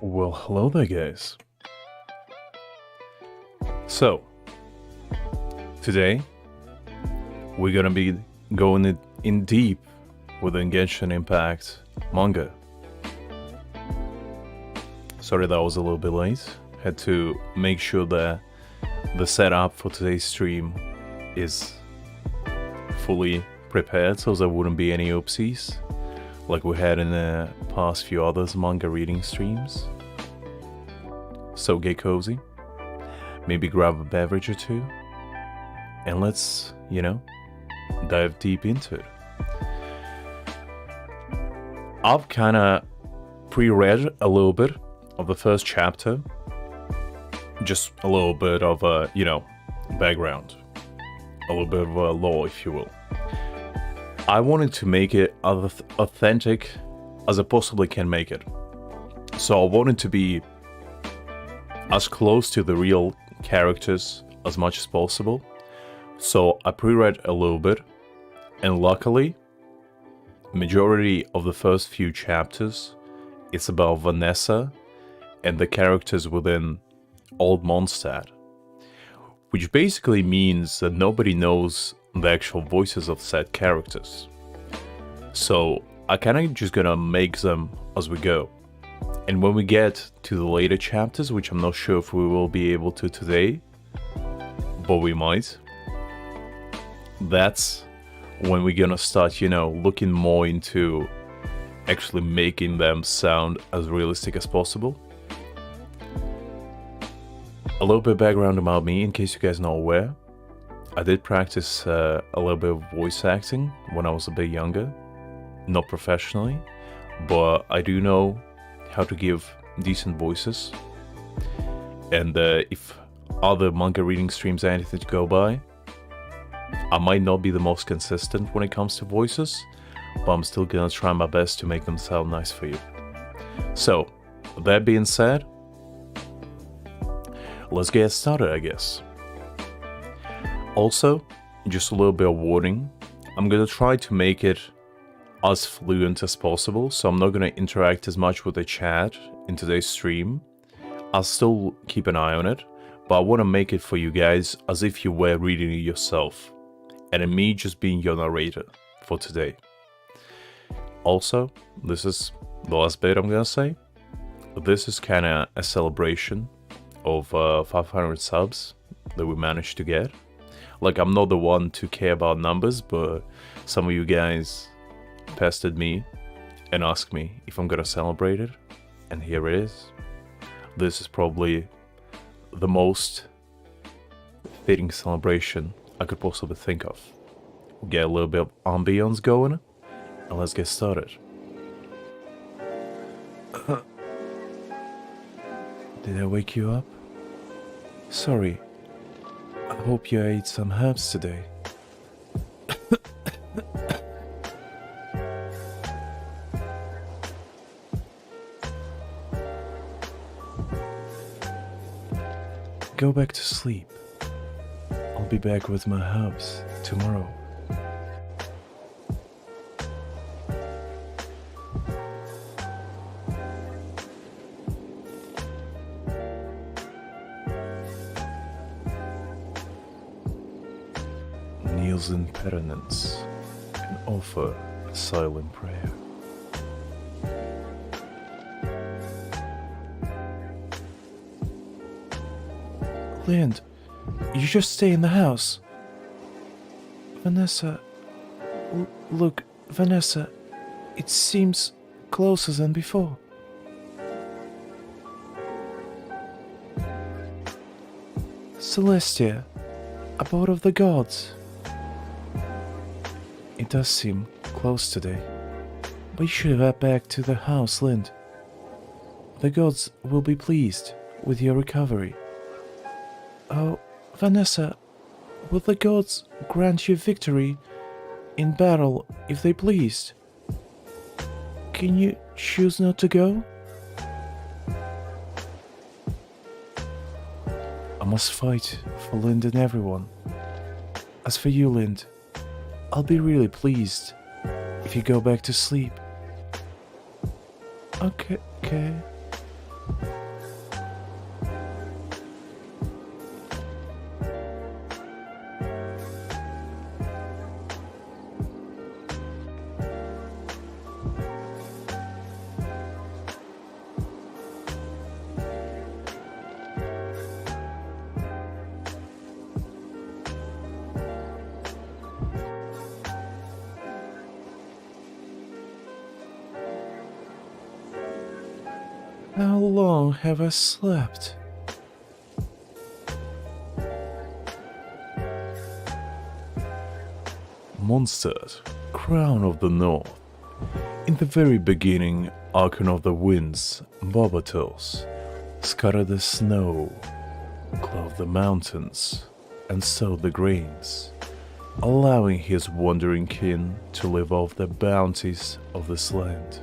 Well, hello there, guys. So, today we're gonna be going in deep with the Genshin Impact manga. Sorry that was a little bit late. Had to make sure that the setup for today's stream is fully prepared so there wouldn't be any oopsies like we had in the past few others manga reading streams. So get cozy, maybe grab a beverage or two, and let's, dive deep into it. I've kind of pre-read a little bit of the first chapter, just a little bit of background, a little bit of a lore, if you will. I wanted to make it as authentic as I possibly can make it. So I wanted to be as close to the real characters as much as possible. So I pre-read a little bit, and luckily, majority of the first few chapters, it's about Vanessa and the characters within Old Mondstadt, which basically means that nobody knows the actual voices of said characters. So I kind of just gonna make them as we go. And when we get to the later chapters, which I'm not sure if we will be able to today, but we might, that's when we're gonna start, looking more into actually making them sound as realistic as possible. A little bit of background about me, in case you guys are not aware. I did practice a little bit of voice acting when I was a bit younger. Not professionally, but I do know how to give decent voices. And if other manga reading streams are anything to go by, I might not be the most consistent when it comes to voices, but I'm still gonna try my best to make them sound nice for you. So, that being said, let's get started, I guess. Also, just a little bit of warning, I'm gonna try to make it as fluent as possible, so I'm not gonna interact as much with the chat in today's stream. I'll still keep an eye on it, but I want to make it for you guys as if you were reading it yourself, and me just being your narrator for today. Also, this is the last bit I'm gonna say. This is kind of a celebration of 500 subs that we managed to get. Like, I'm not the one to care about numbers, but some of you guys pestered me and asked me if I'm gonna celebrate it, and here it is. This is probably the most fitting celebration I could possibly think of. We'll get a little bit of ambience going, and let's get started. Did I wake you up? Sorry. I hope you ate some herbs today. Go back to sleep. I'll be back with my herbs tomorrow. Kneels in penitence and offer a silent prayer. Lind, you just stay in the house. Vanessa, look, Vanessa, it seems closer than before. Celestia, abode of the gods. It does seem close today, but you should head back to the house, Lind. The gods will be pleased with your recovery. Oh, Vanessa, will the gods grant you victory in battle if they pleased? Can you choose not to go? I must fight for Lind and everyone. As for you, Lind, I'll be really pleased if you go back to sleep. Okay. How long have I slept? Mondstadt, Crown of the North. In the very beginning, Archon of the Winds, Barbatos, scattered the snow, clothed the mountains, and sowed the grains, allowing his wandering kin to live off the bounties of this land.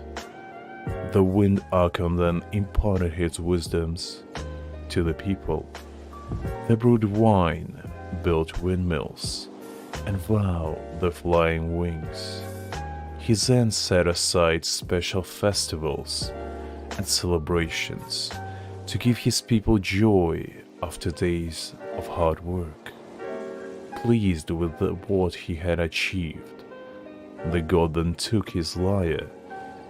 The Wind Archon then imparted his wisdoms to the people. They brewed wine, built windmills, and vowed the flying wings. He then set aside special festivals and celebrations to give his people joy after days of hard work. Pleased with what he had achieved, the god then took his lyre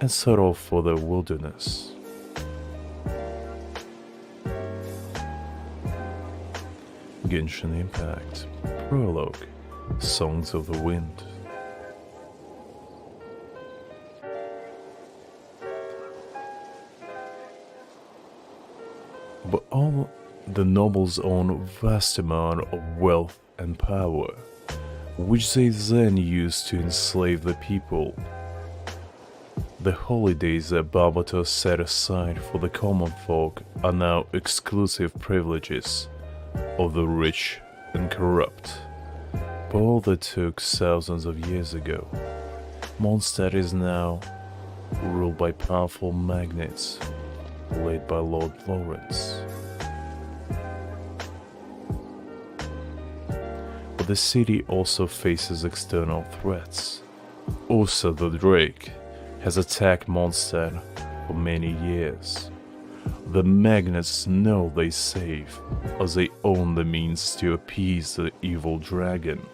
and set off for the wilderness. Genshin Impact Prologue Songs of the Wind. But all the nobles own vast amount of wealth and power, which they then use to enslave the people. The holidays that Barbatos set aside for the common folk are now exclusive privileges of the rich and corrupt. But all that took thousands of years ago. Mondstadt is now ruled by powerful magnates led by Lord Lawrence. But the city also faces external threats. Ursa the Drake has attacked Mondstadt for many years. The magnates know they save, as they own the means to appease the evil dragon.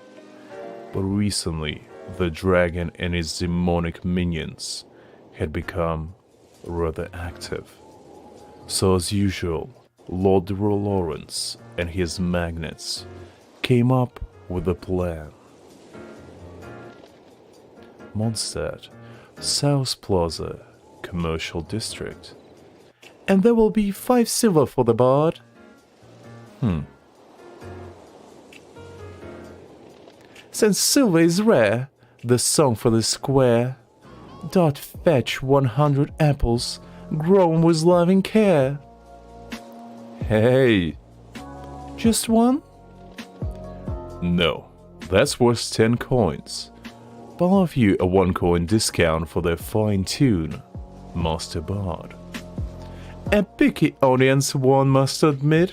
But recently, the dragon and its demonic minions had become rather active. So as usual, Lord Lawrence and his magnates came up with a plan. Mondstadt, South Plaza, Commercial District. And there will be 5 silver for the bard. Since silver is rare, the song for the square doth fetch 100 apples, grown with loving care. Hey, just one? No, that's worth 10 coins. But I'll give you a 1 coin discount for their fine tune, Master Bard. A picky audience, one must admit.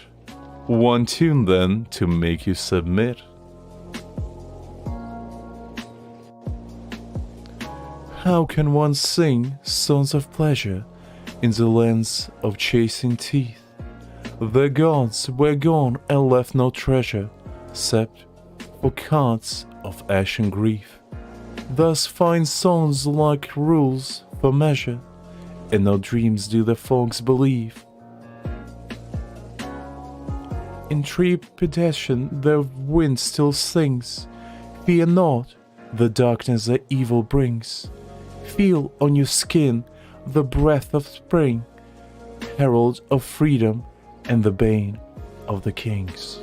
1 tune then to make you submit. How can one sing songs of pleasure in the lands of chasing teeth? The gods were gone and left no treasure, except for cards of ash and grief. Thus fine songs like rules for measure, and no dreams do the folks believe. In trepidation the wind still sings, fear not the darkness that evil brings. Feel on your skin the breath of spring, herald of freedom and the bane of the kings.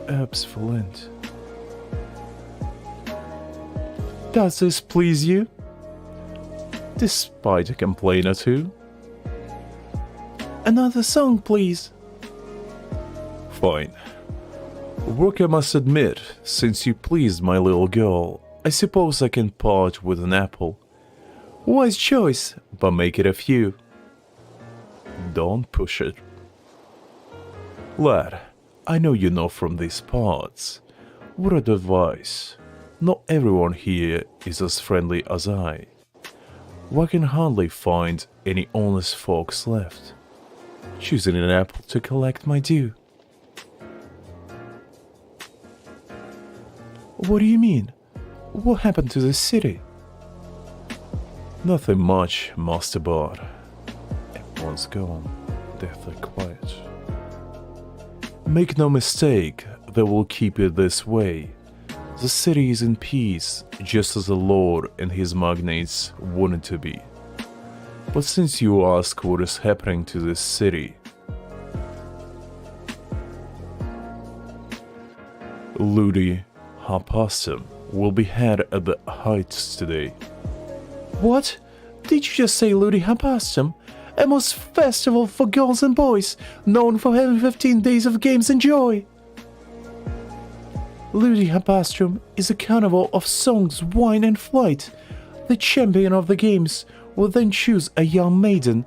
Herbs for Lent. Does this please you? Despite a complaint or two. Another song, please. Fine. Work I must admit, since you pleased my little girl, I suppose I can part with an apple. Wise choice, but make it a few. Don't push it. Lad, I know you know from these parts. Word of advice. Not everyone here is as friendly as I. I can hardly find any honest folks left, choosing an apple to collect my due. What do you mean? What happened to the city? Nothing much, Master Bard. Everyone's gone, deathly quiet. Make no mistake, they will keep it this way. The city is in peace, just as the Lord and his magnates wanted to be. But since you ask what is happening to this city, Ludi Harpastum will be had at the Heights today. What? Did you just say Ludi Harpastum? A most festival for girls and boys, known for having 15 days of games and joy. Ludi Harpastum is a carnival of songs, wine and flight. The champion of the games will then choose a young maiden.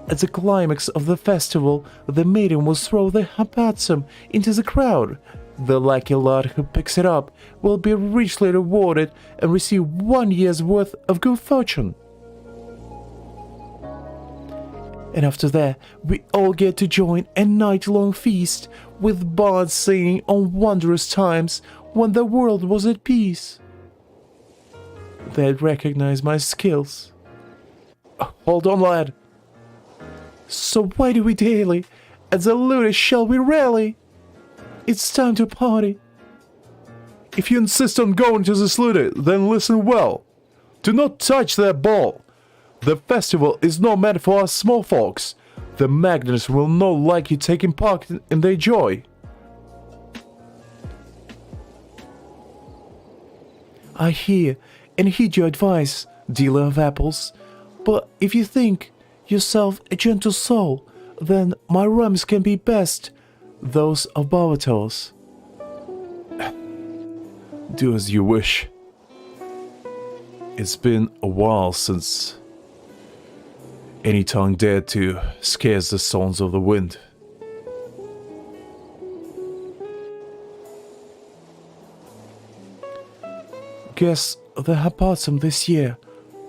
At the climax of the festival, the maiden will throw the Harpastum into the crowd. The lucky lad who picks it up will be richly rewarded and receive 1 year's worth of good fortune. And after that, we all get to join a night-long feast with bards singing on wondrous times when the world was at peace. They'd recognize my skills. Hold on, lad. So why do we daily? At the Ludi shall we rally? It's time to party. If you insist on going to this Ludi, then listen well. Do not touch that ball. The festival is not meant for us small folks. The magnets will not like you taking part in their joy. I hear and heed your advice, dealer of apples. But if you think yourself a gentle soul, then my rhymes can be best those of Barbatos. Do as you wish. It's been a while since any tongue dared to scarce the songs of the wind. Guess the Harpastum this year,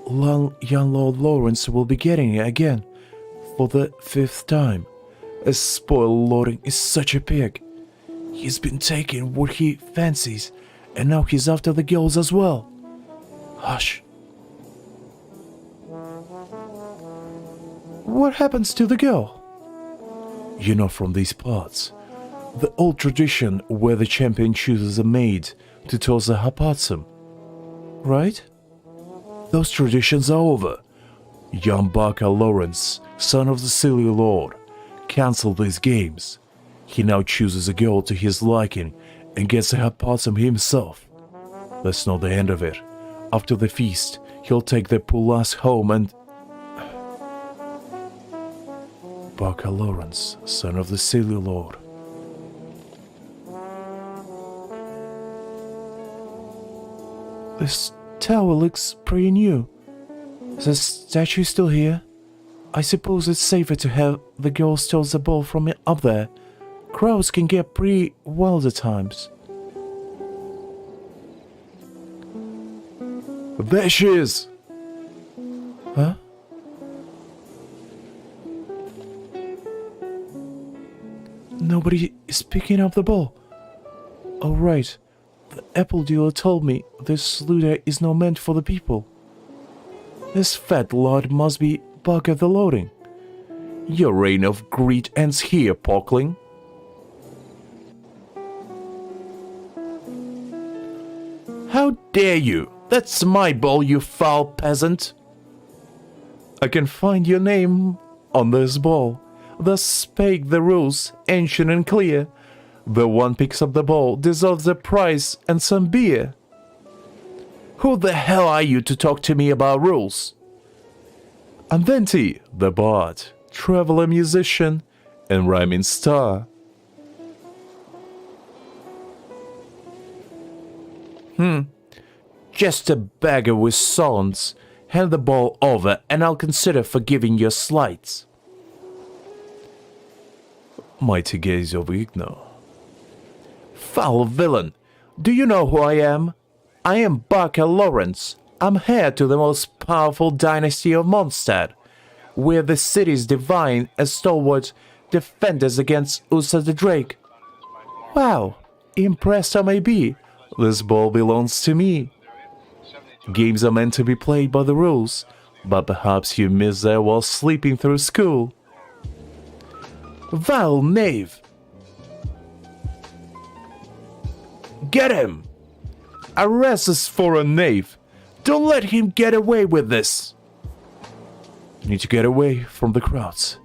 young Lord Lawrence will be getting it again, for the 5th time. As spoiled lording is such a pig. He's been taking what he fancies, and now he's after the girls as well. Hush. What happens to the girl? You know from these parts, the old tradition where the champion chooses a maid to toss the Harpastum, right? Those traditions are over. Young Barker Lawrence, son of the Silly Lord, cancelled these games. He now chooses a girl to his liking and gets a Harpastum himself. That's not the end of it. After the feast, he'll take the poor lass home and... Barker Lawrence, son of the Silly Lord. This tower looks pretty new. Is the statue still here? I suppose it's safer to have the girl steal the ball from up there. Crowds can get pretty wild at times. There she is! Huh? Nobody is picking up the ball. Oh right, the apple dealer told me this Ludi is not meant for the people. This fat lord must be Barker the Loading. Your reign of greed ends here, Porkling. How dare you! That's my ball, you foul peasant! I can find your name on this ball. Thus spake the rules, ancient and clear. The one picks up the ball deserves a prize and some beer. Who the hell are you to talk to me about rules? I'm Venti, the bard, traveler musician, and rhyming star. Just a beggar with songs. Hand the ball over and I'll consider forgiving your slights. Mighty gaze of Igno. Foul villain! Do you know who I am? I am Barker Lawrence, I'm heir to the most powerful dynasty of Mondstadt. We're the city's divine and stalwart defenders against Usa the Drake. Wow, impressed I may be. This ball belongs to me. Games are meant to be played by the rules, but perhaps you missed that while sleeping through school. Vile knave! Get him! Arrest this foreign knave! Don't let him get away with this! You need to get away from the crowds.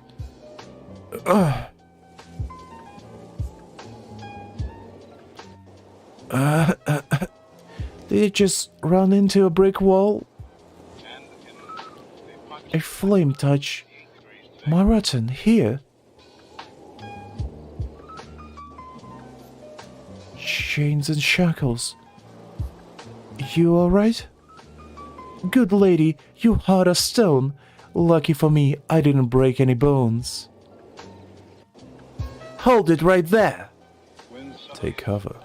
Did you just run into a brick wall? A flame touch. Marathon here. Chains and shackles. You alright? Good lady, you heart of stone. Lucky for me, I didn't break any bones. Hold it right there. Take cover.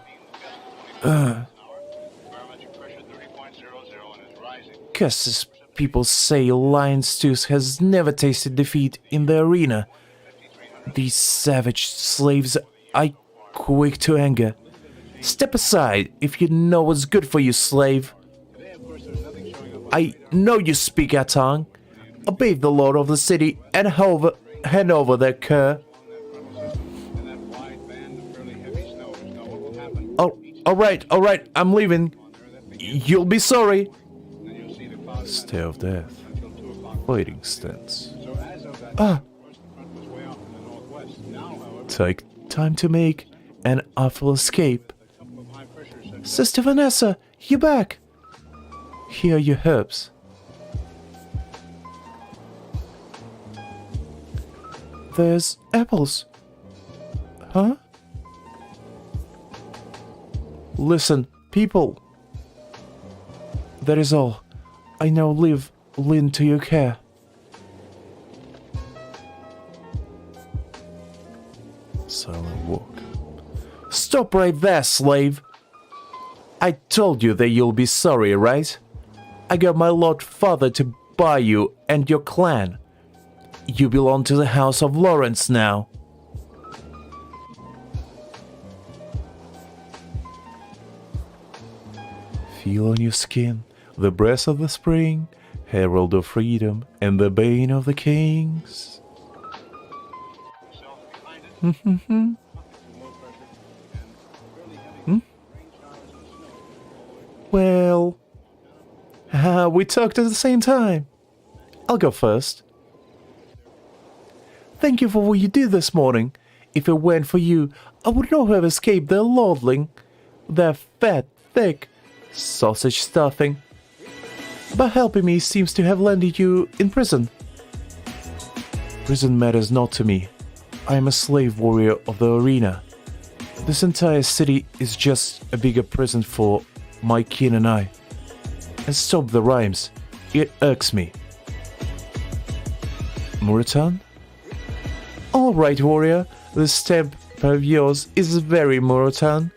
Cause people say Lion Stews has never tasted defeat in the arena. These savage slaves are quick to anger. Step aside if you know what's good for you, slave. I know you speak our tongue. Obey the lord of the city and hand over that cur. Oh, alright, I'm leaving. You'll be sorry. Stare of death. Waiting stance. Take time to make an awful escape. Sister Vanessa, you back? Here are your herbs. There's apples. Huh? Listen, people. That is all. I now leave Lynn to your care. Silent walk. Stop right there, slave! I told you that you'll be sorry, right? I got my lord father to buy you and your clan. You belong to the house of Lawrence now. Feel on your skin the breath of the spring, herald of freedom, and the bane of the kings. Well, we talked at the same time. I'll go first. Thank you for what you did this morning. If it weren't for you, I would not have escaped their lordling, their fat, thick sausage stuffing. But helping me seems to have landed you in prison. Prison matters not to me. I am a slave warrior of the arena. This entire city is just a bigger prison for my kin and I. And stop the rhymes. It irks me. Muratan? Alright, warrior. This stamp of yours is very Muratan.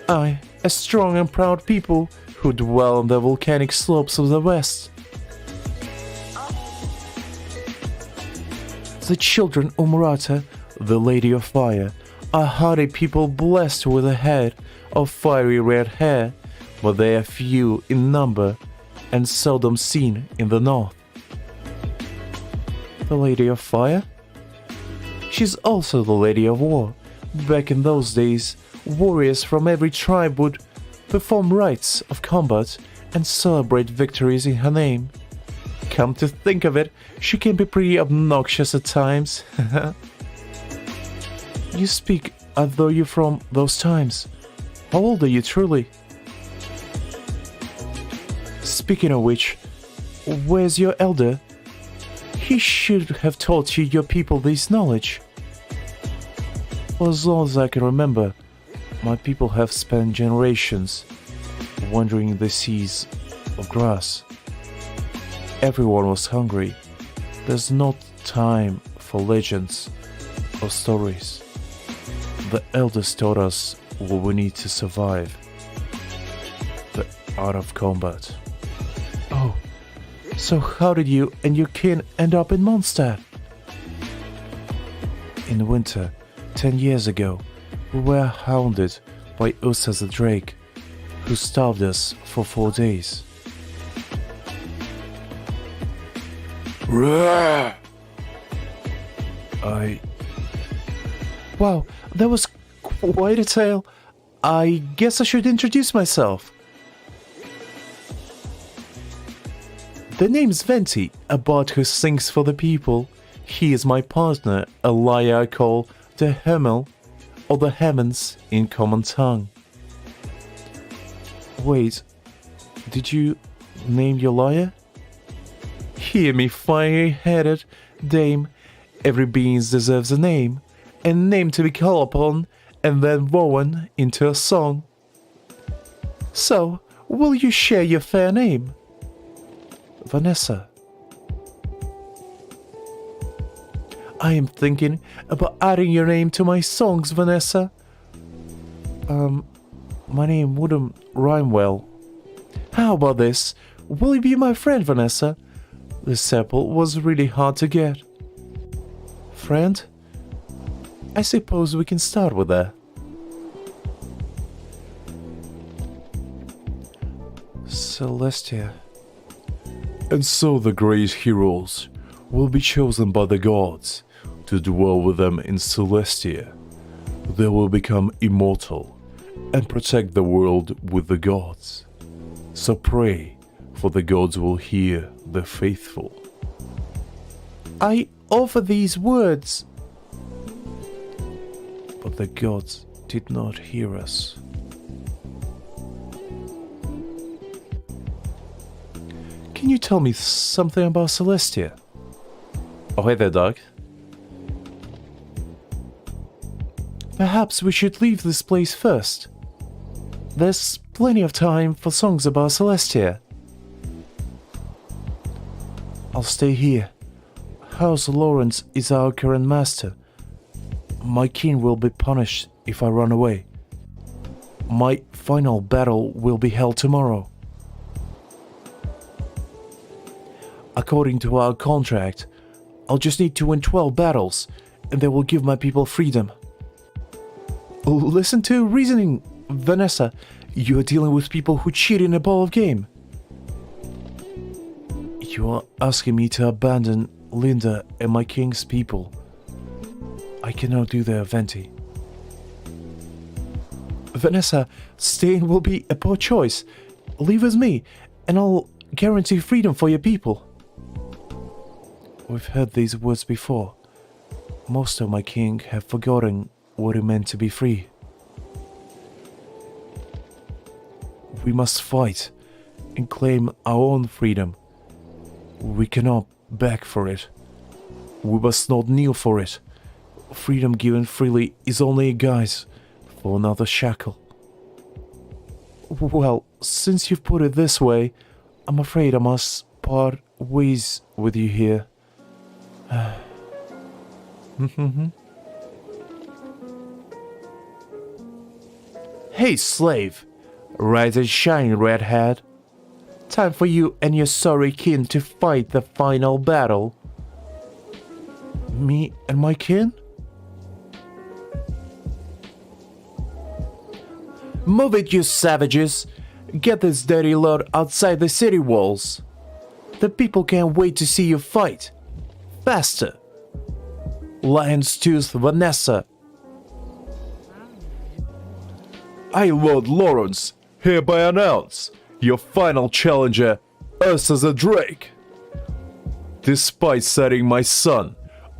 I, a strong and proud people who dwell on the volcanic slopes of the west. The children of Murata, the Lady of Fire, are hardy people blessed with a head of fiery red hair, but they are few in number and seldom seen in the north. The Lady of Fire? She's also the Lady of War. Back in those days, warriors from every tribe would perform rites of combat and celebrate victories in her name. Come to think of it, she can be pretty obnoxious at times. You speak as though you're from those times. How old are you truly? Speaking of which, where's your elder? He should have taught you your people this knowledge. For as long as I can remember, my people have spent generations wandering the seas of grass. Everyone was hungry. There's not time for legends or stories. The elders taught us what we need to survive. The art of combat. So how did you and your kin end up in Mondstadt? In winter, 10 years ago, we were hounded by Ursa the Drake, who starved us for 4 days. Roar! Wow, that was quite a tale. I guess I should introduce myself. The name's Venti, a bard who sings for the people. He is my partner, a lyre I call the Himmel, or the heavens in common tongue. Wait, did you name your lyre? Hear me, fiery-headed dame. Every being deserves a name to be called upon, and then woven into a song. So, will you share your fair name? Vanessa. I am thinking about adding your name to my songs, Vanessa. My name wouldn't rhyme well. How about this? Will you be my friend, Vanessa? This sample was really hard to get. Friend? I suppose we can start with that. Celestia. And so the great heroes will be chosen by the gods to dwell with them in Celestia. They will become immortal and protect the world with the gods. So pray, for the gods will hear the faithful. I offer these words. But the gods did not hear us. Can you tell me something about Celestia? Oh, hey there, Doug. Perhaps we should leave this place first. There's plenty of time for songs about Celestia. I'll stay here. House Lawrence is our current master. My king will be punished if I run away. My final battle will be held tomorrow. According to our contract, I'll just need to win 12 battles, and they will give my people freedom. Listen to reasoning, Vanessa. You are dealing with people who cheat in a ball of game. You are asking me to abandon Linda and my king's people. I cannot do that, Venti. Vanessa, staying will be a poor choice. Leave with me, and I'll guarantee freedom for your people. We've heard these words before. Most of my king have forgotten what it meant to be free. We must fight and claim our own freedom. We cannot beg for it. We must not kneel for it. Freedom given freely is only a guise for another shackle. Well, since you've put it this way, I'm afraid I must part ways with you here. Hey, slave! Rise and shine, redhead. Time for you and your sorry kin to fight the final battle. Me and my kin? Move it, you savages! Get this dirty lot outside the city walls. The people can't wait to see you fight. Faster! Lion's Tooth Vanessa. I, Lord Lawrence, hereby announce your final challenger, Ursa the Drake. Despite setting my son,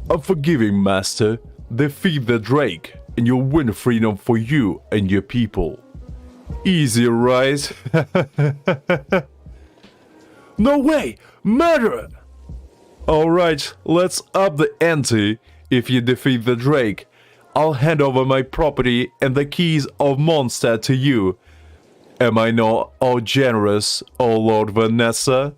unforgiving master, defeat the Drake and you'll win freedom for you and your people. Easy, right? No way! Murderer! Alright, let's up the ante. If you defeat the Drake, I'll hand over my property and the keys of Mondstadt to you. Am I not all generous, oh Lord Vanessa?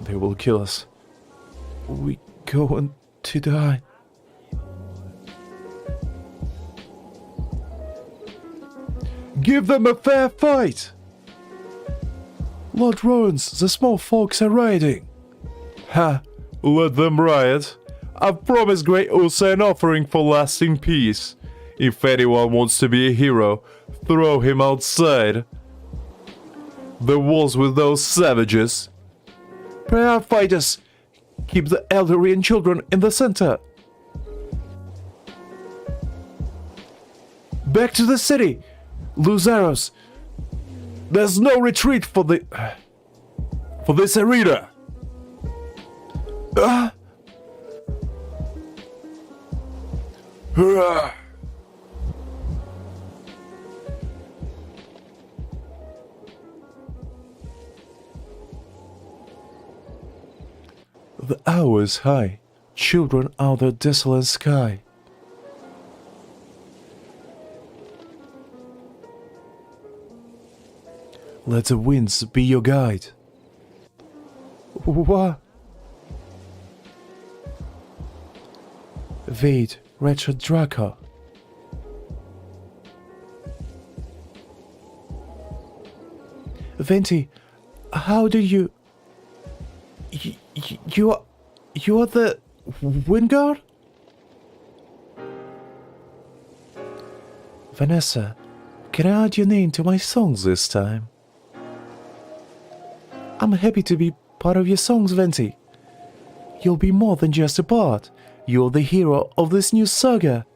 They will kill us. We going to die. Give them a fair fight! Lord Lawrence, the small folks are rioting. Ha! Let them riot. I've promised Great Ursa an offering for lasting peace. If anyone wants to be a hero, throw him outside the walls with those savages. Prayer fighters, keep the elderly and children in the center. Back to the city! Loose arrows. There's no retreat for this arena. Hurrah! The hour is high, children out the desolate sky. Let the winds be your guide. What? Vade, wretched Draco. Venti, how did you... You are the Wingard? Vanessa, can I add your name to my songs this time? I'm happy to be part of your songs, Venti. You'll be more than just a part. You're the hero of this new saga.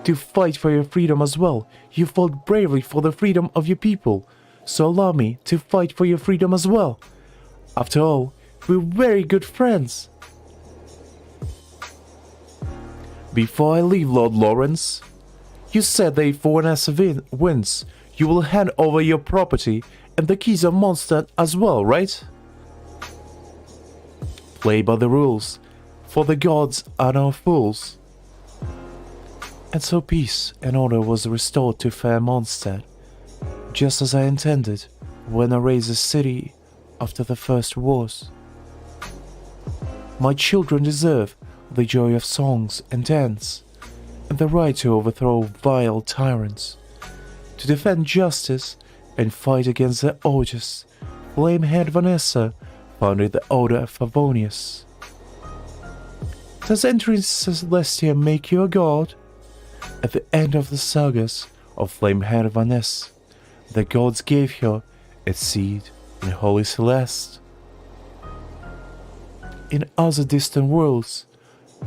To fight for your freedom as well. You fought bravely for the freedom of your people. So allow me to fight for your freedom as well. After all, we're very good friends. Before I leave, Lord Lawrence, you said that if Vanessa wins, you will hand over your property and the keys of Mondstadt as well, right? Play by the rules, for the gods are no fools. And so peace and order was restored to fair Mondstadt, just as I intended when I raised the city after the first wars. My children deserve the joy of songs and dance, and the right to overthrow vile tyrants, to defend justice and fight against the odious flame-haired Vanessa founded the Order of Favonius. Does entering Celestia make you a god? At the end of the sagas of flame-haired Vanessa, the gods gave her its seed in Holy Celeste. In other distant worlds,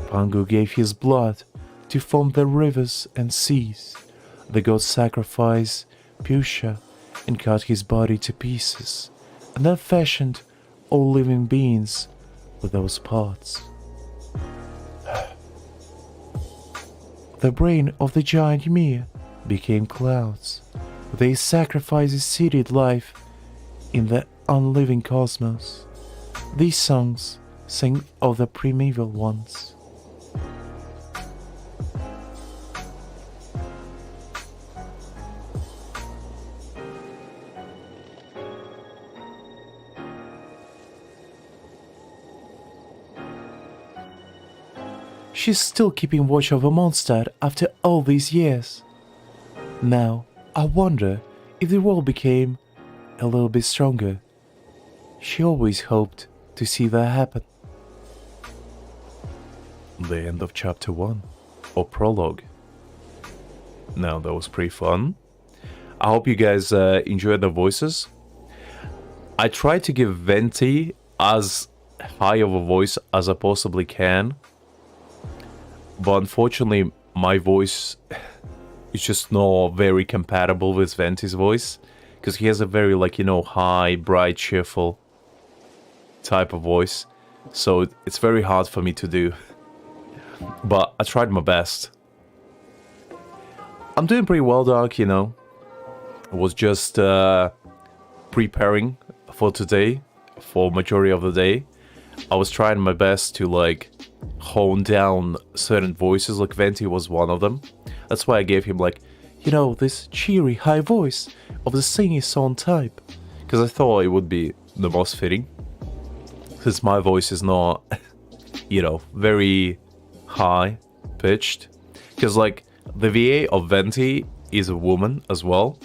Pangu gave his blood to form the rivers and seas. The gods sacrificed Pusha and cut his body to pieces, and then fashioned all living beings with those parts. The brain of the giant Ymir became clouds. They sacrificed his seeded life in the unliving cosmos. These songs sing of the primeval ones. She's still keeping watch over Mondstadt after all these years. Now, I wonder if the world became a little bit stronger. She always hoped to see that happen. The end of chapter 1, or prologue. Now, that was pretty fun. I hope you guys enjoyed the voices. I tried to give Venti as high of a voice as I possibly can. But unfortunately, my voice is just not very compatible with Venti's voice. Because he has a very, like, you know, high, bright, cheerful type of voice. So it's very hard for me to do. But I tried my best. I'm doing pretty well, Dark, you know. I was just preparing for today, for majority of the day. I was trying my best to, like, hone down certain voices, like Venti was one of them. That's why I gave him, like, you know, this cheery high voice of the singer-song type, because I thought it would be the most fitting, since my voice is not, you know, very high pitched. Because, like, The VA of Venti is a woman as well,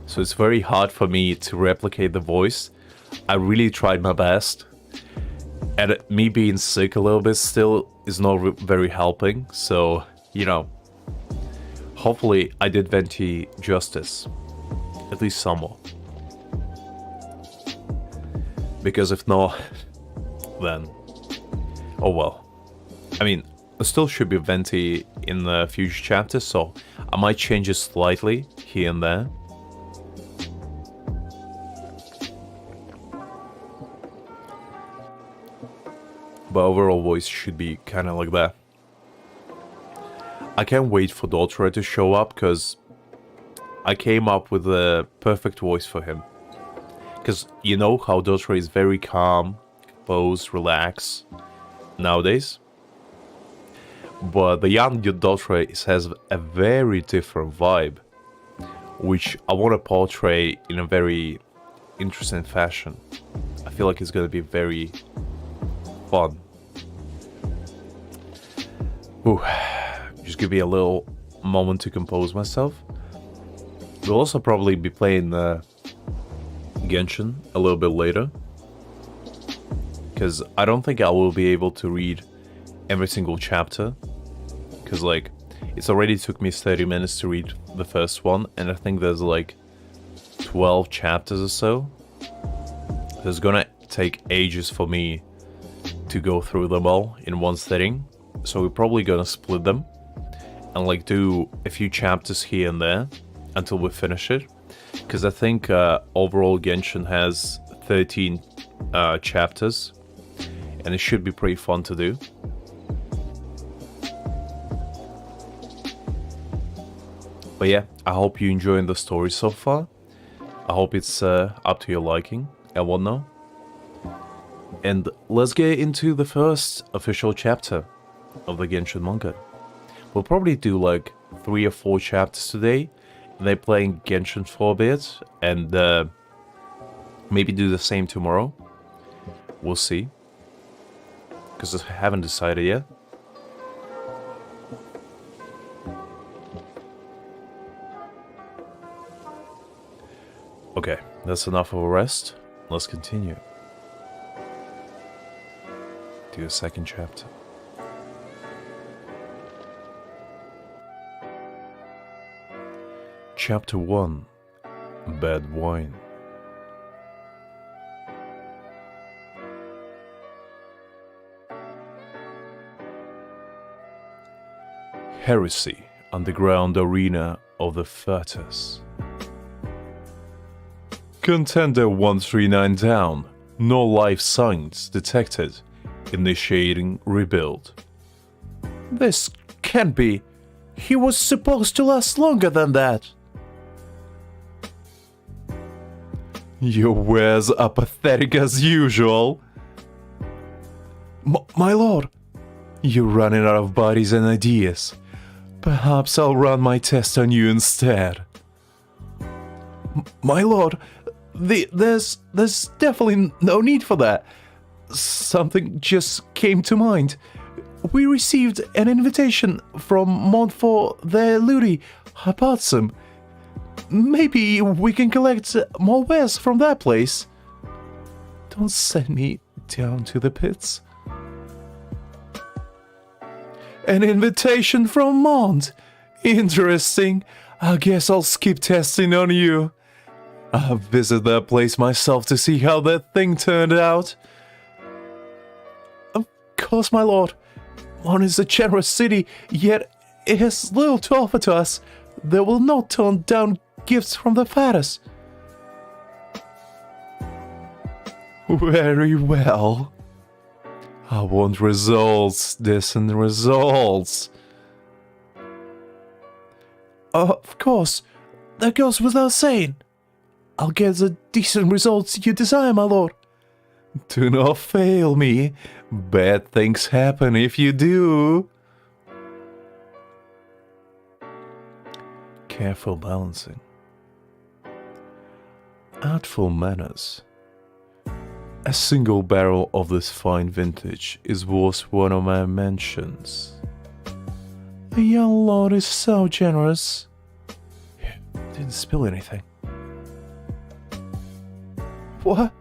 so it's very hard for me to replicate the voice. I really tried my best, and me being sick a little bit still is not very helping, so, you know, hopefully I did Venti justice, at least somewhat. Because if not, then, oh well. I mean, there still should be Venti in the future chapters, so I might change it slightly here and there. But overall voice should be kind of like that. I can't wait for Dotra to show up, because I came up with the perfect voice for him. Because you know how Dotra is very calm, composed, relaxed nowadays. But the young Dotra has a very different vibe, which I want to portray in a very interesting fashion. I feel like it's going to be very fun. Ooh, just give me a little moment to compose myself. We'll also probably be playing Genshin a little bit later, because I don't think I will be able to read every single chapter, because like it's already took me 30 minutes to read the first one, and I think there's like 12 chapters or so. It's gonna take ages for me to go through them all in one sitting, so we're probably gonna split them and like do a few chapters here and there until we finish it, because I think overall Genshin has 13 chapters, and it should be pretty fun to do. But yeah, I hope you're enjoying the story so far. I hope it's up to your liking and whatnot. And let's get into the first official chapter of the Genshin manga. We'll probably do like 3 or 4 chapters today, and then playing Genshin for a bit, and maybe do the same tomorrow. We'll see, because I haven't decided yet. Okay, that's enough of a rest. Let's continue to the second chapter. Chapter 1: Bad Wine. Heresy, underground arena of the Furters. Contender 139 down, no life signs detected, initiating rebuild. This can't be. He was supposed to last longer than that. Your wares are pathetic as usual. My lord, You're running out of bodies and ideas. Perhaps I'll run my test on you instead. My lord, there's definitely no need for that. Something just came to mind. We received an invitation from Montfort the Ludi Hypotsum. Maybe we can collect more wares from that place. Don't send me down to the pits. An invitation from Mont. Interesting. I guess I'll skip testing on you. I'll visit that place myself to see how that thing turned out. Of course, my lord. Mont is a generous city, yet it has little to offer to us. They will not turn down gifts from the fattest. Very well. I want results, decent results. Of course, that goes without saying. I'll get the decent results you desire, my lord. Do not fail me. Bad things happen if you do. Careful balancing. Artful manners. A single barrel of this fine vintage is worth one of my mentions. The young lord is so generous. Didn't spill anything. What?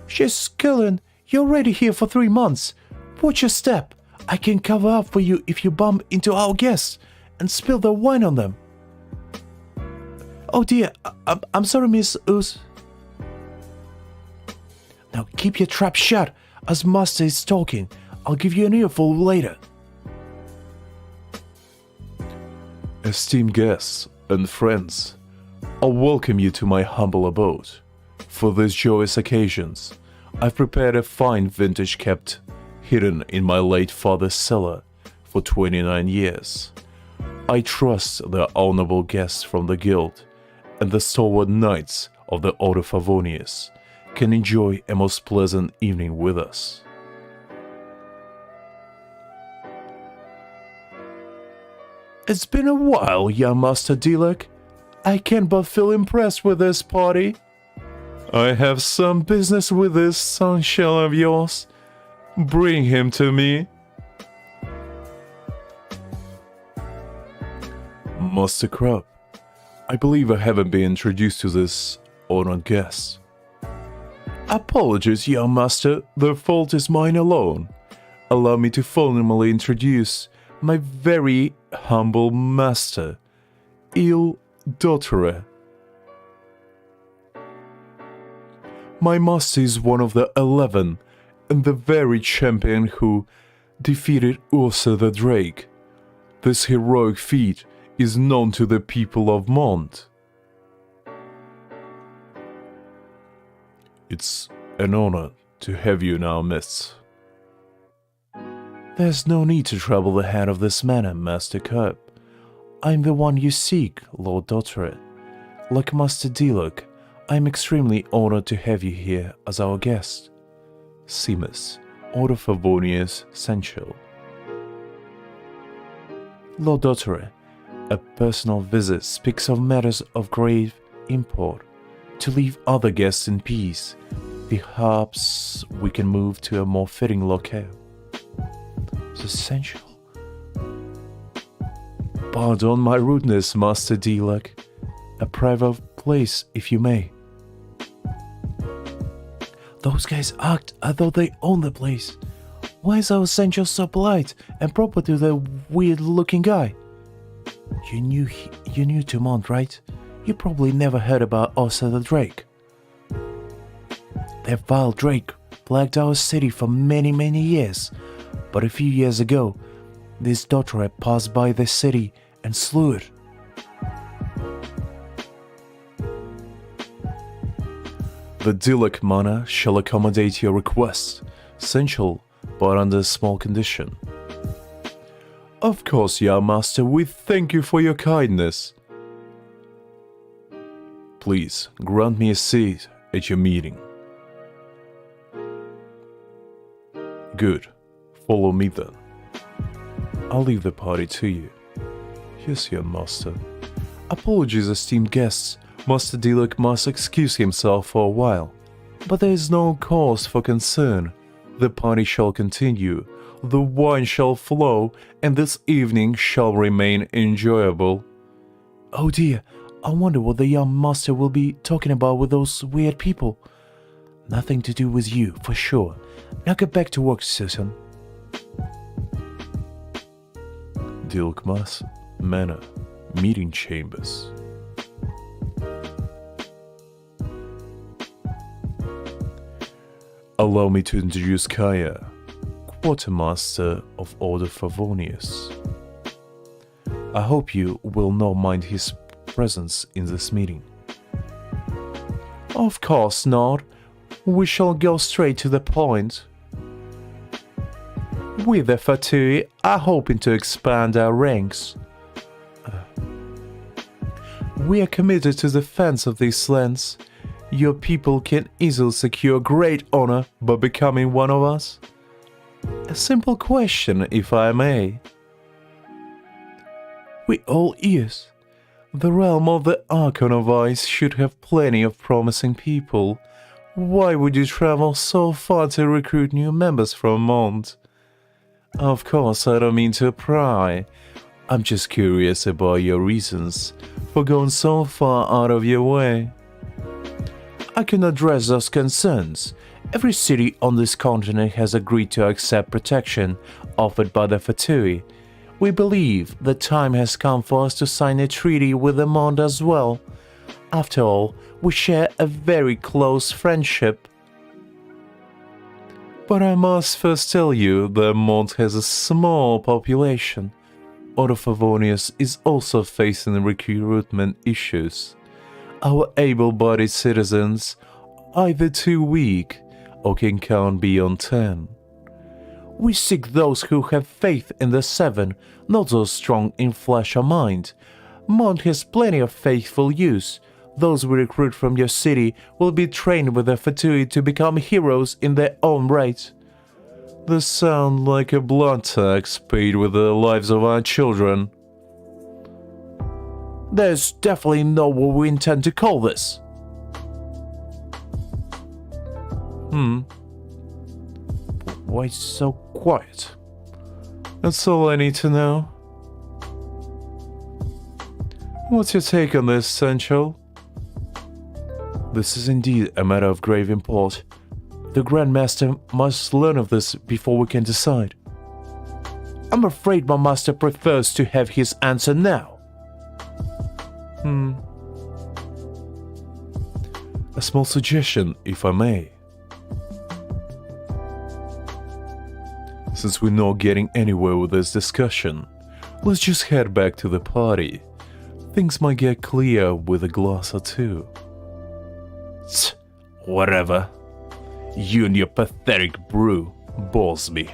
She's Cullen. You're already here for 3 months. Watch your step. I can cover up for you if you bump into our guests and spill the wine on them. Oh dear, I'm sorry, Miss Oos. Now keep your trap shut as Master is talking. I'll give you an earful later. Esteemed guests and friends, I welcome you to my humble abode. For these joyous occasions, I've prepared a fine vintage kept hidden in my late father's cellar for 29 years. I trust the honorable guests from the guild and the stalwart knights of the Order Favonius can enjoy a most pleasant evening with us. It's been a while, young Master Dilek. I can't but feel impressed with this party. I have some business with this son-shell of yours. Bring him to me. Master Crab, I believe I haven't been introduced to this honored guest. Apologies, young master, the fault is mine alone. Allow me to formally introduce my very humble master, Il Dottore. My master is one of the 11, and the very champion who defeated Ursa the Drake. This heroic feat is known to the people of Mont. It's an honor to have you in our midst. There's no need to trouble the head of this manner, Master Curb. I'm the one you seek, Lord Dottore. Like Master Dilek, I'm extremely honored to have you here as our guest. Seamus, Order Favonius Sensual. Lord Dottore, a personal visit speaks of matters of grave import. To leave other guests in peace, perhaps we can move to a more fitting locale. It's essential. Pardon my rudeness, Master Dilek. A private place, if you may. Those guys act as though they own the place. Why is our Essential so polite and proper to the weird-looking guy? You're new to Mont, right? You probably never heard about Ursa the Drake. That vile Drake plagued our city for many years, but a few years ago, this Dottore passed by the city and slew it. The Dilek Manor shall accommodate your request, Sensual, but under a small condition. Of course, young master, we thank you for your kindness. Please, grant me a seat at your meeting. Good. Follow me then. I'll leave the party to you. Yes, young master. Apologies, esteemed guests. Master Dilek must excuse himself for a while. But there is no cause for concern. The party shall continue, the wine shall flow, and this evening shall remain enjoyable. Oh dear, I wonder what the young master will be talking about with those weird people. Nothing to do with you, for sure. Now get back to work, Susan. Dilkmas Manor Meeting Chambers. Allow me to introduce Kaya, Quartermaster of Order Favonius. I hope you will not mind his presence in this meeting. Of course not. We shall go straight to the point. We, the Fatui, are hoping to expand our ranks. We are committed to the defense of these lands. Your people can easily secure great honor by becoming one of us. A simple question, if I may. We all ears. The realm of the Archon of Ice should have plenty of promising people. Why would you travel so far to recruit new members from Mont? Of course, I don't mean to pry. I'm just curious about your reasons for going so far out of your way. I can address those concerns. Every city on this continent has agreed to accept protection offered by the Fatui. We believe the time has come for us to sign a treaty with the Mond as well. After all, we share a very close friendship. But I must first tell you that Mond has a small population. Order Favonius is also facing recruitment issues. Our able-bodied citizens are either too weak or can count beyond 10. We seek those who have faith in the Seven, not those strong in flesh or mind. Mond has plenty of faithful youths. Those we recruit from your city will be trained with the Fatui to become heroes in their own right. This sounds like a blood tax paid with the lives of our children. There's definitely not what we intend to call this. Why so quiet? That's all I need to know. What's your take on this, Sancho? This is indeed a matter of grave import. The Grand Master must learn of this before we can decide. I'm afraid my master prefers to have his answer now. A small suggestion, if I may. Since we're not getting anywhere with this discussion, let's just head back to the party. Things might get clear with a glass or two. Whatever. You and your pathetic brew bores me.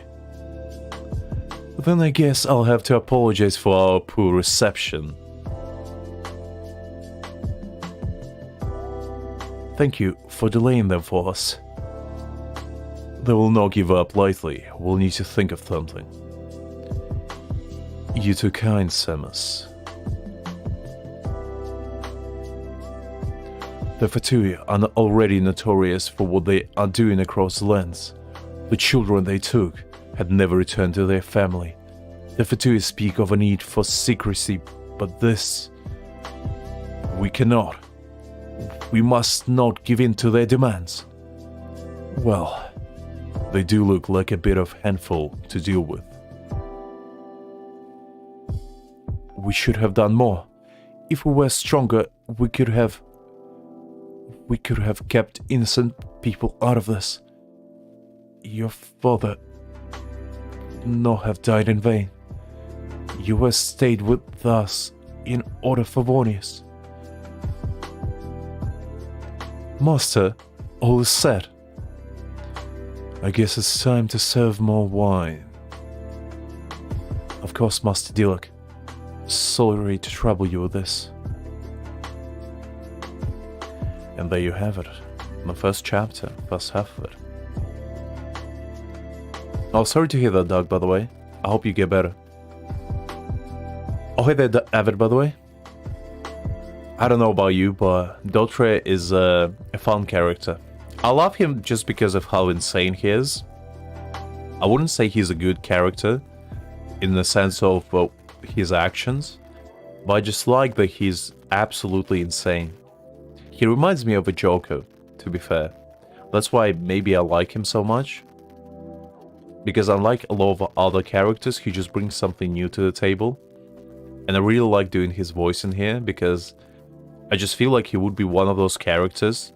Then I guess I'll have to apologize for our poor reception. Thank you for delaying them for us. They will not give up lightly. We'll need to think of something. You're too kind, Samus. The Fatui are already notorious for what they are doing across the lands. The children they took had never returned to their family. The Fatui speak of a need for secrecy, but this... we cannot. We must not give in to their demands. Well, they do look like a bit of handful to deal with. We should have done more. If we were stronger, we could have kept innocent people out of this. Your father would not have died in vain. You have stayed with us in Order Favonius. Master, all is set. I guess it's time to serve more wine. Of course, Master Dilek. Sorry to trouble you with this. And there you have it. The first chapter, first half of it. Oh, sorry to hear that, Doug, by the way. I hope you get better. Oh, hey there, Avid, by the way. I don't know about you, but Dotre is a fun character. I love him just because of how insane he is. I wouldn't say he's a good character in the sense of his actions, but I just like that he's absolutely insane. He reminds me of a Joker, to be fair. That's why maybe I like him so much. Because unlike a lot of other characters, he just brings something new to the table. And I really like doing his voice in here because I just feel like he would be one of those characters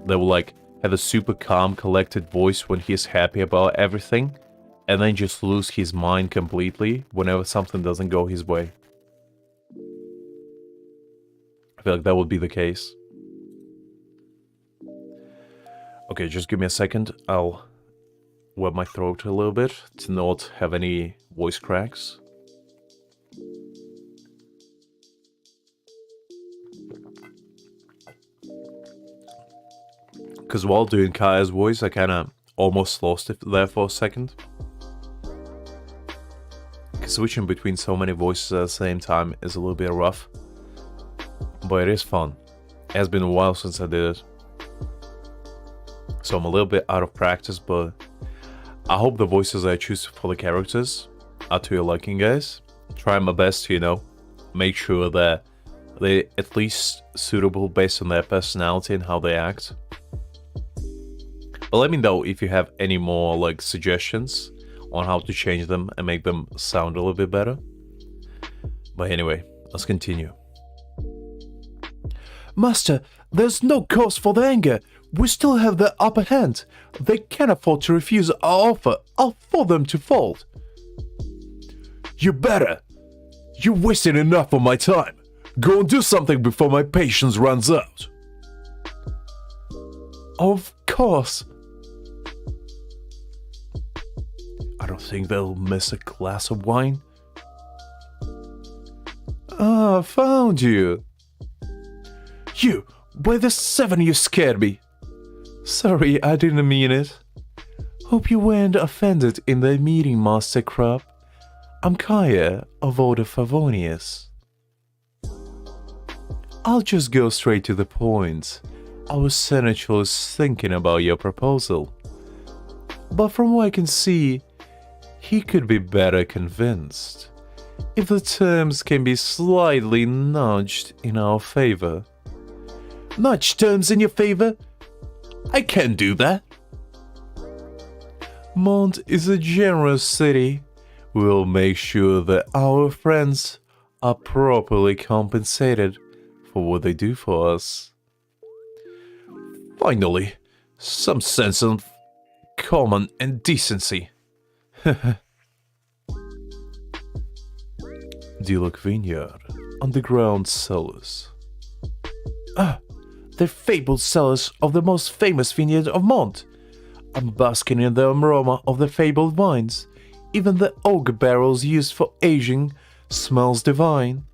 that will have a super calm, collected voice when he's happy about everything, and then just lose his mind completely whenever something doesn't go his way. I feel like that would be the case. Okay, just give me a second. I'll wet my throat a little bit to not have any voice cracks. Because while doing Kaya's voice, I kind of almost lost it there for a second. Switching between so many voices at the same time is a little bit rough. But it is fun. It has been a while since I did it. So I'm a little bit out of practice, but I hope the voices I choose for the characters are to your liking, guys. Try my best to, make sure that they're at least suitable based on their personality and how they act. But let me know if you have any more like suggestions on how to change them and make them sound a little bit better. But anyway, let's continue. Master, there's no cause for the anger. We still have the upper hand. They can't afford to refuse our offer. I'll for them to fold. You better. You're wasting enough of my time. Go and do something before my patience runs out. Of course. I don't think they'll miss a glass of wine. Ah, found you. You, by the 7 you scared me. Sorry, I didn't mean it. Hope you weren't offended in the meeting, Master Crab. I'm Kaya of Order Favonius. I'll just go straight to the point. Our senator is thinking about your proposal. But from what I can see, he could be better convinced if the terms can be slightly nudged in our favor. Nudge terms in your favor? I can't do that. Mont is a generous city. We'll make sure that our friends are properly compensated for what they do for us. Finally, some sense of common and decency. Diluc Vineyard, underground cellars. The fabled cellars of the most famous vineyard of Mont. I'm basking in the aroma of the fabled wines. Even the oak barrels used for aging smells divine.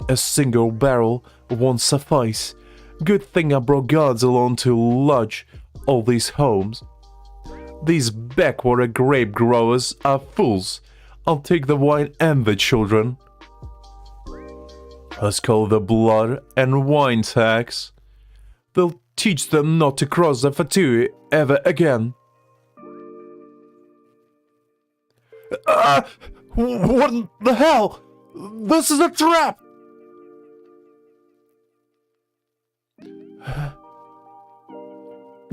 A single barrel won't suffice. Good thing I brought guards along to lodge all these homes. These backwater grape growers are fools. I'll take the wine and the children. Let's call the blood and wine tax. They'll teach them not to cross the Fatui ever again. What the hell? This is a trap!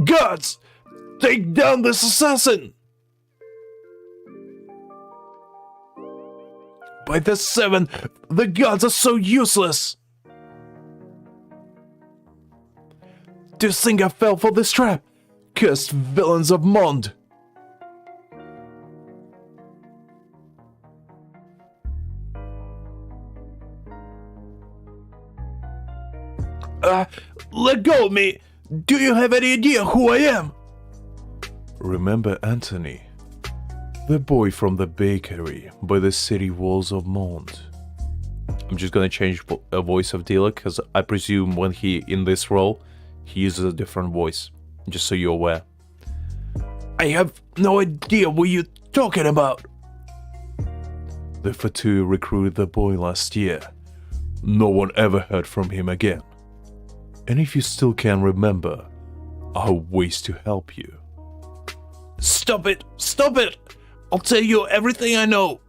Guards! Take down this assassin! By the 7, the gods are so useless! To think I fell for this trap! Cursed villains of Mond! Let go of me! Do you have any idea who I am? Remember Anthony, the boy from the bakery by the city walls of Mont. I'm just gonna change a voice of Diluc because I presume when he in this role, he uses a different voice. Just so you're aware. I have no idea what you're talking about. The Fatui recruited the boy last year. No one ever heard from him again. And if you still can't remember, I have ways to help you. Stop it! Stop it! I'll tell you everything I know.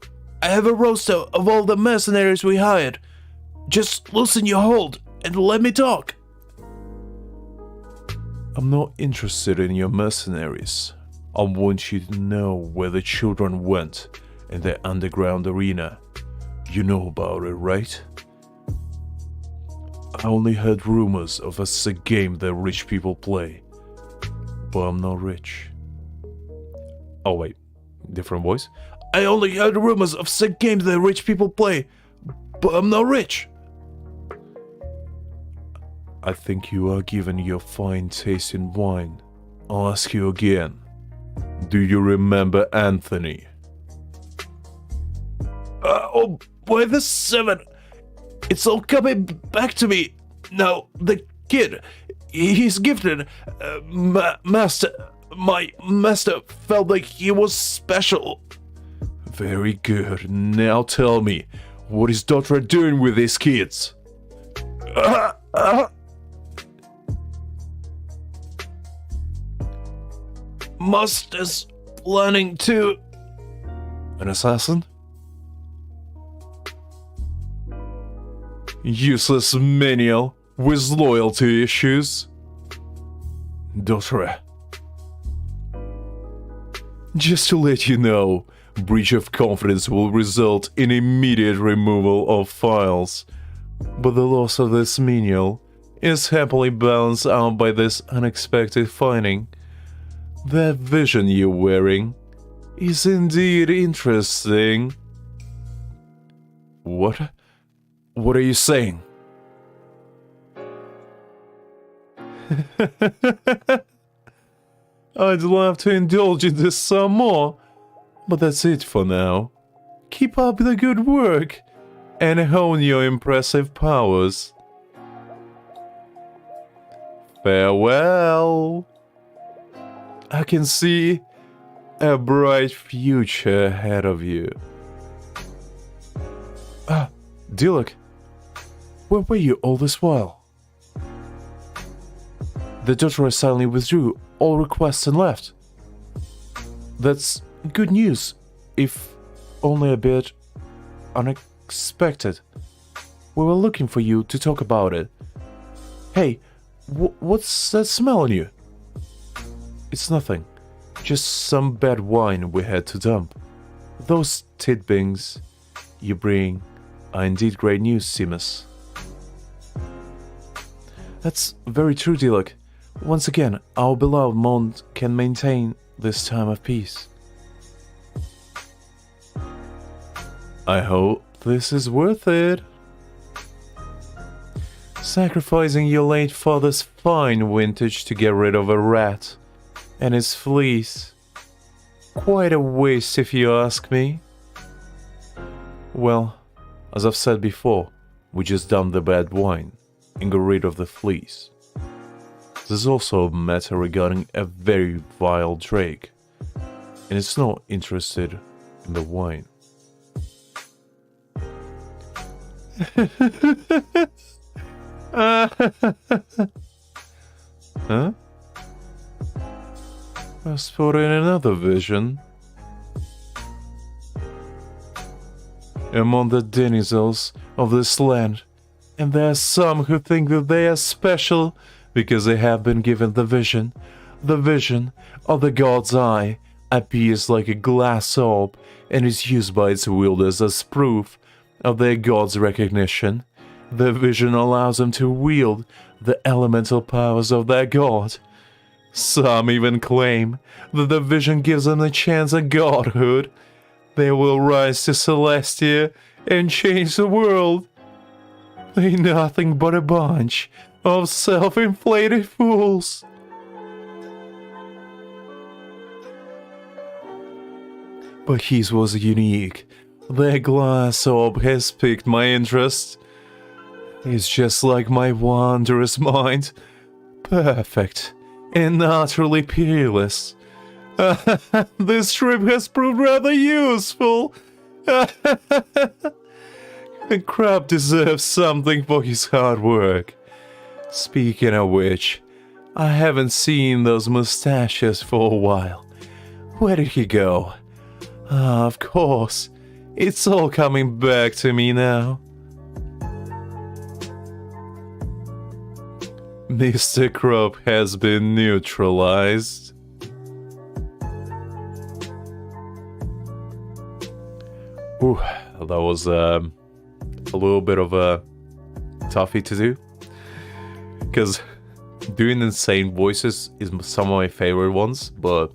I have a roster of all the mercenaries we hired. Just loosen your hold and let me talk. I'm not interested in your mercenaries. I want you to know where the children went in the underground arena. You know about it, right? I only heard rumors of a sick game that rich people play. But I'm not rich. Oh wait, different voice? I only heard rumors of sick games that rich people play, but I'm not rich. I think you are given your fine taste in wine. I'll ask you again. Do you remember Anthony? Oh, by the 7! It's all coming back to me. Now, the kid, he's gifted. My master felt like he was special. Very good. Now tell me, what is Dotra doing with these kids? master's planning to... An assassin? Useless menial with loyalty issues. Daughter. Just to let you know, breach of confidence will result in immediate removal of files, but the loss of this menial is happily balanced out by this unexpected finding. That vision you're wearing is indeed interesting. What? What are you saying? I'd love to indulge in this some more, but that's it for now. Keep up the good work and hone your impressive powers. Farewell. I can see a bright future ahead of you. Ah, Dilek, where were you all this while? The daughter suddenly withdrew all requests and left. That's good news, if only a bit unexpected. We were looking for you to talk about it. Hey, what's that smell on you? It's nothing. Just some bad wine we had to dump. Those tidbings you bring are indeed great news, Seamus. That's very true, Dilek. Once again, our beloved Mond can maintain this time of peace. I hope this is worth it. Sacrificing your late father's fine vintage to get rid of a rat and his fleece. Quite a waste if you ask me. Well, as I've said before, we just dump the bad wine and get rid of the fleece. There's also a matter regarding a very vile Drake, and it's not interested in the wine. Huh? I spotted another vision. Among the denizens of this land, and there are some who think that they are special because they have been given the vision. The vision of the god's eye appears like a glass orb and is used by its wielders as proof of their god's recognition. The vision allows them to wield the elemental powers of their god. Some even claim that the vision gives them a chance at godhood. They will rise to Celestia and change the world. They're nothing but a bunch of self-inflated fools. But his was unique. Their glass orb has piqued my interest. It's just like my wondrous mind. Perfect and utterly peerless. This trip has proved rather useful. The crab deserves something for his hard work. Speaking of which, I haven't seen those mustaches for a while. Where did he go? Ah, of course. It's all coming back to me now. Mr. Crop has been neutralized. Ooh, that was a little bit of a toughie to do. Because doing insane voices is some of my favorite ones, but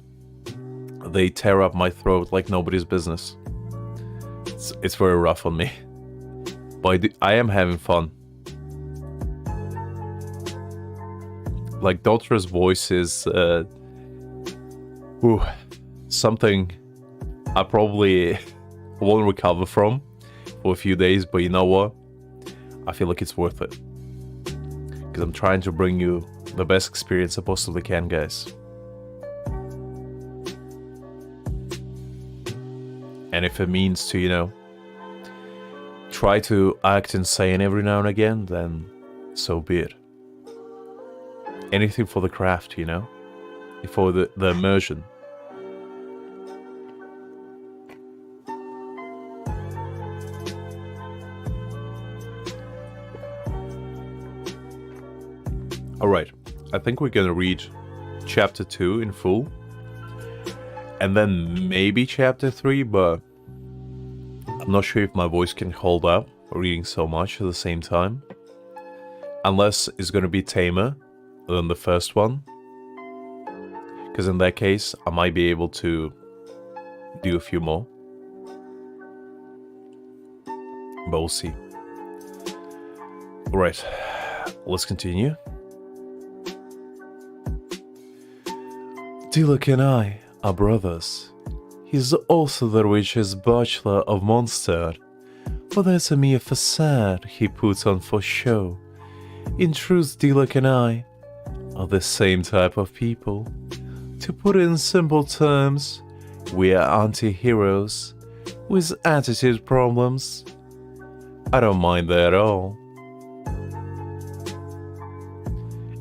they tear up my throat like nobody's business. It's very rough on me. But I am having fun. Like, Daughter's voice is something I probably won't recover from for a few days, but you know what? I feel like it's worth it. Because I'm trying to bring you the best experience I possibly can, guys. And if it means to, you know, try to act insane every now and again, then so be it. Anything for the craft, you know? For the immersion. I think we're gonna read chapter 2 in full. And then maybe chapter 3, but I'm not sure if my voice can hold up reading so much at the same time. Unless it's gonna be tamer than the first one. Because in that case, I might be able to do a few more. But we'll see. Right, let's continue. Dilek and I are brothers. He's also the richest bachelor of Mondstadt, but that's a mere facade he puts on for show. In truth, Dilek and I are the same type of people. To put it in simple terms, we are anti-heroes with attitude problems. I don't mind that at all.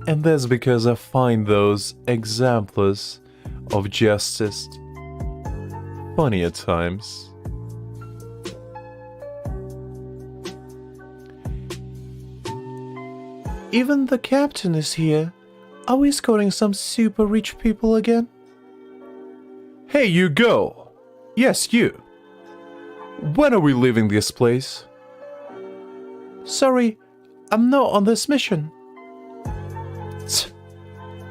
And that's because I find those exemplars of justice funny at times. Even the captain is here. Are we escorting some super rich people again? Hey, you go! Yes, you! When are we leaving this place? Sorry, I'm not on this mission.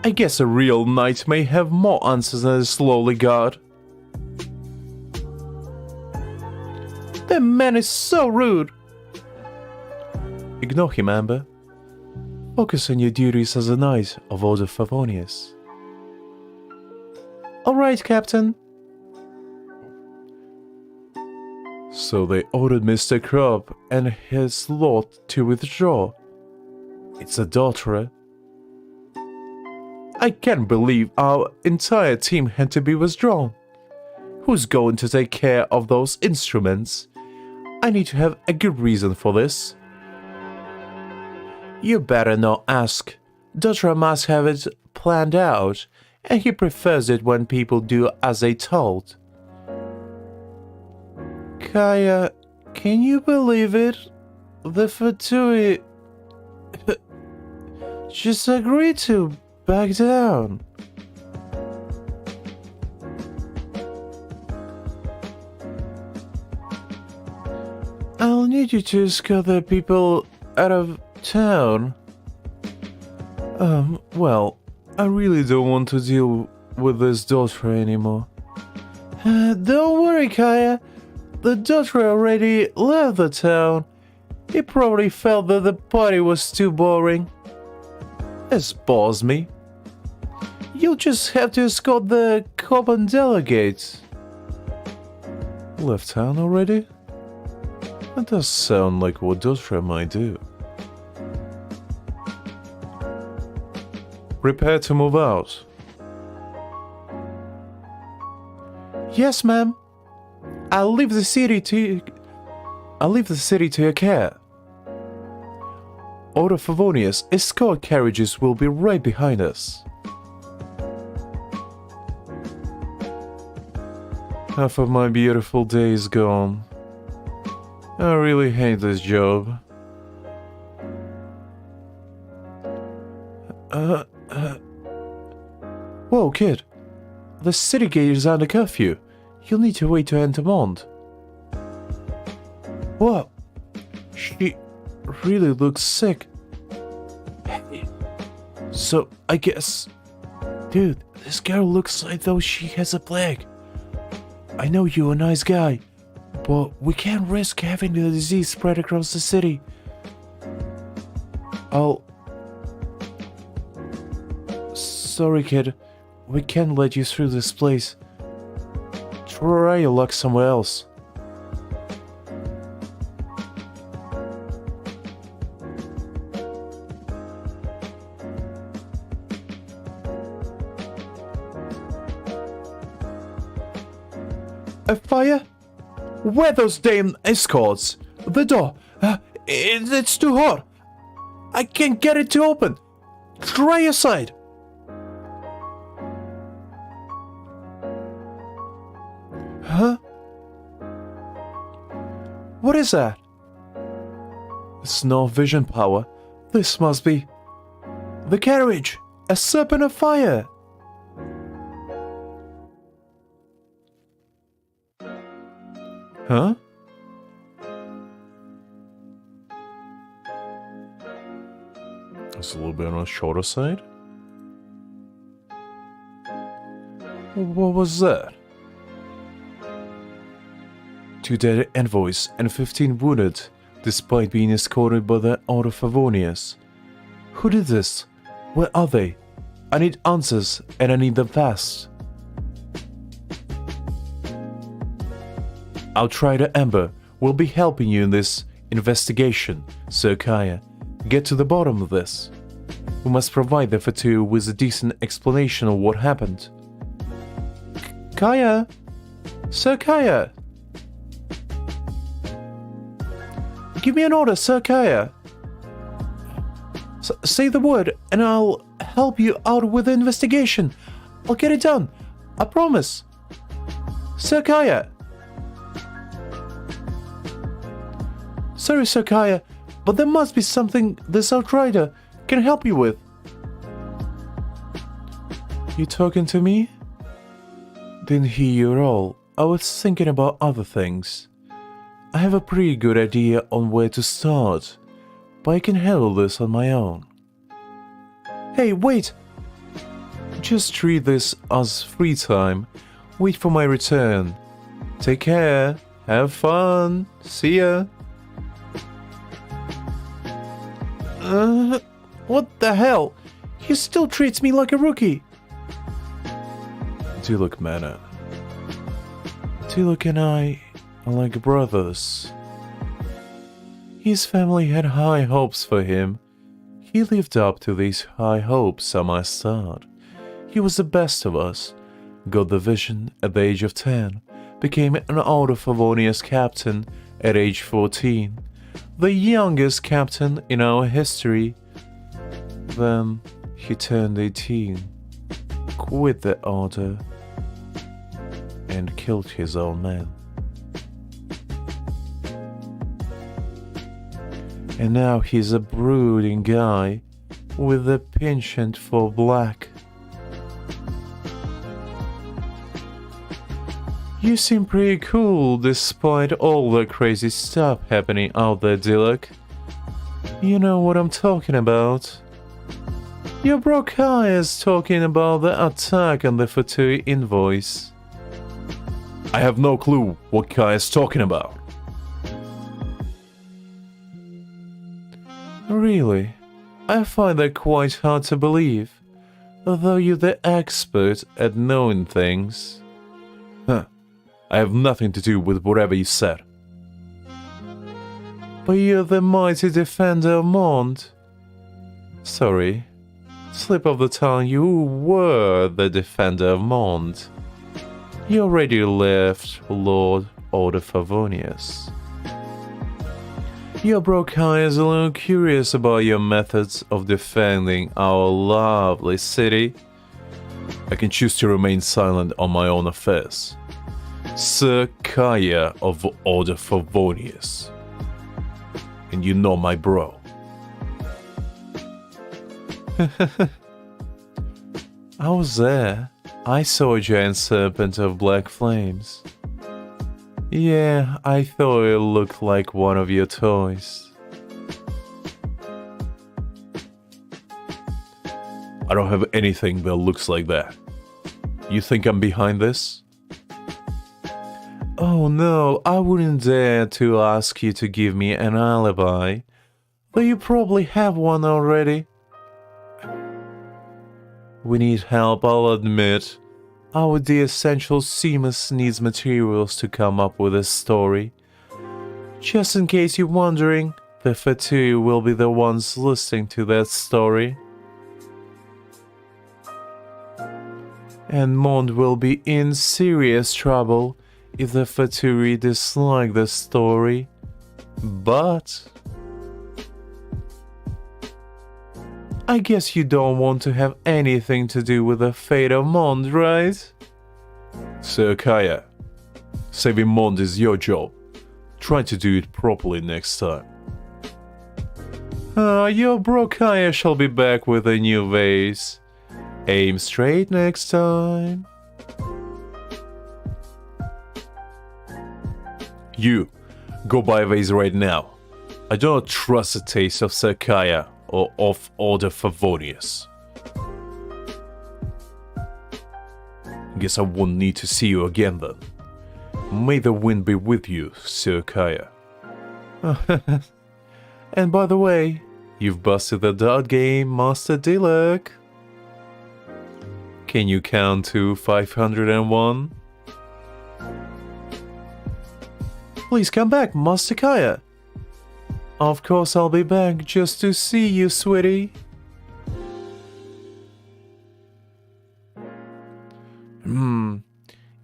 I guess a real knight may have more answers than a slowly guard. That man is so rude. Ignore him, Amber. Focus on your duties as a knight of Order Favonius. Alright, Captain. So they ordered Mr. Crop and his lord to withdraw. It's adulterer. I can't believe our entire team had to be withdrawn. Who's going to take care of those instruments? I need to have a good reason for this. You better not ask. Dotra must have it planned out, and he prefers it when people do as they told. Kaya, can you believe it? The Fatui just agreed to back down. I'll need you to escort the people out of town. Well, I really don't want to deal with this daughter anymore. Don't worry, Kaya. The daughter already left the town. He probably felt that the party was too boring. This bores me. You'll just have to escort the Copan delegates. Left town already? That does sound like what Dotra might do. Prepare to move out. Yes, ma'am. I'll leave the city to your care. Order Favonius, escort carriages will be right behind us. Half of my beautiful day is gone. I really hate this job. Whoa, kid. The city gate is under curfew. You'll need to wait to enter Mond. What? She really looks sick. Hey. So, I guess... Dude, this girl looks like though she has a plague. I know you're a nice guy, but we can't risk having the disease spread across the city. Sorry, kid. We can't let you through this place. Try your luck somewhere else. A fire? Where are those damn escorts? The door. It's too hot. I can't get it to open. Try your side. Huh? What is that? It's no vision power. This must be... The carriage! A serpent of fire! Huh? It's a little bit on the shorter side. What was that? 2 dead envoys and 15 wounded, despite being escorted by the Order Favonius. Who did this? Where are they? I need answers, and I need them fast. I'll try to Ember. We'll be helping you in this investigation, Sir Kaya. Get to the bottom of this. We must provide the Fatu with a decent explanation of what happened. Kaya? Sir Kaya? Give me an order, Sir Kaya. Say the word, and I'll help you out with the investigation. I'll get it done. I promise. Sir Kaya. Sorry, Sir Kaya, but there must be something this outrider can help you with. You talking to me? Didn't hear you at all. I was thinking about other things. I have a pretty good idea on where to start, but I can handle this on my own. Hey, wait! Just treat this as free time. Wait for my return. Take care. Have fun. See ya. What the hell? He still treats me like a rookie. Diluc Manor. Diluc and I are like brothers. His family had high hopes for him. He lived up to these high hopes, I must add. He was the best of us, got the vision at the age of 10, became an Order Favonius captain at age 14, the youngest captain in our history. Then he turned 18, quit the order, and killed his own men. And now he's a brooding guy with a penchant for black. You seem pretty cool despite all the crazy stuff happening out there, Diluc. You know what I'm talking about. Your bro Kai is talking about the attack on the Fatui invoice. I have no clue what Kai is talking about. Really? I find that quite hard to believe, although you're the expert at knowing things. Huh. I have nothing to do with whatever you said. But you're the mighty defender of Mond. Sorry. Slip of the tongue, you were the defender of Mond. You already left Lord Order Favonius. Your bro Kai is a little curious about your methods of defending our lovely city. I can choose to remain silent on my own affairs. Sir Kaya of Order Favonius. And you know my bro. I was there. I saw a giant serpent of black flames. Yeah, I thought it looked like one of your toys. I don't have anything that looks like that. You think I'm behind this? Oh no, I wouldn't dare to ask you to give me an alibi, though you probably have one already. We need help, I'll admit. Our dear Essential Seamus needs materials to come up with a story. Just in case you're wondering, the Fatui will be the ones listening to that story. And Mond will be in serious trouble if the Fatui dislike the story. But I guess you don't want to have anything to do with the fate of Mond, right? Sir Kaya, saving Mond is your job. Try to do it properly next time. Your bro Kaya shall be back with a new vase. Aim straight next time. You, go buy these right now. I do not trust the taste of Sakaya or of Order Favonius. Guess I won't need to see you again then. May the wind be with you, Sakaya. And by the way, you've busted the dart game, Master Dilek. Can you count to 501? Please come back, Master Kaya. Of course I'll be back just to see you, sweetie.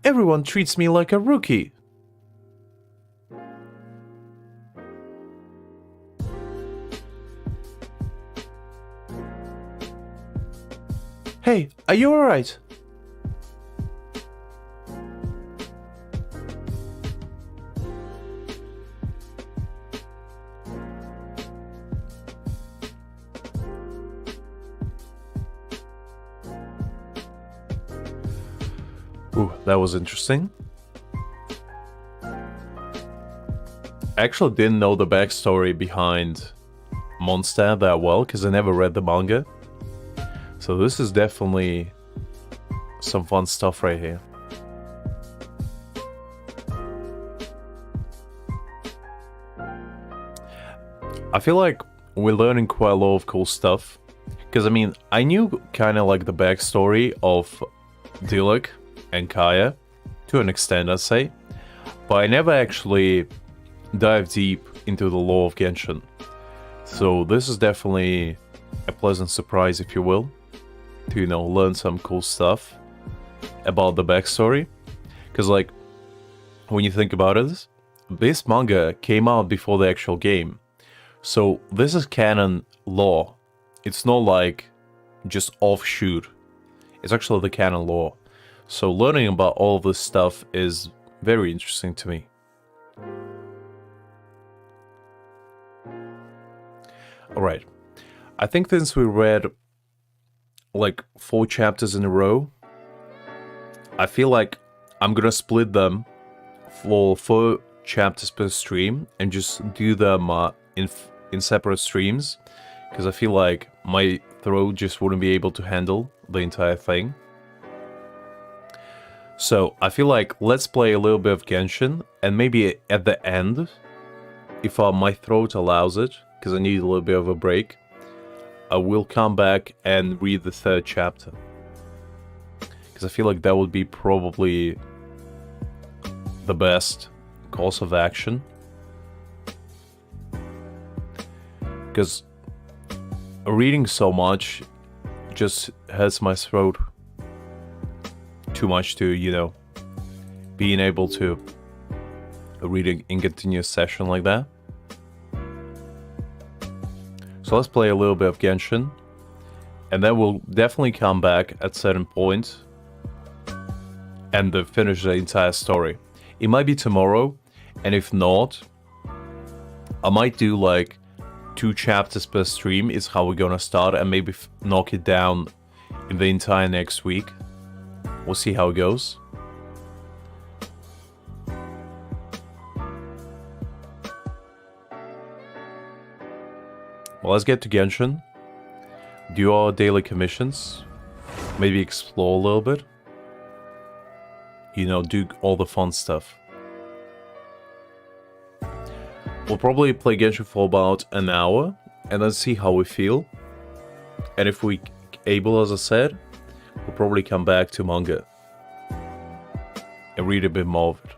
Everyone treats me like a rookie. Hey, are you alright? Ooh, that was interesting. I actually didn't know the backstory behind Mondstadt that well, because I never read the manga. So this is definitely some fun stuff right here. I feel like we're learning quite a lot of cool stuff. Because, I mean, I knew kind of like the backstory of Dilek and Kaya, to an extent, I'd say. But I never actually dived deep into the lore of Genshin. So this is definitely a pleasant surprise, if you will. To, you know, learn some cool stuff about the backstory. Because, like, when you think about it, this manga came out before the actual game. So this is canon lore. It's not like just offshoot. It's actually the canon lore. So learning about all of this stuff is very interesting to me. Alright. I think since we read like 4 chapters in a row, I feel like I'm gonna split them for 4 chapters per stream and just do them in separate streams, because I feel like my throat just wouldn't be able to handle the entire thing. So I feel like let's play a little bit of Genshin, and maybe at the end, if my throat allows it, because I need a little bit of a break, I will come back and read the 3rd chapter. Because I feel like that would be probably the best course of action. Because reading so much just hurts my throat too much to, you know, being able to read in continuous session like that. So let's play a little bit of Genshin, and then we'll definitely come back at certain point and finish the entire story. It might be tomorrow, and if not, I might do like 2 chapters per stream is how we're gonna start, and maybe knock it down in the entire next week. We'll see how it goes. Well, let's get to Genshin. Do our daily commissions. Maybe explore a little bit. You know, do all the fun stuff. We'll probably play Genshin for about an hour, and then see how we feel. And if we're able, as I said, we'll probably come back to manga and read a bit more of it.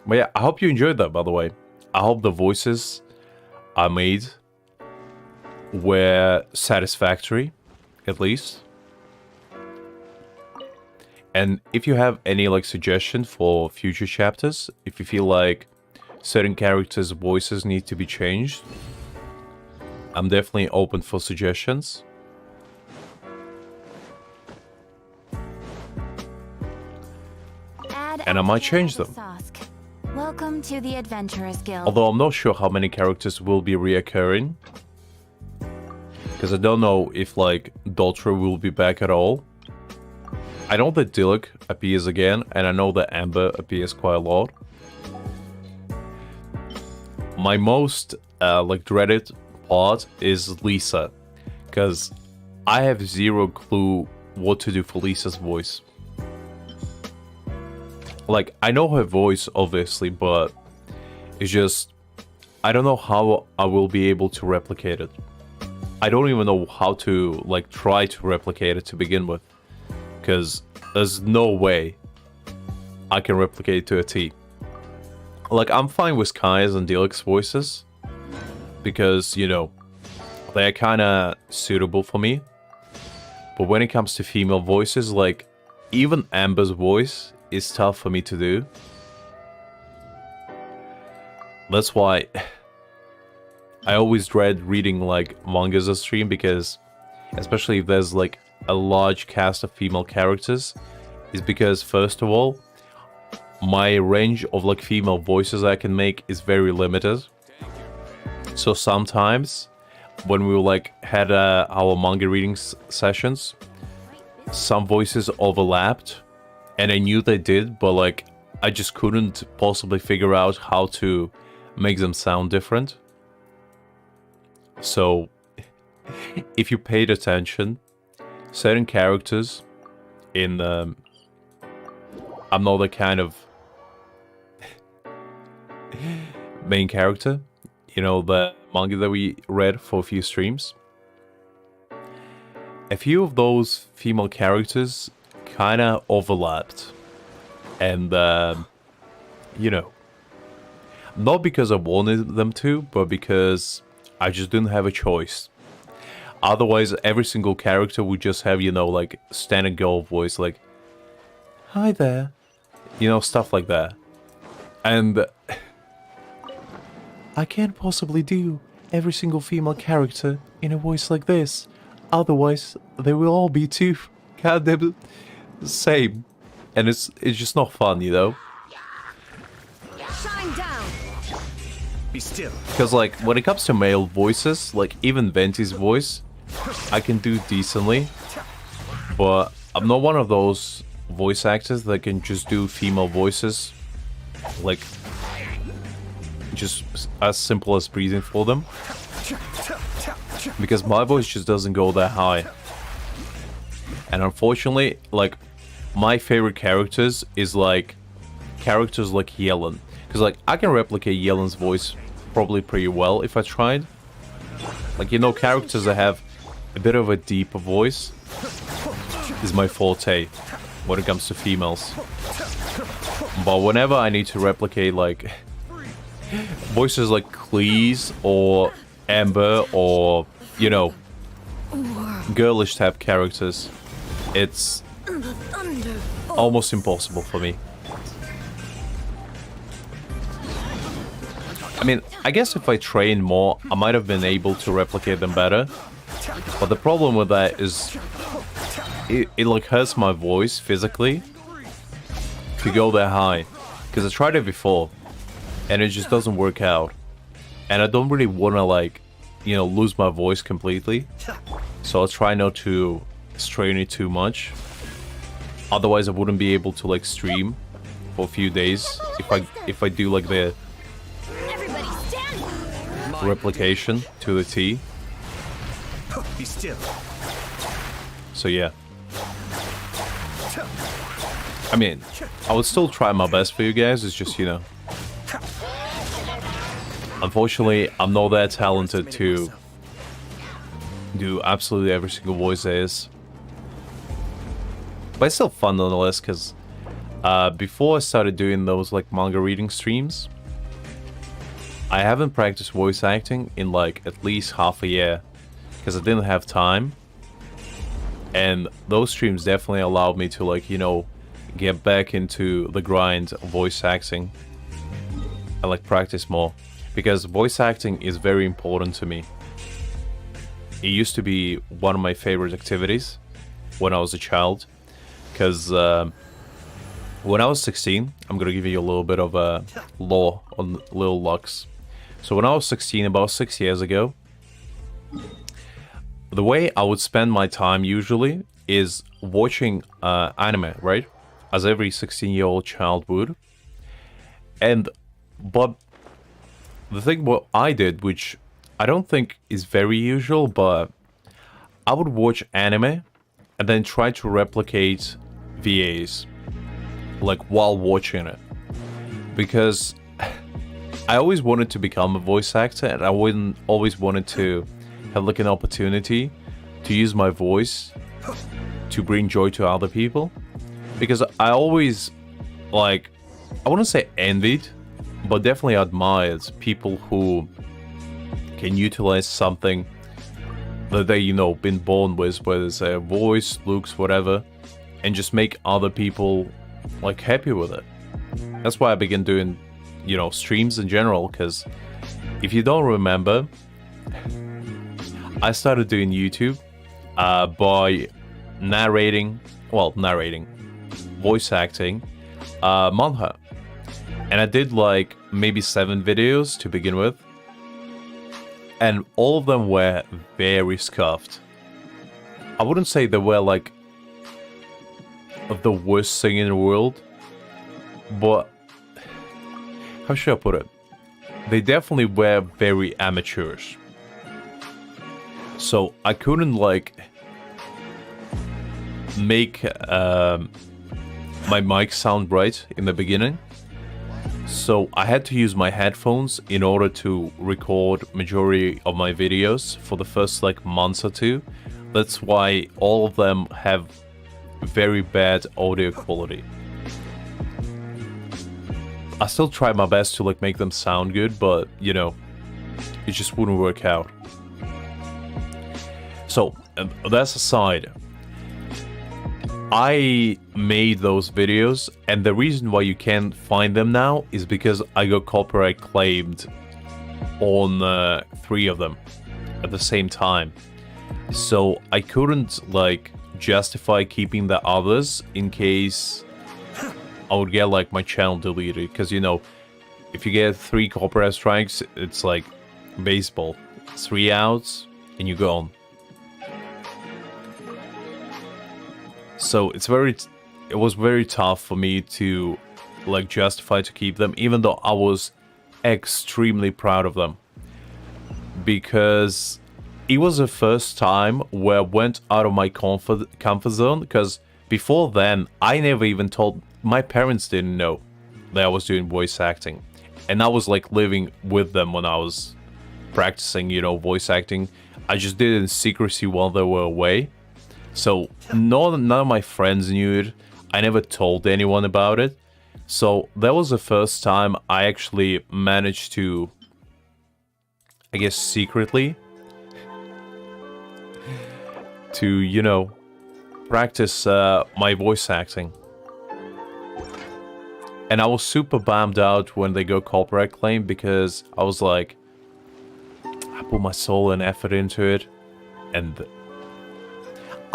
But yeah, I hope you enjoyed that, by the way. I hope the voices I made were satisfactory, at least. And if you have any like suggestion for future chapters, if you feel like certain characters' voices need to be changed, I'm definitely open for suggestions. And I might change them. Welcome to the Adventurers Guild. Although I'm not sure how many characters will be reoccurring. Because I don't know if, like, Doltra will be back at all. I know that Diluc appears again, and I know that Amber appears quite a lot. My most, like, dreaded part is Lisa. Because I have zero clue what to do for Lisa's voice. Like, I know her voice, obviously, but it's just... I don't know how I will be able to replicate it. I don't even know how to, like, try to replicate it to begin with. Because there's no way I can replicate it to a T. Like, I'm fine with Kai's and Diluc's voices. Because, you know, they're kind of suitable for me. But when it comes to female voices, like, even Amber's voice is tough for me to do. That's why I always dread reading, like, mangas on stream, because especially if there's, like, a large cast of female characters, is because, first of all, my range of, like, female voices I can make is very limited. So sometimes when we, like, had our manga reading sessions, some voices overlapped, and I knew they did, but, like, I just couldn't possibly figure out how to make them sound different. So, if you paid attention, certain characters in I'm not the kind of main character, you know, the manga that we read for a few streams. A few of those female characters kind of overlapped. And, you know, not because I wanted them to, but because I just didn't have a choice. Otherwise, every single character would just have, you know, like, standard girl voice, like, "Hi there." You know, stuff like that. And I can't possibly do every single female character in a voice like this. Otherwise, they will all be too goddamn same. And it's just not fun, you know? Shine down. Be still. Because, like, when it comes to male voices, like, even Venti's voice, I can do decently. But I'm not one of those voice actors that can just do female voices. Like, just as simple as breathing for them. Because my voice just doesn't go that high. And unfortunately, like, my favorite characters is, like, characters like Yellen. Because, like, I can replicate Yellen's voice probably pretty well if I tried. Like, you know, characters that have a bit of a deeper voice is my forte when it comes to females. But whenever I need to replicate, like, voices like Cleese or Amber or, you know, girlish type characters, it's almost impossible for me. I mean, I guess if I trained more, I might have been able to replicate them better. But the problem with that is it like hurts my voice physically to go that high. Because I tried it before and it just doesn't work out. And I don't really want to, like, you know, lose my voice completely. So I'll try not to strain it too much. Otherwise I wouldn't be able to, like, stream for a few days if I do, like, the replication to the T. Be still. So yeah. I mean, I would still try my best for you guys, it's just, you know, unfortunately, I'm not that talented to do absolutely every single voice there is. But it's still fun nonetheless, because before I started doing those, like, manga reading streams, I haven't practiced voice acting in, like, at least half a year, because I didn't have time. And those streams definitely allowed me to, like, you know, get back into the grind of voice acting and, like, practice more. Because voice acting is very important to me. It used to be one of my favorite activities when I was a child. Because when I was 16, I'm gonna give you a little bit of a lore on Lil Lux. So when I was 16, about 6 years ago, the way I would spend my time usually is watching anime, right? As every 16-year-old child would. But the thing what I did, which I don't think is very usual, but I would watch anime and then try to replicate VAs, like while watching it. Because I always wanted to become a voice actor, and I wouldn't always wanted to have like an opportunity to use my voice to bring joy to other people. Because I always, like, I wouldn't say envied, but definitely admired people who can utilize something that they, been born with, whether it's a voice, looks, whatever, and just make other people, like, happy with it. That's why I began doing, streams in general, because if you don't remember, I started doing YouTube by narrating, voice acting, Manga. And I did like maybe 7 videos to begin with. And all of them were very scuffed. I wouldn't say they were like the worst thing in the world, but how should I put it? They definitely were very amateurish. So I couldn't like make my mic sound right in the beginning. So I had to use my headphones in order to record majority of my videos for the first like month or two. That's why all of them have very bad audio quality. I still try my best to like make them sound good, but it just wouldn't work out. So that's aside. I made those videos, and the reason why you can't find them now is because I got copyright claimed on 3 of them at the same time. So I couldn't like justify keeping the others in case I would get like my channel deleted, because if you get 3 copyright strikes, it's like baseball. 3 outs and you're gone. So it was very tough for me to like justify to keep them, even though I was extremely proud of them, because it was the first time where I went out of my comfort zone. Because before then, I never even told my parents, didn't know that I was doing voice acting, and I was like living with them when I was practicing, voice acting. I just did it in secrecy while they were away. So none of my friends knew it. I never told anyone about it. So that was the first time I actually managed to, I guess, secretly to, practice my voice acting. And I was super bummed out when they got copyright claim, because I was like, I put my soul and effort into it, and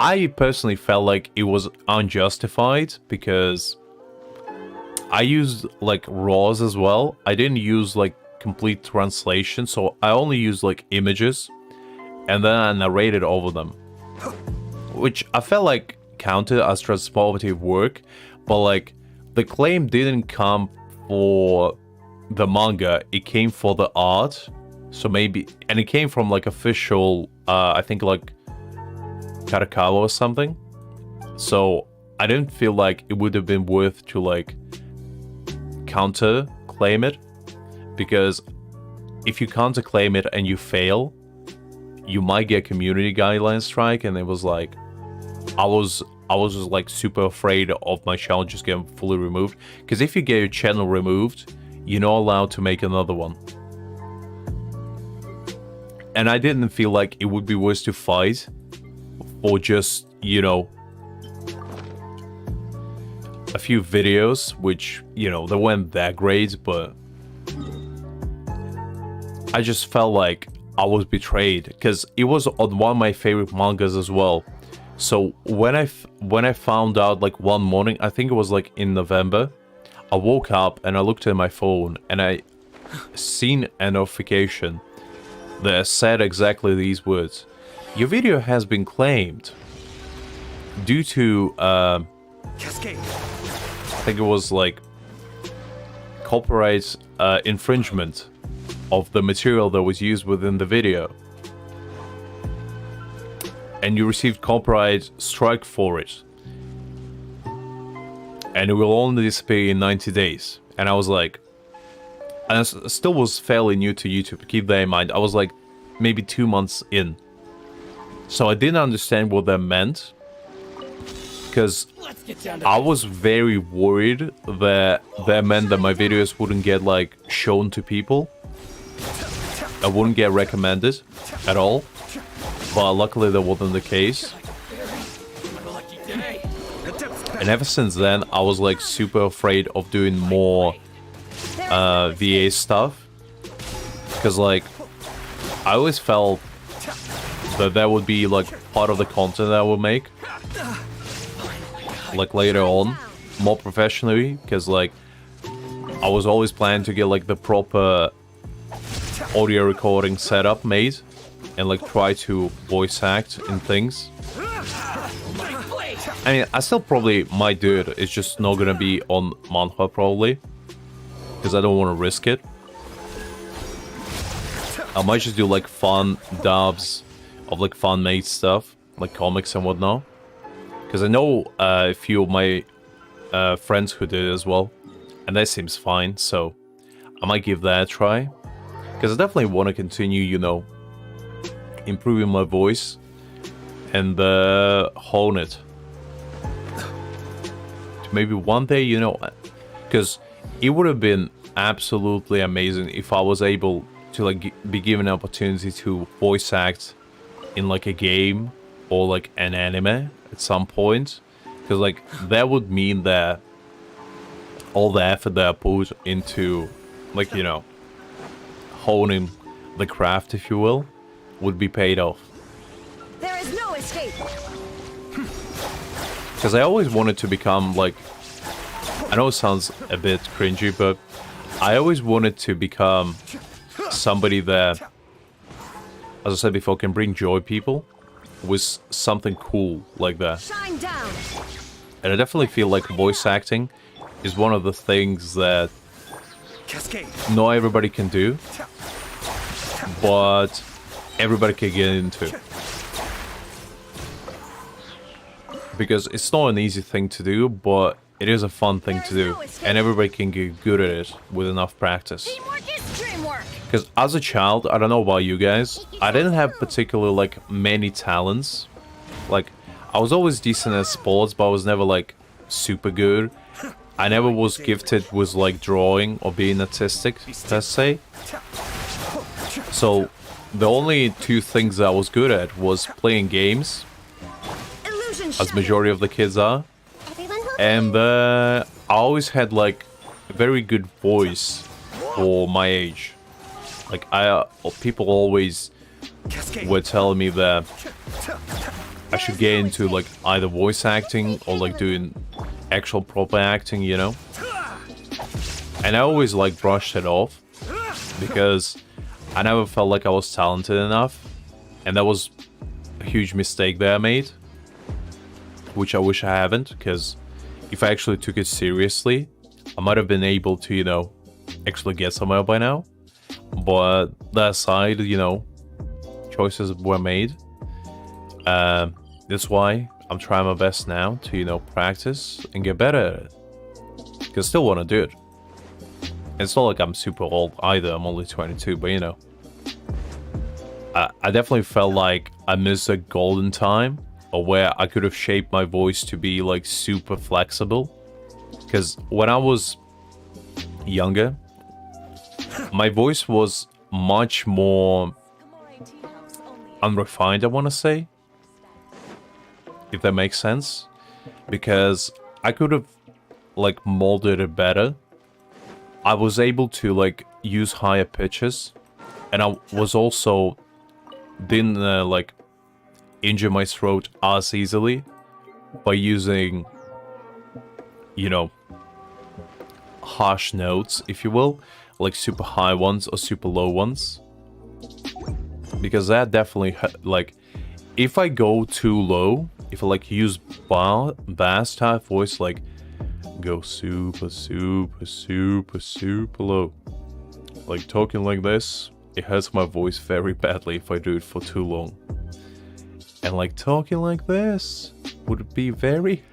I personally felt like it was unjustified, because I used like raws as well. I didn't use like complete translation, so I only used like images, and then I narrated over them, which I felt like counted as transformative work. But like the claim didn't come for the manga, it came for the art. So maybe, and it came from like official, I think like Kadokawa or something. So I didn't feel like it would have been worth to like counter claim it, because if you counter claim it and you fail, you might get community guideline strike. And it was like, I was just like super afraid of my channel just getting fully removed, because if you get your channel removed, you're not allowed to make another one. And I didn't feel like it would be worth to fight for just, a few videos, which, they weren't that great, but I just felt like I was betrayed, because it was on one of my favorite mangas as well. So when I found out, like one morning, I think it was like in November, I woke up and I looked at my phone and I seen a notification that said exactly these words: Your video has been claimed due to, Cascade. I think it was like copyright infringement of the material that was used within the video. And you received copyright strike for it. And it will only disappear in 90 days. And I was like, and I still was fairly new to YouTube, keep that in mind. I was like maybe 2 months in. So I didn't understand what that meant. Because I was very worried that that meant that my videos wouldn't get like shown to people. I wouldn't get recommended at all. But luckily that wasn't the case. And ever since then, I was like super afraid of doing more VA stuff. Because like, I always felt that that would be like part of the content that I would make. Like later on, more professionally. Because like, I was always planning to get like the proper audio recording setup made. And like try to voice act in things. I mean, I still probably might do it. It's just not gonna be on Manhwa probably. Because I don't want to risk it. I might just do like fun dubs of like fan-made stuff. Like comics and whatnot. Because I know a few of my friends who did it as well. And that seems fine. So I might give that a try. Because I definitely want to continue, you know, improving my voice and hone it. Maybe one day, you know, because it would have been absolutely amazing if I was able to like be given an opportunity to voice act in like a game or like an anime at some point, because like that would mean that all the effort that I put into like, you know, honing the craft, if you will, would be paid off. There is no escape. Because I always wanted to become like, I know it sounds a bit cringy, but I always wanted to become somebody that, as I said before, can bring joy people with something cool like that. Shine down. And I definitely feel like voice acting is one of the things that Cascade. not everybody can do, but everybody can get into. Because it's not an easy thing to do, but it is a fun thing to do. And everybody can get good at it with enough practice. Teamwork is dreamwork. Because as a child, I don't know about you guys, I didn't have particularly like many talents. Like, I was always decent at sports, but I was never like super good. I never was gifted with like drawing or being artistic, per se. So the only two things that I was good at was playing games, as majority of the kids are, and I always had like a very good voice for my age. Like people always were telling me that I should get into like either voice acting or like doing actual proper acting, you know. And I always like brushed it off because I never felt like I was talented enough, and that was a huge mistake that I made, which I wish I haven't, because if I actually took it seriously, I might have been able to, you know, actually get somewhere by now. But that aside, you know, choices were made. That's why I'm trying my best now to, you know, practice and get better at it. Because I still want to do it. It's not like I'm super old either, I'm only 22, but you know. I definitely felt like I missed a golden time, or where I could have shaped my voice to be like super flexible. Because when I was younger, my voice was much more unrefined, I want to say. If that makes sense. Because I could have like molded it better. I was able to like use higher pitches, and I was also didn't like injure my throat as easily by using, you know, harsh notes, if you will, like super high ones or super low ones, because that definitely like if I go too low, if I like use bass type voice, like go super, super, super, super low, like talking like this, it hurts my voice very badly if I do it for too long. And like talking like this would be very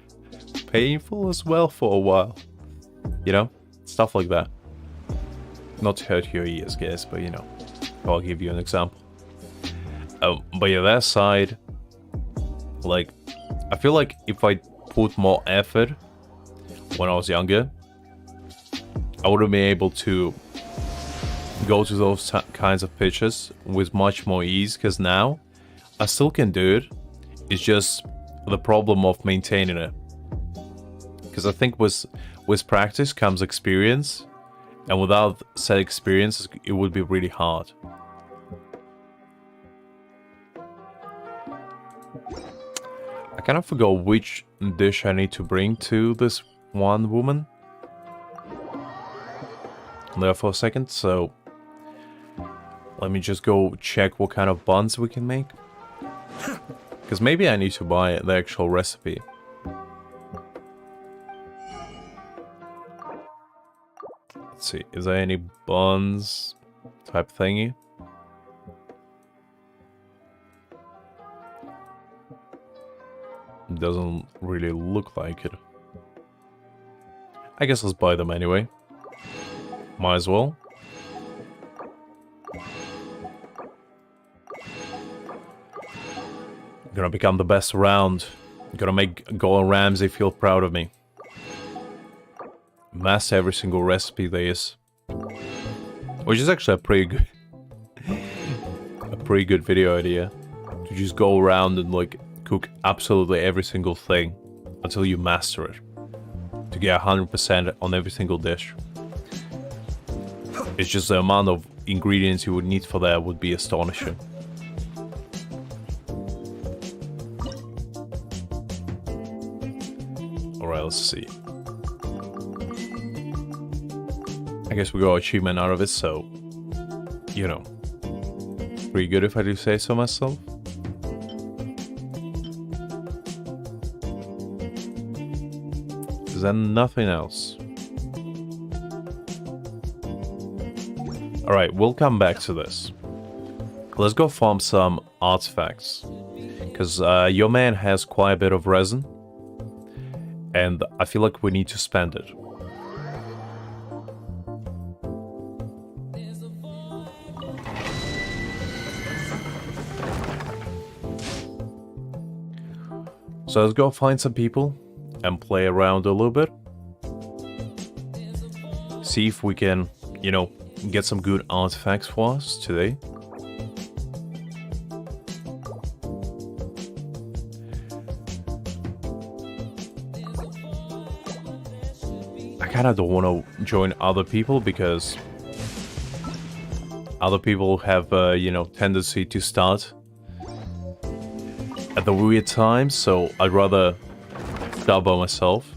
painful as well for a while. You know? Stuff like that. Not to hurt your ears, guys, but you know. I'll give you an example. But yeah, that side, like, I feel like if I put more effort when I was younger, I would have been able to go to those kinds of pitches with much more ease, because now I still can do it. It's just the problem of maintaining it. Because I think with practice comes experience, and without said experience, it would be really hard. I kind of forgot which dish I need to bring to this one woman there for a second, so let me just go check what kind of buns we can make. Because maybe I need to buy the actual recipe. Let's see, is there any buns type thingy? Doesn't really look like it. I guess let's buy them anyway. Might as well. Gonna become the best around. Gonna make Gordon Ramsay feel proud of me. Master every single recipe there is. Which is actually a pretty good video idea. To just go around and like cook absolutely every single thing until you master it. To get 100% on every single dish. It's just the amount of ingredients you would need for that would be astonishing. Alright, let's see. I guess we got achievement out of it, so, you know, pretty good if I do say so myself. Is there nothing else? Alright, we'll come back to this. Let's go farm some artifacts. Because your man has quite a bit of resin. And I feel like we need to spend it. So let's go find some people and play around a little bit. See if we can, you know, get some good artifacts for us today. I kind of don't want to join other people because other people have, you know, tendency to start at the weird times, so I'd rather start by myself.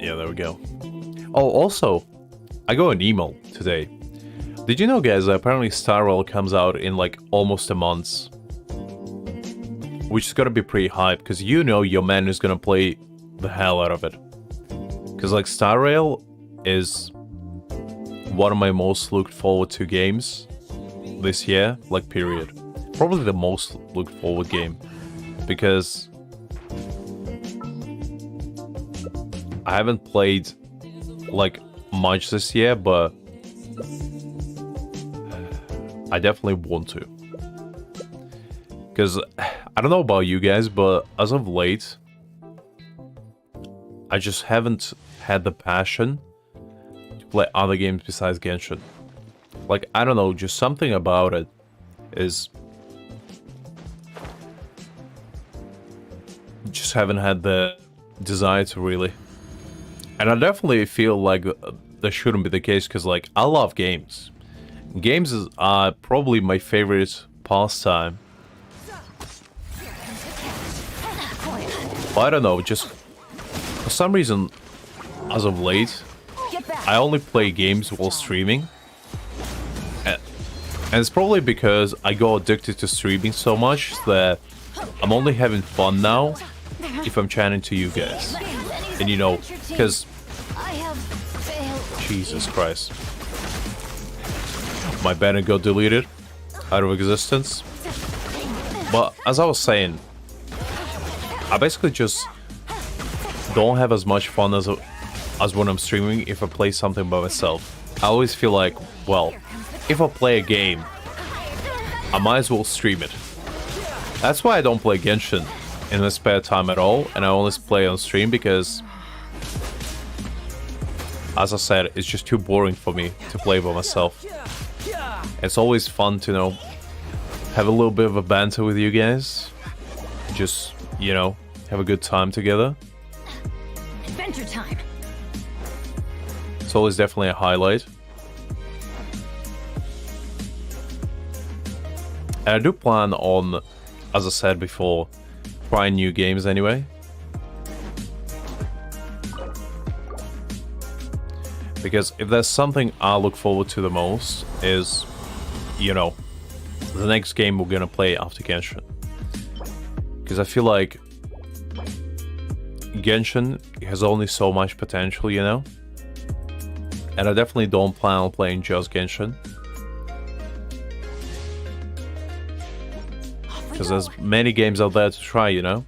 Yeah, there we go. Oh, also, I got an email today. Did you know, guys, that apparently Star Rail comes out in like almost a month? Which is gonna be pretty hype, because you know your man is gonna play the hell out of it. Because like Star Rail is one of my most looked forward to games this year, like period. Probably the most looked forward game, because I haven't played like much this year, but I definitely want to. Because I don't know about you guys, but as of late, I just haven't had the passion to play other games besides Genshin. Like, I don't know, just something about it is... just haven't had the desire to really. And I definitely feel like that shouldn't be the case, because like I love games. Games are probably my favorite pastime. But I don't know, just for some reason, as of late, I only play games while streaming. And it's probably because I got addicted to streaming so much that I'm only having fun now if I'm chatting to you guys. And you know, because... Jesus Christ. My banner got deleted out of existence. But as I was saying, I basically just don't have as much fun as when I'm streaming if I play something by myself. I always feel like, well, if I play a game, I might as well stream it. That's why I don't play Genshin in my spare time at all, and I only play on stream because, as I said, it's just too boring for me to play by myself. It's always fun to, you know, have a little bit of a banter with you guys. Just, you know, have a good time together. Adventure time. It's always definitely a highlight. And I do plan on, as I said before, trying new games anyway. Because if there's something I look forward to the most is, you know, the next game we're gonna play after Genshin. Because I feel like Genshin has only so much potential, you know? And I definitely don't plan on playing just Genshin. Because there's many games out there to try, you know?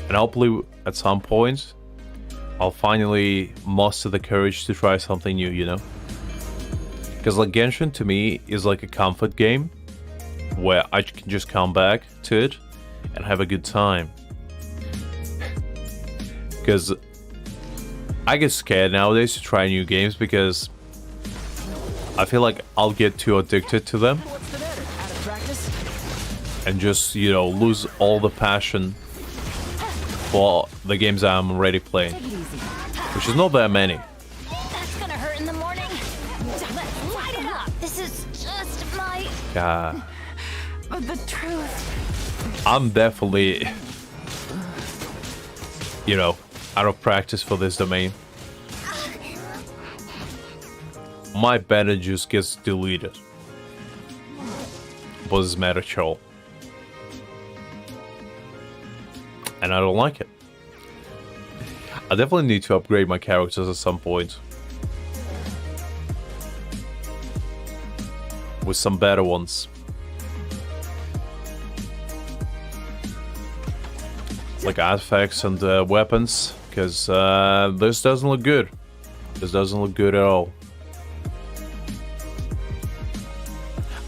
And hopefully at some point I'll finally muster the courage to try something new, you know? Because like Genshin to me is like a comfort game where I can just come back to it and have a good time. Because I get scared nowadays to try new games because I feel like I'll get too addicted to them and just, you know, lose all the passion for the games I'm already playing, which is not that many. That's gonna hurt in the morning. Let's light it up. This is just my... Yeah. But the truth. I'm definitely, you know, out of practice for this domain. My banner just gets deleted. What does it matter, Charles? And I don't like it. I definitely need to upgrade my characters at some point. With some better ones. Like artifacts and weapons. Because this doesn't look good. This doesn't look good at all.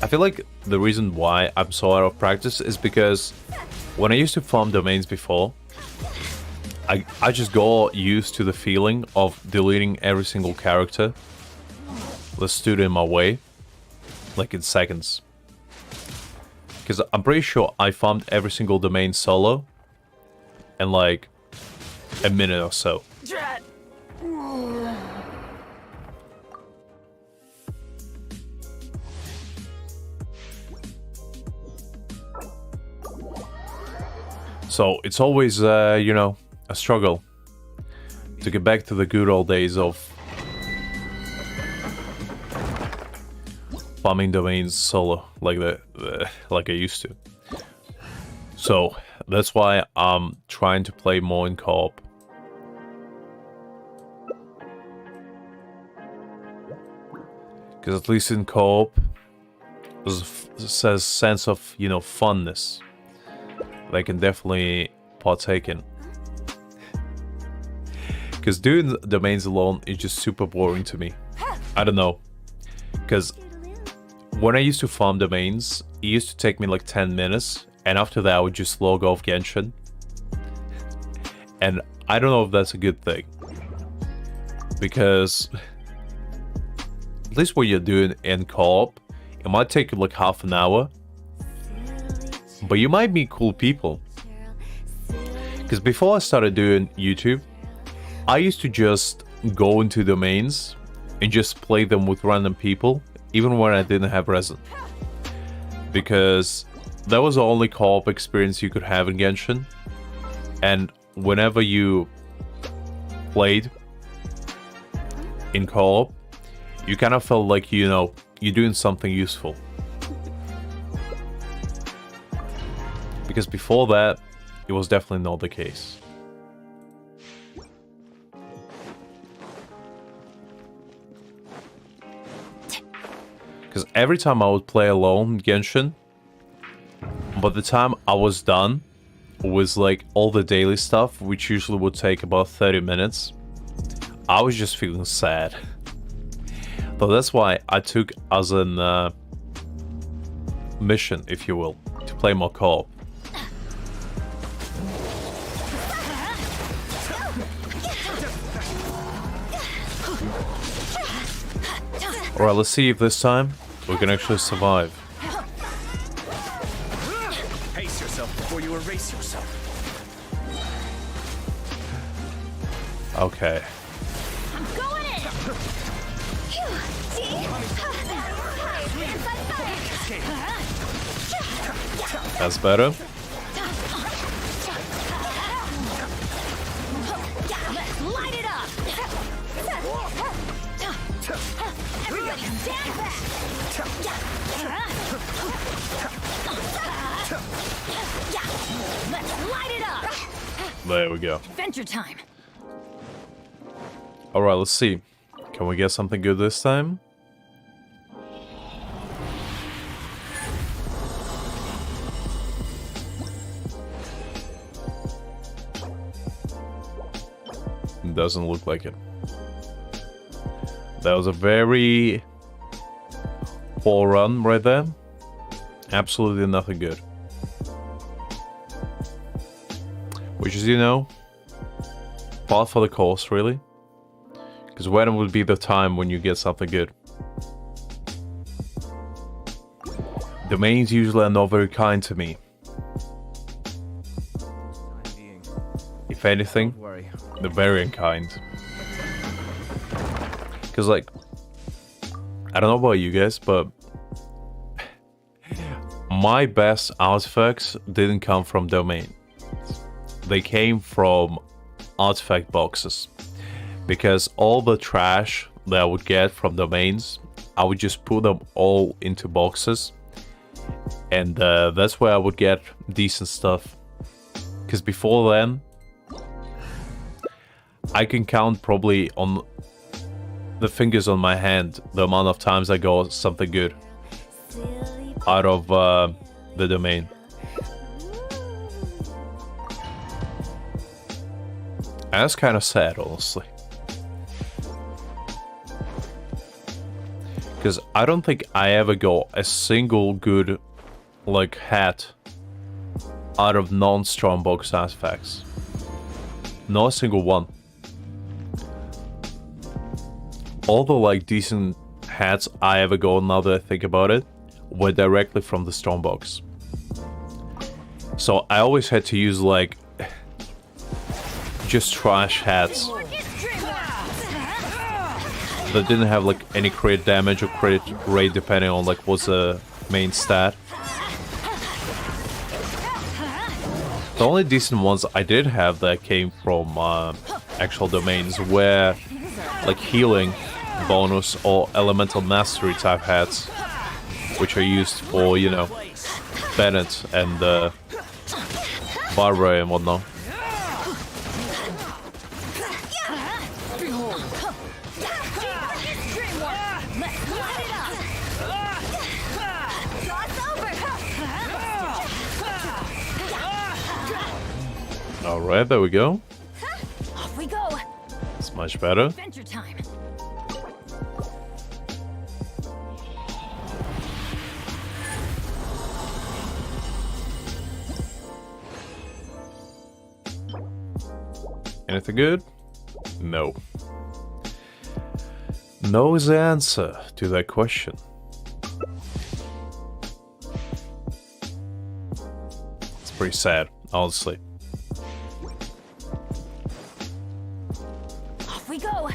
I feel like the reason why I'm so out of practice is because when I used to farm domains before, I just got used to the feeling of deleting every single character that stood in my way, like in seconds. Because I'm pretty sure I farmed every single domain solo in like a minute or so. So it's always, you know, a struggle to get back to the good old days of farming domains solo like like I used to. So that's why I'm trying to play more in co-op. Because at least in co-op, there's a sense of, you know, funness they can definitely partake in. Because doing domains alone is just super boring to me. I don't know. Because when I used to farm domains, it used to take me like 10 minutes. And after that, I would just log off Genshin. And I don't know if that's a good thing. Because at least what you're doing in co-op, it might take you like half an hour. But you might meet cool people. Because before I started doing YouTube, I used to just go into domains and just play them with random people, even when I didn't have resin. Because that was the only co-op experience you could have in Genshin. And whenever you played in co-op, you kind of felt like, you know, you're doing something useful. Because before that, it was definitely not the case. Because every time I would play alone Genshin, by the time I was done with like all the daily stuff, which usually would take about 30 minutes, I was just feeling sad. So that's why I took as an mission, if you will, to play more co-op. Alright, let's see if this time we can actually survive. Pace yourself before you erase yourself. Okay. I'm going in. Phew, see? That's better. Let's light it up. Everybody stand back. Let's light it up. There we go. Adventure time. Alright, let's see. Can we get something good this time? Doesn't look like it. That was a very poor run right there. Absolutely nothing good. Which is, you know, part for the course, really. Because when would be the time when you get something good? Domains usually are not very kind to me. If anything, they're very unkind. Because, like, I don't know about you guys, but my best artifacts didn't come from domain. They came from artifact boxes. Because all the trash that I would get from domains, I would just put them all into boxes. And that's where I would get decent stuff. Because before then, I can count probably on the fingers on my hand the amount of times I got something good out of the domain. And that's kind of sad, honestly. Because I don't think I ever got a single good, like, hat out of non-strongbox artifacts. Not a single one. All the, like, decent hats I ever got, now that I think about it, were directly from the strongbox. So I always had to use, like, just trash hats that didn't have like any crit damage or crit rate depending on like what's the main stat. The only decent ones I did have that came from actual domains were like healing bonus or elemental mastery type hats, which are used for, you know, Bennett and Barbara and whatnot. Alright, there we go. Off we go. It's much better. Adventure time. Anything good? No. No is the answer to that question. It's pretty sad, honestly. Off we go.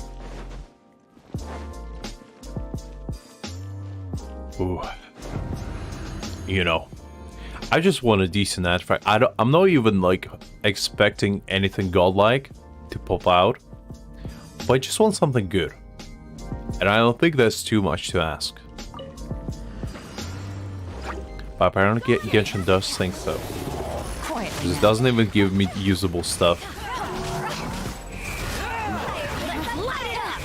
Ooh. You know, I just want a decent artifact. I'm not even like expecting anything godlike to pop out, but I just want something good. And I don't think that's too much to ask. But apparently Genshin does think so. Quiet. Because it doesn't even give me usable stuff. Light it up.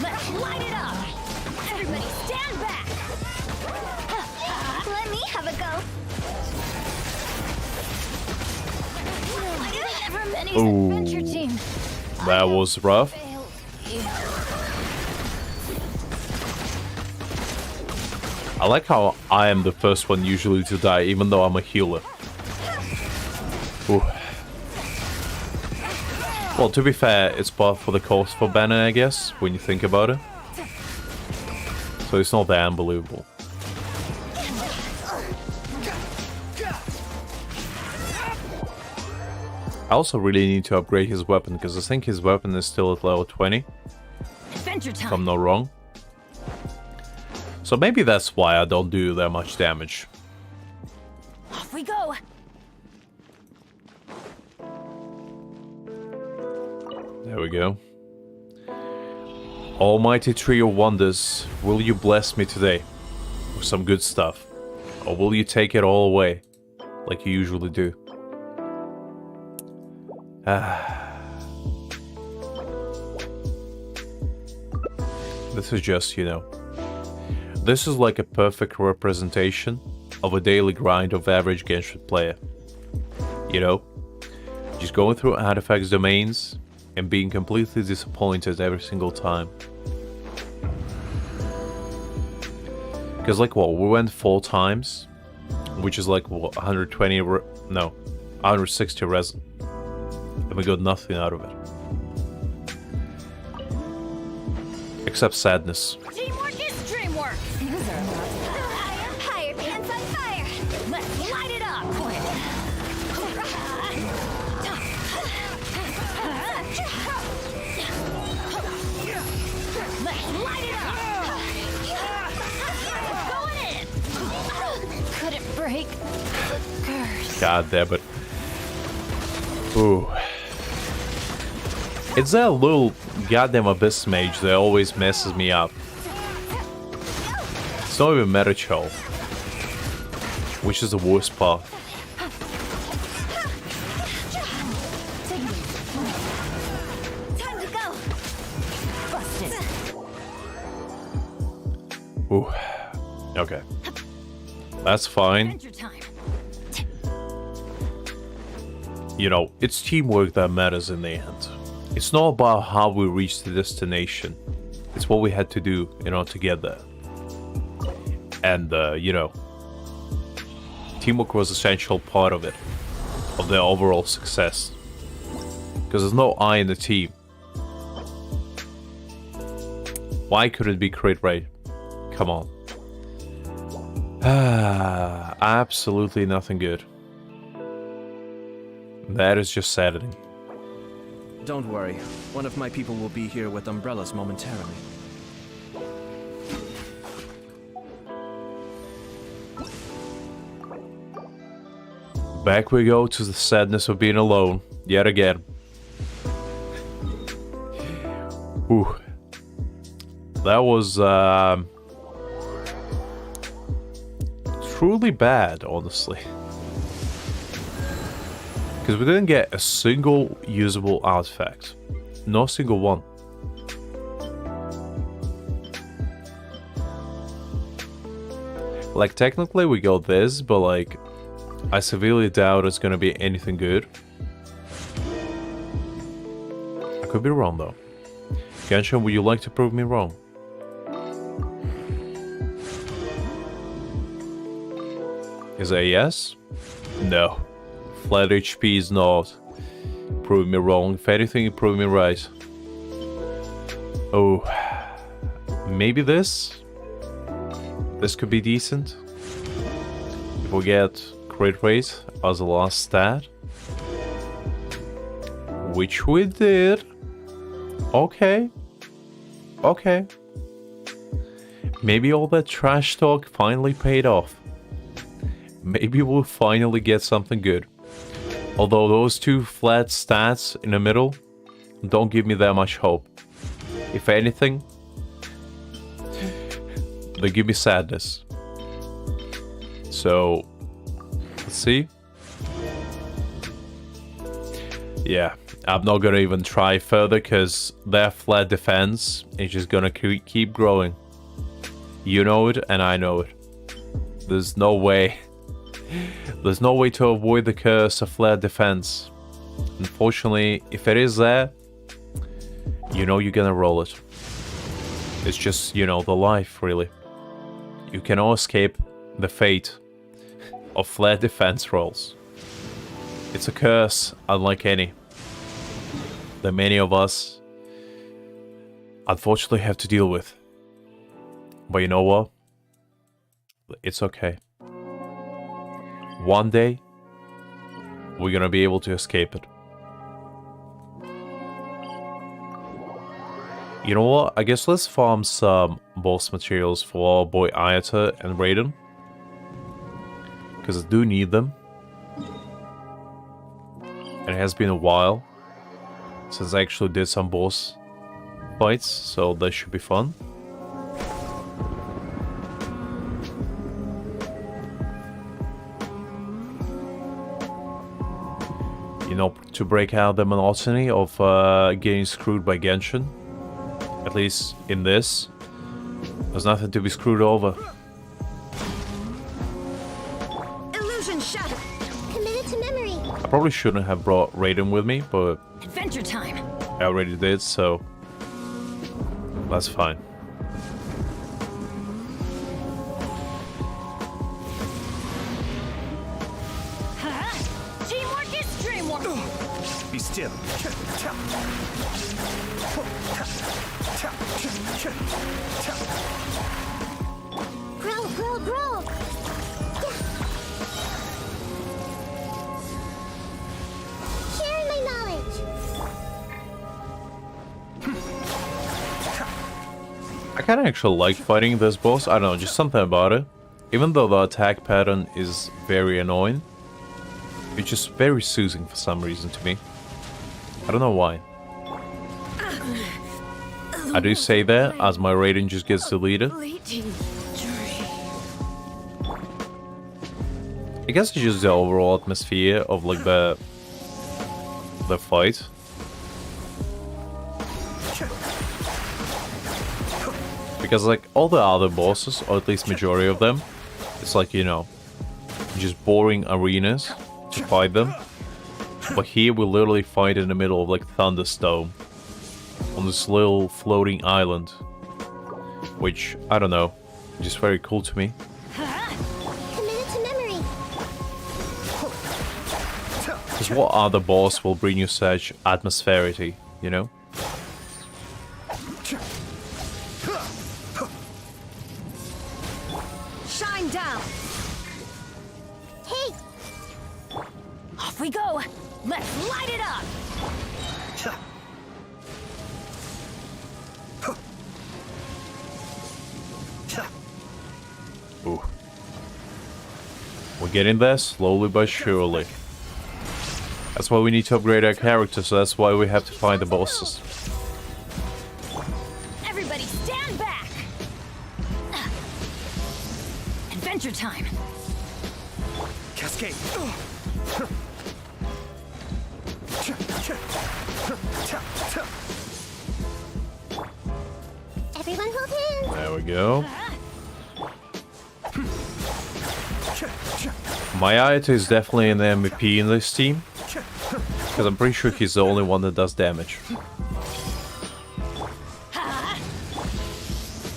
Let's light it up. Everybody stand back. Let me have a go. Never Minnie's Ooh. adventure team. That was rough. Failed you. I like how I am the first one usually to die, even though I'm a healer. Ooh. Well, to be fair, it's part for the cost for Banner, I guess, when you think about it. So it's not that unbelievable. I also really need to upgrade his weapon, because I think his weapon is still at level 20, Adventure if time. I'm not wrong. So maybe that's why I don't do that much damage. Off we go. There we go. Almighty Tree of Wonders, will you bless me today with some good stuff? Or will you take it all away, like you usually do? This is just, you know... This is like a perfect representation of a daily grind of average Genshin player. You know? Just going through artifacts domains and being completely disappointed every single time. Because like what, we went 4 times, which is like what, 120, no, 160 resin. And we got nothing out of it. Except sadness. Teamwork is dreamwork. Higher pants on fire. Let's light it up. Let's light it up. Going in. Couldn't break the curse. God damn it. Ooh. It's that little goddamn Abyss Mage that always messes me up. It's not even Meta Chow, which is the worst part. Time to go. Busted. Ooh. Okay. That's fine. Adventure time. You know, it's teamwork that matters in the end. It's not about how we reach the destination. It's what we had to do in order to get there. And, you know, teamwork was an essential part of it, of the overall success. Because there's no I in the team. Why could it be crit rate? Come on. Absolutely nothing good. That is just saddening. Don't worry. One of my people will be here with umbrellas momentarily. Back we go to the sadness of being alone, yet again. Ooh. That was, truly bad, honestly. Because we didn't get a single usable artifact. No single one. Like, technically we got this, but like, I severely doubt it's gonna be anything good. I could be wrong though. Genshin, would you like to prove me wrong? Is that a yes? No. Flat HP is not. Prove me wrong. If anything, prove me right. Oh. Maybe this? This could be decent. If we get crit rate as the last stat. Which we did. Okay. Okay. Maybe all that trash talk finally paid off. Maybe we'll finally get something good. Although those 2 flat stats in the middle don't give me that much hope. if anything, they give me sadness. So, let's see. Yeah, I'm not gonna even try further because their flat defense is just gonna keep growing. You know it, and I know it. There's no way. There's no way to avoid the curse of flat defense. Unfortunately, if it is there, you know you're gonna roll it. It's just, you know, the life, really. You cannot escape the fate of flat defense rolls. It's a curse unlike any that many of us unfortunately have to deal with. But you know what? It's okay. One day, we're gonna be able to escape it. You know what? I guess let's farm some boss materials for our boy Ayata and Raiden. Because I do need them. And it has been a while since I actually did some boss fights, so that should be fun. You know, to break out the monotony of getting screwed by Genshin. At least in this, there's nothing to be screwed over. Illusion shattered. Committed to memory. I probably shouldn't have brought Raiden with me, but Adventure time. I already did, so that's fine. Teamwork is dreamwork. Be still. Grow. Sharing my knowledge. I kind of actually like fighting this boss. I don't know, just something about it. Even though the attack pattern is very annoying, it's just very soothing for some reason to me. I don't know why. I do say that as my rating just gets deleted. I guess it's just the overall atmosphere of like the fight. Because like all the other bosses, or at least majority of them, it's like, you know, just boring arenas to fight them. But here we literally fight in the middle of like Thunderstone on this little floating island, which I don't know, just very cool to me. Committed to memory. Because what other boss will bring you such atmospherity, you know? Shine down. Hey. Off we go. Let's light it up. Ooh. We're getting there slowly but surely. That's why we need to upgrade our characters, so that's why we have to find the bosses. Everybody stand back. Adventure time. Cascade. Everyone hold hands. There we go. My Ayato is definitely an MVP in this team, because I'm pretty sure he's the only one that does damage.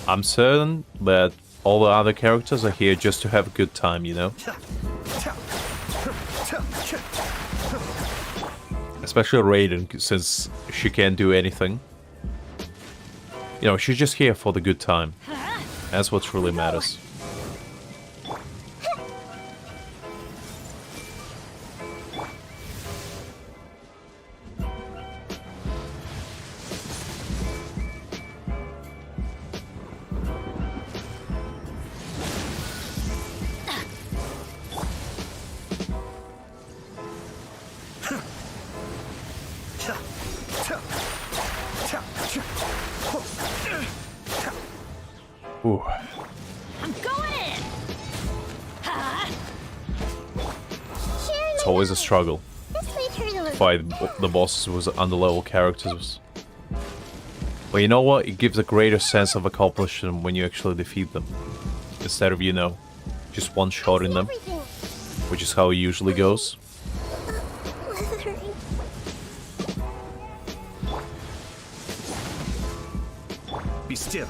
I'm certain that all the other characters are here just to have a good time, you know? Especially Raiden, since she can't do anything. You know, she's just here for the good time. That's what really matters. Ooh. I'm going in. Ha! It's always a struggle. This might hurt a little. Fight the bosses with underlevel characters. But you know what? It gives a greater sense of accomplishment when you actually defeat them. Instead of, you know, just one shot in them. Everything. Which is how it usually goes. Weathering. Be still.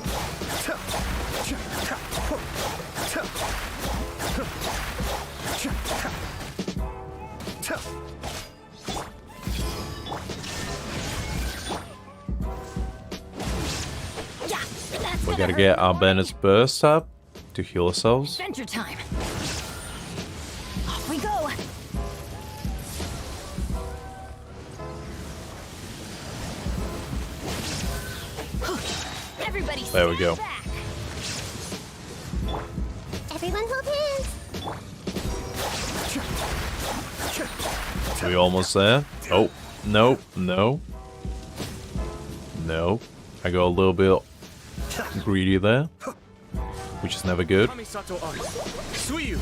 Yeah, that's We gonna gotta hurt get in our the morning. Bennett's burst up to heal ourselves. Adventure time. Off we go. Everybody There we stand go. back. Everyone hold hands. We almost there. Oh, no, no. No. I got a little bit greedy there. Which is never good. Kamisato Art. Suiyu.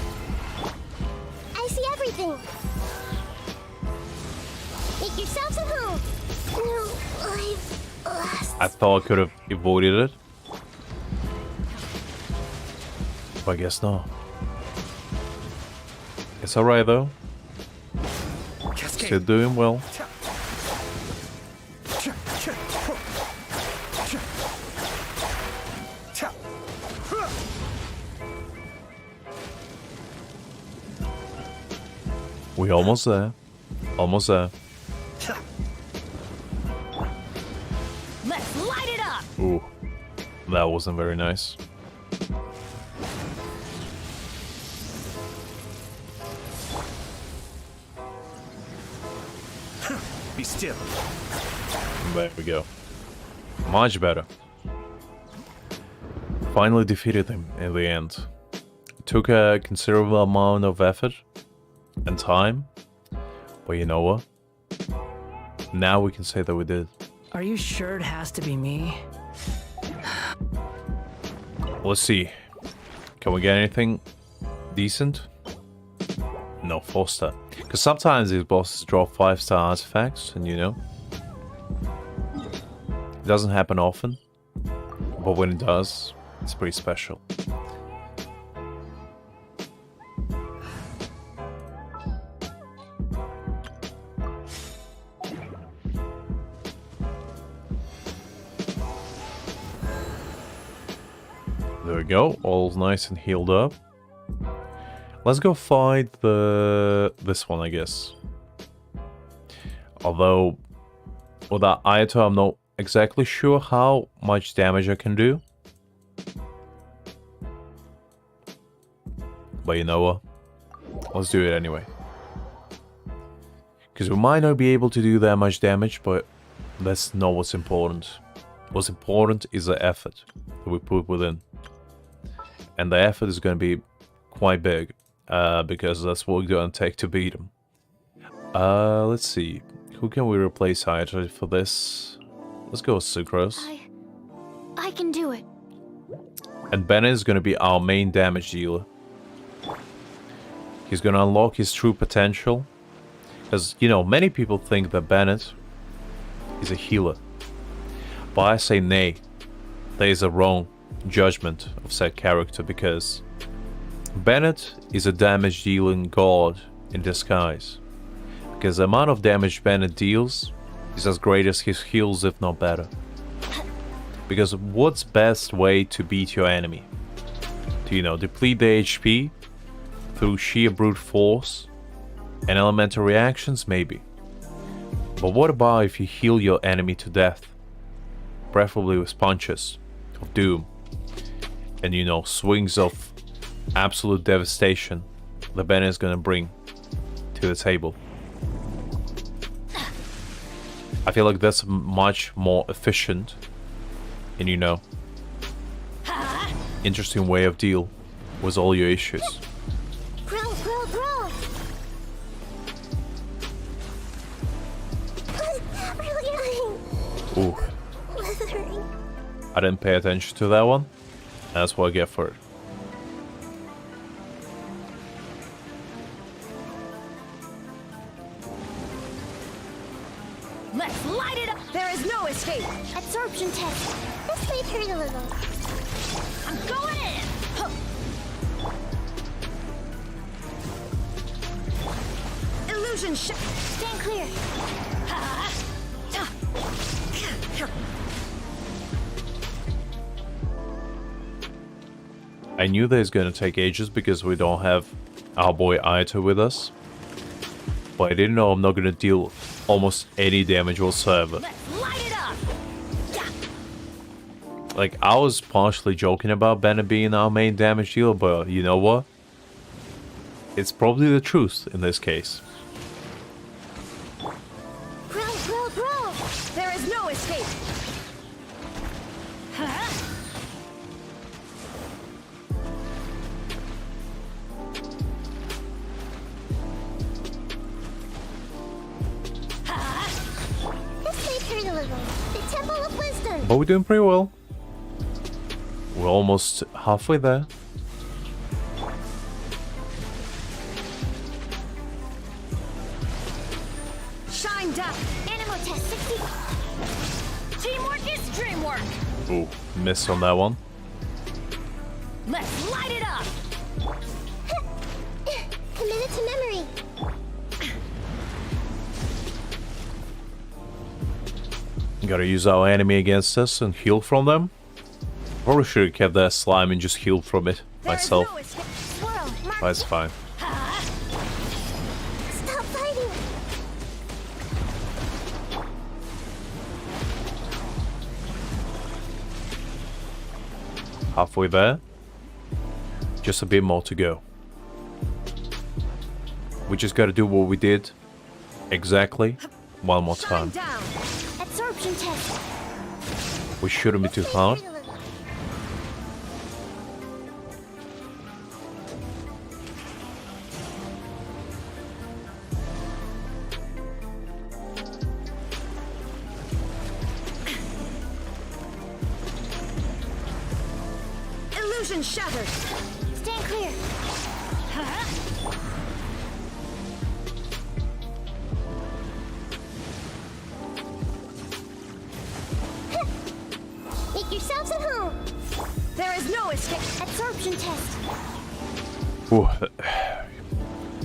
I see everything. Make yourselves at home. No, I've lost. I thought I could have avoided it. But I guess not. It's alright though. Cascade. Still doing well. We almost there. Almost there. Let's light it up. Ooh. That wasn't very nice. Be still. There we go. Much better. Finally defeated him in the end. It took a considerable amount of effort and time, but you know what? Now we can say that we did. Are you sure it has to be me? Let's see. Can we get anything decent? No, 4-star. Because sometimes these bosses drop 5-star artifacts, and you know. It doesn't happen often, but when it does, it's pretty special. There we go, all nice and healed up. Let's go fight this one, I guess. Although, with that Ayato, I'm not exactly sure how much damage I can do. But you know what? Let's do it anyway. Because we might not be able to do that much damage, but that's not what's important. What's important is the effort that we put within. And the effort is going to be quite big, because that's what we're going to take to beat him. Let's see. Who can we replace Hayato for this? Let's go with Sucrose. I can do it. And Bennett is going to be our main damage dealer. He's going to unlock his true potential. Because, you know, many people think that Bennett is a healer. But I say nay. There is a wrong judgment of said character, because Bennett is a damage dealing god in disguise. Because the amount of damage Bennett deals is as great as his heals, if not better. Because what's best way to beat your enemy? To, you know, deplete the HP through sheer brute force and elemental reactions? Maybe. But what about if you heal your enemy to death? Preferably with punches of doom. And, you know, swings of absolute devastation that Bennett is gonna bring to the table. I feel like that's much more efficient and, you know, interesting way of deal with all your issues. Grow, grow, grow. Ooh, Weathering. I didn't pay attention to that one. That's what I get for it. Let's light it up! There is no escape. Absorption test. This may hurt a little. I'm going in! Huh. Illusion Stand clear. Ha. Ta. I knew that it's gonna take ages because we don't have our boy Aito with us. But I didn't know I'm not gonna deal almost any damage whatsoever. Let's light it up! Yeah. Like, I was partially joking about Bennett being our main damage dealer, but you know what? It's probably the truth in this case. Grow! There is no escape. Huh? This may hurt a little. The Temple of Wisdom. But we're doing pretty well. We're almost halfway there. Shine down. Animal test 60. Teamwork is dreamwork. Ooh, missed on that one. Let's light it up. Committed to memory. Gotta use our enemy against us and heal from them. Probably should have kept that slime and just healed from it myself. There is no escape. Swirl. Mark. That's fine. Stop fighting. Halfway there. Just a bit more to go. We just gotta do what we did exactly one more Shine time. down. Absorption test. We shouldn't be too hard. Illusion shattered. Stand clear. Make yourselves at home. There is no escape. Absorption test. Ooh.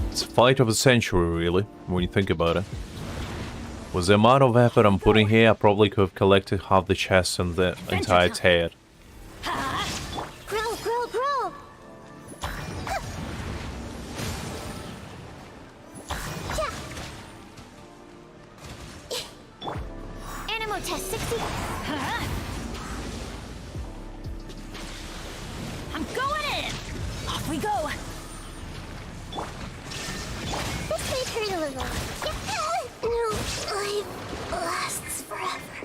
It's a fight of a century, really, when you think about it. With the amount of effort I'm putting here, I probably could have collected half the chest and the entire head. Grow. Animal test 60. I'm going in. Off we go. This may hurt a little. No, time lasts forever.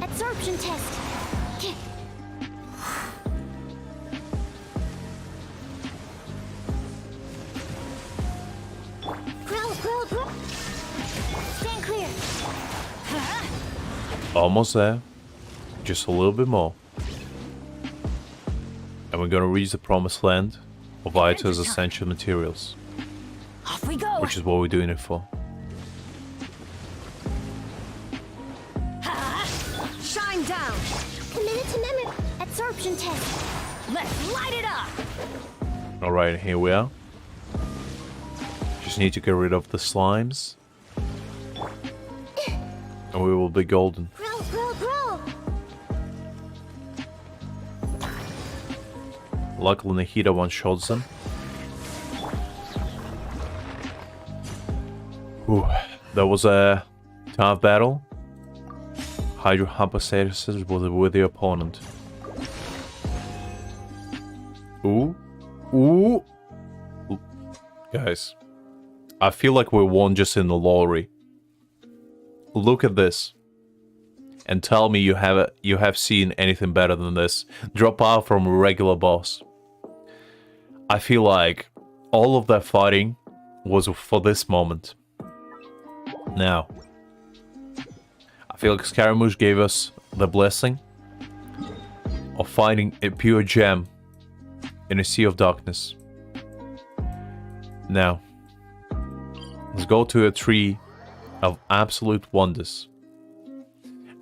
Absorption test. Grow. Stand clear. Almost there. Just a little bit more. And we're gonna reach the promised land of Aito's essential materials. Off we go. Which is what we're doing it for. Shine down. Committed to memory. Absorption test. Let's light it up. Alright, here we are. Just need to get rid of the slimes. And we will be golden. Grow. Luckily Nahida one-shots them. Ooh, that was a tough battle. Hydro hypostasis was a worthy opponent. Ooh. Guys, I feel like we won just in the lottery. Look at this. And tell me you have seen anything better than this. Drop out from a regular boss. I feel like all of that fighting was for this moment. Now, I feel like Scaramouche gave us the blessing of finding a pure gem in a sea of darkness. Now, let's go to a tree of absolute wonders.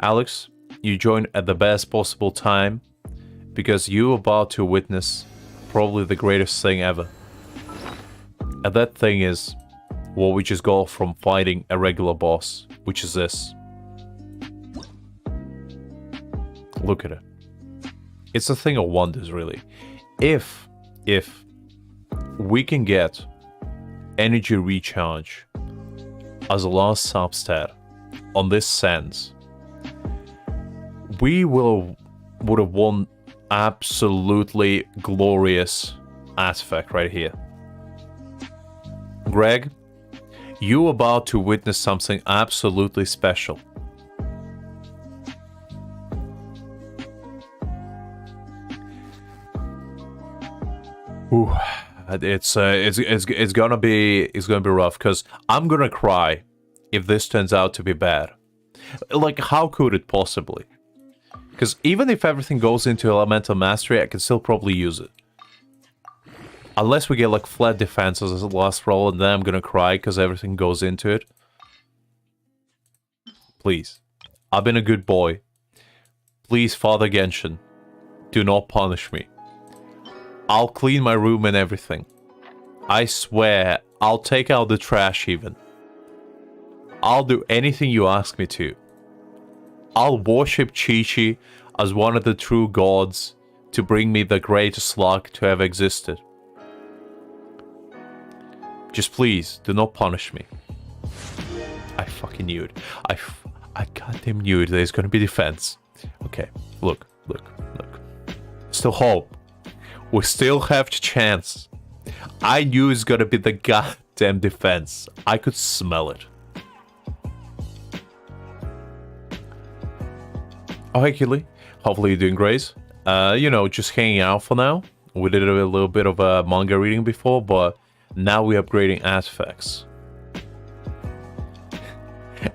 Alex, you joined at the best possible time because you're about to witness probably the greatest thing ever. And that thing is what we just got from fighting a regular boss, which is this. Look at it. It's a thing of wonders, really. If we can get energy recharge as a last substat on this sense, we would have won absolutely glorious artifact right here. Greg, you're about to witness something absolutely special. Ooh, it's gonna be rough because I'm gonna cry if this turns out to be bad. Like, how could it possibly? Because even if everything goes into Elemental Mastery, I can still probably use it. Unless we get like flat defenses as a last roll, and then I'm gonna cry because everything goes into it. Please. I've been a good boy. Please, Father Genshin, do not punish me. I'll clean my room and everything. I swear, I'll take out the trash even. I'll do anything you ask me to. I'll worship Chi-Chi as one of the true gods to bring me the greatest luck to have existed. Just please, do not punish me. I fucking knew it. I goddamn knew it. There's gonna be defense. Okay, look. Still hope. We still have a chance. I knew it's gonna be the goddamn defense. I could smell it. Oh, hey, Keely. Hopefully you're doing great. Just hanging out for now. We did a little bit of a manga reading before, but now we're upgrading artifacts.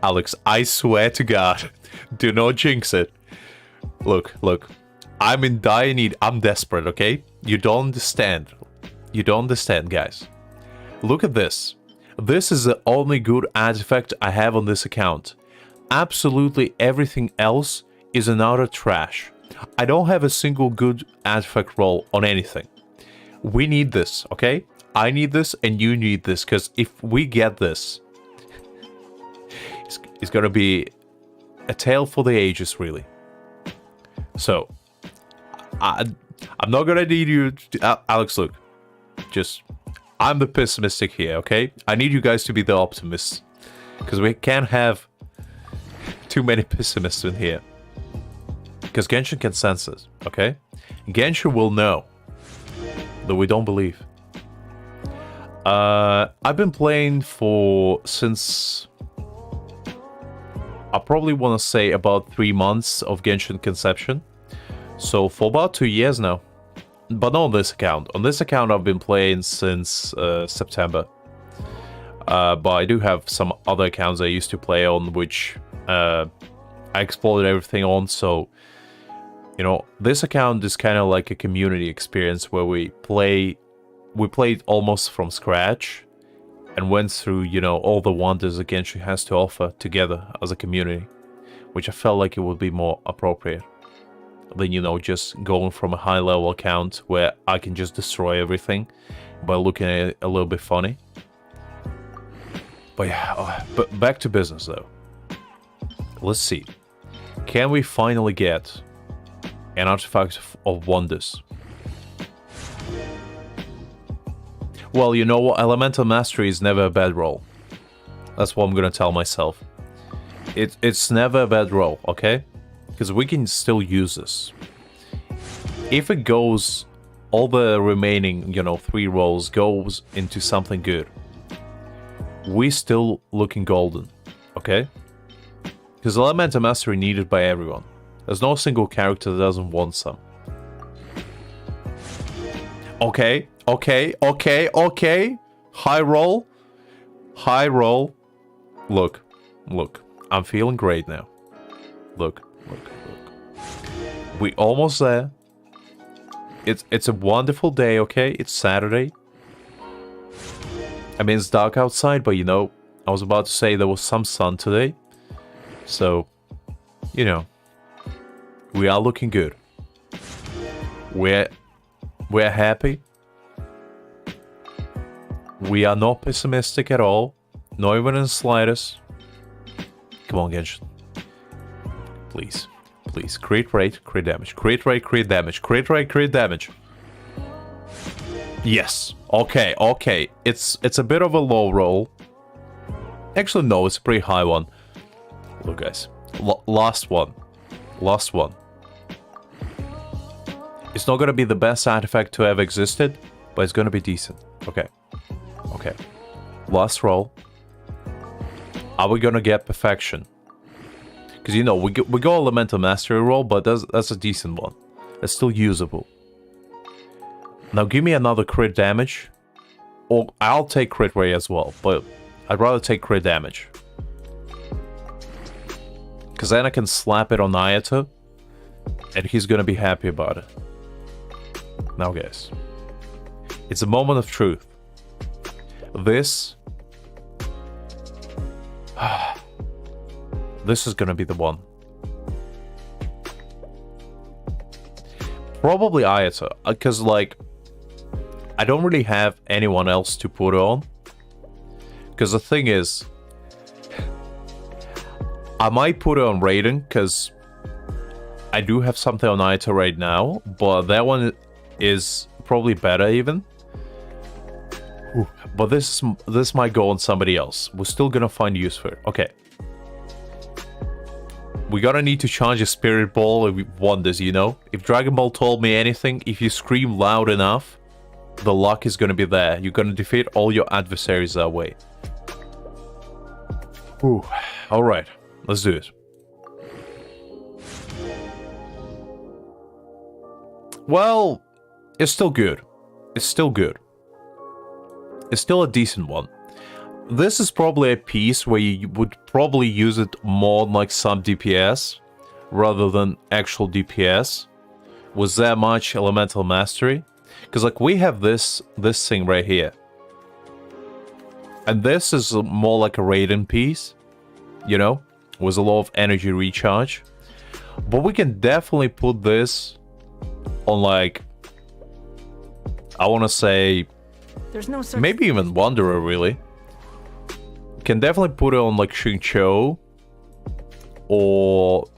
Alex, I swear to God, do not jinx it. Look. I'm in dire need. I'm desperate, okay? You don't understand. You don't understand, guys. Look at this. This is the only good artifact I have on this account. Absolutely everything else is another trash. I don't have a single good artifact roll on anything. We need this, okay? I need this and you need this, because if we get this, it's gonna be a tale for the ages, really. So, I'm not gonna need you to, Alex, look. I'm the pessimistic here, okay? I need you guys to be the optimists, because we can't have too many pessimists in here. Because Genshin can sense it, okay? Genshin will know that we don't believe. I've been playing since I probably want to say about 3 months of Genshin Conception. So for about 2 years now. But not on this account. On this account I've been playing since September. But I do have some other accounts I used to play on, which I explored everything on, so this account is kind of like a community experience where we played almost from scratch and went through, all the wonders that Genshin has to offer together as a community, which I felt like it would be more appropriate than, just going from a high-level account where I can just destroy everything by looking at it a little bit funny. But yeah, but back to business, though. Let's see. Can we finally get an artifact of wonders? Well, you know what? Elemental Mastery is never a bad roll. That's what I'm gonna tell myself. It's never a bad roll, okay? Because we can still use this. If it goes, all the remaining, 3 rolls goes into something good, we still looking golden, okay? Because Elemental Mastery needed by everyone. There's no single character that doesn't want some. Okay, Okay, okay, okay. High roll. High roll. Look. Look. I'm feeling great now. Look. Look. Look. We almost there. It's a wonderful day, okay? It's Saturday. I mean, it's dark outside, but you know, I was about to say there was some sun today. So, you know, we are looking good. We're happy. We are not pessimistic at all. Not even in the slightest. Come on, Genshin. Please. Please. Crit rate, crit damage. Crit rate, crit damage. Crit rate, crit damage. Yes. Okay, okay. It's a bit of a low roll. Actually, no, it's a pretty high one. Look, guys. Last one. Last one. It's not gonna be the best artifact to have existed, but it's gonna be decent. Okay. Okay. Last roll. Are we gonna get perfection? Because, you know, we go elemental mastery roll, but that's a decent one. It's still usable. Now give me another crit damage. Or I'll take crit rate as well, but I'd rather take crit damage. Because then I can slap it on Ayato, and he's gonna be happy about it. Now, guys. It's a moment of truth. This... this is gonna be the one. Probably Ayato, because, like, I don't really have anyone else to put on. Because the thing is, I might put it on Raiden, because I do have something on Ayato right now, but that one is probably better even. But this might go on somebody else. We're still gonna find use for it. Okay. We gotta need to charge a Spirit Ball if we want this, you know? If Dragon Ball told me anything, if you scream loud enough, the luck is gonna be there. You're gonna defeat all your adversaries that way. Ooh. Alright, let's do it. Well, it's still good. It's still good. It's still a decent one. This is probably a piece where you would probably use it more like some DPS rather than actual DPS with that much elemental mastery. Because, like, we have this thing right here. And this is more like a Raiden piece, you know, with a lot of energy recharge. But we can definitely put this on, like, I want to say, There's no such maybe even Wanderer, really. Can definitely put it on, like, Xingqiu. Or...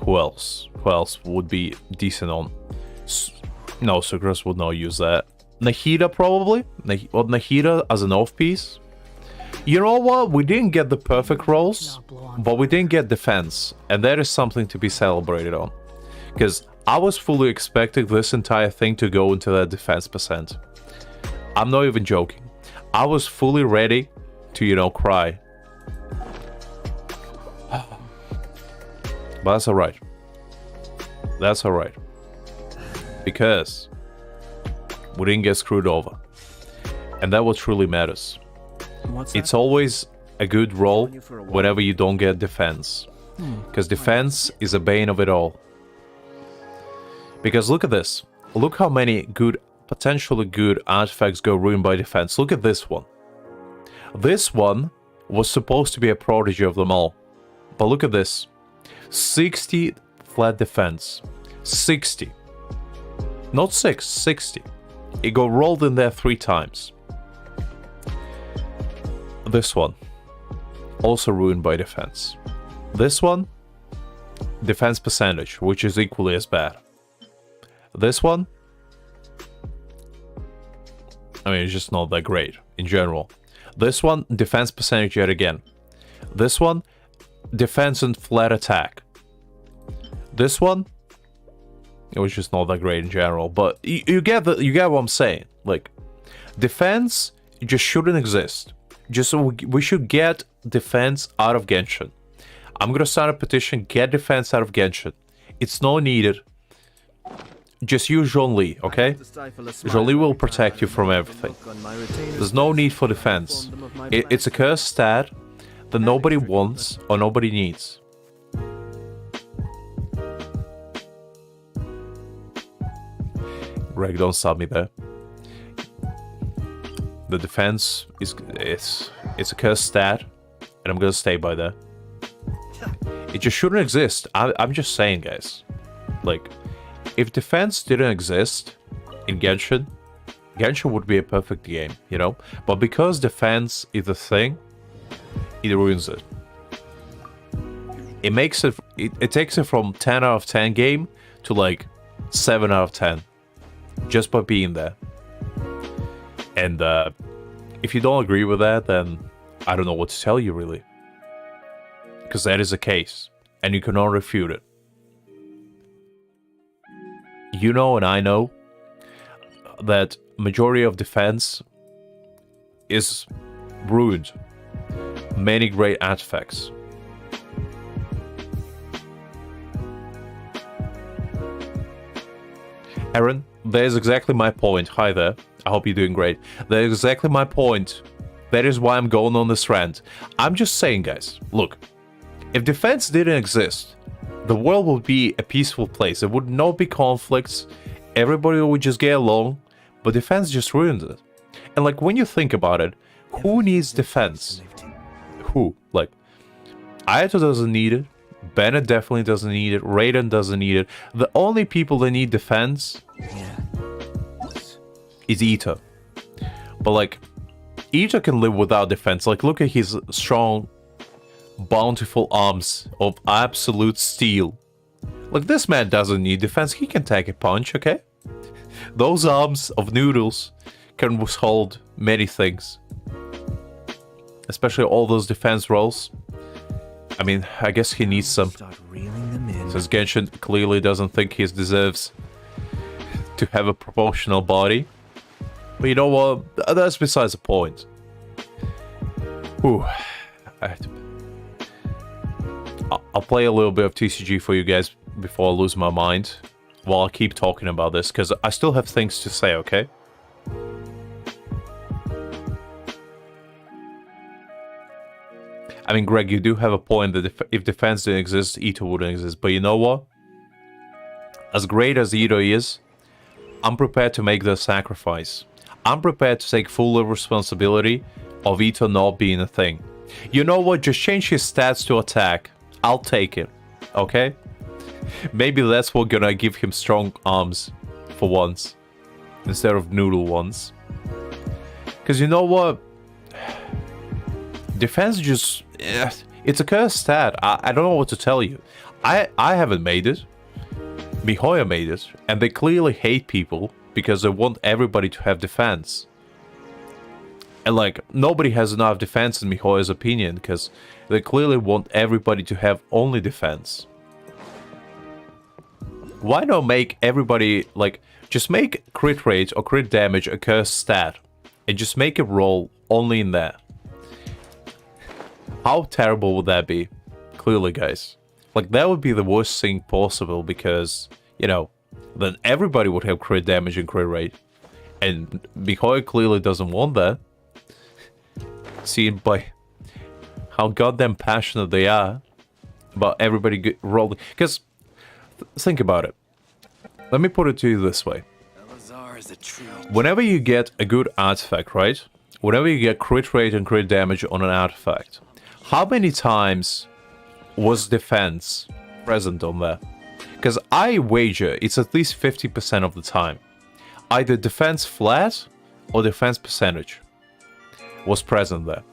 who else? Who else would be decent on... No, Sucrose would not use that. Nahida, probably? Nahida as an off-piece? You know what? We didn't get the perfect rolls, but we didn't get defense. And that is something to be celebrated on. Because I was fully expecting this entire thing to go into that defense percent. I'm not even joking. I was fully ready to, you know, cry. But that's alright. That's alright. Because we didn't get screwed over. And that what truly matters. What's It's that? always a good roll whenever you don't get defense. Because defense is a bane of it all. Because look at this. Look how many good, potentially good artifacts go ruined by defense. Look at this one. This one was supposed to be a prodigy of them all. But look at this. 60 flat defense. 60. Not 6, 60. It got rolled in there 3 times. This one. Also ruined by defense. This one. Defense percentage, which is equally as bad. This one. I mean, it's just not that great in general. This one, defense percentage yet again. This one, defense and flat attack. This one, it was just not that great in general. But you get what I'm saying. Like, defense just shouldn't exist. Just we should get defense out of Genshin. I'm gonna start a petition. Get defense out of Genshin. It's not needed. just use Zhongli, okay? Zhongli will protect you from everything. There's no need for defense. It's a cursed stat that nobody wants or nobody needs. Greg, don't stop me there. The defense is it's a cursed stat, and I'm gonna stay by that. It just shouldn't exist. I'm just saying, guys. Like, if defense didn't exist in Genshin, Genshin would be a perfect game, you know? But because defense is a thing, it ruins it. It makes it, it takes it from 10 out of 10 game to like 7 out of 10. Just by being there. And if you don't agree with that, then I don't know what to tell you, really. Because that is the case. And you cannot refute it. You know and I know that majority of defense is ruined. Many great artifacts. Aaron, there's exactly my point. Hi there. I hope you're doing great. That is exactly my point. That is why I'm going on this rant. I'm just saying, guys, look, if defense didn't exist, the world would be a peaceful place. There would not be conflicts. Everybody would just get along. But defense just ruined it. And like, when you think about it, who needs defense? Who? Like, Ayato doesn't need it. Bennett definitely doesn't need it. Raiden doesn't need it. The only people that need defense is Ito. But like, Ito can live without defense. Like, look at his strong, bountiful arms of absolute steel. Like, this man doesn't need defense. He can take a punch, okay? Those arms of noodles can withhold many things. Especially all those defense rolls. I mean, I guess he needs some. Since Genshin clearly doesn't think he deserves to have a proportional body. But you know what? That's besides the point. Whew. I'll play a little bit of TCG for you guys before I lose my mind. While I keep talking about this, because I still have things to say, okay? I mean, Greg, you do have a point that if defense didn't exist, Ito wouldn't exist. But you know what? As great as Ito is, I'm prepared to make the sacrifice. I'm prepared to take full responsibility of Ito not being a thing. You know what? Just change his stats to attack. I'll take it. Okay? Maybe that's what's gonna give him strong arms for once. Instead of noodle ones. Because you know what? Defense just... it's a cursed stat. I don't know what to tell you. I haven't made it. MiHoYo made it. And they clearly hate people because they want everybody to have defense. And like, nobody has enough defense in MiHoYo's opinion because they clearly want everybody to have only defense. Why not make everybody, like, just make crit rate or crit damage a cursed stat and just make it roll only in that? How terrible would that be? Clearly, guys. Like, that would be the worst thing possible because, you know, then everybody would have crit damage and crit rate. And MiHoYo clearly doesn't want that. Seen by how goddamn passionate they are about everybody rolling. Because, think about it. Let me put it to you this way. Whenever you get a good artifact, right? Whenever you get crit rate and crit damage on an artifact, how many times was defense present on that? Because I wager it's at least 50% of the time. Either defense flat or defense percentage was present there.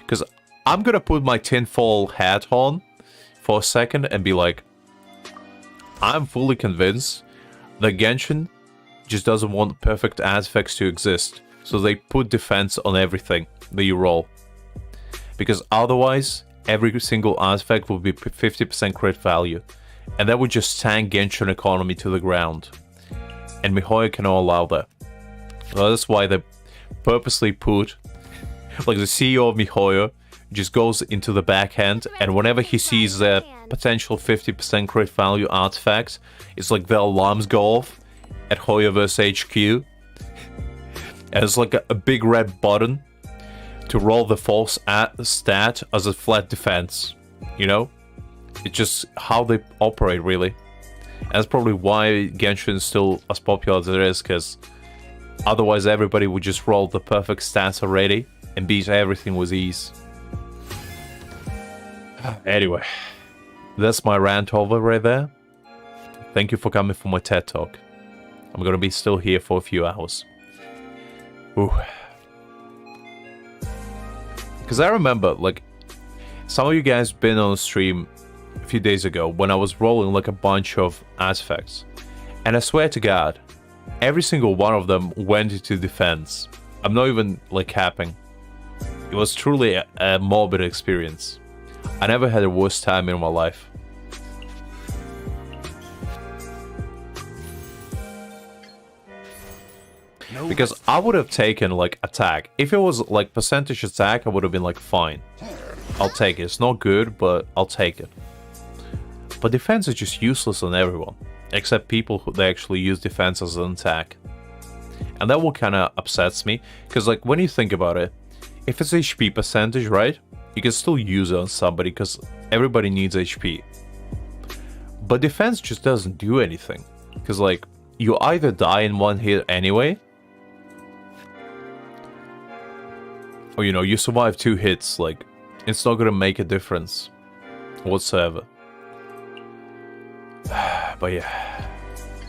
Because I'm gonna put my tinfoil hat on for a second and be like, I'm fully convinced that Genshin just doesn't want perfect artifacts to exist. So they put defense on everything that you roll. Because otherwise, every single artifact will be 50% crit value. And that would just tank Genshin economy to the ground. And MiHoYo cannot allow that. So that's why they purposely put, like, the CEO of MiHoYo just goes into the backhand, and whenever he sees a potential 50% crit value artifact, it's like the alarms go off at Hoya vs HQ. And it's like a big red button to roll the false stat as a flat defense, you know? It's just how they operate, really. And that's probably why Genshin is still as popular as it is, because otherwise everybody would just roll the perfect stats already and beat everything with ease. Anyway, that's my rant over right there. Thank you for coming for my TED Talk. I'm gonna be still here for a few hours. Ooh. Because I remember, like, some of you guys been on stream a few days ago when I was rolling like a bunch of artifacts. And I swear to God, every single one of them went into defense. I'm not even, like, capping. It was truly a morbid experience. I never had a worse time in my life. Because I would have taken, like, attack. If it was, like, percentage attack, I would have been, like, fine. I'll take it. It's not good, but I'll take it. But defense is just useless on everyone. Except people who they actually use defense as an attack. And that one kind of upsets me. Because, like, when you think about it, if it's HP percentage, right? You can still use it on somebody because everybody needs HP. But defense just doesn't do anything. Because, like, you either die in one hit anyway, or, you know, you survive 2 hits. Like, it's not gonna make a difference whatsoever. But yeah.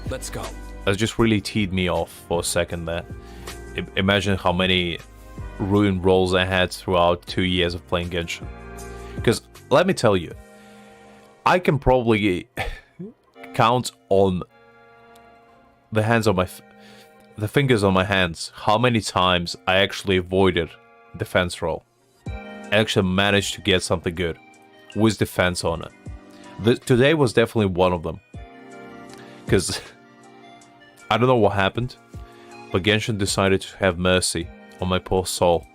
Let's go. That just really teed me off for a second there. Imagine how many ruined rolls I had throughout 2 years of playing Genshin. Because, let me tell you, I can probably count on the hands on the fingers on my hands how many times I actually avoided defense roll. I actually managed to get something good with defense on it. Today was definitely one of them. Because I don't know what happened, but Genshin decided to have mercy on my poor soul.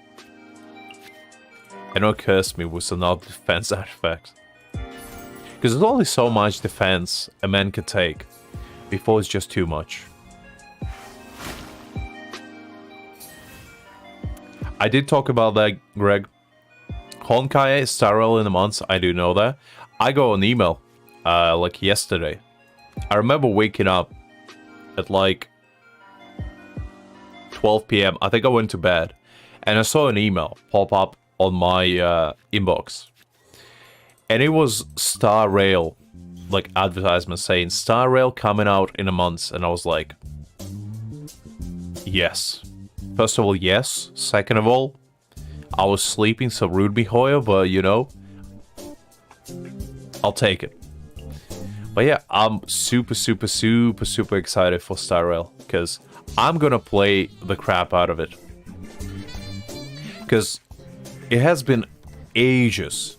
And not curse me with another defense artifact. Because there's only so much defense a man can take before it's just too much. I did talk about that, Greg. Honkai is Starrel in a month, I do know that. I got an email, like yesterday. I remember waking up at like 12 PM. I think I went to bed. And I saw an email pop up on my inbox. And it was Star Rail, like, advertisement saying Star Rail coming out in a month. And I was like, yes. First of all, yes. Second of all, I was sleeping, so rude me, Hoya, but, you know, I'll take it. But yeah, I'm super excited for Star Rail, because I'm gonna play the crap out of it. Because it has been ages,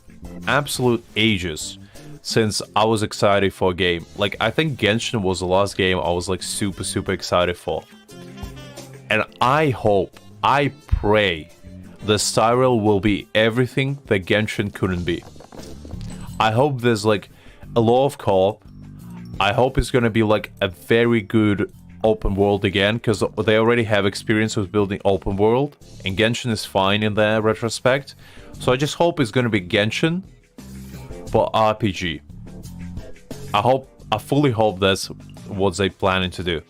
absolute ages, since I was excited for a game. Like, I think Genshin was the last game I was, like, super excited for. And I hope, I pray, the Star Rail will be everything that Genshin couldn't be. I hope there's, like, a lot of co-op. I hope it's gonna be, like, a very good open world again, because they already have experience with building open world, and Genshin is fine in that retrospect. So I just hope it's gonna be Genshin, but RPG. I fully hope that's what they're planning to do.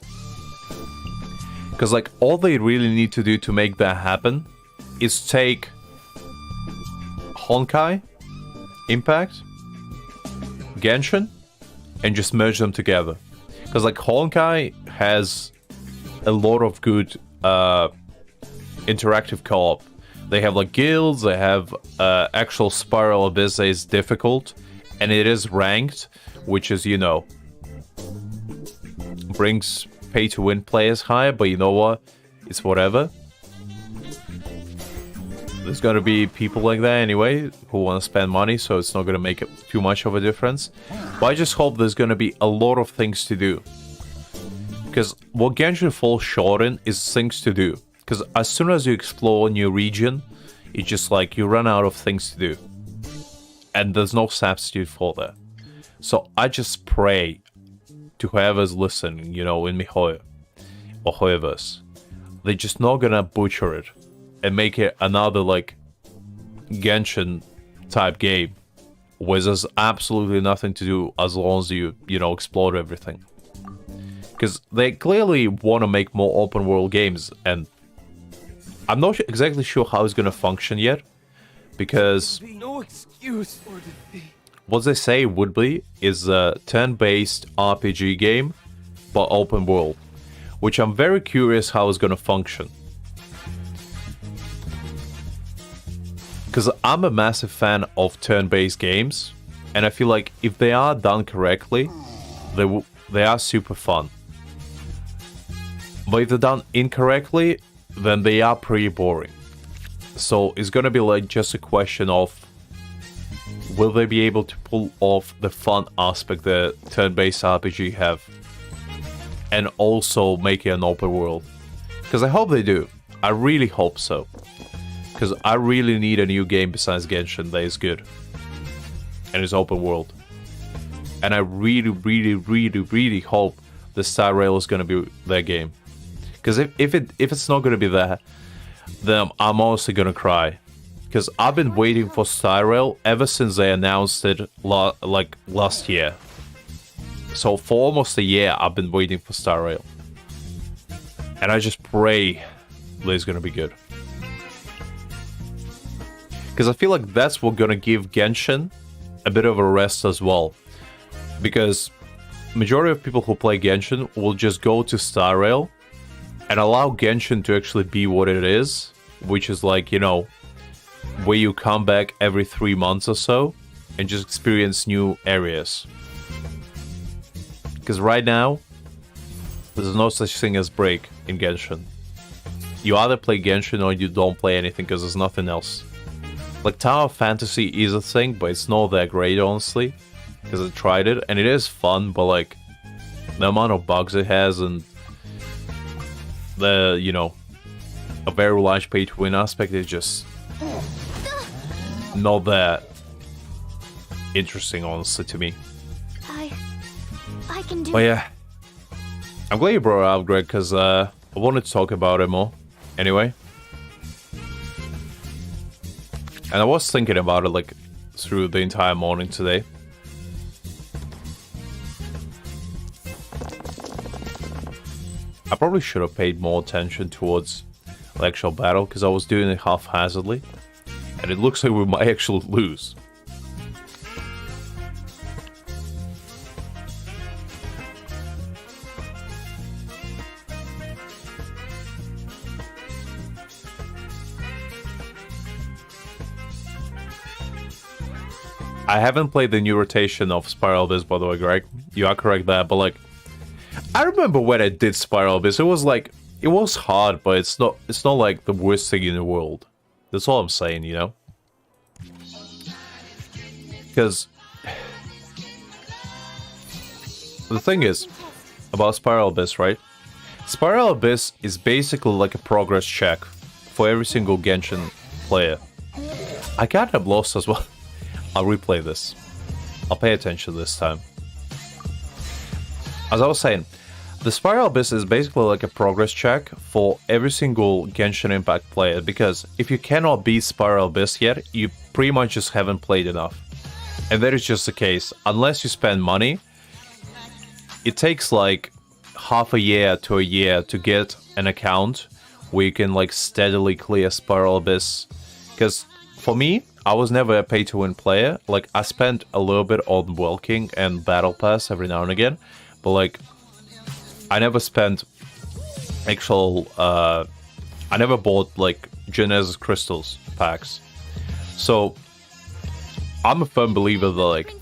Because, like, all they really need to do to make that happen is take Honkai, Impact, Genshin, and just merge them together. Because, like, Honkai has a lot of good interactive co-op. They have, like, guilds, they have actual Spiral Abyss that is difficult, and it is ranked, which is, you know, brings pay-to-win players higher, but you know what? It's whatever. There's gonna be people like that anyway, who want to spend money, so it's not gonna make it too much of a difference. But I just hope there's gonna be a lot of things to do. Because what Genshin falls short in is things to do. Because as soon as you explore a new region, It's just like you run out of things to do. And there's no substitute for that. So I just pray to whoever's listening, you know, in Mihoyo or whoever's, they're just not gonna butcher it and make it another like Genshin type game where there's absolutely nothing to do as long as you know, explore everything. Because they clearly want to make more open world games, and I'm not exactly sure how it's gonna function yet, because No excuse for defeat. what they say would be is a turn-based RPG game, but open world, which I'm very curious how it's gonna function. Because I'm a massive fan of turn-based games, and I feel like if they are done correctly, they are super fun. But if they're done incorrectly, then they are pretty boring. So it's gonna be like just a question of, will they be able to pull off the fun aspect that turn-based RPG have, and also make it an open world? Because I hope they do. I really hope so. Because I really need a new game besides Genshin that is good. And it's open world. And I really, really, really, really hope the Star Rail is going to be their game. Because if it's not going to be that, then I'm honestly going to cry. Because I've been waiting for Star Rail ever since they announced it last year. So for almost a year, I've been waiting for Star Rail. And I just pray that it's going to be good. Because I feel like that's what's gonna give Genshin a bit of a rest as well. Because majority of people who play Genshin will just go to Star Rail and allow Genshin to actually be what it is, which is like, you know, where you come back every 3 months or so and just experience new areas. Because right now, there's no such thing as break in Genshin. You either play Genshin or you don't play anything because there's nothing else. Like, Tower Fantasy is a thing, but it's not that great, honestly. Because I tried it, and it is fun, but, like, the amount of bugs it has and the, you know, a very large pay-to-win aspect is just not that interesting, honestly, to me. I can do But yeah, I'm glad you brought it up, Greg, because I wanted to talk about it more. Anyway. And I was thinking about it, like, through the entire morning today. I probably should have paid more attention towards the actual battle, because I was doing it haphazardly. And it looks like we might actually lose. I haven't played the new rotation of Spiral Abyss, by the way, Greg. You are correct there, but like, I remember when I did Spiral Abyss, it was like, it was hard, but it's not like the worst thing in the world. That's all I'm saying, you know? Because the thing is about Spiral Abyss, right? Spiral Abyss is basically like a progress check for every single Genshin player. I kind of lost as well. I'll replay this. I'll pay attention this time. As I was saying, the Spiral Abyss is basically like a progress check for every single Genshin Impact player, because if you cannot beat Spiral Abyss yet, you pretty much just haven't played enough. And that is just the case. Unless you spend money, it takes like half a year to a year to get an account where you can like steadily clear Spiral Abyss. Because for me, I was never a pay-to-win player. Like, I spent a little bit on Welking and Battle Pass every now and again, but like, I never spent actual, I never bought like Genesis Crystals packs. So, I'm a firm believer that like,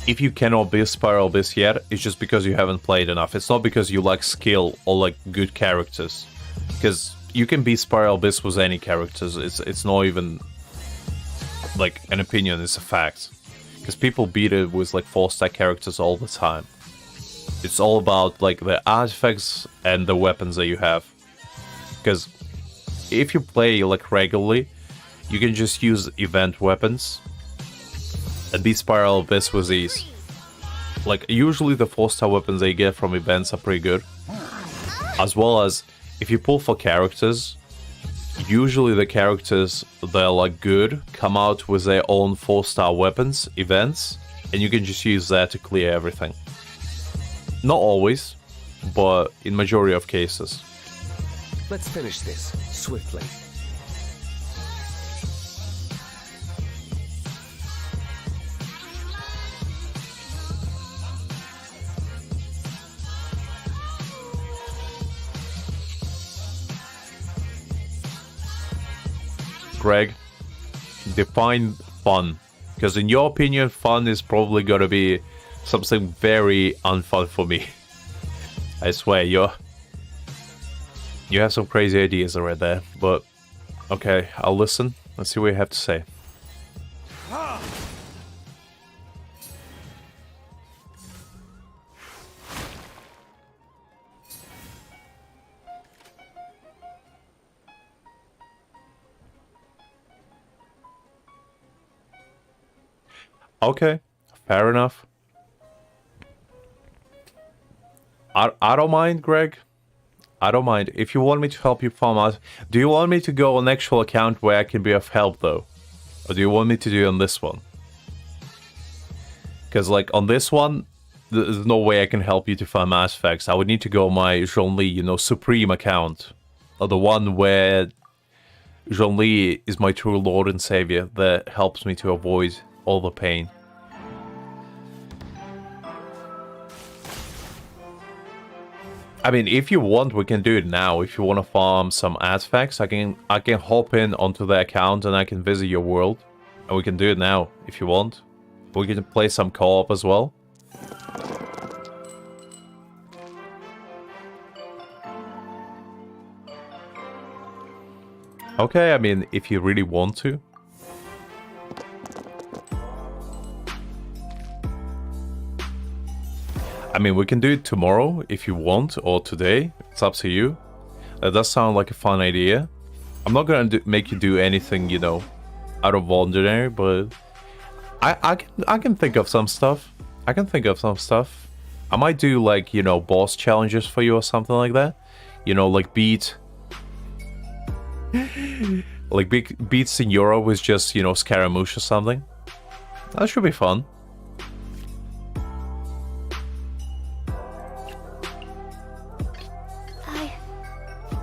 if you cannot beat Spiral Abyss yet, it's just because you haven't played enough. It's not because you lack skill or like good characters. Because you can beat Spiral Abyss with any characters. It's not even like an opinion, it's a fact. Because people beat it with like 4-stack characters all the time. It's all about like the artifacts and the weapons that you have. Because if you play like regularly, you can just use event weapons and beat Spiral Abyss with ease. Like, usually the 4-star weapons they get from events are pretty good. As well as, if you pull for characters, usually the characters that are like good come out with their own 4-star weapons, events, and you can just use that to clear everything. Not always, but in majority of cases. Let's finish this swiftly. Greg, define fun. Because in your opinion, fun is probably gonna be something very unfun for me. I swear, you have some crazy ideas right there, but okay, I'll listen. Let's see what you have to say. Okay, fair enough. I don't mind, Greg. I don't mind. If you want me to help you farm out... Do you want me to go on actual account where I can be of help, though? Or do you want me to do it on this one? Because, like, on this one, there's no way I can help you to farm artifacts. I would need to go on my Zhongli, you know, Supreme account. Or the one where Zhongli is my true lord and savior that helps me to avoid all the pain. I mean, if you want, we can do it now. If you want to farm some artifacts, I can hop in onto the account and I can visit your world. And we can do it now, if you want. We can play some co-op as well. Okay, I mean, if you really want to. I mean, we can do it tomorrow if you want, or today. It's up to you. That does sound like a fun idea. I'm not gonna make you do anything, you know, out of ordinary, but I can think of some stuff. I can think of some stuff. I might do, like, you know, boss challenges for you or something like that. You know, like beat Signora with just, you know, Scaramouche or something. That should be fun.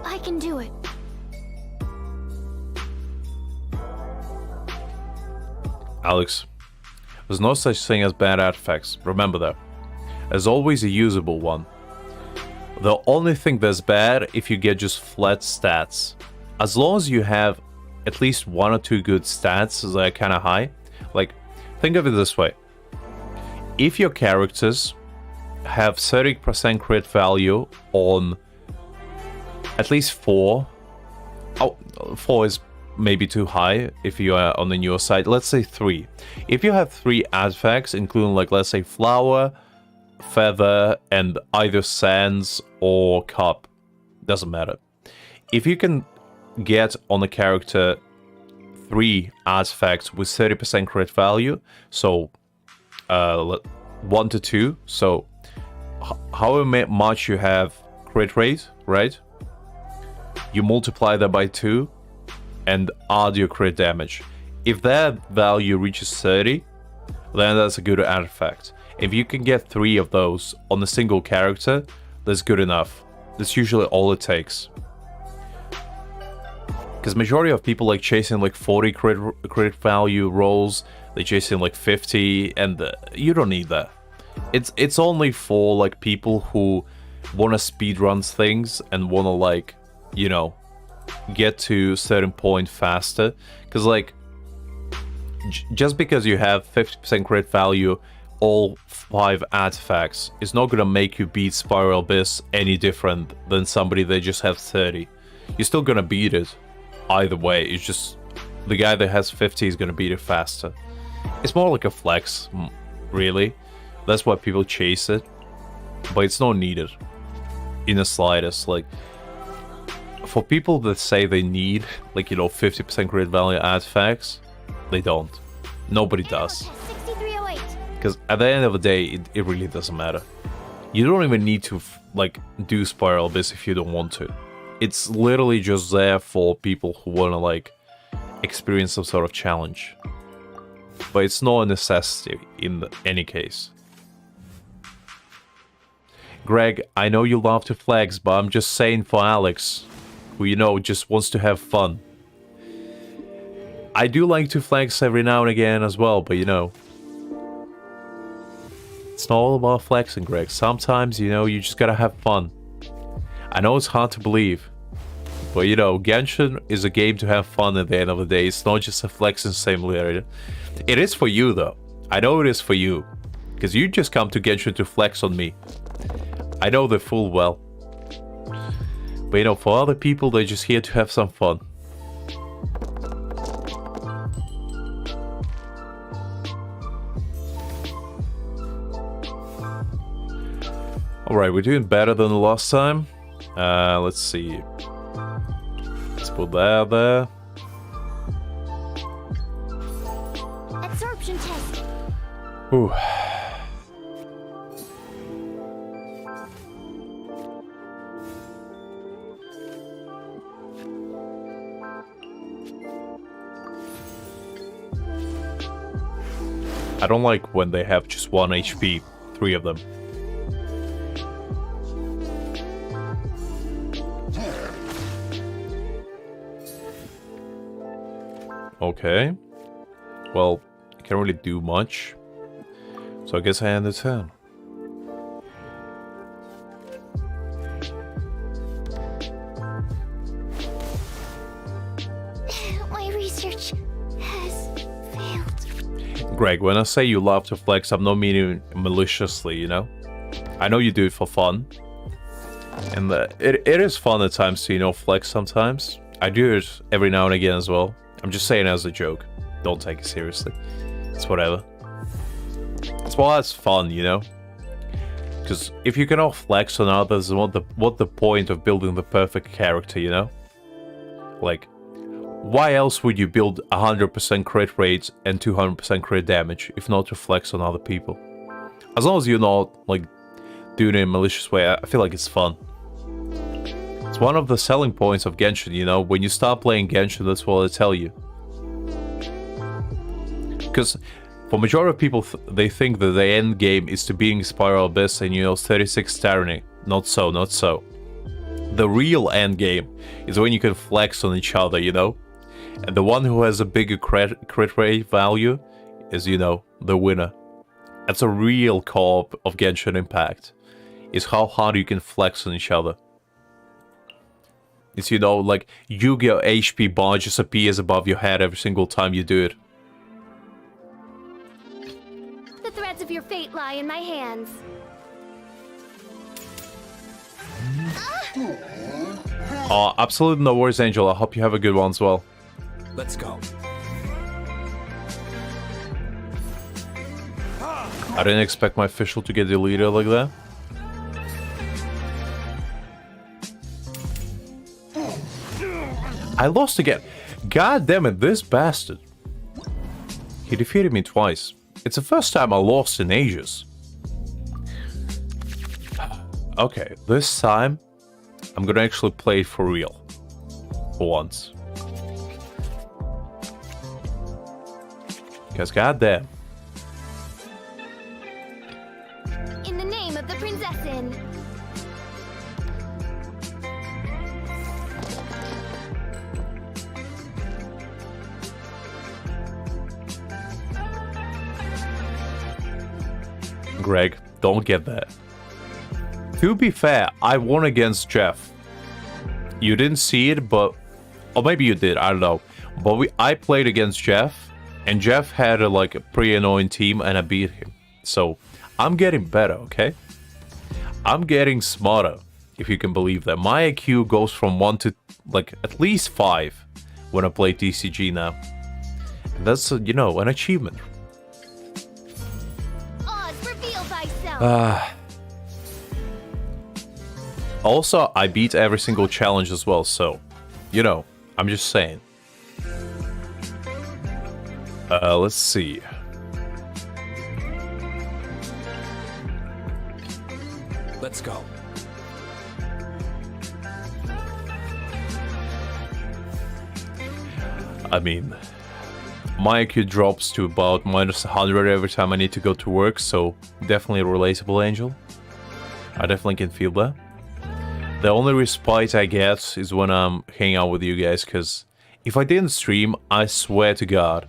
I can do it. Alex, there's no such thing as bad artifacts. Remember that. There's always a usable one. The only thing that's bad if you get just flat stats. As long as you have at least 1 or 2 good stats that are kind of high. Like, think of it this way. If your characters have 30% crit value on at least 4. Oh, 4 is maybe too high if you are on the newer side. Let's say 3. If you have 3 artifacts, including, like, let's say flower, feather, and either sands or cup, doesn't matter. If you can get on a character 3 artifacts with 30% crit value, so 1 to 2, so however much you have crit rate, right? You multiply that by 2 and add your crit damage. If that value reaches 30, then that's a good artifact. If you can get 3 of those on a single character, that's good enough. That's usually all it takes. Because majority of people like chasing like 40 crit value rolls, they chasing like 50, and you don't need that. It's only for like people who want to speedrun things and want to, like, you know, get to a certain point faster. Because, like, just because you have 50% crit value, all 5 artifacts, is not gonna make you beat Spiral Abyss any different than somebody that just has 30. You're still gonna beat it either way. It's just the guy that has 50 is gonna beat it faster. It's more like a flex, really. That's why people chase it, but it's not needed in the slightest. Like, for people that say they need, like, you know, 50% crit value artifacts, they don't. Nobody does. 6308. Because at the end of the day, it really doesn't matter. You don't even need to, like, do Spiral Abyss if you don't want to. It's literally just there for people who want to, like, experience some sort of challenge. But it's not a necessity in any case. Greg, I know you love to flex, but I'm just saying for Alex, who, you know, just wants to have fun. I do like to flex every now and again as well, but, you know, it's not all about flexing, Greg. Sometimes, you know, you just gotta have fun. I know it's hard to believe, but, you know, Genshin is a game to have fun at the end of the day. It's not just a flexing simulator. It is for you, though. I know it is for you, because you just come to Genshin to flex on me. I know the full well. But, you know, for other people, they're just here to have some fun. Alright, we're doing better than the last time. Let's see. Let's put that there. Absorption test. Ooh. I don't like when they have just 1 HP, 3 of them. Okay. Well, I can't really do much. So I guess I end the turn. My research has failed. Greg, when I say you love to flex, I'm not meaning maliciously, you know? I know you do it for fun. And it is fun at times to, you know, flex sometimes. I do it every now and again as well. I'm just saying as a joke. Don't take it seriously. It's whatever. It's why it's fun, you know? Because if you cannot flex on others, what the point of building the perfect character, you know? Like, why else would you build 100% crit rates and 200% crit damage if not to flex on other people? As long as you're not, like, doing it in a malicious way, I feel like it's fun. It's one of the selling points of Genshin, you know? When you start playing Genshin, that's what I tell you. Because for majority of people, they think that the end game is to being Spiral Abyss and, you know, 36 Tyranny. Not so, not so. The real end game is when you can flex on each other, you know? And the one who has a bigger crit rate value is, you know, the winner. That's a real co-op of Genshin Impact. Is how hard you can flex on each other. It's, you know, like, Yu-Gi-Oh! HP bar just appears above your head every single time you do it. The threads of your fate lie in my hands. Oh, absolutely no worries, Angel. I hope you have a good one as well. Let's go. I didn't expect my official to get deleted like that. I lost again. God damn it, this bastard. He defeated me twice. It's the first time I lost in ages. Okay, this time I'm gonna actually play for real. For once. Because goddamn. In the name of the Prinzessin. Greg, don't get that. To be fair, I won against Jeff. You didn't see it, but... Or maybe you did, I don't know. But I played against Jeff, and Jeff had a pretty annoying team, and I beat him. So, I'm getting better, okay? I'm getting smarter, if you can believe that. My IQ goes from 1 to, at least 5 when I play TCG now. And that's, you know, an achievement. Also, I beat every single challenge as well, so, you know, I'm just saying. Let's see. Let's go. I mean, my IQ drops to about -100 every time I need to go to work, so definitely a relatable, Angel. I definitely can feel that. The only respite I get is when I'm hanging out with you guys, because if I didn't stream, I swear to God,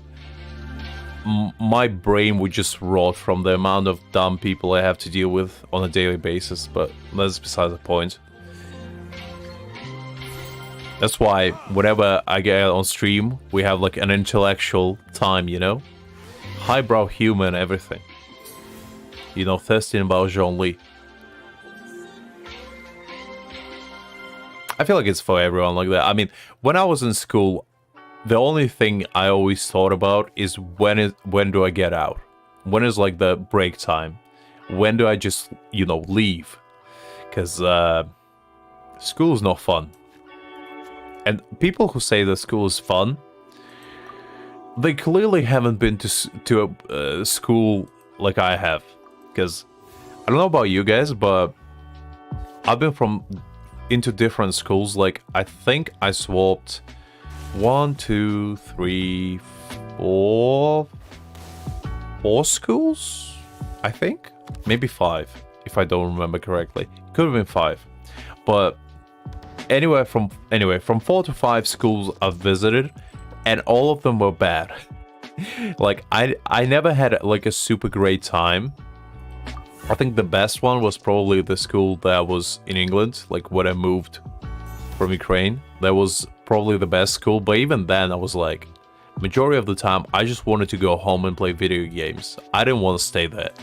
my brain would just rot from the amount of dumb people I have to deal with on a daily basis, but that's beside the point. That's why whenever I get on stream, we have like an intellectual time, you know? Highbrow humor and everything. You know, thirsty about Jean-Lee. I feel like it's for everyone like that. I mean, when I was in school, the only thing I always thought about is when do I get out? When is like the break time? When do I just, you know, leave? Because school is not fun. And people who say that school is fun, they clearly haven't been to a school like I have. Because I don't know about you guys, but I've been into different schools. Like, I think I swapped 1, 2, 3, 4 schools, I think. Maybe 5, if I don't remember correctly. Could have been 5. But anyway, from 4 to 5 schools I've visited, and all of them were bad. Like, I never had like a super great time. I think the best one was probably the school that was in England, like when I moved from Ukraine. That was probably the best school, but even then I was like, majority of the time I just wanted to go home and play video games. I didn't want to stay there.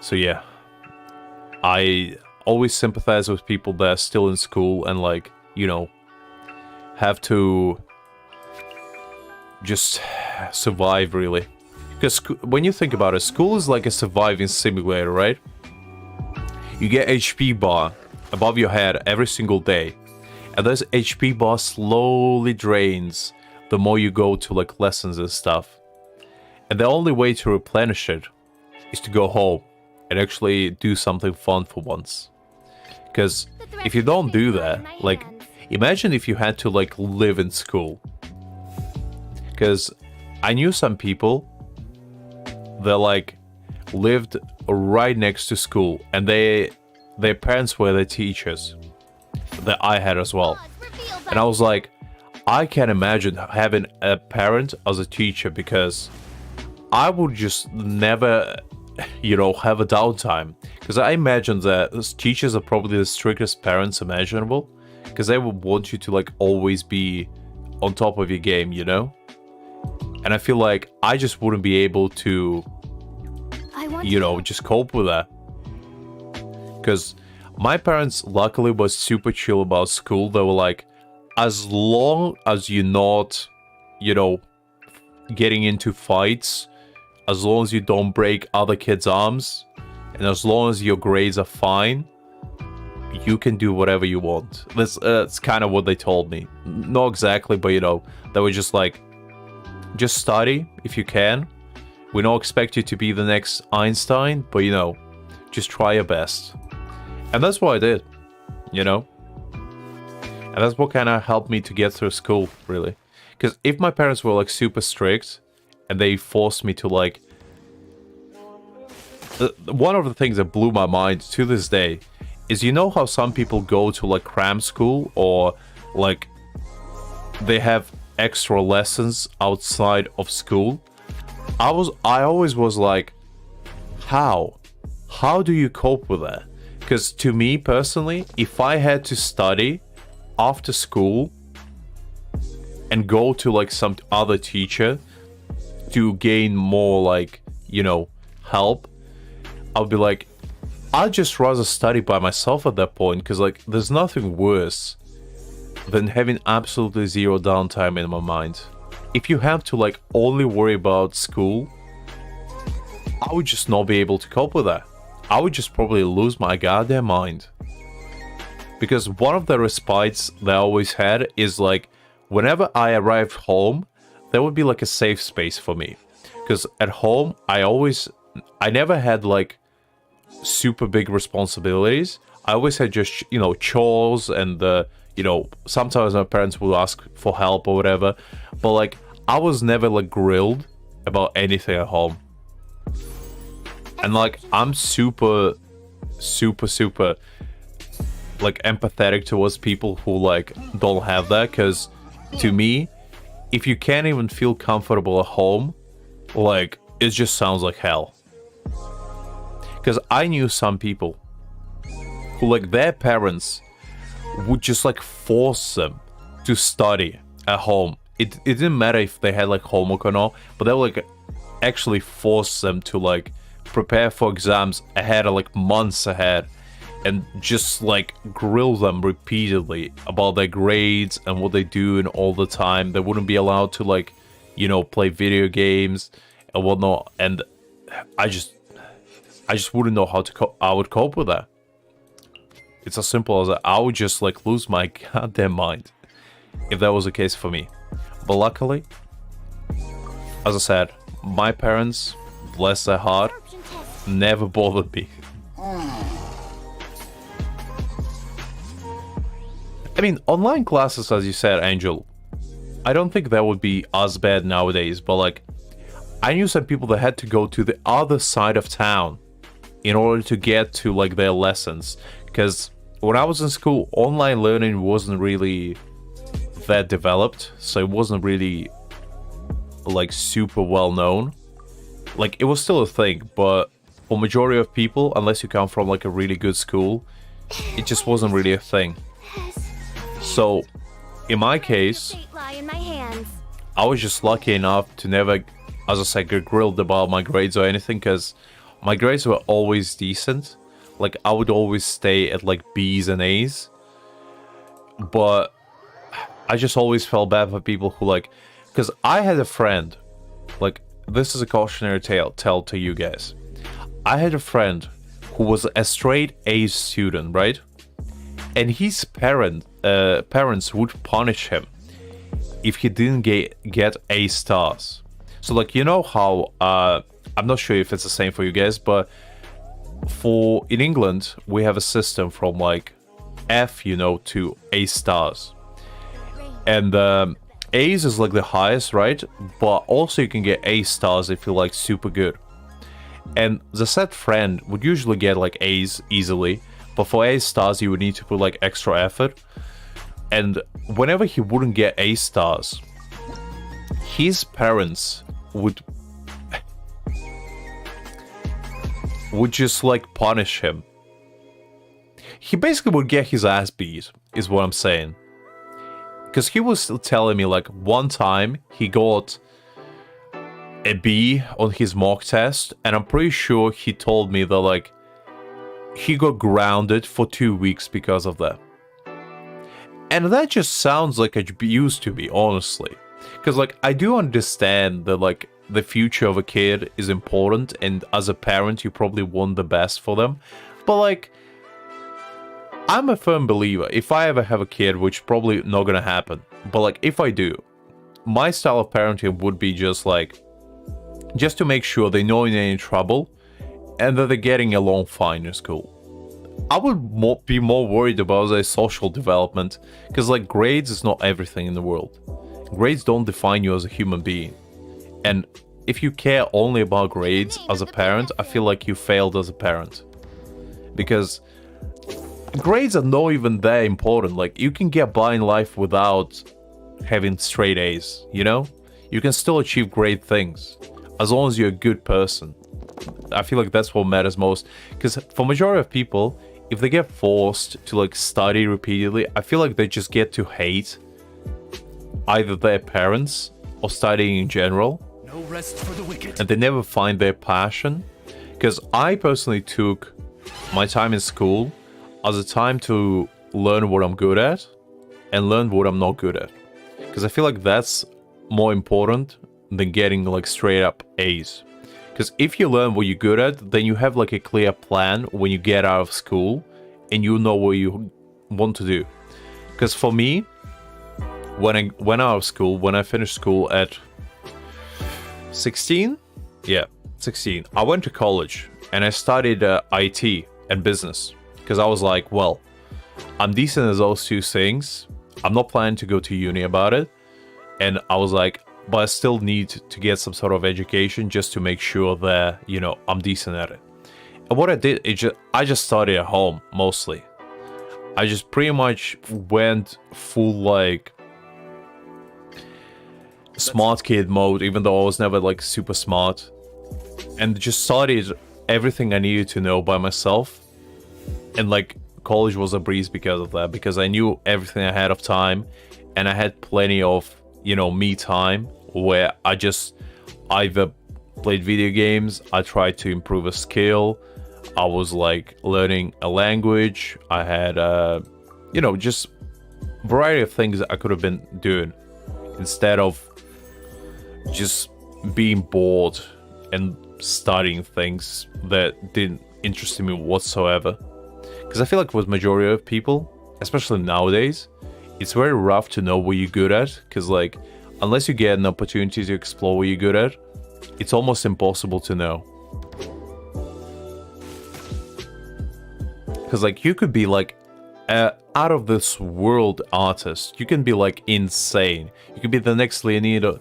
So yeah, I always sympathize with people that are still in school and, like, you know, have to just survive, really. Because when you think about it, school is like a surviving simulator, right? You get HP bar above your head every single day, and this HP bar slowly drains the more you go to like lessons and stuff. And the only way to replenish it is to go home and actually do something fun for once. Because if you don't do that, like, imagine if you had to like live in school. Because I knew some people that like lived right next to school, and their parents were the teachers that I had as well. And I was like, I can't imagine having a parent as a teacher, because I would just never, you know, have a downtime. Because I imagine that teachers are probably the strictest parents imaginable, because they would want you to like always be on top of your game, you know? And I feel like I just wouldn't be able to, you know, just cope with that. Because my parents luckily was super chill about school. They were like, as long as you're not, you know, getting into fights, as long as you don't break other kids' arms, and as long as your grades are fine, you can do whatever you want. That's kind of what they told me. Not exactly, but, you know, they were just like, just study if you can. We don't expect you to be the next Einstein, but, you know, just try your best. And that's what I did, you know? And that's what kind of helped me to get through school, really. Because if my parents were, like, super strict, and they forced me to, like... one of the things that blew my mind to this day is, you know how some people go to, like, cram school, or, like, they have extra lessons outside of school? I always was like, how do you cope with that? Because to me personally, if I had to study after school and go to like some other teacher to gain more, like, you know, help, I'll be like, I'd just rather study by myself at that point, because like there's nothing worse than having absolutely zero downtime in my mind. If you have to like only worry about school, I would just not be able to cope with that. I would just probably lose my goddamn mind. Because one of the respites that I always had is like, whenever I arrived home, there would be like a safe space for me. Because at home, I never had like super big responsibilities. I always had just, you know, chores and, you know, sometimes my parents would ask for help or whatever. But like, I was never like grilled about anything at home. And like, I'm super like empathetic towards people who like don't have that, because to me, if you can't even feel comfortable at home, like it just sounds like hell. Because I knew some people who like their parents would just like force them to study at home. It didn't matter if they had like homework or not, but they would like actually force them to like prepare for exams ahead, or like months ahead, and just like grill them repeatedly about their grades and what they do and all the time. They wouldn't be allowed to like, you know, play video games and whatnot. And I just wouldn't know how to I would cope with that. It's as simple as that. I would just like lose my goddamn mind if that was the case for me. But luckily, as I said, my parents, bless their heart, never bothered me. I mean, online classes, as you said, Angel, I don't think that would be as bad nowadays, but like, I knew some people that had to go to the other side of town in order to get to like their lessons. Because when I was in school, online learning wasn't really that developed, so it wasn't really like super well known. Like, it was still a thing, but for majority of people, unless you come from like a really good school, it just wasn't really a thing. So, in my case, I was just lucky enough to never, as I said, get grilled about my grades or anything, because my grades were always decent. Like, I would always stay at like B's and A's. But I just always felt bad for people who like, because I had a friend, like, this is a cautionary tale to you guys. I had a friend who was a straight A student, right? And his parents would punish him if he didn't get A stars. So like, you know how, I'm not sure if it's the same for you guys, but in England, we have a system from like F, you know, to A stars. And A's is like the highest, right? But also you can get A stars if you're like super good. And the said friend would usually get like A's easily, but for A stars you would need to put like extra effort. And whenever he wouldn't get A stars, his parents would just like punish him. He basically would get his ass beat, is what I'm saying. Because he was still telling me like one time he got a B on his mock test, and I'm pretty sure he told me that like he got grounded for 2 weeks because of that. And that just sounds like abuse to me, honestly. Because like, I do understand that like the future of a kid is important, and as a parent you probably want the best for them, but like, I'm a firm believer, if I ever have a kid, which probably not gonna happen, but like if I do, my style of parenting would be just to make sure they're not in any trouble and that they're getting along fine in school. I would be more worried about their social development, because like grades is not everything in the world. Grades don't define you as a human being. And if you care only about grades as a parent, I feel like you failed as a parent. Because grades are not even that important. Like, you can get by in life without having straight A's, you know? You can still achieve great things as long as you're a good person. I feel like that's what matters most. Because for majority of people, if they get forced to like study repeatedly, I feel like they just get to hate either their parents or studying in general. No rest for the wicked. And they never find their passion. Because I personally took my time in school as a time to learn what I'm good at and learn what I'm not good at. Because I feel like that's more important than getting like straight up A's. Because if you learn what you're good at, then you have like a clear plan when you get out of school and you know what you want to do. Because for me, when I went out of school, when I finished school at 16, yeah, 16, I went to college and I studied IT and business. Because I was like, well, I'm decent at those two things. I'm not planning to go to uni about it. And I was like, but I still need to get some sort of education just to make sure that, you know, I'm decent at it. And what I did is I just studied at home mostly. I just pretty much went full like smart kid mode, even though I was never like super smart, and just studied everything I needed to know by myself. And like college was a breeze because of that, because I knew everything ahead of time, and I had plenty of, you know, me time where I just either played video games, I tried to improve a skill, I was like learning a language, I had you know, just variety of things that I could have been doing instead of just being bored and studying things that didn't interest me whatsoever. Because I feel like with majority of people, especially nowadays, it's very rough to know what you're good at, because like unless you get an opportunity to explore what you're good at, it's almost impossible to know. Because like you could be like out of this world artist, you can be like insane, you could be the next Leonardo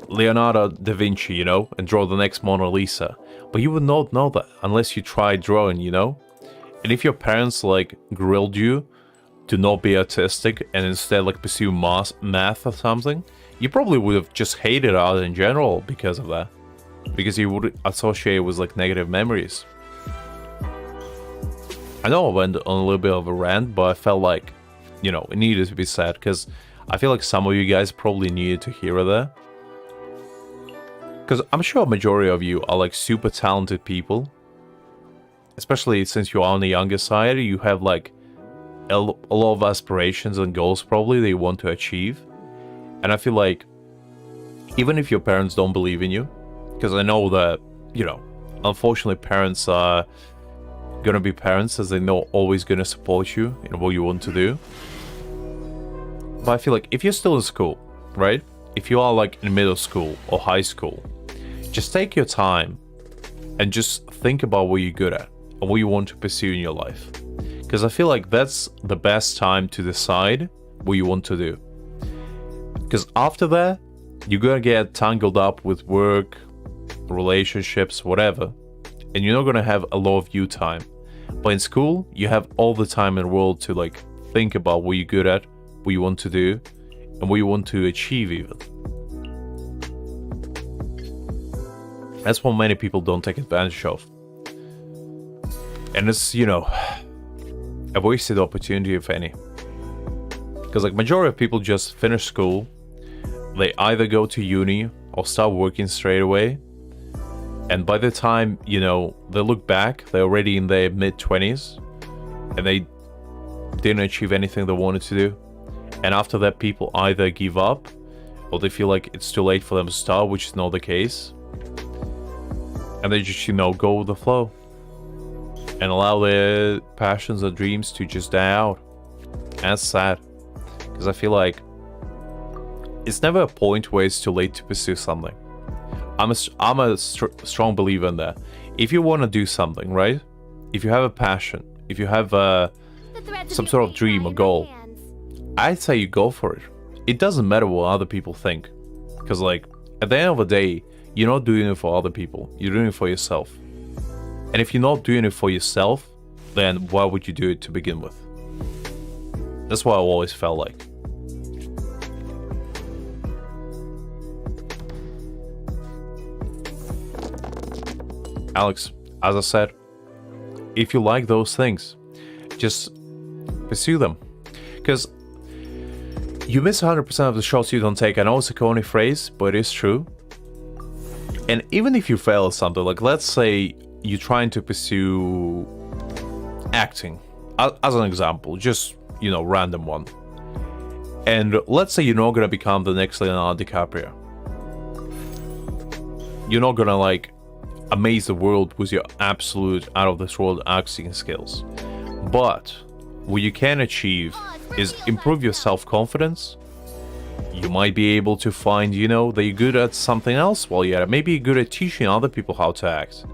da Vinci, you know, and draw the next Mona Lisa, but you would not know that unless you tried drawing, you know. And if your parents like grilled you to not be artistic and instead like pursue math or something, you probably would have just hated art in general because of that, because you would associate it with like negative memories. I know I went on a little bit of a rant, but I felt like, you know, it needed to be said, because I feel like some of you guys probably needed to hear that. Because I'm sure a majority of you are like super talented people, especially since you are on the younger side. You have like a lot of aspirations and goals probably that you want to achieve. And I feel like even if your parents don't believe in you, because I know that, you know, unfortunately parents are gonna be parents, as they're not always gonna support you in what you want to do. But I feel like if you're still in school, right? If you are like in middle school or high school, just take your time and just think about what you're good at and what you want to pursue in your life. Because I feel like that's the best time to decide what you want to do. Because after that, you're gonna get tangled up with work, relationships, whatever, and you're not gonna have a lot of you time. But in school, you have all the time in the world to like think about what you're good at, what you want to do, and what you want to achieve even. That's what many people don't take advantage of. And it's, you know, a wasted opportunity, if any. Because like majority of people just finish school, they either go to uni or start working straight away. And by the time, you know, they look back, they're already in their mid-20s and they didn't achieve anything they wanted to do. And after that, people either give up or they feel like it's too late for them to start, which is not the case. And they just, you know, go with the flow and allow their passions or dreams to just die out. And that's sad, because I feel like it's never a point where it's too late to pursue something. I'm a strong believer in that. If you want to do something, right? If you have a passion, if you have some sort of dream or goal, I'd say you go for it. It doesn't matter what other people think. Because like, at the end of the day, you're not doing it for other people. You're doing it for yourself. And if you're not doing it for yourself, then why would you do it to begin with? That's what I always felt like. Alex, as I said, if you like those things, just pursue them. Because you miss 100% of the shots you don't take. I know it's a corny phrase, but it is true. And even if you fail at something, like let's say you're trying to pursue acting, as an example, just, you know, random one. And let's say you're not going to become the next Leonardo DiCaprio. You're not going to like amaze the world with your absolute out-of-this-world acting skills. But what you can achieve is improve your self-confidence. You might be able to find, you know, that you're good at something else while you're at it. Maybe you're good at teaching other people how to act.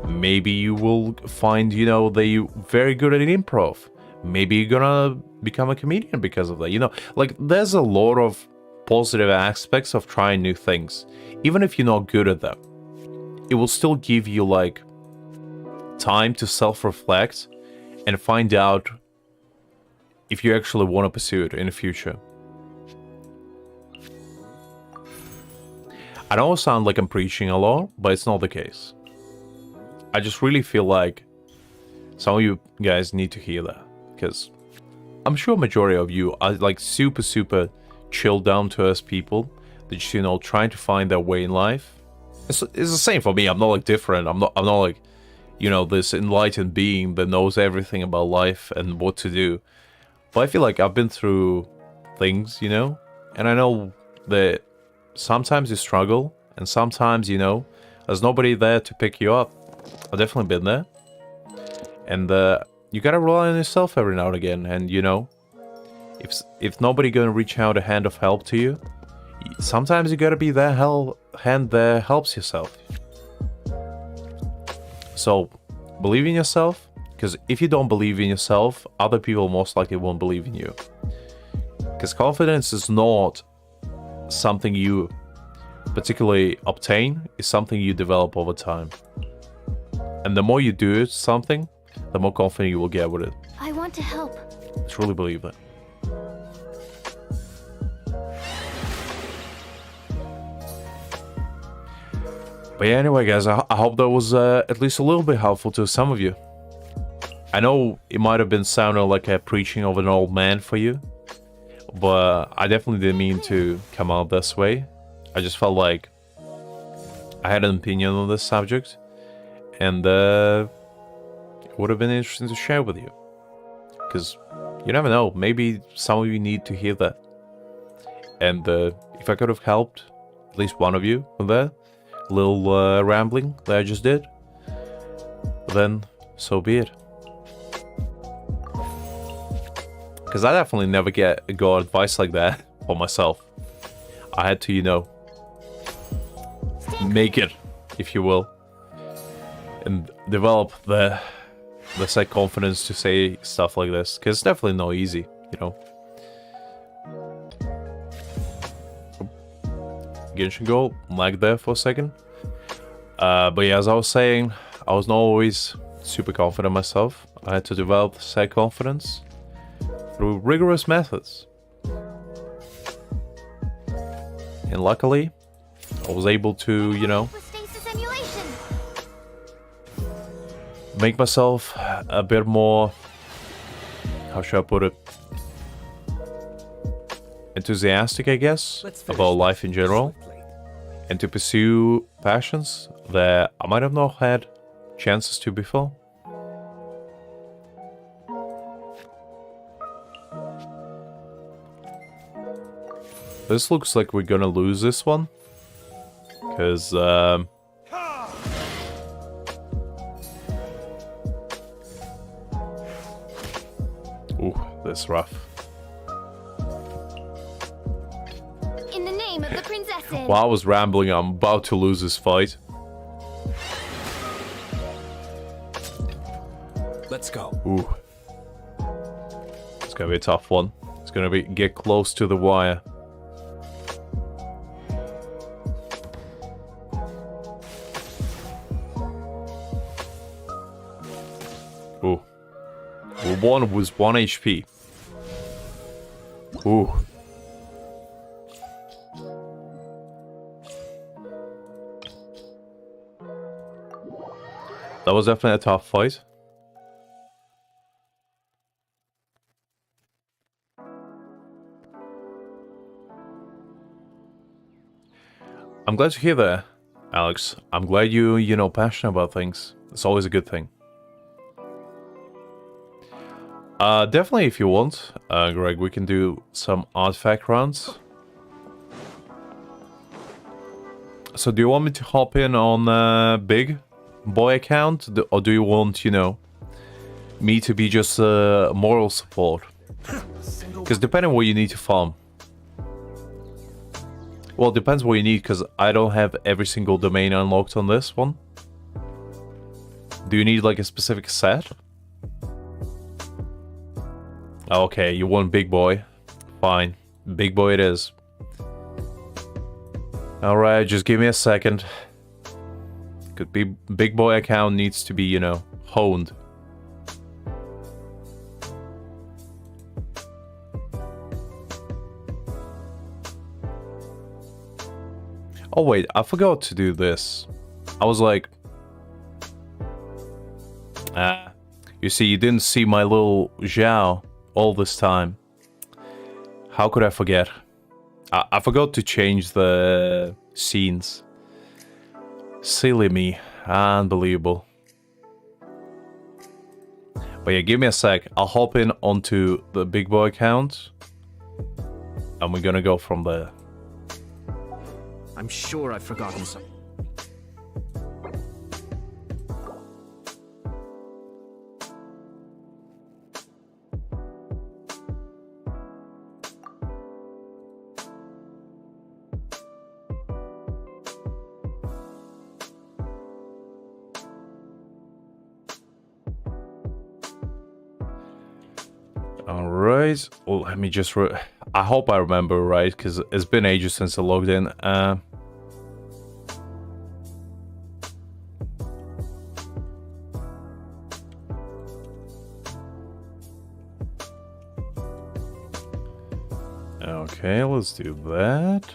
Maybe you will find, you know, that you're very good at improv. Maybe you're gonna become a comedian because of that. You know, like, there's a lot of positive aspects of trying new things. Even if you're not good at them, it will still give you, like, time to self-reflect and find out if you actually want to pursue it in the future. I know I sound like I'm preaching a lot, but it's not the case. I just really feel like some of you guys need to hear that, because I'm sure majority of you are like super chill, down to earth people that just, you know, trying to find their way in life. It's the same for me. I'm not like different. I'm not like, you know, this enlightened being that knows everything about life and what to do. But I feel like I've been through things, you know, and I know that sometimes you struggle, and sometimes, you know, there's nobody there to pick you up. I've definitely been there. And you gotta rely on yourself every now and again. And, you know, if nobody gonna reach out a hand of help to you, sometimes you gotta be that hand that helps yourself. So, believe in yourself, because if you don't believe in yourself, other people most likely won't believe in you. Because confidence is not something you particularly obtain, it's something you develop over time. And the more you do something, the more confident you will get with it. I want to help. I truly believe that. But yeah, anyway, guys, I hope that was at least a little bit helpful to some of you. I know it might have been sounding like a preaching of an old man for you, but I definitely didn't mean to come out this way. I just felt like I had an opinion on this subject, and it would have been interesting to share with you. Because you never know, maybe some of you need to hear that. And if I could have helped at least one of you with that little rambling that I just did, then so be it. Because I definitely never got advice like that for myself. I had to, you know, make it, if you will, and develop the said confidence to say stuff like this. Because it's definitely not easy, you know. Genshin Goal lagged there for a second. But yeah, as I was saying, I was not always super confident myself. I had to develop said confidence through rigorous methods. And luckily, I was able to, you know, make myself a bit more, how should I put it, enthusiastic, I guess, about life in general, and to pursue passions that I might have not had chances to before. This looks like we're gonna lose this one, because ooh, this is rough. In the name of the princesses. While I was rambling, I'm about to lose this fight. Let's go. Ooh, it's gonna be a tough one. It's gonna be get close to the wire. Ooh. Well, one was 1 HP. Ooh. That was definitely a tough fight. I'm glad to hear that, Alex. I'm glad you know, passionate about things. It's always a good thing. Definitely, if you want, Greg, we can do some artifact runs. So, do you want me to hop in on Big boy account, or do you want, you know, me to be just moral support? Because depending on what you need to farm. Well, it depends what you need, because I don't have every single domain unlocked on this one. Do you need like a specific set? Okay, you want big boy. Fine. Big boy it is. Alright, just give me a second. Could be big boy account needs to be, you know, honed. Oh wait, I forgot to do this. I was like... you see, you didn't see my little Zhao all this time. How could I forget? I forgot to change the scenes. Silly me. Unbelievable. But yeah, give me a sec. I'll hop in onto the big boy account. And we're gonna go from there. I'm sure I've forgotten some. Alright, well, let me just... I hope I remember right, because it's been ages since I logged in. Okay, let's do that.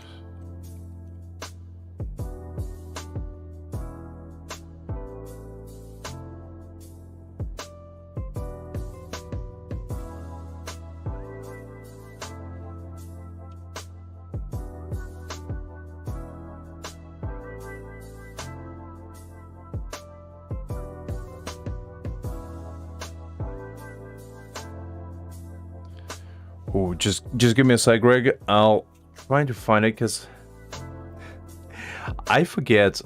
Ooh, just give me a sec, Greg. I'll try to find it because I forget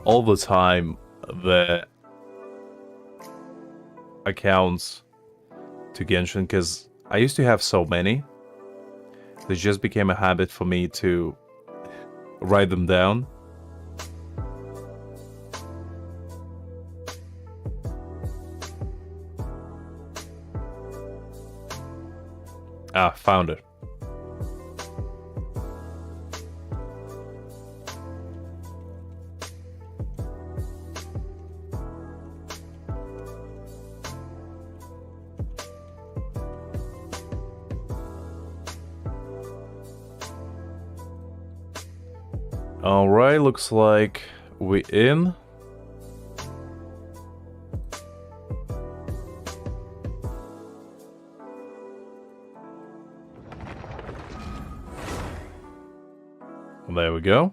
all the time the accounts to Genshin because I used to have so many. It just became a habit for me to write them down. Ah, found it. Alright, looks like we're in. There we go.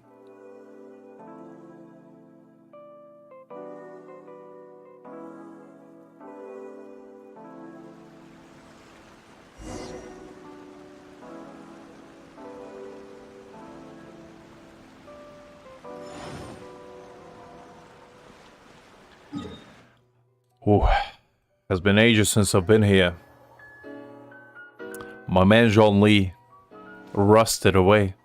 Ooh, it's been ages since I've been here. My man John Lee rusted away.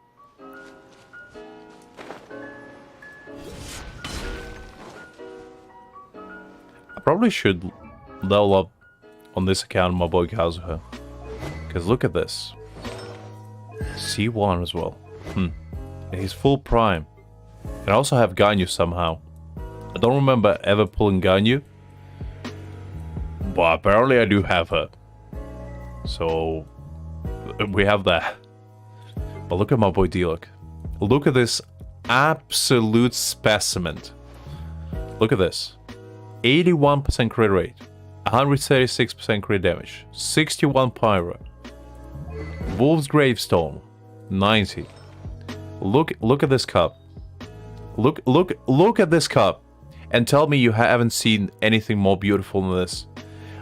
Probably should level up on this account my boy Kazuha. Because look at this. C1 as well. He's full prime. And I also have Ganyu somehow. I don't remember ever pulling Ganyu. But apparently I do have her. So we have that. But look at my boy D-Look. Look at this absolute specimen. Look at this. 81% crit rate, 136% crit damage, 61 pyro, Wolf's Gravestone, 90. Look at this cup. Look at this cup, and tell me you haven't seen anything more beautiful than this.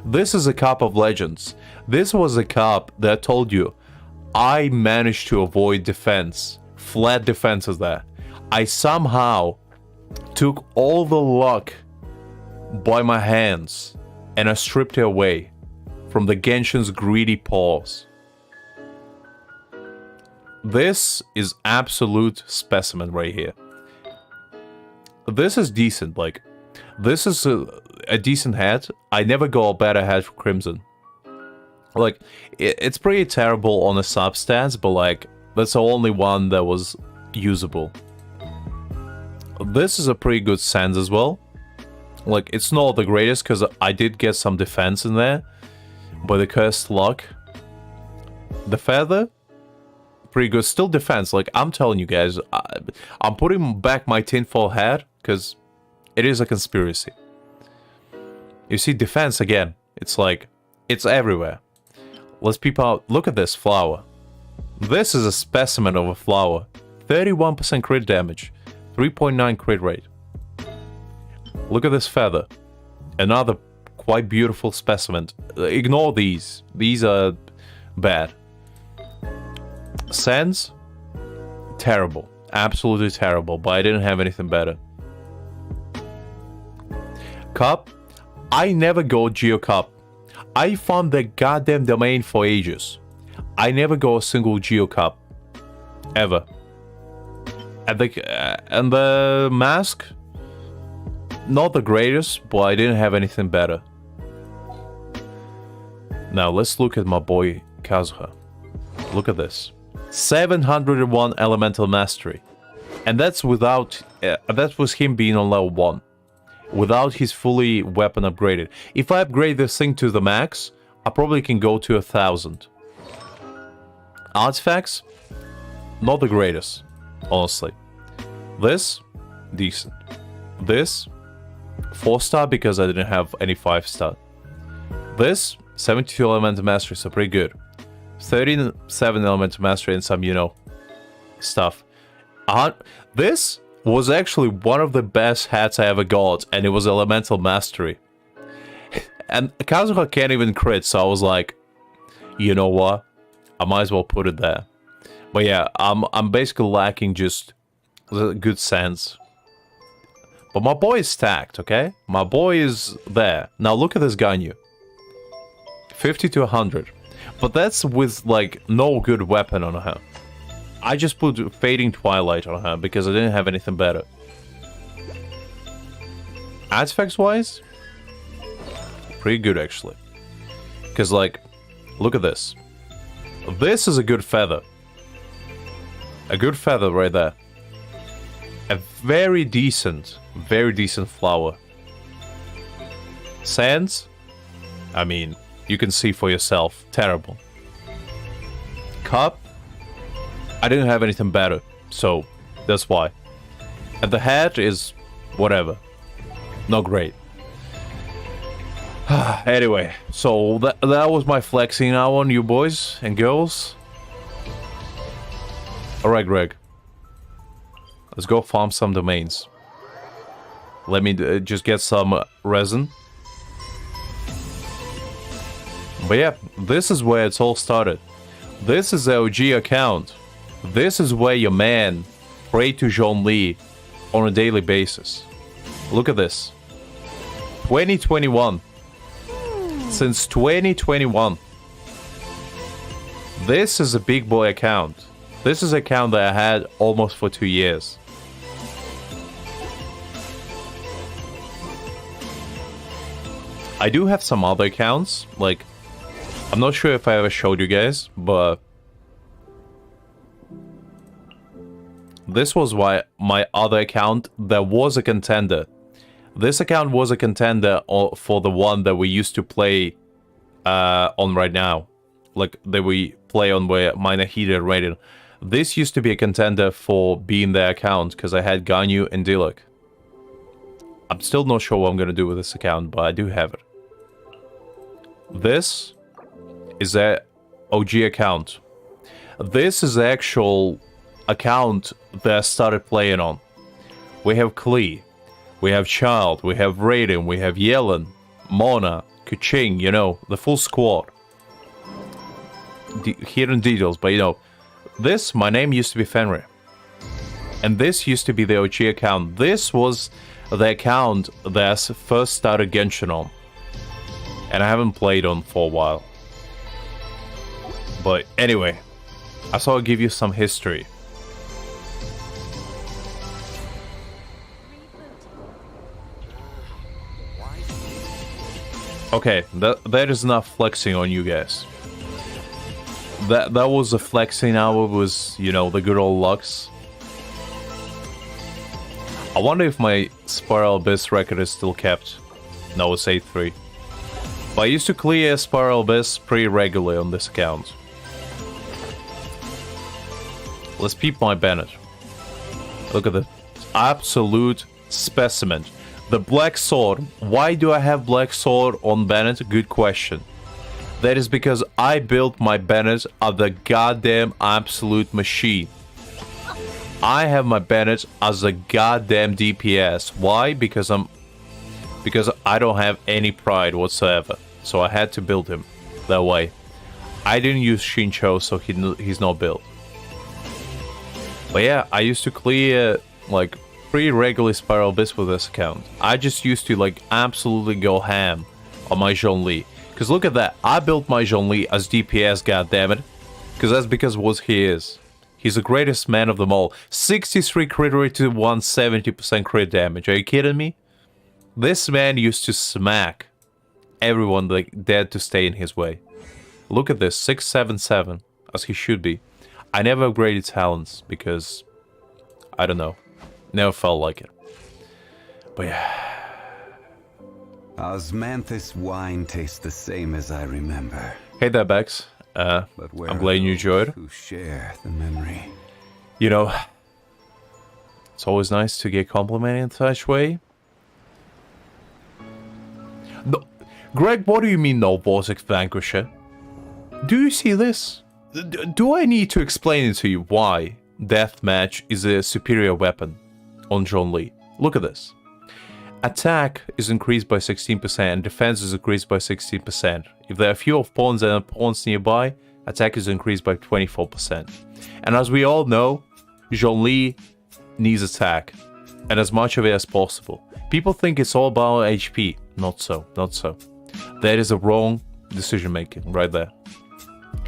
This is a cup of legends. This was a cup that told you, I managed to avoid defense, flat defenses there. I somehow took all the luck by my hands, and I stripped it away from the Genshin's greedy paws. This is absolute specimen right here. This is decent, like, this is a decent hat. I never got a better hat for Crimson. Like, it's pretty terrible on the substance, but like, that's the only one that was usable. This is a pretty good sense as well. Like, it's not the greatest, because I did get some defense in there, but the cursed luck. The feather, pretty good. Still defense, like, I'm telling you guys, I'm putting back my tinfoil hat, because it is a conspiracy. You see, defense again, it's like, it's everywhere. Let's peep out. Look at this flower. This is a specimen of a flower. 31% crit damage, 3.9 crit rate. Look at this feather. Another quite beautiful specimen. Ignore these. These are bad. Sense? Terrible. Absolutely terrible, but I didn't have anything better. Cup? I never go Geo Cup. I found the goddamn domain for ages. I never go a single Geo Cup. Ever. And the mask? Not the greatest, but I didn't have anything better. Now let's look at my boy Kazuha. Look at this. 701 elemental mastery. And that's without... that was him being on level 1. Without his fully weapon upgraded. If I upgrade this thing to the max, I probably can go to 1,000. Artifacts? Not the greatest, honestly. This? Decent. This? 4-star because I didn't have any 5-star. This? 72 elemental mastery, so pretty good. 37 elemental mastery and some, you know, stuff. This was actually one of the best hats I ever got, and it was elemental mastery. And Kazuha can't even crit, so I was like, you know what? I might as well put it there. But yeah, I'm basically lacking just the good sense. But my boy is stacked, okay? My boy is there. Now look at this Ganyu. 50 to 100. But that's with, like, no good weapon on her. I just put Fading Twilight on her because I didn't have anything better. Artifacts-wise? Pretty good, actually. Because, like, look at this. This is a good feather. A good feather right there. A very decent flower. Sands? I mean, you can see for yourself. Terrible. Cup? I didn't have anything better, so that's why. And the hat is whatever. Not great. Anyway, so that was my flexing now on you boys and girls. Alright, Greg. Let's go farm some domains. Let me just get some resin. But yeah, this is where it's all started. This is the OG account. This is where your man prayed to Zhongli on a daily basis. Look at this. 2021. Since 2021. This is a big boy account. This is an account that I had almost for 2 years. I do have some other accounts, like, I'm not sure if I ever showed you guys, but this was why my other account that was a contender. This account was a contender for the one that we used to play on right now. Like, that we play on where Minor Heater rated. This used to be a contender for being their account, because I had Ganyu and Diluc. I'm still not sure what I'm going to do with this account, but I do have it. This is their OG account. This is the actual account that I started playing on. We have Klee, we have Child, we have Raiden, we have Yellen, Mona, Kuching, you know, the full squad. Hidden details, but you know, this, my name used to be Fenrir. And this used to be the OG account. This was the account that I first started Genshin on. And I haven't played on for a while. But anyway, I thought I'd give you some history. Okay, that is not flexing on you guys. That was a flexing hour, was, you know, the good old Lux. I wonder if my Spiral Abyss record is still kept. No, it's 8-3. But I used to clear Spiral Abyss pretty regularly on this account. Let's peep my Bennett. Look at the absolute specimen. The Black Sword. Why do I have Black Sword on Bennett? Good question. That is because I built my Bennett as the goddamn absolute machine. I have my Bennett as a goddamn DPS. Why? Because I don't have any pride whatsoever. So I had to build him that way. I didn't use Shincho, so he's not built. But yeah, I used to clear like pretty regularly Spiral Abyss with this account. I just used to like absolutely go ham on my Zhongli. Because look at that, I built my Zhongli as DPS, goddammit. Because what he is. He's the greatest man of them all. 63 crit rate to 170% crit damage. Are you kidding me? This man used to smack everyone like dead to stay in his way. Look at this, 677, as he should be. I never upgraded talents because, I don't know, never felt like it. But yeah. Osmanthus wine tastes the same as I remember. Hey there, Bex. I'm glad you enjoyed. Who share the memory? You know, it's always nice to get complimented in such way. No, Greg, what do you mean no Vortex Vanquisher? Do you see this? Do I need to explain it to you why Deathmatch is a superior weapon on Zhongli? Look at this. Attack is increased by 16% and defense is increased by 16%. If there are fewer pawns than pawns nearby, attack is increased by 24%. And as we all know, Zhongli needs attack, and as much of it as possible. People think it's all about HP. Not so, not so. That is a wrong decision making right there.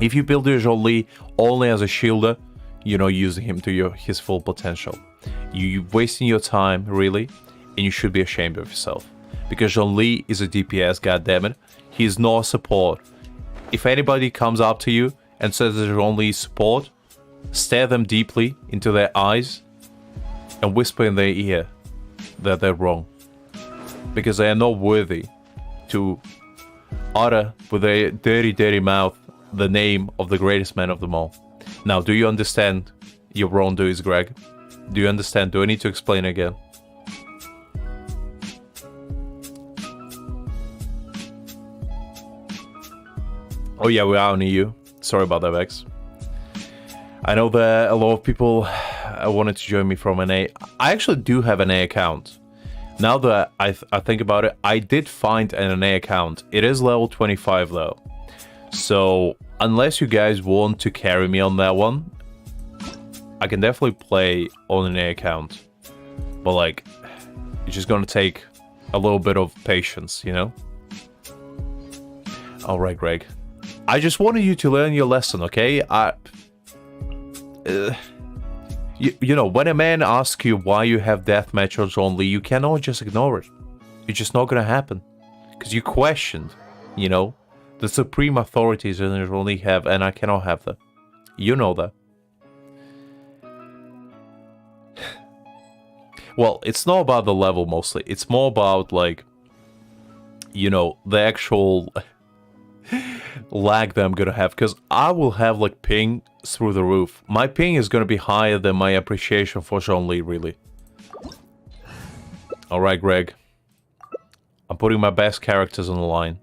If you build your Zhongli only as a shielder, you're not using him to his full potential. You're wasting your time, really, and you should be ashamed of yourself. Because Zhongli is a DPS, goddammit. He is not support. If anybody comes up to you and says that Zhongli is support, stare them deeply into their eyes and whisper in their ear that they're wrong. Because they are not worthy to utter with a dirty, dirty mouth the name of the greatest man of them all. Now, do you understand your wrongdoings, Greg? Do you understand? Do I need to explain again? Oh yeah, we are on EU. Sorry about that, Vex. I know that a lot of people wanted to join me from an A. I actually do have an A account. Now that I think about it, I did find an A account. It is level 25 though. So, unless you guys want to carry me on that one, I can definitely play on an A account. But like, it's just gonna take a little bit of patience, you know? Alright, Greg. I just wanted you to learn your lesson, okay? You know, when a man asks you why you have deathmatch odds only, you cannot just ignore it. It's just not gonna happen. Because you questioned, you know, the supreme authorities that you only have, and I cannot have that. You know that. Well, it's not about the level mostly. It's more about, like, you know, the actual lag that I'm gonna have. Because I will have, like, ping through the roof. My ping is gonna be higher than my appreciation for Zhongli, really. Alright, Greg. I'm putting my best characters on the line.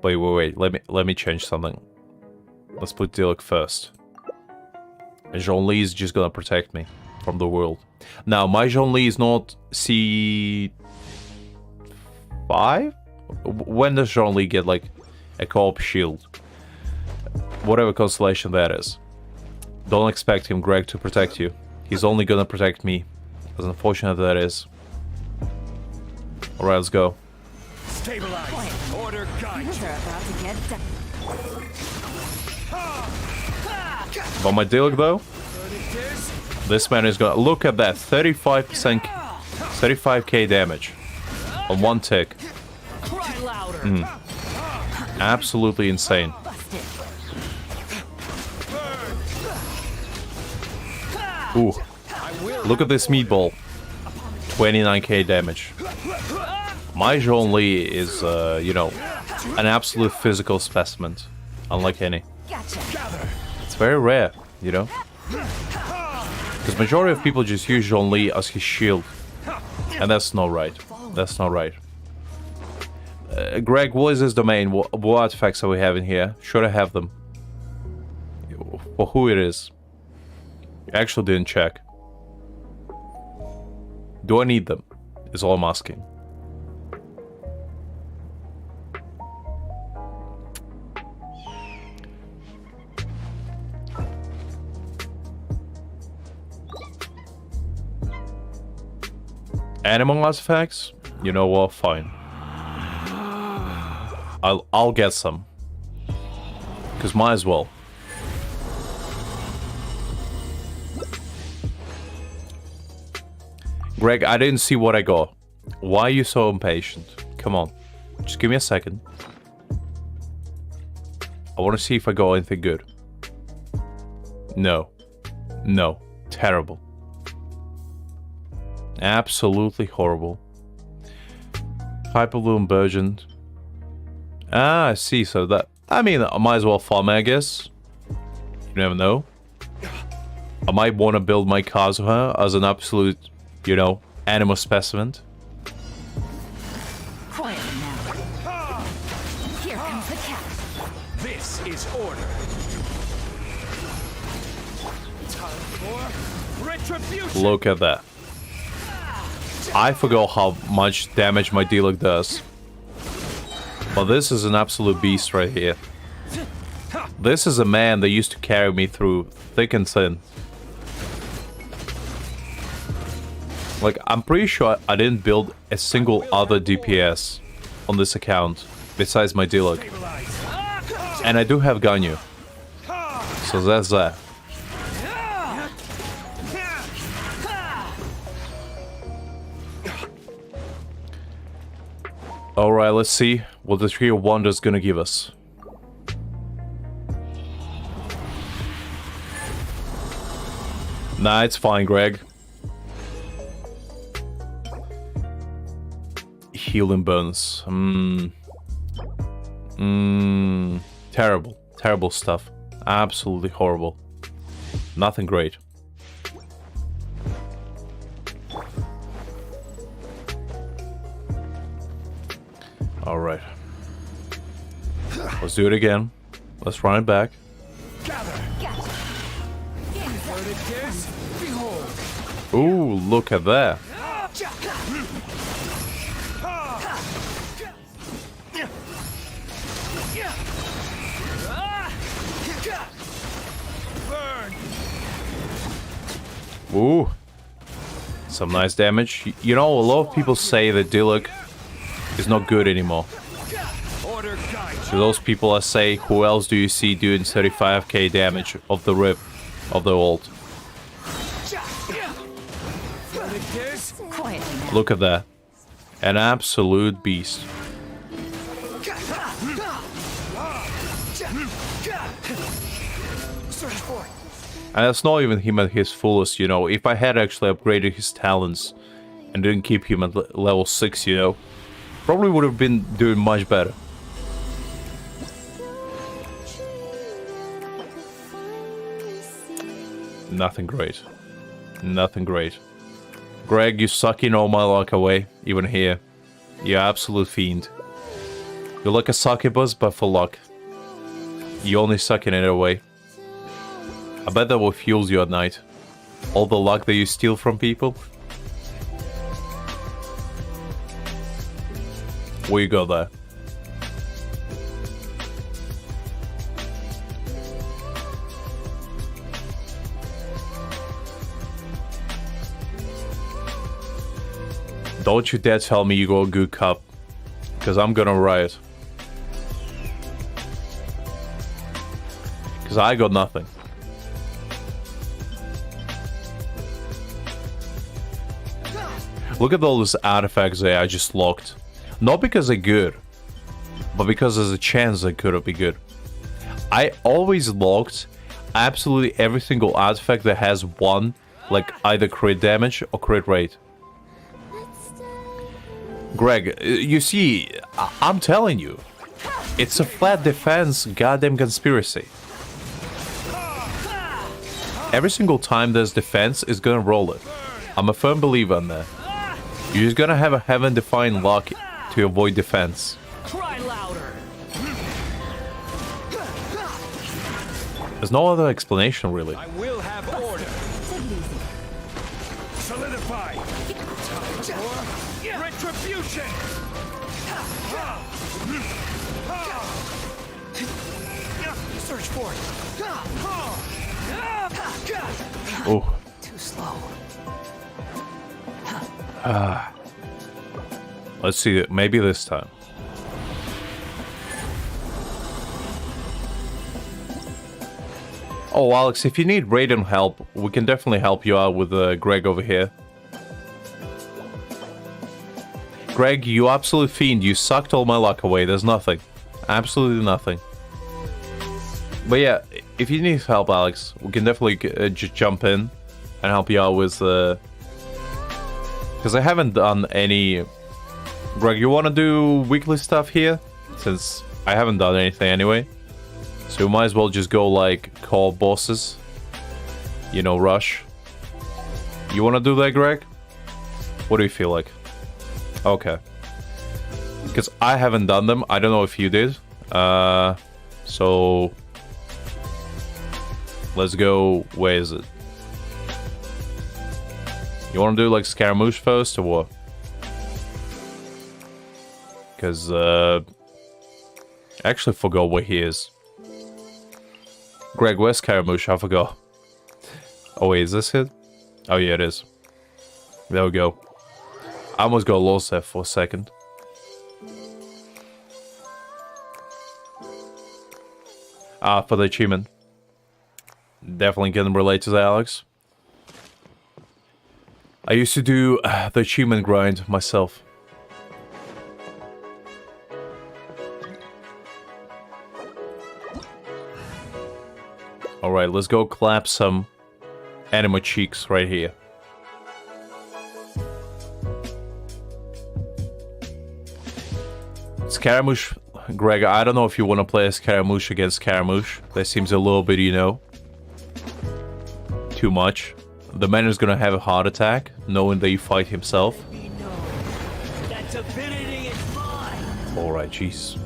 Wait. Let me change something. Let's put Diluc first. And Zhongli is just gonna protect me from the world. Now, my Zhongli is not C5? When does Zhongli get, like, a co-op shield? Whatever constellation that is. Don't expect him, Greg, to protect you. He's only gonna protect me. As unfortunate that is. Alright, let's go. Stabilize. Order guide. They're about to get done. But my Diluc though? This man is gonna... Look at that. 35%... 35k damage. On one tick. Cry louder. Absolutely insane. Ooh. Look at this meatball. 29k damage. My Zhongli is, you know, an absolute physical specimen. Unlike any. It's very rare, you know? Because majority of people just use Zhongli as his shield. And that's not right. That's not right. Greg, what is this domain? What artifacts are we having here? Should I have them? For who it is? I actually didn't check. Do I need them? Is all I'm asking. Animal artifacts? You know what? Fine. I'll get some. Cause might as well. Greg, I didn't see what I got. Why are you so impatient? Come on. Just give me a second. I want to see if I got anything good. No. No. Terrible. Absolutely horrible. Hyperloom Burgeon. Ah, I see. So that... I mean, I might as well farm, I guess. You never know. I might want to build my Kazuha as an absolute, you know, animal specimen. Quiet now. Here comes the cat. This is order. Time for retribution. Look at that. I forgot how much damage my Diluc does. But this is an absolute beast right here. This is a man that used to carry me through thick and thin. Like, I'm pretty sure I didn't build a single other DPS on this account besides my Diluc. And I do have Ganyu. So that's that. Alright, let's see what the Tree of Wonder is gonna give us. Nah, it's fine, Greg. Healing Bones. Terrible. Terrible stuff. Absolutely horrible. Nothing great. Alright. Let's do it again. Let's run it back. Ooh, look at that. Ooh. Some nice damage. You know, a lot of people say that Diluc is not good anymore. To those people I say, who else do you see doing 35k damage of the rip of the ult? Look at that. An absolute beast. And that's not even him at his fullest, you know. If I had actually upgraded his talents and didn't keep him at level 6, you know, probably would have been doing much better. Nothing great. Nothing great. Greg, you're sucking all my luck away, even here. You're absolute fiend. You're like a succubus, but for luck. You're only sucking it away. I bet that what fuels you at night. All the luck that you steal from people. What you got there? Don't you dare tell me you got a good cup. Because I'm gonna riot. Because I got nothing. Look at all those artifacts there I just locked. Not because they're good, but because there's a chance they could be good. I always locked absolutely every single artifact that has one, like either crit damage or crit rate. Greg, you see, I'm telling you, it's a flat defense goddamn conspiracy. Every single time there's defense, it's gonna roll it. I'm a firm believer in that. You're just gonna have a heaven-defined luck to avoid defense. Cry louder. There's no other explanation, really. I will have order. Solidify. Time for retribution. Search for it. Oh. Too slow. Let's see, maybe this time. Oh, Alex, if you need Raiden help, we can definitely help you out with Greg over here. Greg, you absolute fiend, you sucked all my luck away. There's nothing. Absolutely nothing. But yeah, if you need help, Alex, we can definitely just jump in and help you out with... Because I haven't done any... Greg, you want to do weekly stuff here? Since I haven't done anything anyway. So we might as well just go, like, call bosses. You know, rush. You want to do that, Greg? What do you feel like? Okay. Because I haven't done them. I don't know if you did. So... Let's go... Where is it? You want to do, like, Scaramouche first, or what? Because, I actually forgot where he is. Greg, where's Scaramouche? I forgot. Oh, wait, is this it? Oh, yeah, it is. There we go. I almost got lost there for a second. Ah, for the achievement. Definitely can relate to that, Alex. I used to do the achievement grind myself. Alright, let's go clap some anime cheeks right here. Scaramouche, Greg, I don't know if you want to play a Scaramouche against Scaramouche. That seems a little bit, you know, too much. The man is gonna have a heart attack, knowing that you fight himself. That divinity is mine. Alright, jeez.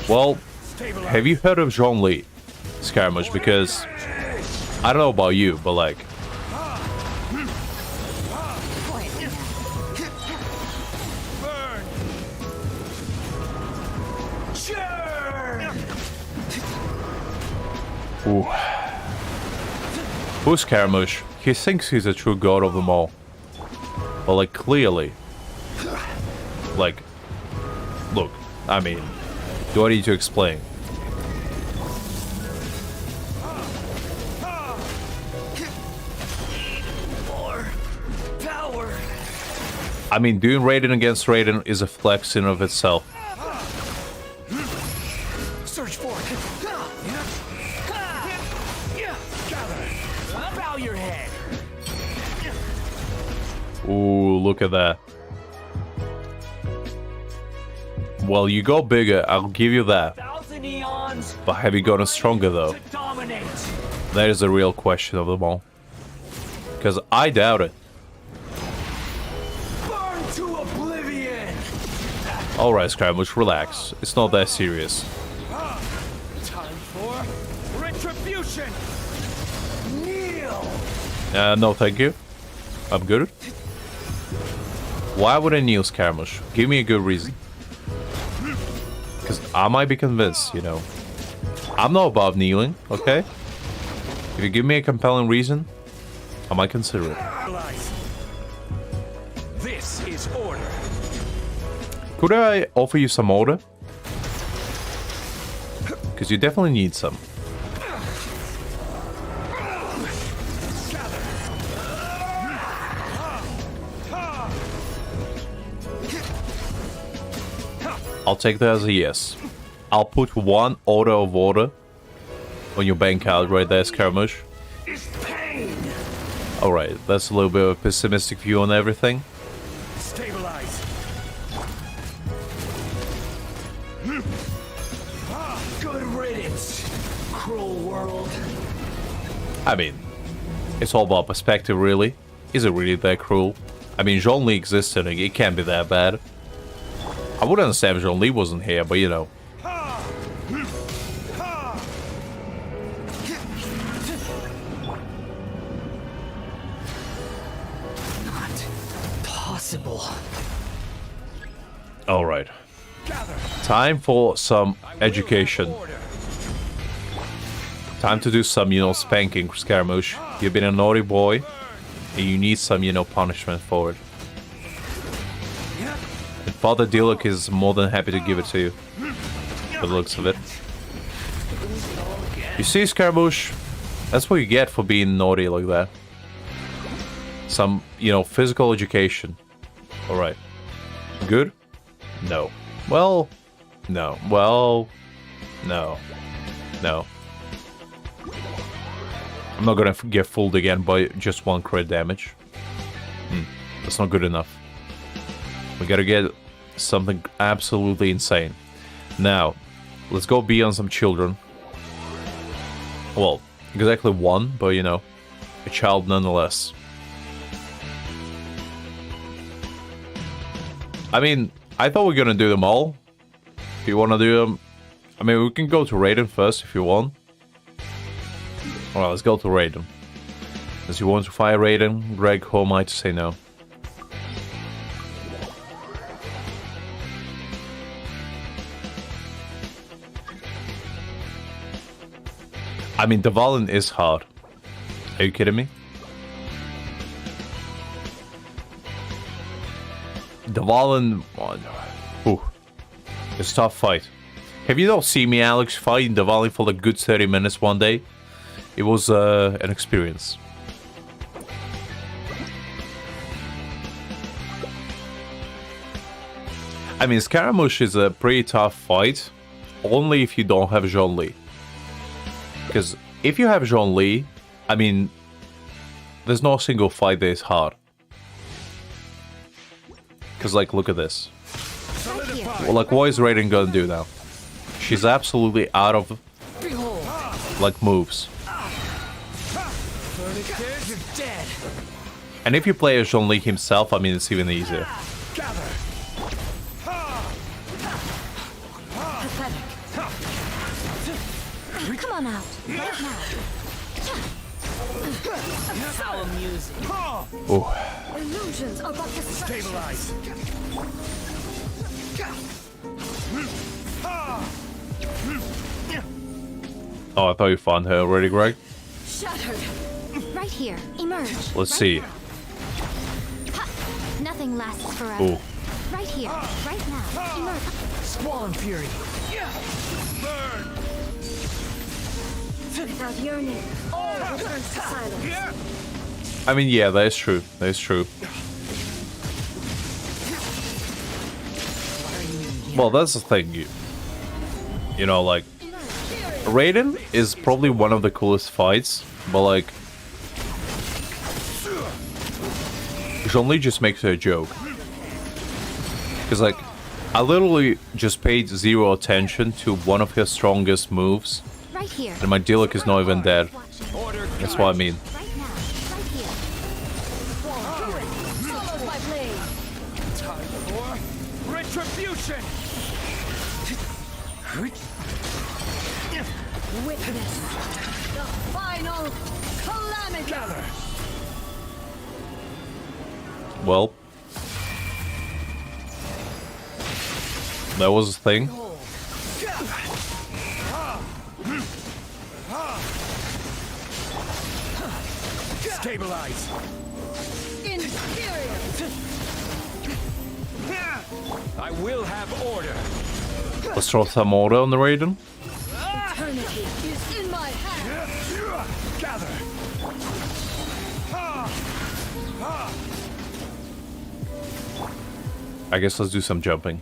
Well, have you heard of Zhong Li, Scaramouche? Because I don't know about you, but like... Ooh. Who's Scaramouche? He thinks he's a true god of them all. But like, clearly. Like, look, I mean, do I need to explain? More power. I mean, doing Raiden against Raiden is a flex in of itself. Search for it. Bow your head. Ooh, look at that. Well, you go bigger, I'll give you that. 1,000 eons. But have you gotten stronger though? To dominate. That is the real question of them all. Because I doubt it. Burn to oblivion. Alright, Scaramouche, relax. It's not that serious. Time for retribution. Kneel. No, thank you. I'm good. Why would I kneel, Scaramouche? Give me a good reason. Because I might be convinced, you know. I'm not above kneeling, okay? If you give me a compelling reason, I might consider it. This is order. Could I offer you some order? Because you definitely need some. I'll take that as a yes. I'll put 1 order of order on your bank account right there, Scaramouche. Alright, that's a little bit of a pessimistic view on everything. Stabilize. Good riddance, cruel world. I mean, it's all about perspective, really. Is it really that cruel? I mean, Zhongli existed, and it can't be that bad. I would understand if Zhongli wasn't here, but you know. Not possible. Alright. Time for some education. Time to do some, you know, spanking, Scaramouche. You've been a naughty boy, and you need some, you know, punishment for it. And Father Dilok is more than happy to give it to you. By the looks of it. You see, Scaramouche? That's what you get for being naughty like that. Some, you know, physical education. Alright. Good? No. Well, no. Well, no. No. I'm not gonna get fooled again by just 1 crit damage. That's not good enough. We gotta get something absolutely insane. Now, let's go beyond some children. Well, exactly 1, but you know, a child nonetheless. I mean, I thought we were gonna do them all. If you wanna do them... I mean, we can go to Raiden first if you want. Alright, let's go to Raiden. Does you want to fire Raiden? Greg, who am I to say no? I mean, the Valen is hard. Are you kidding me? The Valen... Ooh. It's a tough fight. Have you not seen me, Alex, fighting the Valen for a good 30 minutes one day? It was an experience. I mean, Scaramouche is a pretty tough fight, only if you don't have Zhongli. Because if you have Zhongli, I mean, there's no single fight that is hard. Because, like, look at this. Well, like, what is Raiden gonna do now? She's absolutely out of, like, moves. And if you play as Zhongli himself, I mean, it's even easier. Come on out, right now. How amusing. Oh. Illusions are but distractions. Stabilize. Oh, I thought you found her already, Greg. Shattered. Right here. Emerge. Let's right see. now. Ha! Nothing lasts forever. Ooh. Right here. Right now. Emerge. Squall and fury. Burn. Without yearning, all returns to silence. I mean, yeah, that is true. That is true. Well, that's the thing. You know, like, Raiden is probably one of the coolest fights, but like, Zhongli just makes it a joke. Because like, I literally just paid 0 attention to one of his strongest moves, Right here. and my Dilok is not even dead. Order. That's what I mean. Right now. Right here. Follow my blade. Time for retribution. Witness the final calamity. Gather. Well, that was a thing. Stabilize. Inferior. I will have order. Let's throw some order on the Raiden. Eternity is in my hands. Gather. I guess let's do some jumping.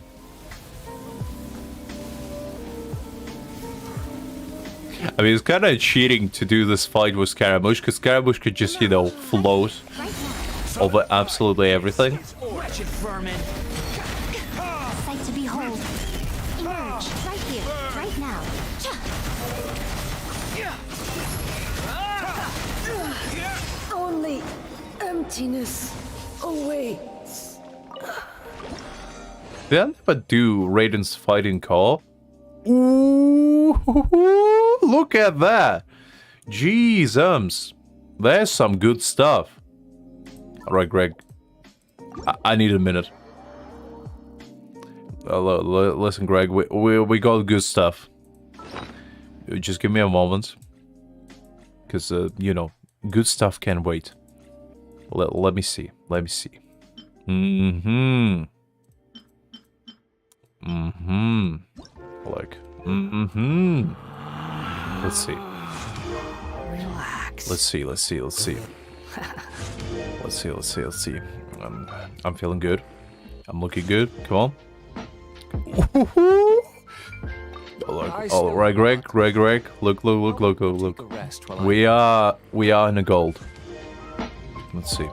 I mean, it's kind of cheating to do this fight with Scaramouche, because Scaramouche could just, you know, float over absolutely everything. Wretched vermin. Sight to behold. Emerge right here, right now. Only emptiness awaits. Did I never do Raiden's fighting co-op? Ooh, look at that. Jeez, there's some good stuff. Alright, Greg. I need a minute. Listen, Greg, we got good stuff. Just give me a moment. Because, you know, good stuff can wait. Let me see. Let me see. Like, Let's see. Relax. Let's see. I'm feeling good. I'm looking good. Come on. All right, Greg. Look. We are in the gold. Let's see.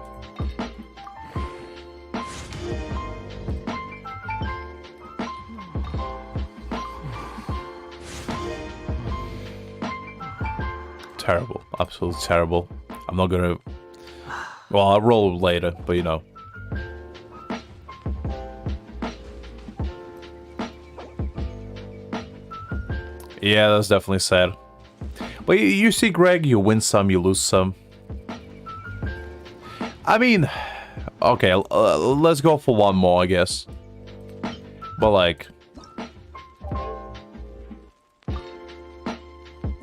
Terrible. Absolutely terrible. I'm not gonna... Well, I'll roll later, but you know. Yeah, that's definitely sad. But you see, Greg, you win some, you lose some. I mean... Okay, let's go for one more, I guess. But like...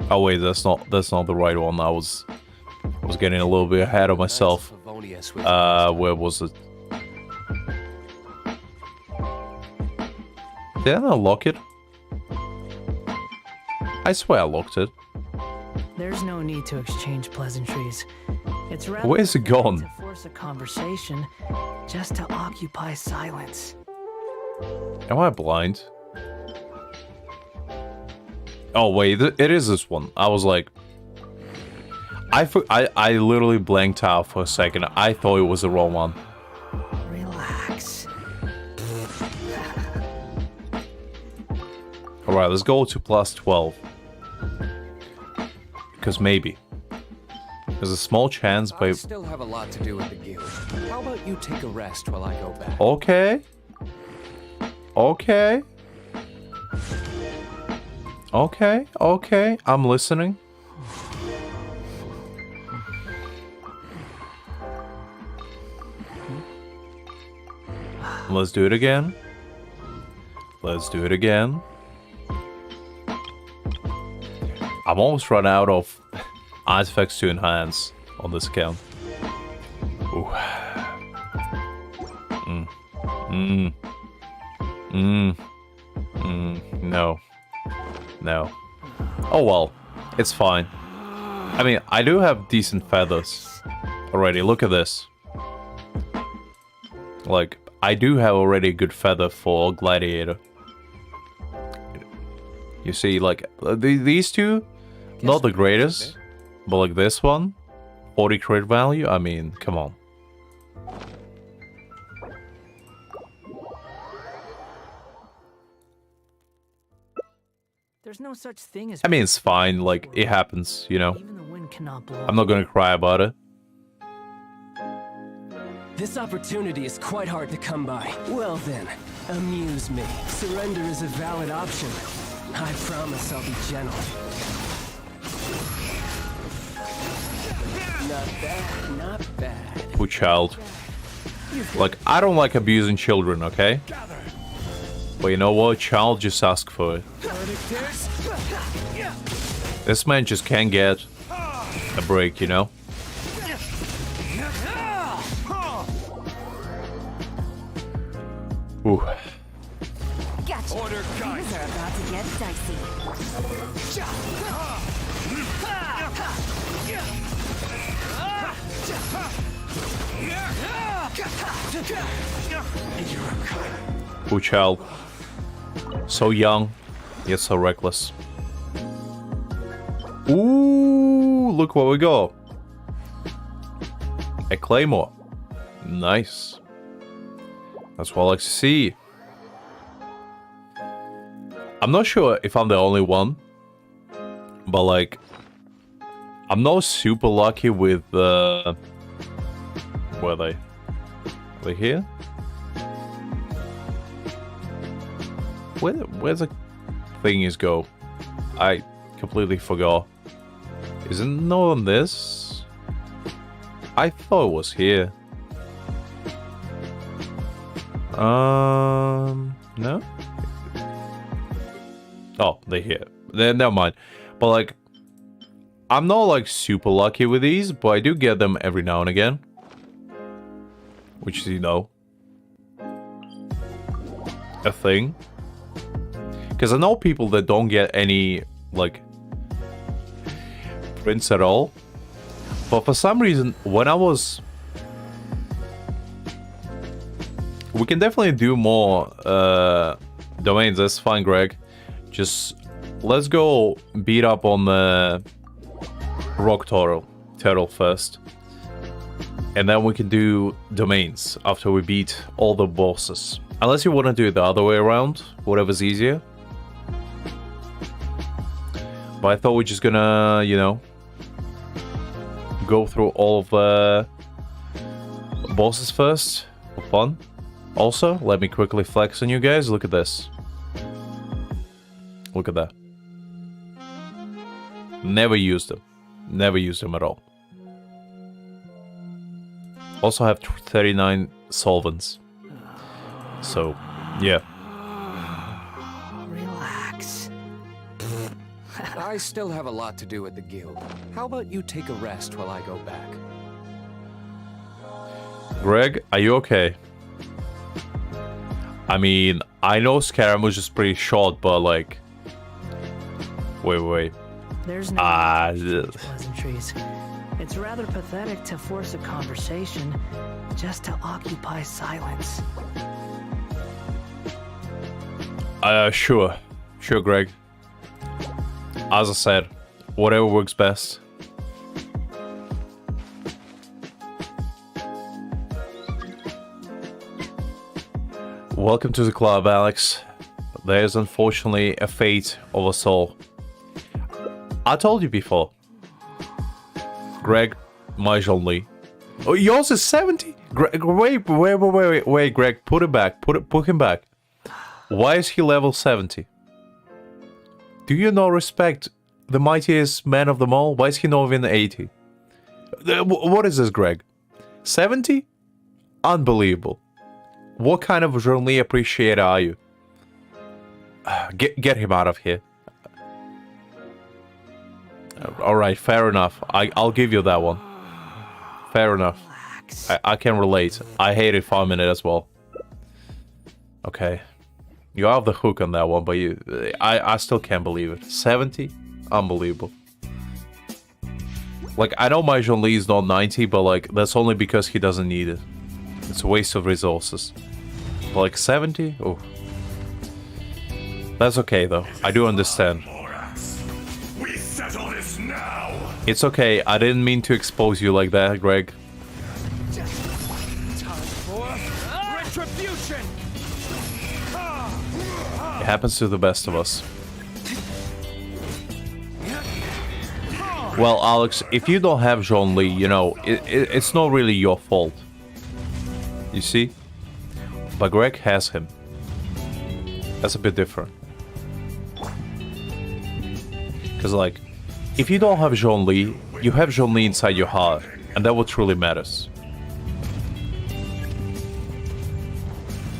Oh wait, that's not the right one. I was getting a little bit ahead of myself. Where was it? Did I not lock it? I swear I locked it. There's no need to exchange pleasantries. It's rather Where's it gone? to force a conversation, just to occupy silence. Am I blind? Oh wait, it is this one. I was like, I literally blanked out for a second. I thought it was the wrong one. Relax. All right, let's go to plus 12. Because maybe there's a small chance, I but still have a lot to do with the guild. How about you take a rest while I go back? okay. I'm listening. Let's do it again. I'm almost run out of artifacts to enhance on this account. Ooh. No. Oh well, it's fine. I mean, I do have decent feathers already. Look at this. Like, I do have already a good feather for Gladiator. You see, like, these two, not the greatest, but like this one, 40 crit value, I mean, come on. There's no such thing as... I mean, it's fine, like, it happens, you know? Even the wind cannot blow. I'm not gonna cry about it. This opportunity is quite hard to come by. Well then, amuse me. Surrender is a valid option. I promise I'll be gentle. Not bad. Poor child. Like, I don't like abusing children, okay? But you know what? Child just asked for it. This man just can't get a break, you know? Ooh. Order guide. Things are about to get dicey. Poor child. So young, yet so reckless. Ooh, look what we got. A claymore. Nice. That's what I like to see. I'm not sure if I'm the only one, but like, I'm not super lucky with where are they? Are they here? Where's the thingies go? I completely forgot. Isn't no on this? I thought it was here. No? Oh, they're here. Never mind. But like, I'm not like super lucky with these, but I do get them every now and again. Which is, you know, a thing. Because I know people that don't get any, like, prints at all. But for some reason, when I was... We can definitely do more domains, that's fine, Greg. Just, let's go beat up on the rock turtle first. And then we can do domains after we beat all the bosses. Unless you want to do it the other way around, whatever's easier. But I thought we're just gonna, you know, go through all of the bosses first for fun. Also, let me quickly flex on you guys. Look at this. Look at that. Never used them. Never used them at all. Also have 39 solvents. So, yeah. Relax. I still have a lot to do at the guild. How about you take a rest while I go back? Greg, are you okay? I mean, I know Scaramouche is pretty short, but like... Wait. There's no pleasantries. It's rather pathetic to force a conversation just to occupy silence. Sure, Greg. As I said, whatever works best. Welcome to the club, Alex. There's unfortunately a fate of us all. I told you before. Greg, my Jean-Lee. Oh, yours is 70? Greg, wait, Greg, put it back. Put him back. Why is he level 70? Do you not respect the mightiest man of them all? Why is he not even 80? What is this, Greg? 70? Unbelievable. What kind of Jean-Lee appreciator are you? Get him out of here. Alright, fair enough. I'll give you that one. Fair enough. I can relate. I hated farming it as well. Okay. You have the hook on that one, but I still can't believe it. 70? Unbelievable. Like, I know my Jean-Lee is not 90, but like, that's only because he doesn't need it. It's a waste of resources. But like 70? Oh. That's okay though. I do understand. We settle this now. It's okay. I didn't mean to expose you like that, Greg. Time for retribution. It happens to the best of us. Well, Alex, if you don't have Jean-Lee, you know, it's not really your fault. You see? But Greg has him. That's a bit different. Because, like, if you don't have Jean-Lee, you have Jean-Lee inside your heart, and that's what truly matters.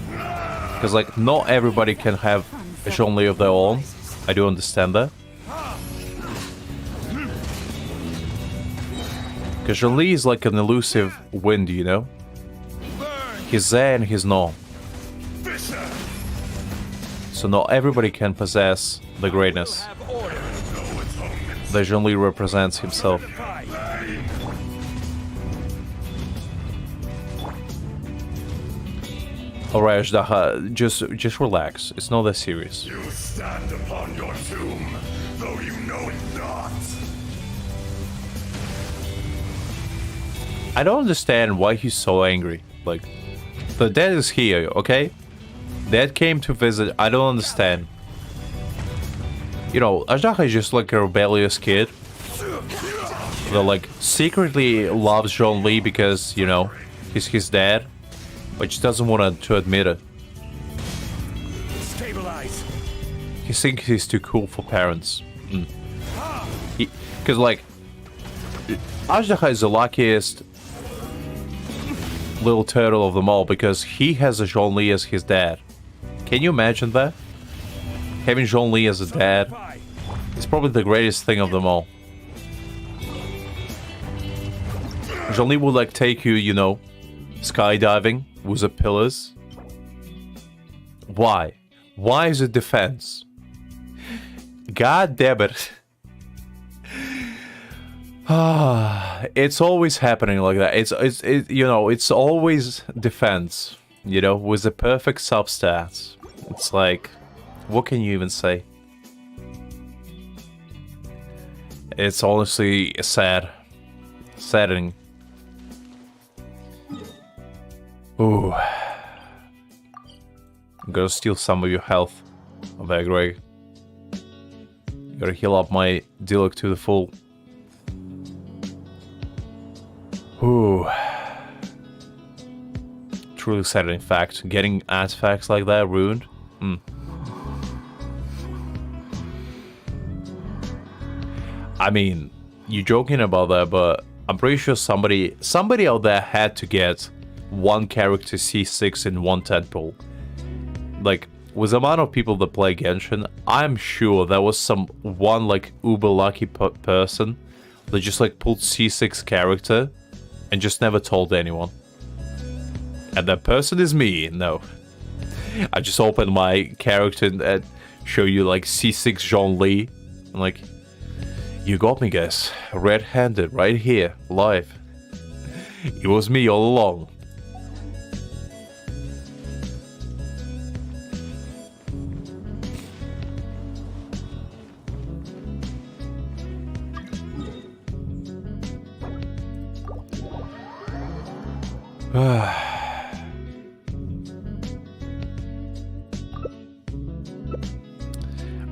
Because, like, not everybody can have a Jean-Lee of their own. I do understand that. Because Jean-Lee is like an elusive wind, you know? He's there and he's not. So not everybody can possess the greatness that Zhongli represents himself. Alright, Ashdaha, just relax. It's not that serious. You stand upon your tomb, though you know it not. I don't understand why he's so angry. Like, the dead is here, okay? Dead came to visit. I don't understand. You know, Ashdaha is just like a rebellious kid that like secretly loves Zhongli because, you know, he's his dad, but just doesn't want to admit it. Stabilize. He thinks he's too cool for parents. Because like, Ashdaha is the luckiest little turtle of them all because he has a Zhongli as his dad. Can you imagine that? Having Zhongli as a dad is probably the greatest thing of them all. Zhongli will like take you, you know, skydiving with the pillars. Why? Why is it defense? God damn it. It's always happening like that. It's you know, it's always defense, you know, with the perfect substats. It's like, what can you even say? It's honestly saddening. Ooh. I'm gonna steal some of your health, there, Greg. Gotta heal up my Diluc to the full. Ooh. Truly sad, in fact. Getting artifacts like that ruined. I mean, you're joking about that, but I'm pretty sure somebody out there had to get one character C6 in one tadpole. Like, with the amount of people that play Genshin, I'm sure there was some one like uber lucky person that just like pulled C6 character and just never told anyone. And that person is me. No, I just opened my character and show you like C6 Zhongli. I'm like, you got me, guys. Red-handed, right here, live. It was me all along.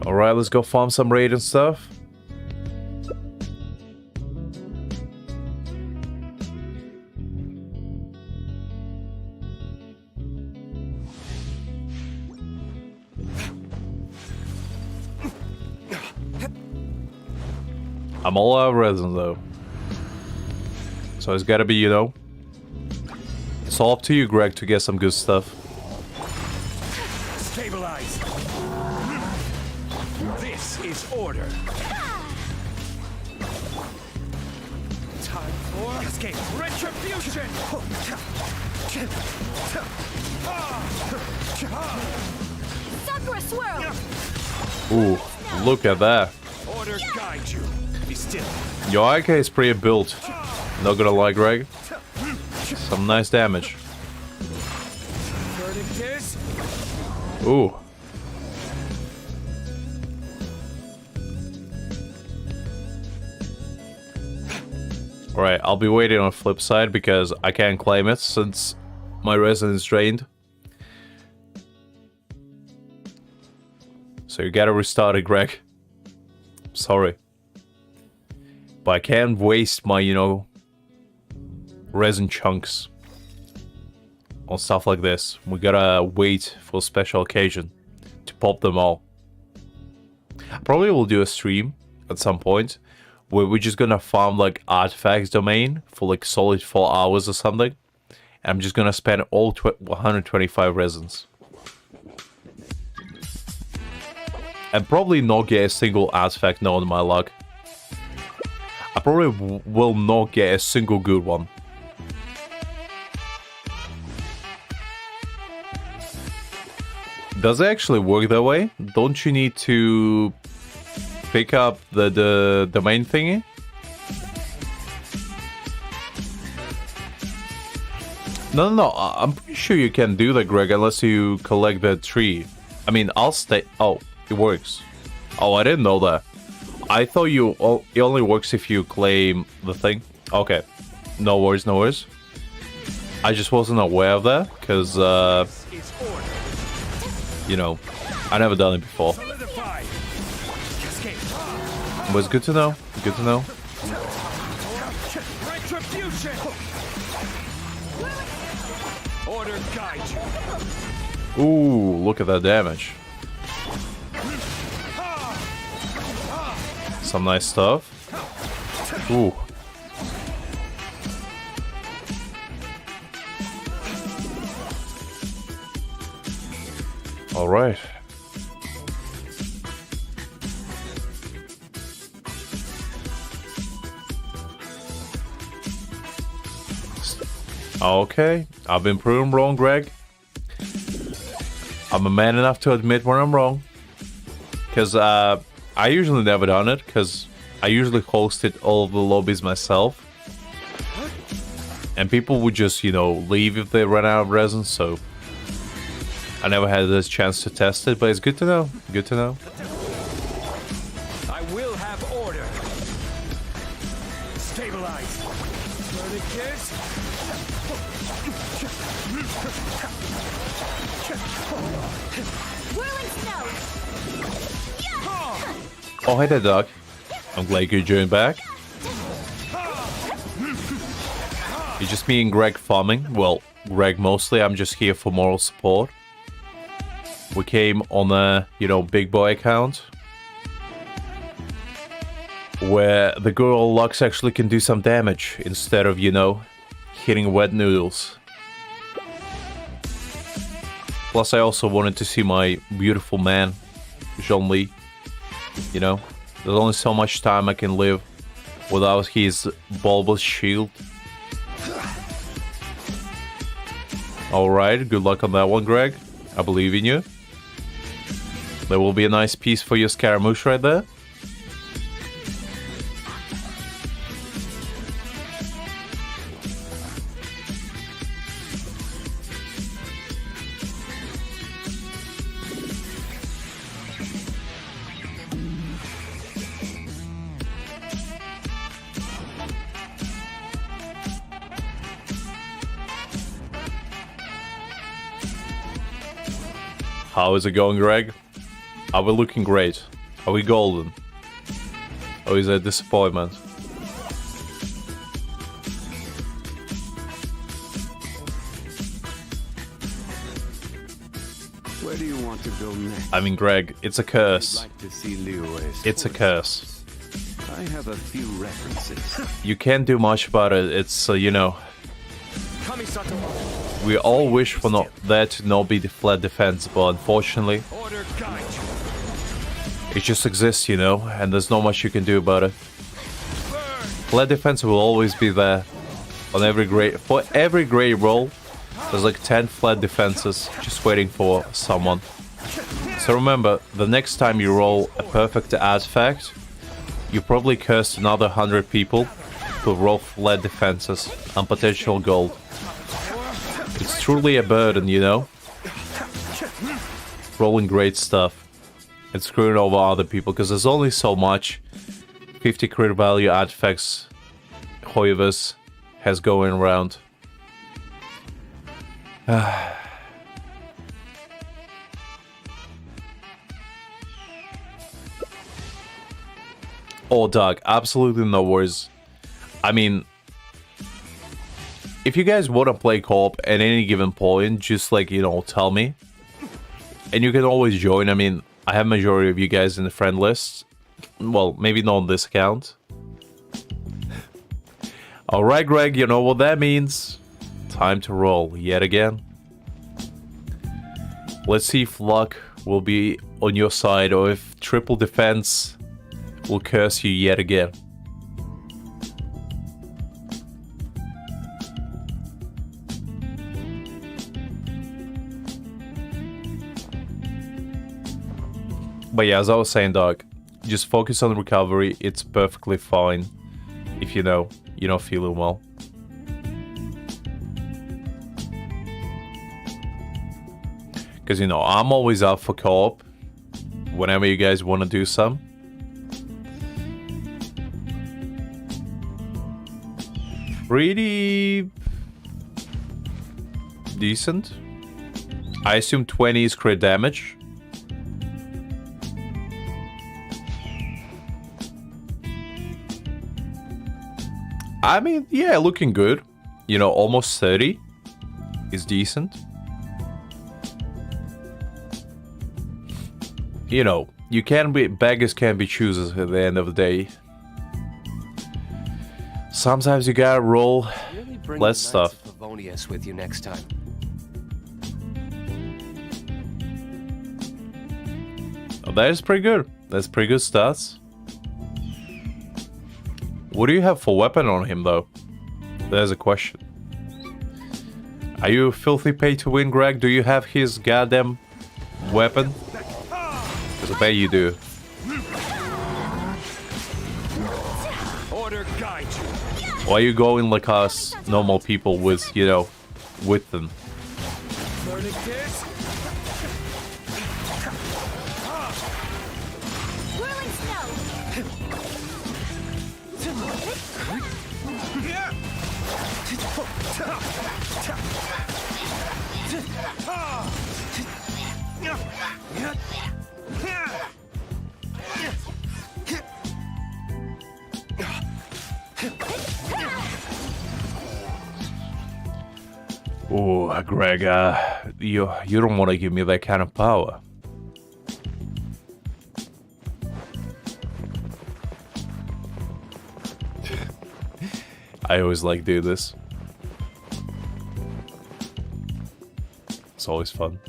Alright, let's go farm some raid and stuff. I'm all out of resin though. So it's gotta be, you know. It's all up to you, Greg, to get some good stuff. Stabilize. This is order. Time for escape. Retribution. Sakura swirl. Ooh, look at that. Order guide you. Be still. Your IK is pretty built. Not gonna lie, Greg. Some nice damage. Verdict is. Ooh. Alright, I'll be waiting on the flip side because I can't claim it since my resin is drained. So you gotta restart it, Greg. Sorry. But I can't waste my, you know, resin chunks on stuff like this. We gotta wait for a special occasion to pop them all. Probably will do a stream at some point where we're just gonna farm like artifacts domain for like solid 4 hours or something. And I'm just gonna spend all 125 resins. And probably not get a single artifact known in my luck. I probably will not get a single good one. Does it actually work that way? Don't you need to pick up the main thingy? No, I'm pretty sure you can do that, Greg, unless you collect that tree. I mean, I'll stay... Oh, it works. Oh, I didn't know that. I thought it only works if you claim the thing. Okay. No worries, no worries. I just wasn't aware of that, because, you know, I never done it before. But it's good to know. Good to know. Order guide you. Ooh, look at that damage. Some nice stuff. Ooh. All right. Okay, I've been proven wrong, Greg. I'm a man enough to admit when I'm wrong. Because I usually never done it, because I usually hosted all of the lobbies myself. And people would just, you know, leave if they ran out of resin, so I never had this chance to test it, but it's good to know. Good to know. I will have order. Stabilize. Tourniquets. Whirling snow. Oh, hey there, Doc. I'm glad you're joining back. It's just me and Greg farming. Well, Greg mostly. I'm just here for moral support. We came on a, you know, big boy account. Where the girl Lux actually can do some damage instead of, you know, hitting wet noodles. Plus, I also wanted to see my beautiful man, Jean-Li. You know, there's only so much time I can live without his bulbous shield. Alright, good luck on that one, Greg. I believe in you. There will be a nice piece for your Scaramouche right there. How is it going, Greg? Are we looking great? Are we golden? Or is it a disappointment? Where do you want to go next? I mean, Greg, it's a curse. I'd like to see Liyue's It's a curse. I have a few references. You can't do much about it. It's, you know... We all wish for that to not be the flat defense, but unfortunately... It just exists, you know, and there's not much you can do about it. Flat defense will always be there. On every great... For every great roll, there's like 10 flat defenses just waiting for someone. So remember, the next time you roll a perfect artifact, you probably cursed another 100 people who roll flat defenses and potential gold. It's truly a burden, you know? Rolling great stuff and screwing over other people, because there's only so much 50 crit value artifacts Hoivus has going around. Oh, Doug, absolutely no worries. I mean, if you guys want to play co-op at any given point, just like, you know, tell me. And you can always join. I mean, I have majority of you guys in the friend list. Well, maybe not on this account. Alright, Greg, you know what that means. Time to roll yet again. Let's see if luck will be on your side or if triple defense will curse you yet again. But yeah, as I was saying, dog, just focus on recovery. It's perfectly fine if you know you're not feeling well. Because, you know, I'm always up for co-op whenever you guys want to do some. Pretty decent. I assume 20 is crit damage. I mean, yeah, looking good. You know, almost 30 is decent. You know, you can be beggars can be choosers at the end of the day. Sometimes you gotta roll Really bring less the Knights stuff. of Favonius with you next time. Oh, that is pretty good. That's pretty good stats. What do you have for weapon on him, though? There's a question. Are you filthy pay to win, Greg? Do you have his goddamn weapon? Because I bet you do. Order guide you. Why are you going like us normal people with, you know, with them? Learning this? Whirling snow. Oh, Greg, you don't want to give me that kind of power. I always like do this. It's always fun.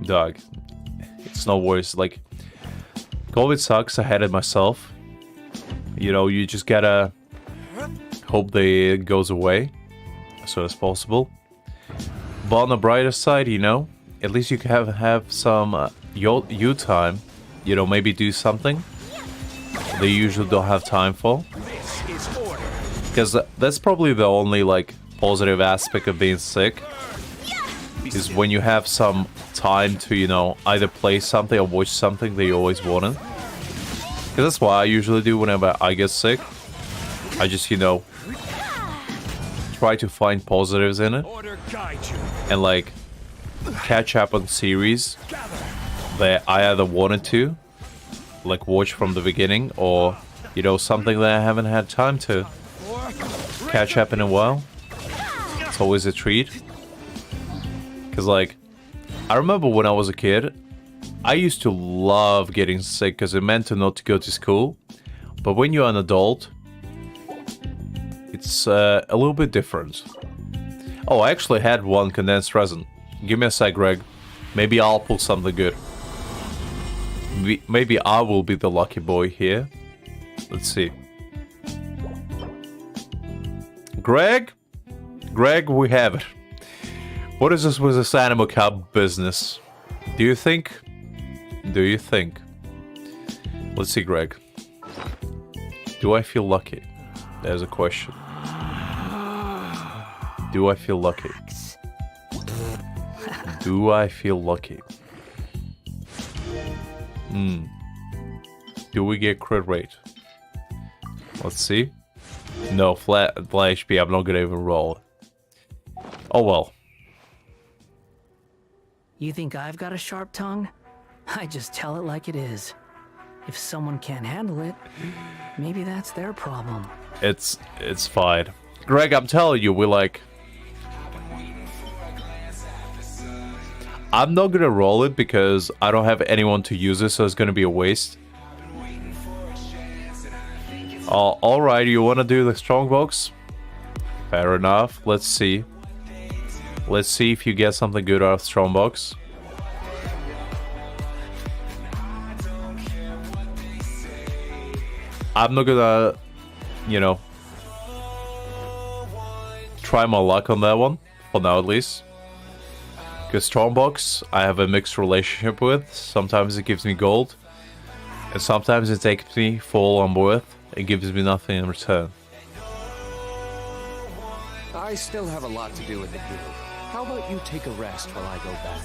Dog, it's no worse. Like, COVID sucks. I had it myself. You know, you just gotta hope that it goes away as soon as possible. But on the brighter side, you know, at least you can have some you time. You know, maybe do something they usually don't have time for. Because that's probably the only like positive aspect of being sick. Is when you have some time to, you know, either play something or watch something that you always wanted. Because that's what I usually do whenever I get sick. I just, you know, try to find positives in it. And, like, catch up on series that I either wanted to, like, watch from the beginning, or, you know, something that I haven't had time to catch up in a while. It's always a treat. Because, like, I remember when I was a kid, I used to love getting sick because it meant not to go to school. But when you're an adult, it's a little bit different. Oh, I actually had one condensed resin. Give me a sec, Greg. Maybe I'll pull something good. Maybe I will be the lucky boy here. Let's see. Greg? Greg, we have it. What is this with this animal cub business? Do you think? Do you think? Let's see, Greg. Do I feel lucky? There's a question. Do I feel lucky? Do I feel lucky? Do we get crit rate? Let's see. No, flat HP. I'm not gonna even roll. Oh well. You think I've got a sharp tongue? I just tell it like it is. If someone can't handle it, maybe that's their problem. It's fine. Greg, I'm telling you, we're like... I'm not gonna roll it because I don't have anyone to use it, so it's gonna be a waste. Alright, you wanna do the strongbox? Fair enough, let's see. Let's see if you get something good out of strongbox. I'm not gonna, you know, try my luck on that one, for now at least. Because Stormbox, I have a mixed relationship with. Sometimes it gives me gold, and sometimes it takes me full on board. It gives me nothing in return. I still have a lot to do with the guild. How about you take a rest while I go back?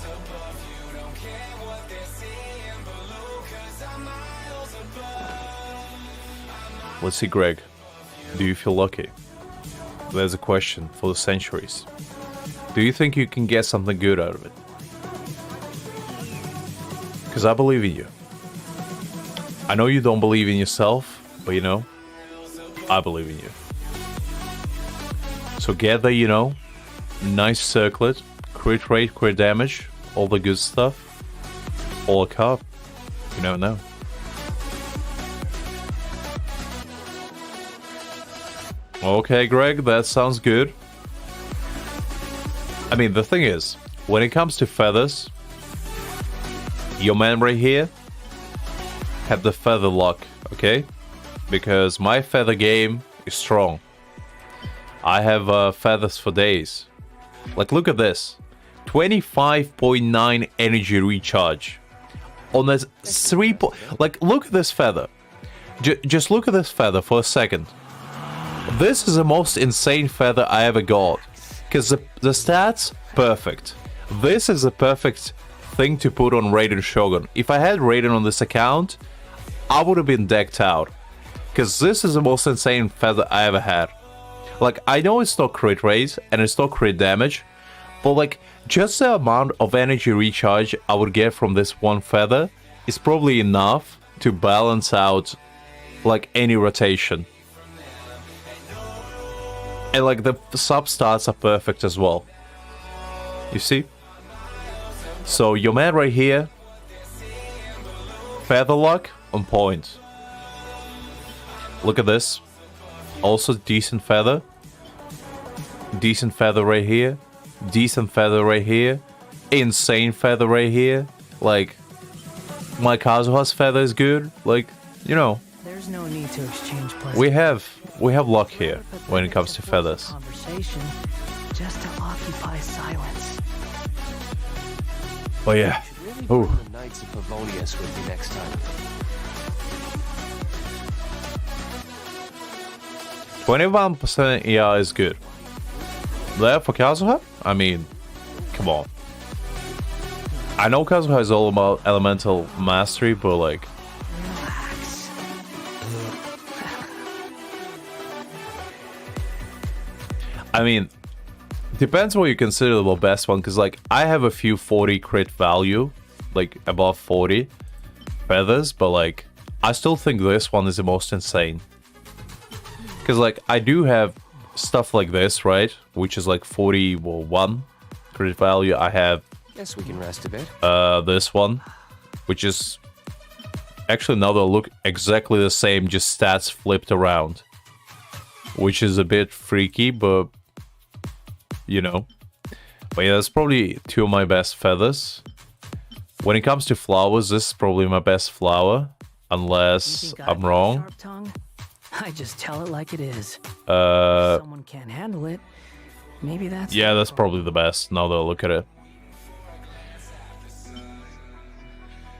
Let's see, Greg. Do you feel lucky? There's a question for the centuries. Do you think you can get something good out of it? Because I believe in you. I know you don't believe in yourself, but you know, I believe in you. So get the, you know, nice circlet, crit rate, crit damage, all the good stuff. All a card. You never know. Okay, Greg, that sounds good. I mean, the thing is, when it comes to feathers, your man right here had the feather luck, okay? Because my feather game is strong. I have feathers for days. Like, look at this. 25.9 energy recharge. On this 3... Like, look at this feather. Just look at this feather for a second. This is the most insane feather I ever got. Because the stats, perfect. This is a perfect thing to put on Raiden Shogun. If I had Raiden on this account, I would have been decked out. Because this is the most insane feather I ever had. Like, I know it's not crit rate, and it's not crit damage, but like, just the amount of energy recharge I would get from this one feather is probably enough to balance out, like, any rotation. And like, the sub-stats are perfect as well. You see? So, your man right here, feather luck on point. Look at this. Also decent feather. Decent feather right here. Decent feather right here. Insane feather right here. Like, my Kazuha's feather is good. Like, you know. There's no need to exchange we have luck here when it comes to feathers. Conversation just to occupy silence. Oh yeah. Really the Knights of Pavonius with you next time. 21%, yeah, is good. There for Kazuha? I mean, come on. I know Kazuha is all about elemental mastery, but like... Relax. I mean, depends what you consider the best one, because like, I have a few 40 crit value, like above 40 feathers, but like, I still think this one is the most insane. Because, like, I do have stuff like this, right? Which is, like, 41 crit value. I have... Guess we can rest a bit. This one. Which is... Actually, now they look exactly the same, just stats flipped around. Which is a bit freaky, but... You know. But yeah, that's probably two of my best feathers. When it comes to flowers, this is probably my best flower. Unless I'm wrong. I just tell it like it is. If someone can't handle it, maybe that's... Yeah, that's probably the best, now that I look at it.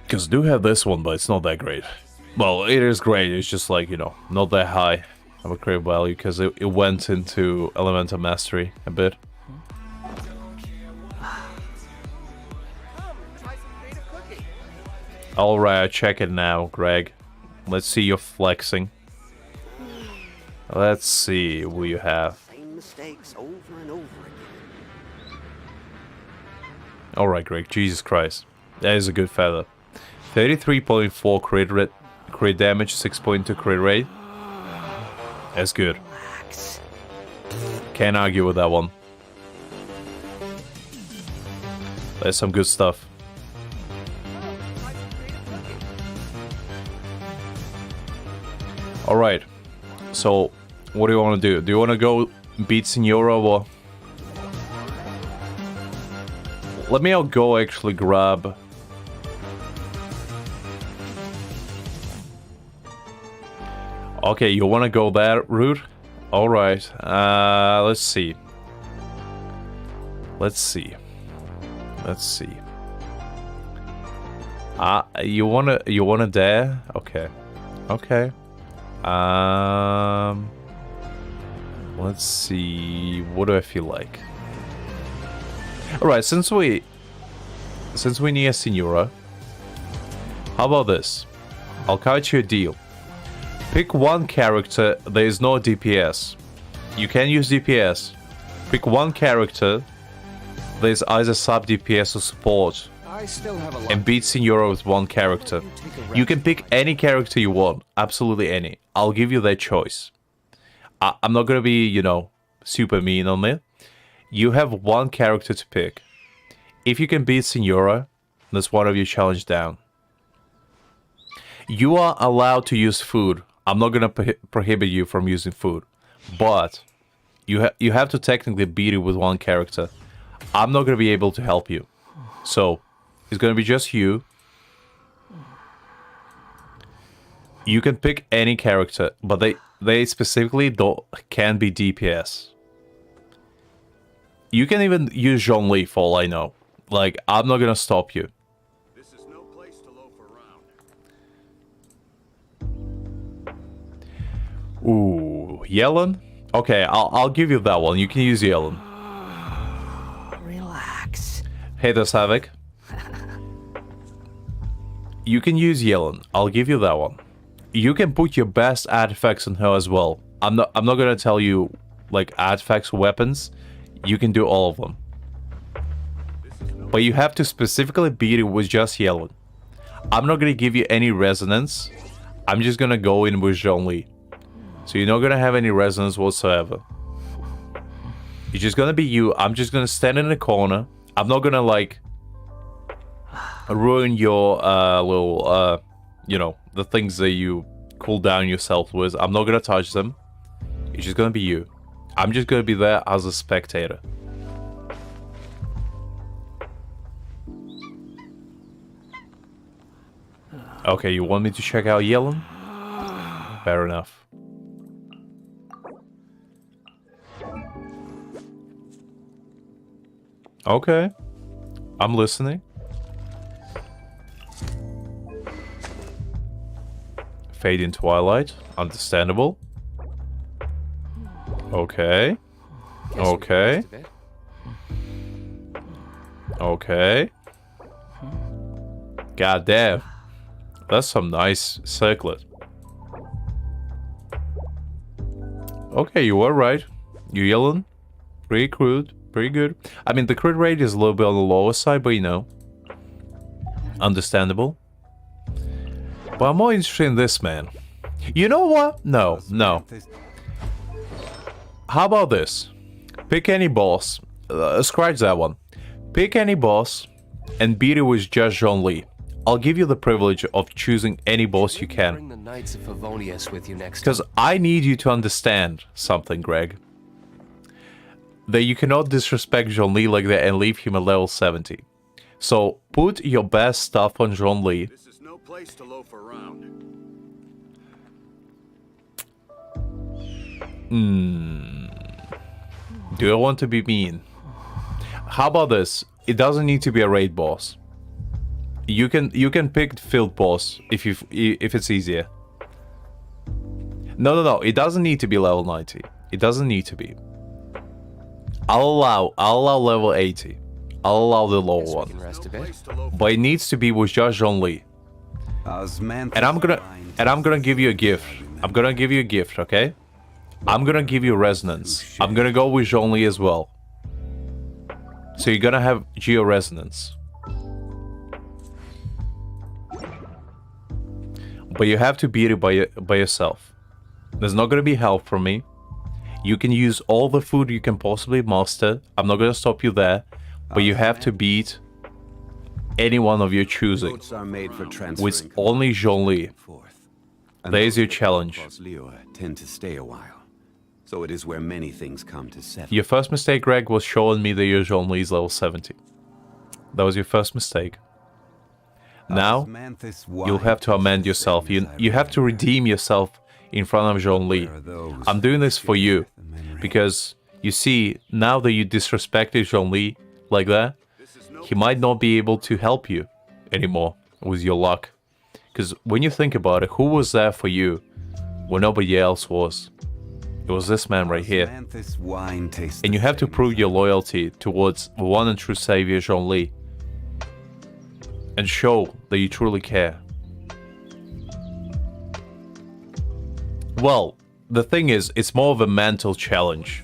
Because I do have this one, but it's not that great. Well, it is great, it's just like, you know, not that high of a crit value, because it went into elemental mastery a bit. Alright, check it now, Greg. Let's see your flexing. Let's see what you have. Alright, Greg, Jesus Christ. That is a good feather. 33.4 crit damage, 6.2 crit rate. That's good. Can't argue with that one. There's some good stuff. Alright. So, what do you want to do? Do you want to go beat Signora or... Let me go actually grab... Okay, you want to go that route? All right. Let's see. Let's see. Let's see. You wanna dare? Okay. Okay. Let's see. What do I feel like? All right. Since we need a Senora, how about this? I'll cut you a deal. Pick one character. There is no DPS. You can use DPS. Pick one character. There's either sub DPS or support. I still have a lot. And beat Senora with one character. You can pick any character you want. Absolutely any. I'll give you that choice. I'm not gonna be, you know, super mean on it. You have one character to pick. If you can beat Senora, that's one of your challenge down. You are allowed to use food. I'm not gonna prohibit you from using food, but you have to technically beat it with one character. I'm not gonna be able to help you, so it's gonna be just you. You can pick any character, but they specifically can be DPS. You can even use Zhongli for all I know. Like, I'm not gonna stop you. This is no place to loaf around. Ooh, Yellen? Okay, I'll give you that one. You can use Yellen. Relax. Hey, there's Havoc. You can use Yellen. I'll give you that one. You can put your best artifacts on her as well. I'm not gonna tell you like artifacts, weapons. You can do all of them. But you have to specifically beat it with just Yellen. I'm not gonna give you any resonance. I'm just gonna go in with Zhongli. So you're not gonna have any resonance whatsoever. It's just gonna be you. I'm just gonna stand in the corner. I'm not gonna like ruin your little you know, the things that you cool down yourself with. I'm not gonna touch them. It's just gonna be you. I'm just gonna be there as a spectator. Okay, you want me to check out Yellen? Fair enough. Okay. I'm listening. Fade in Twilight. Understandable. Okay. Okay. Okay. God damn. That's some nice circlet. Okay, you were right. You yelling? Pretty crude. Pretty good. I mean, the crit rate is a little bit on the lower side, but you know. Understandable. But I'm more interested in this, man. You know what? No, no. How about this? Pick any boss. Scratch that one. Pick any boss and beat it with just Zhongli. I'll give you the privilege of choosing any boss you can. Bring the Knights of Favonius with you next Because I need you to understand something, Greg. That you cannot disrespect Zhongli like that and leave him at level 70. So put your best stuff on Zhongli. This is no place to loaf around. Do I want to be mean? How about this? It doesn't need to be a raid boss. You can pick field boss if it's easier. No. It doesn't need to be level 90. It doesn't need to be. I'll allow level 80. I'll allow the lower one. But it needs to be with just Zhongli. And I'm gonna give you a gift. I'm gonna give you a gift, okay? I'm gonna give you resonance. I'm gonna go with Zhongli as well. So you're gonna have geo resonance. But you have to beat it by yourself. There's not gonna be help from me. You can use all the food you can possibly master. I'm not gonna stop you there. But you have to beat any one of your choosing. With only Zhongli. There's your challenge. Tend to stay a while. So it is where many things come to settle. Your first mistake, Greg, was showing me that your Zhongli is level 70. That was your first mistake. Now, you'll have to amend yourself. You have to redeem yourself in front of Zhongli. I'm doing this for you. Because, you see, now that you disrespected Zhongli like that, he might not be able to help you anymore with your luck. Because when you think about it, who was there for you when nobody else was? It was this man right here. And you have to prove your loyalty towards the one and true savior Zhongli. And show that you truly care. Well, the thing is, it's more of a mental challenge.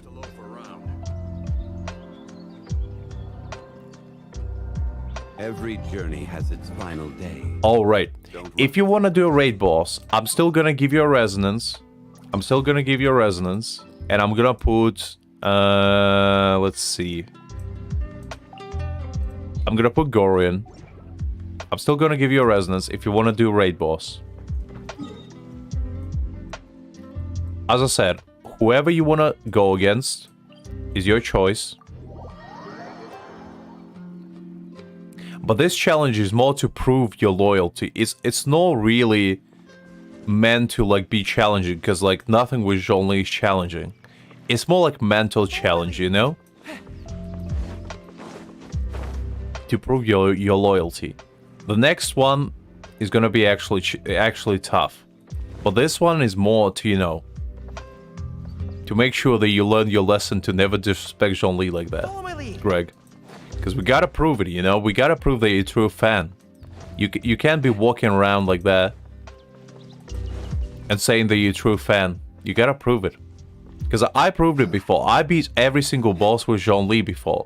Every journey has its final day. Alright, if you want to do a raid boss, I'm still gonna give you a resonance. And I'm gonna put... let's see. I'm gonna put Gorian. I'm still gonna give you a resonance if you want to do a raid boss. As I said, whoever you want to go against is your choice. But this challenge is more to prove your loyalty. It's not really meant to like be challenging, because like nothing with Zhongli is challenging. It's more like mental challenge, you know? To prove your loyalty. The next one is gonna be actually tough. But this one is more to, you know, to make sure that you learn your lesson to never disrespect Zhongli like that, Greg. Because we gotta prove it, you know? We gotta prove that you're a true fan. You can't be walking around like that and saying that you're a true fan. You gotta prove it. Because I proved it before. I beat every single boss with Zhongli before.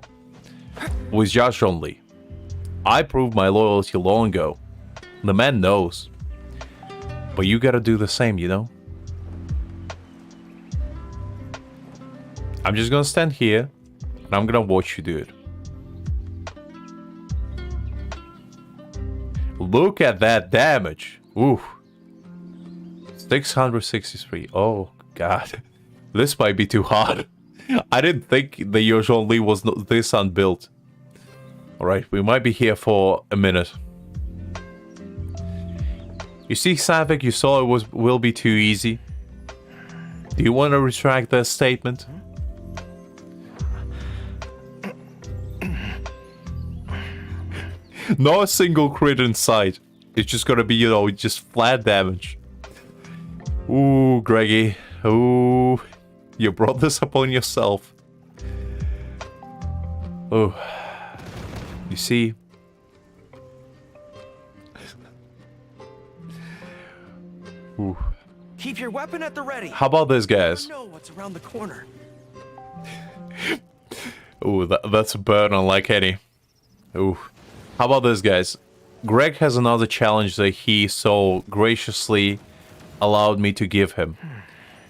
With just Zhongli. I proved my loyalty long ago. The man knows. But you gotta do the same, you know? I'm just gonna stand here, and I'm gonna watch you do it. Look at that damage! Ooh. 663. Oh, God. This might be too hard. I didn't think the Zhongli was this unbuilt. Alright, we might be here for a minute. You see, Savik, you saw it will be too easy. Do you want to retract that statement? Not a single crit in sight. It's just gonna be, you know, just flat damage. Ooh, Greggy. Ooh. You brought this upon yourself. Oh. You see? Ooh. Keep your weapon at the ready. How about this, guys? You know what's around the corner. Ooh, that's a burn unlike any. Ooh. How about this, guys? Greg has another challenge that he so graciously allowed me to give him.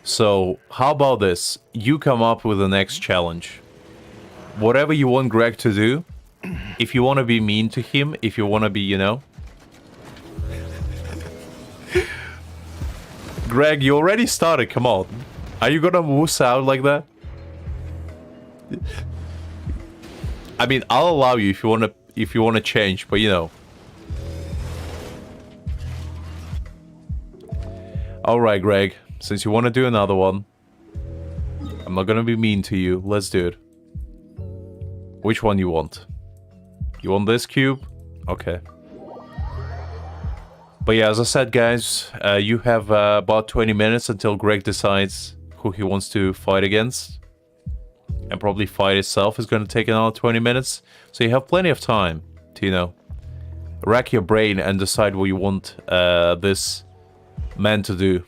So, how about this? You come up with the next challenge. Whatever you want Greg to do, if you want to be mean to him, if you want to be, you know... Greg, you already started, come on. Are you gonna wuss out like that? I mean, I'll allow you if you want to change, but you know. Alright, Greg. Since you want to do another one, I'm not gonna be mean to you. Let's do it. Which one you want? You want this cube? Okay. But yeah, as I said, guys, you have about 20 minutes until Greg decides who he wants to fight against. And probably fight itself is going to take another 20 minutes. So you have plenty of time to, you know, rack your brain and decide what you want this man to do.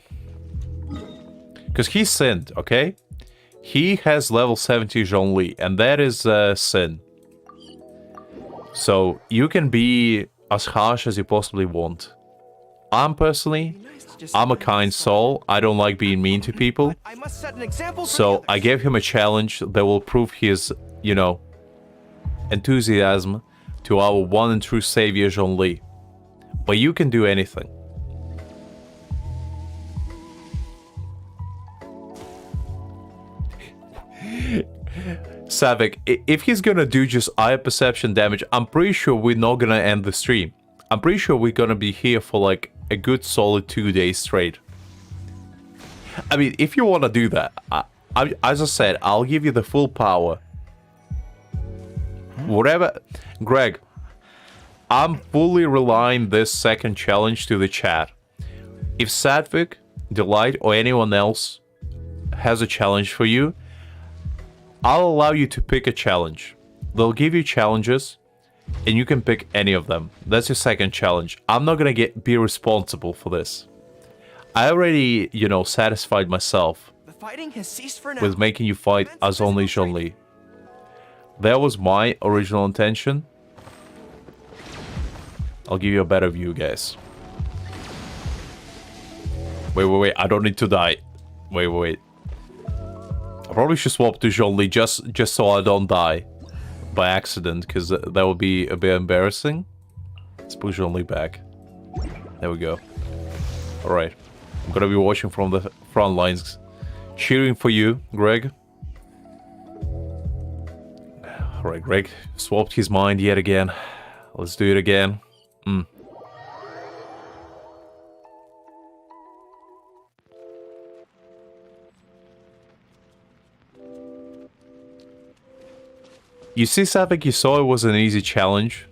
Because he sinned, okay? He has level 70 Zhongli, and that is sin. So you can be as harsh as you possibly want. I'm a kind soul. I don't like being mean to people. So I gave him a challenge that will prove his, you know, enthusiasm to our one and true savior Zhongli. But you can do anything. Savik, if he's gonna do just eye perception damage, I'm pretty sure we're not gonna end the stream. I'm pretty sure we're gonna be here for like a good solid 2 days straight. I mean, if you want to do that, as I said, I'll give you the full power. Whatever, Greg, I'm fully relying this second challenge to the chat. If Sadvik, Delight, or anyone else has a challenge for you, I'll allow you to pick a challenge. They'll give you challenges, and you can pick any of them. That's your second challenge. I'm not gonna be responsible for this. I already, you know, satisfied myself The fighting has ceased for now. with making you fight as only Zhongli. That was my original intention. I'll give you a better view, guys. Wait. I don't need to die. Wait. I probably should swap to Zhongli just so I don't die by accident, because that would be a bit embarrassing. Let's push Zhongli back. There we go. Alright. I'm gonna be watching from the front lines. Cheering for you, Greg. Alright, Greg swapped his mind yet again. Let's do it again. You see, Savik, you saw it was an easy challenge,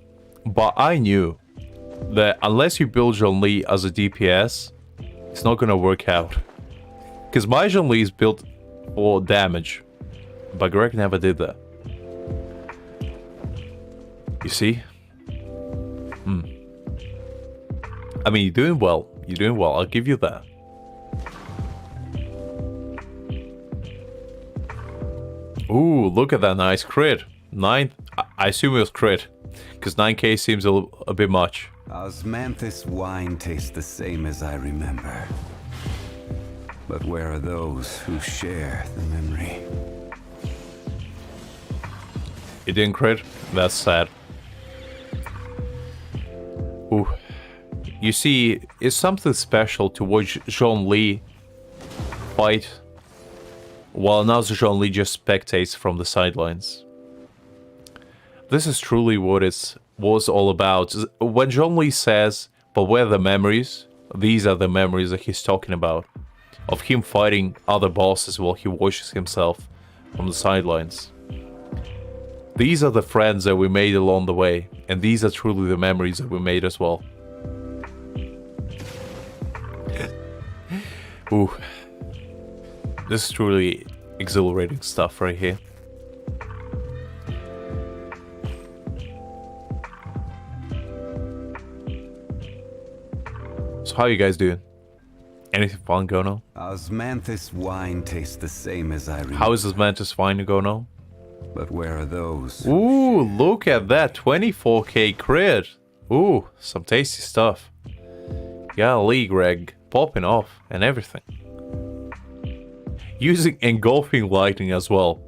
but I knew that unless you build Zhongli as a DPS, it's not gonna work out. Because my Zhongli is built for damage, but Greg never did that. You see? I mean, you're doing well. You're doing well. I'll give you that. Ooh, look at that nice crit. 9, I assume it was crit, because 9k seems a bit much. Osmanthus wine tastes the same as I remember. But where are those who share the memory? It didn't crit? That's sad. Ooh. You see, it's something special to watch Zhongli fight, while now Zhongli just spectates from the sidelines. This is truly what it was all about. When Zhongli says, but where are the memories? These are the memories that he's talking about. Of him fighting other bosses while he watches himself from the sidelines. These are the friends that we made along the way. And these are truly the memories that we made as well. Ooh. This is truly exhilarating stuff right here. So how you guys doing? Anything fun going on? Osmanthus wine tastes the same as I remember. How is Osmanthus wine going on? But where are those? Ooh, look at that 24k crit. Ooh, some tasty stuff. Golly, Greg, popping off and everything. Using engulfing lightning as well.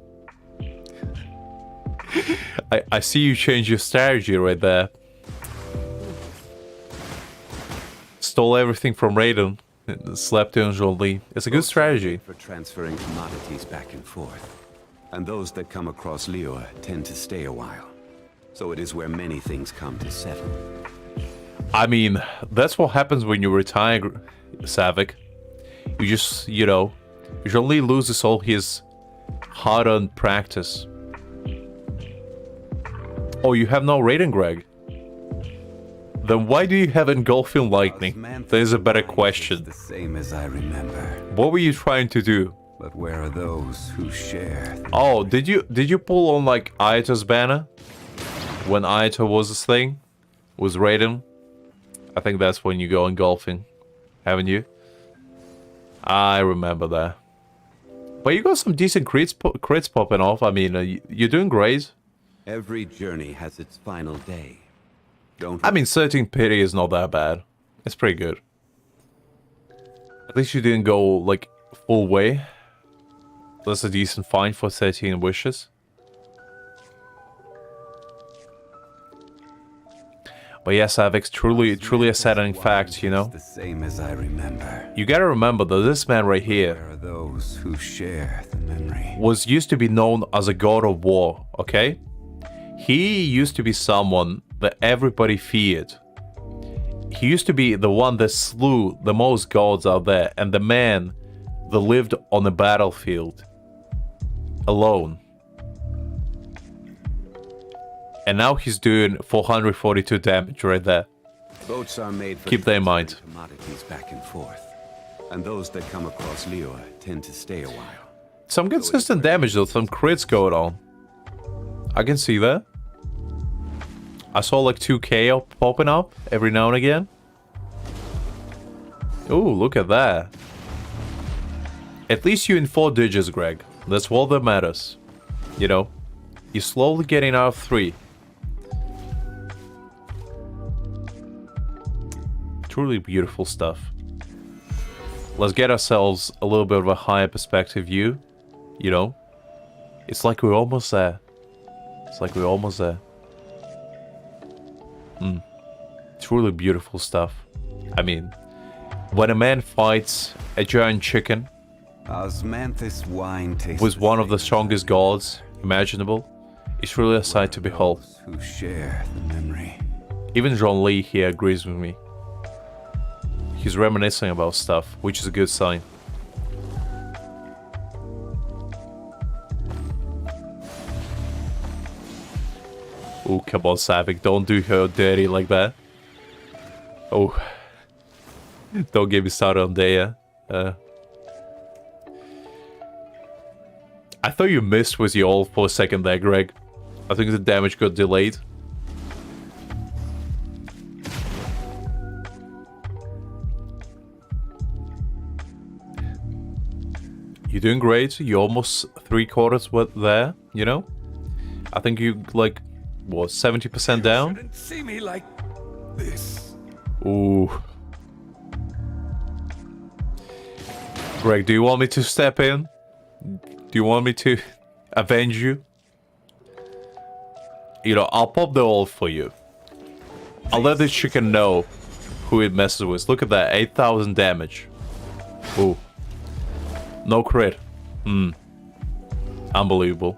I see you change your strategy right there. Stole everything from Raiden, slept in Zhongli. It's a good strategy. For transferring commodities back and forth. And those that come across Lior tend to stay a while. So it is where many things come to settle. I mean, that's what happens when you retire, Savik. You just, you know, Zhongli loses all his hard-earned practice. Oh, you have no Raiden, Greg? Then why do you have engulfing lightning? There's a better question. The same as I remember. What were you trying to do? But where are those who share? Oh, did you pull on like Ayato's banner? When Ayato was this thing? Was Raiden? I think that's when you go engulfing. Haven't you? I remember that. But you got some decent crits popping off. I mean, you're doing great. Every journey has its final day. I mean, 13 pity is not that bad. It's pretty good. At least you didn't go, like, full way. That's a decent find for 13 wishes. But yes, Avix, truly a saddening fact, you know? The same as I remember. You gotta remember that this man right here There are those who share the memory. was used to be known as a god of war, okay? He used to be someone that everybody feared. He used to be the one that slew the most gods out there, and the man that lived on the battlefield alone. And now he's doing 442 damage right there. Boats are made for Keep that in mind. commodities back and forth. And those that come across Lior tend to stay a while. Some consistent damage though, some crits going on. I can see that. I saw like 2k popping up every now and again. Ooh, look at that. At least you're in 4 digits, Greg. That's all that matters. You know? You're slowly getting out of 3. Truly beautiful stuff. Let's get ourselves a little bit of a higher perspective view. You know? It's like we're almost there. It's like we're almost there. Truly beautiful stuff. I mean, when a man fights a giant chicken Osmanthus wine tastes with one of the strongest gods imaginable, it's really a sight to behold. who share the memory. Even John Lee here agrees with me. He's reminiscing about stuff, which is a good sign. Oh, come on, Savik, don't do her dirty like that. Oh. Don't get me started on Daya. I thought you missed with your ult for a second there, Greg. I think the damage got delayed. You're doing great. You're almost 3/4 were there, you know? I think you, like, what, 70% down? Shouldn't see me like this. Ooh. Greg, do you want me to step in? Do you want me to avenge you? You know, I'll pop the ult for you. I'll let this chicken know who it messes with. Look at that, 8,000 damage. Ooh. No crit. Unbelievable.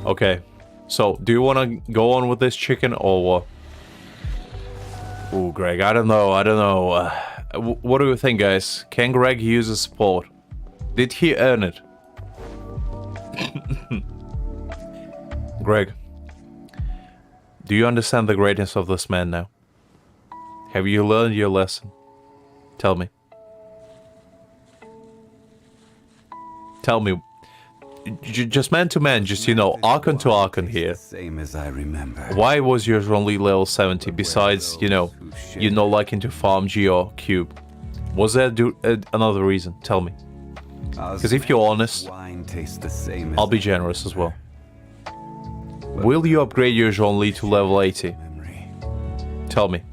Okay. So, do you want to go on with this chicken or what? Ooh, Greg, I don't know. What do you think, guys? Can Greg use a support? Did he earn it? Greg, do you understand the greatness of this man now? Have you learned your lesson? Tell me. Tell me. Just man to man, just, you know, Archon to Archon here. Same as I remember. Why was yours only level 70 besides, you know, you're not liking to farm Geo Cube? Was there another reason? Tell me. Because if you're honest, I'll be generous as well. Will you upgrade your Zhongli to level 80? Tell me.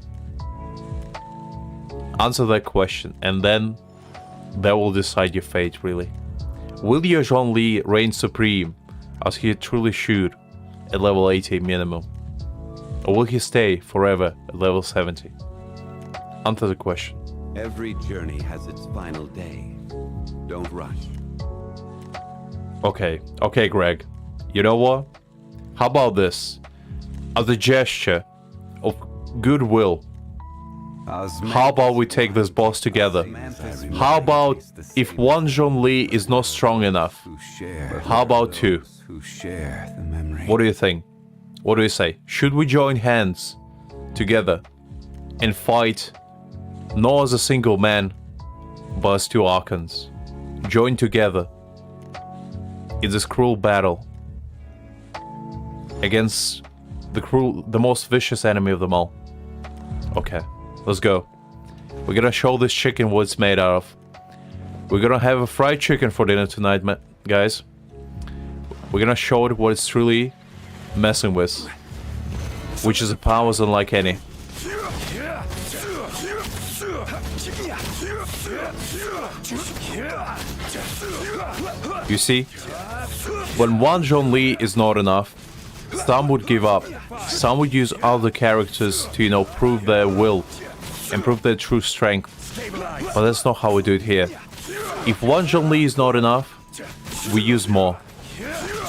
Answer that question, and then that will decide your fate, really. Will your Zhongli reign supreme, as he truly should, at level 80 minimum? Or will he stay forever at level 70? Answer the question. Every journey has its final day. Don't rush. Okay, Greg. You know what? How about this? As a gesture of goodwill, how about we take this boss together? How about if one Zhongli is not strong enough? How about 2? What do you think? What do you say? Should we join hands together and fight not as a single man, but as 2 Archons? Join together in this cruel battle against the most vicious enemy of them all. Okay. Let's go. We're gonna show this chicken what it's made out of. We're gonna have a fried chicken for dinner tonight, guys. We're gonna show it what it's truly messing with, which is a powers unlike any. You see, when one Zhongli is not enough, some would give up. Some would use other characters to, you know, prove their will and prove their true strength. But that's not how we do it here. If one Zhongli is not enough, we use more.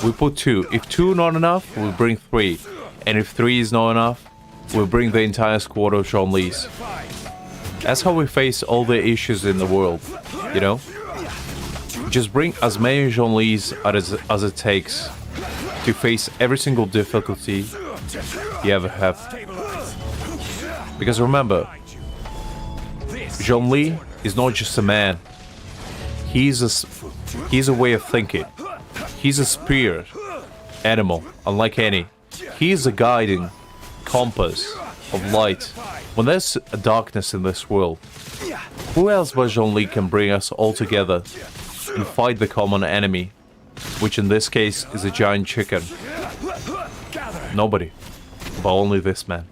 We put 2. If 2 not enough, we bring 3. And if 3 is not enough, we bring the entire squad of Zhonglis. That's how we face all the issues in the world, you know? Just bring as many Zhonglis as it takes to face every single difficulty you ever have. Because remember, Zhongli is not just a man. He's a way of thinking. He's a spirit animal, unlike any. He's a guiding compass of light. When there's a darkness in this world, who else but Zhongli can bring us all together and fight the common enemy, which in this case is a giant chicken? Nobody, but only this man.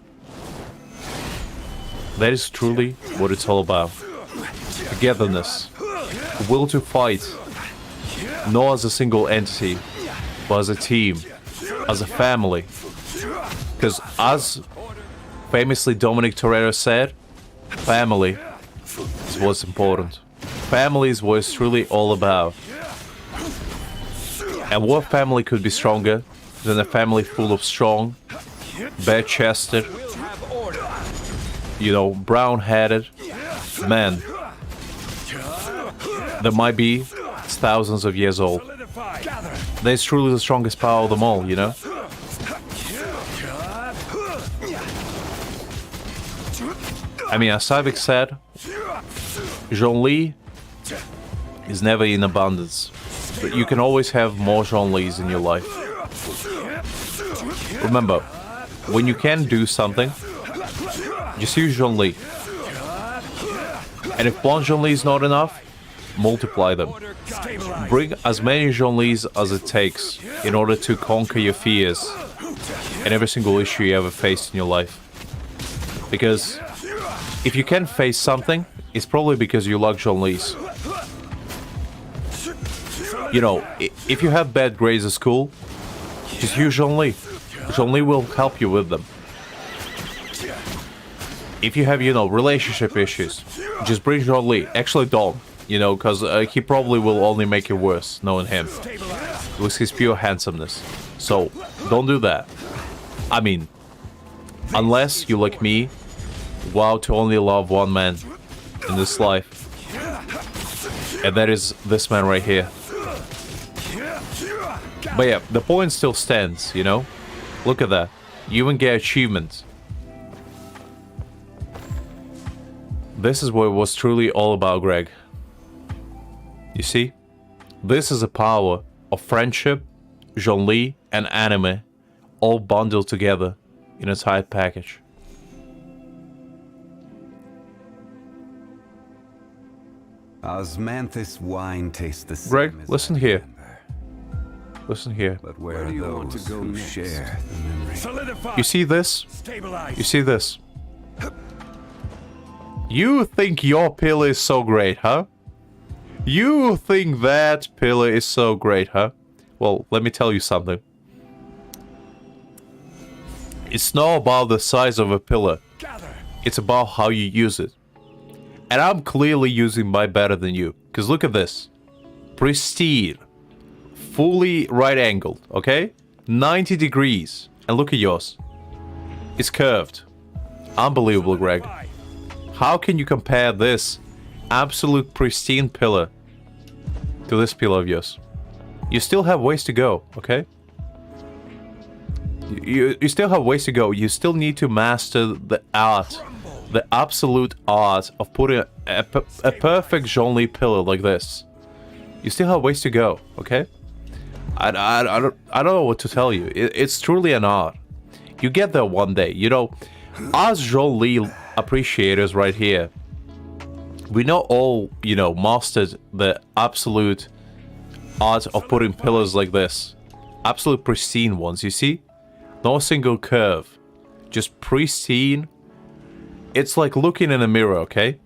That is truly what it's all about. Togetherness, will to fight, not as a single entity, but as a team, as a family. Because as famously Dominic Toretto said, family is what's important. Family is what it's truly all about. And what family could be stronger than a family full of strong, bare-chested, you know, brown-headed men that might be thousands of years old. That's truly the strongest power of them all, you know? I mean, as Savik said, Zhongli is never in abundance, but you can always have more Zhonglis in your life. Remember, when you can do something, just use Zhongli. And if one Zhongli is not enough, multiply them. Bring as many Zhonglis as it takes in order to conquer your fears and every single issue you ever faced in your life. Because if you can face something, it's probably because you like Zhonglis. You know, if you have bad grades at school, just use Zhongli. Zhongli will help you with them. If you have, you know, relationship issues, just bring Zhongli. Actually, don't. You know, because he probably will only make it worse, knowing him. With his pure handsomeness. So, don't do that. I mean, unless you, like me, vow to only love one man in this life. And that is this man right here. But yeah, the point still stands, you know? Look at that. You even get achievements. This is what it was truly all about, Greg. You see? This is the power of friendship, Zhongli, and anime all bundled together in a tight package. Osmanthus wine tastes the same. Greg, as listen I here. remember. Listen here. But where do you want to go next? Share the memory. Solidify. You see this? Stabilize. You see this? You think your pillar is so great, huh? You think that pillar is so great, huh? Well, let me tell you something. It's not about the size of a pillar. It's about how you use it. And I'm clearly using mine better than you. Because look at this. Pristine. Fully right angled, okay? 90 degrees. And look at yours. It's curved. Unbelievable, Greg. How can you compare this absolute pristine pillar to this pillar of yours? You still have ways to go, okay? You still have ways to go. You still need to master the art, the absolute art of putting a perfect Zhongli pillar like this. You still have ways to go, okay? I don't know what to tell you. It's truly an art. You get there one day. You know, us Zhongli appreciators right here, we not all, you know, mastered the absolute art of putting pillars like this. Absolute pristine ones, you see? No single curve. Just pristine. It's like looking in a mirror, okay?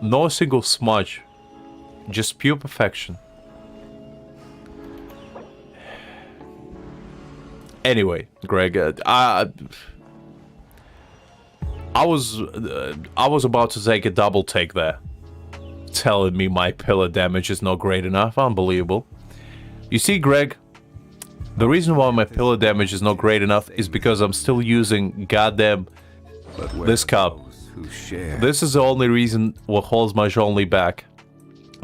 No single smudge. Just pure perfection. Anyway, Greg, I was about to take a double take there. Telling me my pillar damage is not great enough. Unbelievable. You see, Greg, the reason why my pillar damage is not great enough is because I'm still using goddamn this cup. This is the only reason what holds my Zhongli back.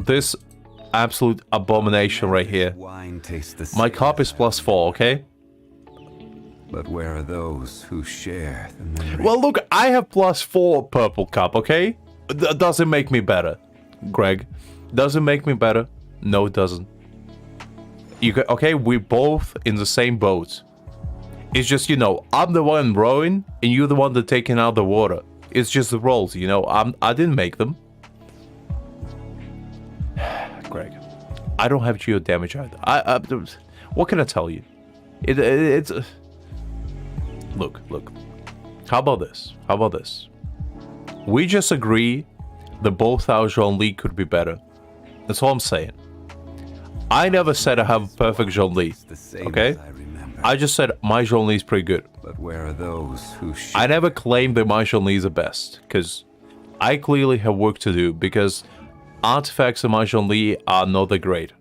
This absolute abomination right here. Wine tastes the My same cup as is +4, okay? But where are those who share the memory? Well, look, I have +4 purple cup, okay? Does it make me better, Greg? Does it make me better? No, it doesn't. Okay, we're both in the same boat. It's just, you know, I'm the one rowing, and you're the one that's taking out the water. It's just the roles, you know. I didn't make them. Greg, I don't have geo damage either. What can I tell you? It's. Look. How about this? We just agree that both our Zhongli could be better. That's all I'm saying. I never said I have a perfect Zhongli. Okay? I just said my Zhongli is pretty good. But where are those who I never claimed that my Zhongli is the best, because I clearly have work to do, because artifacts in my Zhongli are not that great.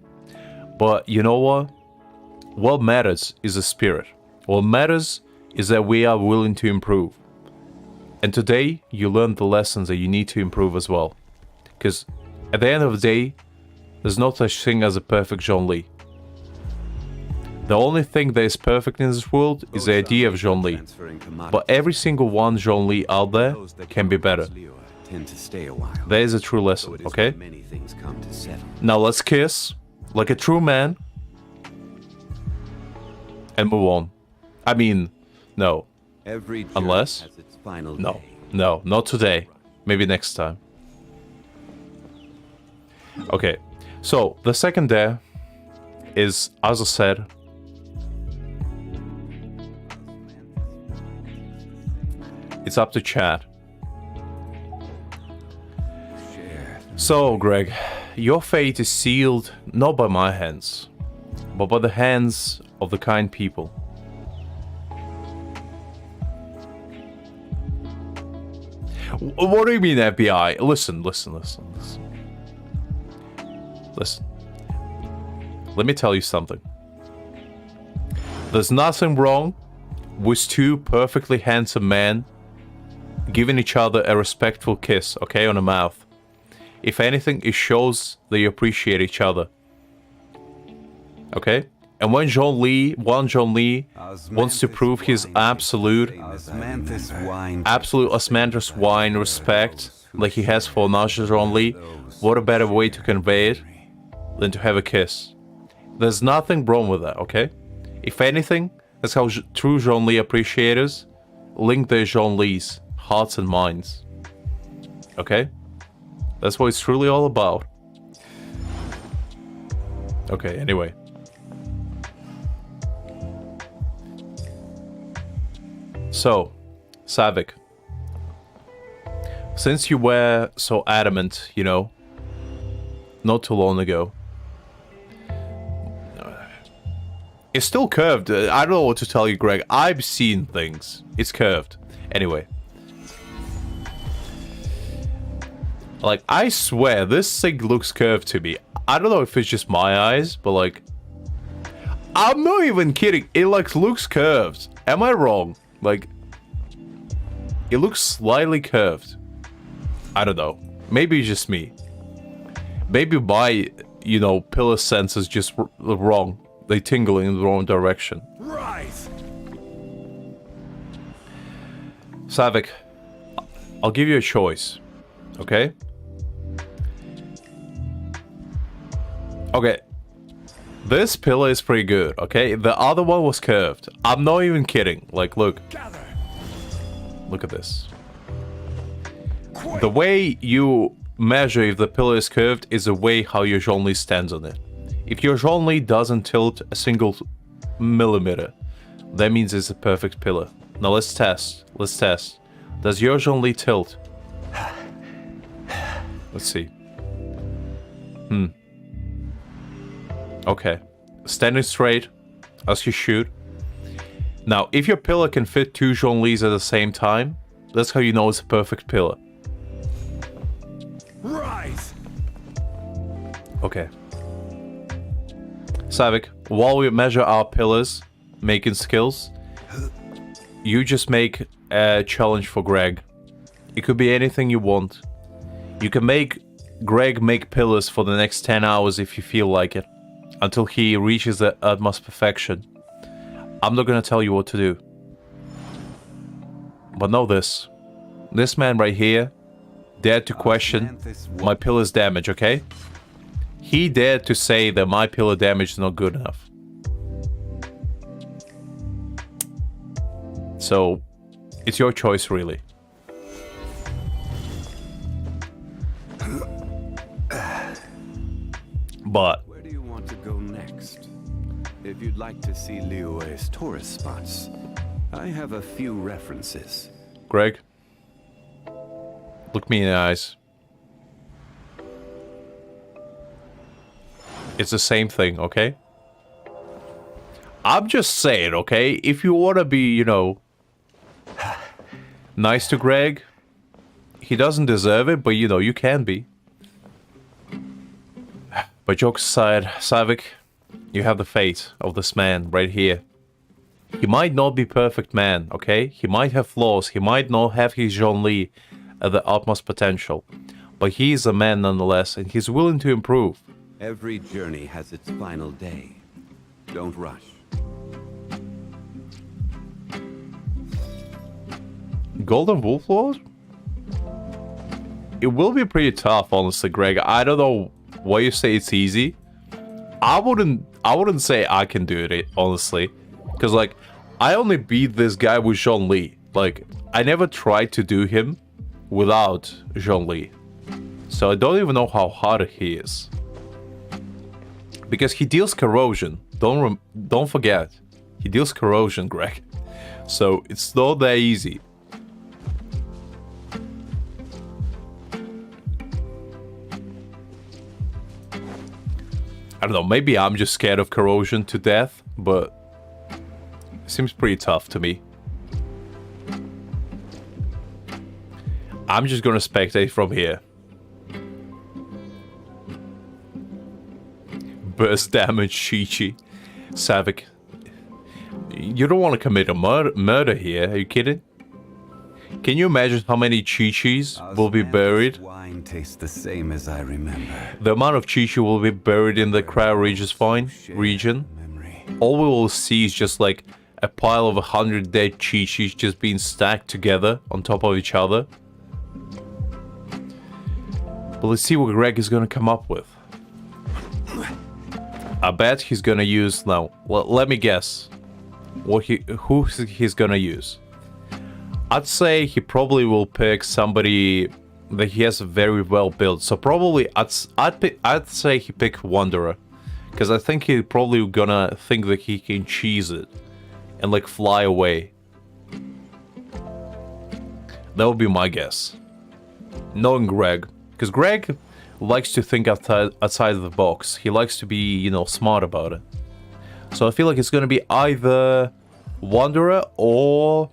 But you know what? What matters is the spirit. What matters is that we are willing to improve. And today, you learned the lessons that you need to improve as well. Because at the end of the day, there's no such thing as a perfect Zhongli. The only thing that is perfect in this world is the idea of Zhongli. But every single one Zhongli out there can be better. That is a true lesson, okay? Now let's kiss, like a true man, and move on. I mean, no. Unless? No, not today. Maybe next time. Okay, so the second dare is, as I said, it's up to chat. So, Greg, your fate is sealed not by my hands, but by the hands of the kind people. What do you mean, FBI? Listen. Let me tell you something. There's nothing wrong with two perfectly handsome men giving each other a respectful kiss, okay, on the mouth. If anything, it shows they appreciate each other. Okay? And when one John Lee wants to prove his absolute osmanthus wine respect, like he has for Nasha John Lee, what a better way to convey it than to have a kiss. There's nothing wrong with that, okay? If anything, that's how true John Lee appreciators link their John Lee's hearts and minds. Okay? That's what it's truly all about. Okay, anyway. So, Savik, since you were so adamant, you know, not too long ago, it's still curved. I don't know what to tell you, Greg. I've seen things. It's curved. Anyway. Like, I swear, this thing looks curved to me. I don't know if it's just my eyes, but like... I'm not even kidding. It like looks curved. Am I wrong? Like... It looks slightly curved. I don't know. Maybe it's just me. Maybe my, you know, pillar sense is just wrong. They tingle in the wrong direction. Right. Savik, I'll give you a choice. Okay? Okay. This pillar is pretty good, okay? The other one was curved. I'm not even kidding. Like, look. Look at this. The way you measure if the pillar is curved is the way how your Zhongli stands on it. If your Zhongli doesn't tilt a single millimeter, that means it's a perfect pillar. Now let's test. Does your Zhongli tilt? Let's see. Okay. Standing straight, as you should. Now, if your pillar can fit two Zhonglis at the same time, that's how you know it's a perfect pillar. Right. Okay. Savik, while we measure our pillars, making skills, you just make a challenge for Greg. It could be anything you want. You can make Greg make pillars for the next 10 hours if you feel like it, until he reaches the utmost perfection. I'm not gonna tell you what to do. But know this. This man right here dared to question my pillar's damage, okay? He dared to say that my pillar damage is not good enough. So, it's your choice, really. But where do you want to go next? If you'd like to see Liyue's tourist spots, I have a few references. Greg, look me in the eyes. It's the same thing, okay? I'm just saying, okay? If you want to be, you know, nice to Greg, he doesn't deserve it, but, you know, you can be. But jokes aside, Savik, you have the fate of this man right here. He might not be perfect man, okay? He might have flaws, he might not have his Zhongli at the utmost potential. But he is a man nonetheless, and he's willing to improve. Every journey has its final day. Don't rush. Golden Wolf Lord? It will be pretty tough, honestly, Greg. I don't know why you say it's easy. I wouldn't say I can do it, honestly. Because, like, I only beat this guy with Zhongli. Like, I never tried to do him without Zhongli. So I don't even know how hard he is. Because he deals corrosion. Don't forget. He deals corrosion, Greg. So it's not that easy. I don't know, maybe I'm just scared of corrosion to death, but it seems pretty tough to me. I'm just gonna spectate from here. Burst damage, Chi-Chi. Savik. You don't want to commit a murder here, are you kidding? Can you imagine how many Chi-Chis will be buried? Wine tastes the same as I remember. The amount of Chi-Chi will be buried in the cryo-regis region. All we will see is just like a pile of 100 dead Chi-Chis just being stacked together on top of each other. But let's see what Greg is gonna come up with. I bet he's gonna use now. Well, let me guess. Who he's gonna use? I'd say he probably will pick somebody that he has very well built. So probably I'd say he pick Wanderer, because I think he probably gonna think that he can cheese it and like fly away. That would be my guess. Knowing Greg, because Greg likes to think outside of the box. He likes to be, you know, smart about it. So I feel like it's gonna be either Wanderer or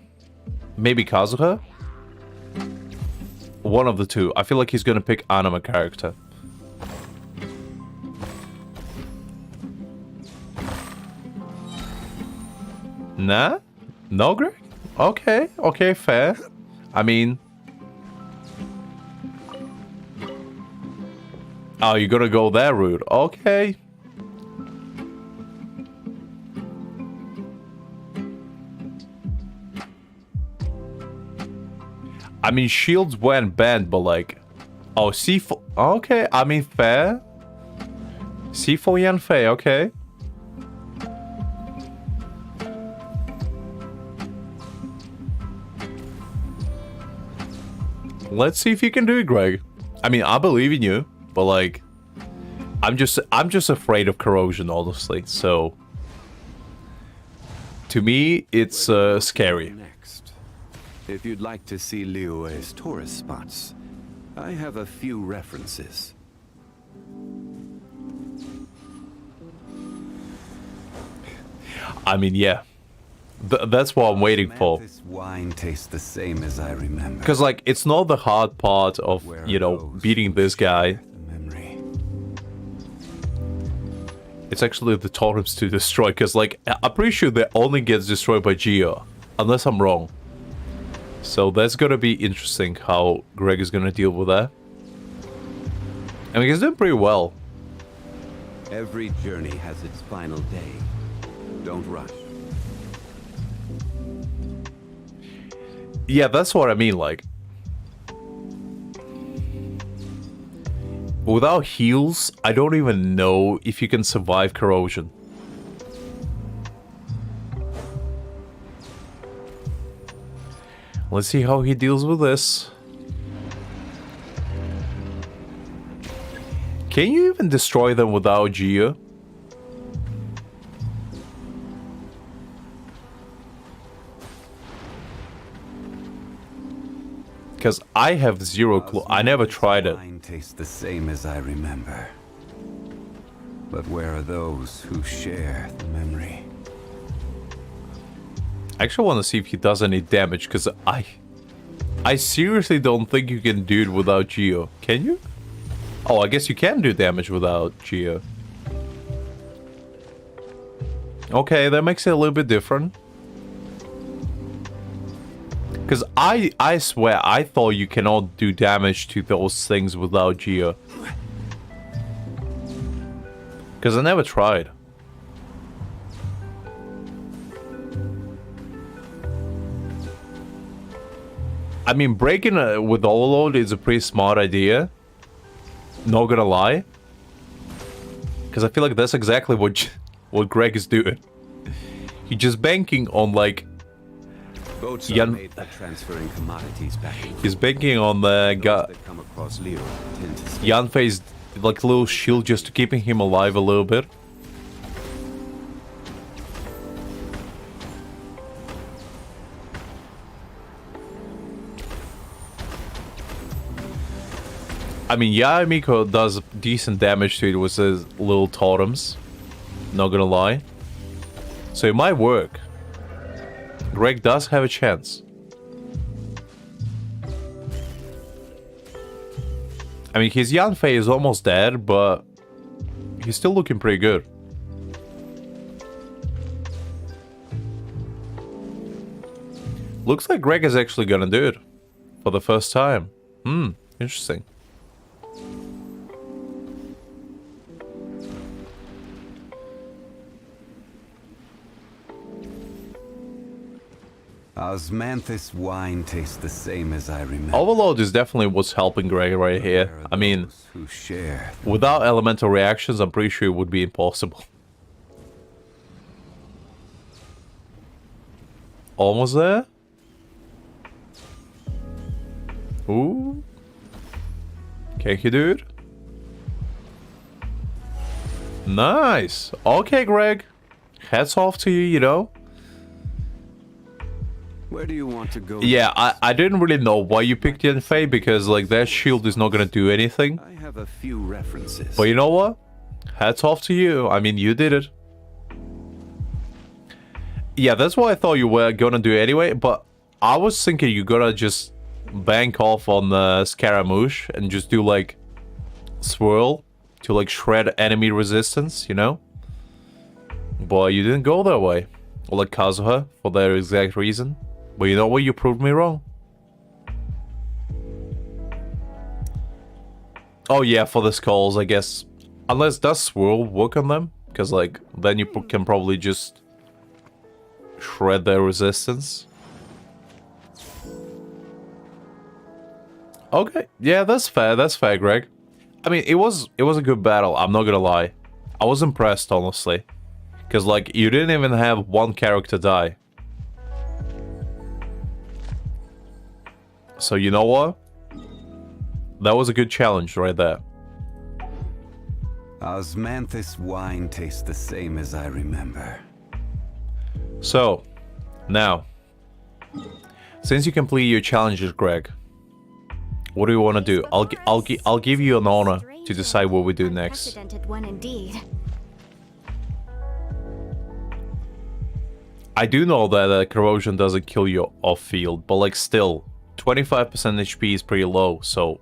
maybe Kazuha. One of the two. I feel like he's gonna pick anime character. Nah? No, Greg? Okay, okay, fair. I mean... Oh, you're gonna go that route. Okay. I mean, shields went banned, but like... Oh, C4... Okay, I mean, fair. C4 Yan Fei, okay. Let's see if you can do it, Greg. I mean, I believe in you, but like... I'm just afraid of corrosion, honestly, so... To me, it's scary. Next, if you'd like to see Liyue's tourist spots, I have a few references. I mean, yeah. That's what I'm waiting for. This wine tastes the same as I remember. Because, like, it's not the hard part of, you know, beating this guy. It's actually the totems to destroy, because, like, I'm pretty sure that only gets destroyed by Geo, unless I'm wrong. So that's gonna be interesting how Greg is gonna deal with that. I mean, he's doing pretty well. Every journey has its final day. Don't rush. Yeah, that's what I mean, like. Without heals, I don't even know if you can survive corrosion. Let's see how he deals with this. Can you even destroy them without Gia? Because I have zero clue. I never tried it. Wine tastes the same as I remember. But where are those who share the memory? I actually want to see if he does any damage, because I seriously don't think you can do it without Geo. Can you? Oh, I guess you can do damage without Geo. Okay, that makes it a little bit different. Because I swear, I thought you cannot do damage to those things without Geo. Because I never tried. I mean, breaking with overload is a pretty smart idea. Not gonna lie. Because I feel like that's exactly what Greg is doing. He's just banking on, like... Boats are made for transferring commodities back and He's banking on the Yanfei's like little shield just to keeping him alive a little bit. I mean, yeah, Miko does decent damage to it with his little totems. Not gonna lie. So it might work. Greg does have a chance. I mean, his Yanfei is almost dead, but he's still looking pretty good. Looks like Greg is actually gonna do it for the first time. Interesting. Osmanthus wine tastes the same as I remember. Overload is definitely what's helping Greg right here. I mean, without elemental reactions, I'm pretty sure it would be impossible. Almost there? Ooh. Can you do it? Nice. Okay, Greg. Hats off to you, you know. Where do you want to go? Yeah, I didn't really know why you picked Yanfei, because like that shield is not gonna do anything. I have a few references. But you know what? Hats off to you. I mean, you did it. Yeah, that's what I thought you were gonna do anyway, but I was thinking you're gonna just bank off on the Scaramouche and just do like swirl to like shred enemy resistance, you know? But you didn't go that way. Or like Kazuha for that exact reason. But you know what? You proved me wrong. Oh yeah, for the skulls, I guess. Unless does swirl work on them? Because like, then you can probably just shred their resistance. Okay, yeah, that's fair, Greg. I mean, it was a good battle, I'm not gonna lie. I was impressed, honestly. Because like, you didn't even have one character die. So you know what? That was a good challenge right there. Osmanthus wine tastes the same as I remember. So, now, since you complete your challenges, Greg, what do you want to do? I'll give you an honor to decide what we do next. One indeed. I do know that corrosion doesn't kill you off field, but like still, 25% HP is pretty low, so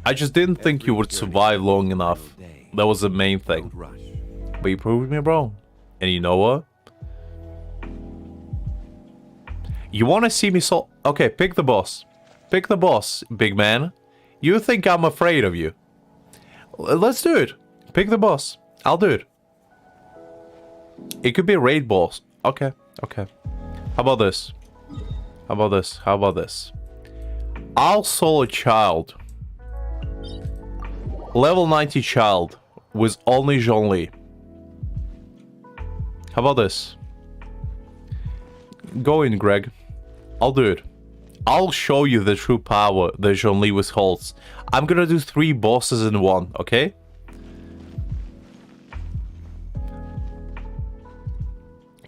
I just didn't think you would survive long enough. That was the main thing. But you proved me wrong. And you know what? You want to see me Okay, pick the boss. Pick the boss, big man. You think I'm afraid of you. Let's do it. Pick the boss. I'll do it. It could be a raid boss. Okay, okay. How about this? How about this? How about this? I'll solo child. Level 90 child with only Zhongli. How about this? Go in, Greg. I'll do it. I'll show you the true power that Zhongli withholds. I'm gonna do 3 bosses in one, okay?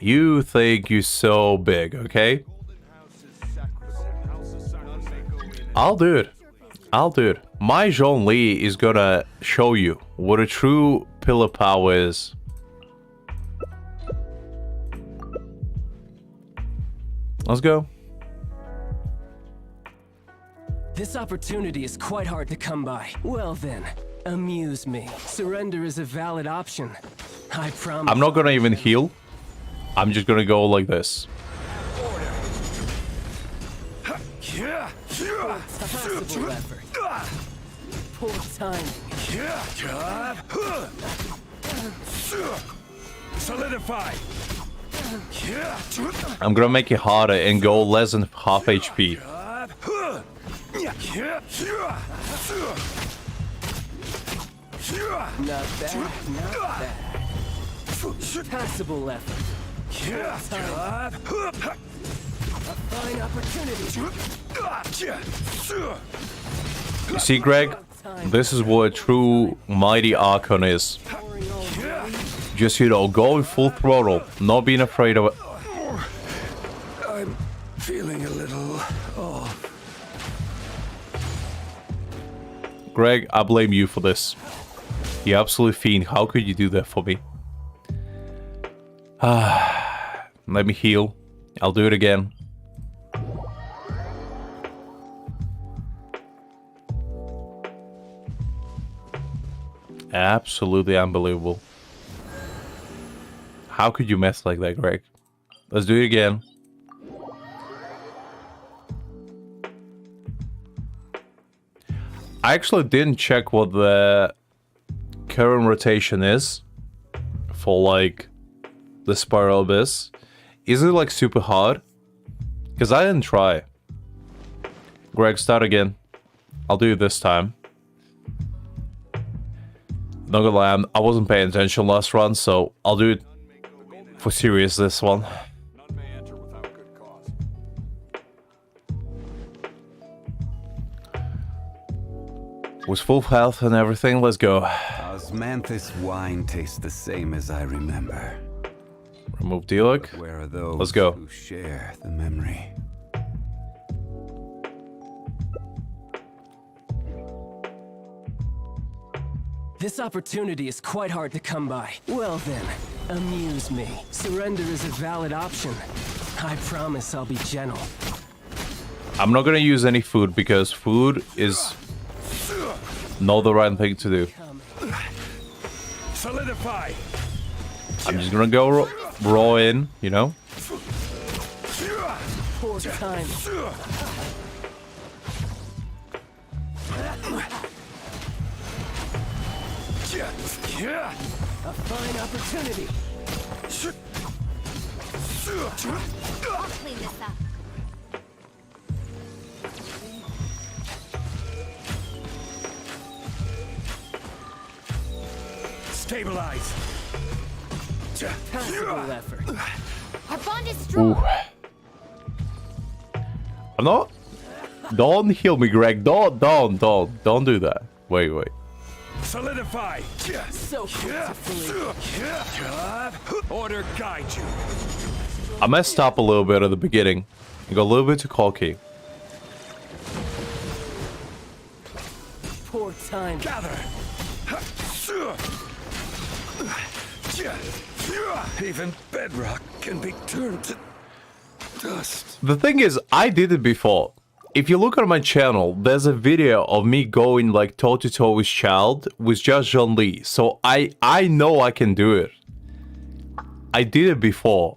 You think you're so big, okay? I'll do it. I'll do it. My Zhongli is gonna show you what a true pillar power is. Let's go. This opportunity is quite hard to come by. Well then, amuse me. Surrender is a valid option. I promise. I'm not gonna even heal. I'm just gonna go like this. Possible effort. Poor timing. Solidify. I'm gonna make it harder and go less than half HP. Not bad, not bad. Passable effort. Time. A fine opportunity. You see, Greg? This is what a true mighty Archon is. Just, you know, going full throttle, not being afraid of it. I'm feeling a little off. Greg, I blame you for this. You absolute fiend. How could you do that for me? Let me heal. I'll do it again. Absolutely unbelievable. How could you mess like that, Greg? Let's do it again. I actually didn't check what the current rotation is for like the Spiral Abyss. Is it like super hard? Because I didn't try. Greg, start again. I'll do it this time. Not gonna lie, I wasn't paying attention last run, so I'll do it for serious this one. With full health and everything, let's go. Osmanthus wine tastes the same as I remember. Remove Diluc. Where are those Let's go. who share the memory? This opportunity is quite hard to come by. Well then, amuse me. Surrender is a valid option. I promise I'll be gentle. I'm not gonna use any food because food is not the right thing to do. Solidify. I'm just gonna go raw in, you know? Poor time. A fine opportunity. I'll clean this up. Stabilize. Passable effort. Our bond is strong. Ooh. I'm not. Don't heal me, Greg. Don't do that. Wait. Solidify. So beautifully. Order guide you. I messed up a little bit at the beginning. I got a little bit too cocky. Poor time. Gather. Even bedrock can be turned to dust. The thing is, I did it before. If you look at my channel, there's a video of me going like toe-to-toe with Child with just Zhongli. So I know I can do it. I did it before.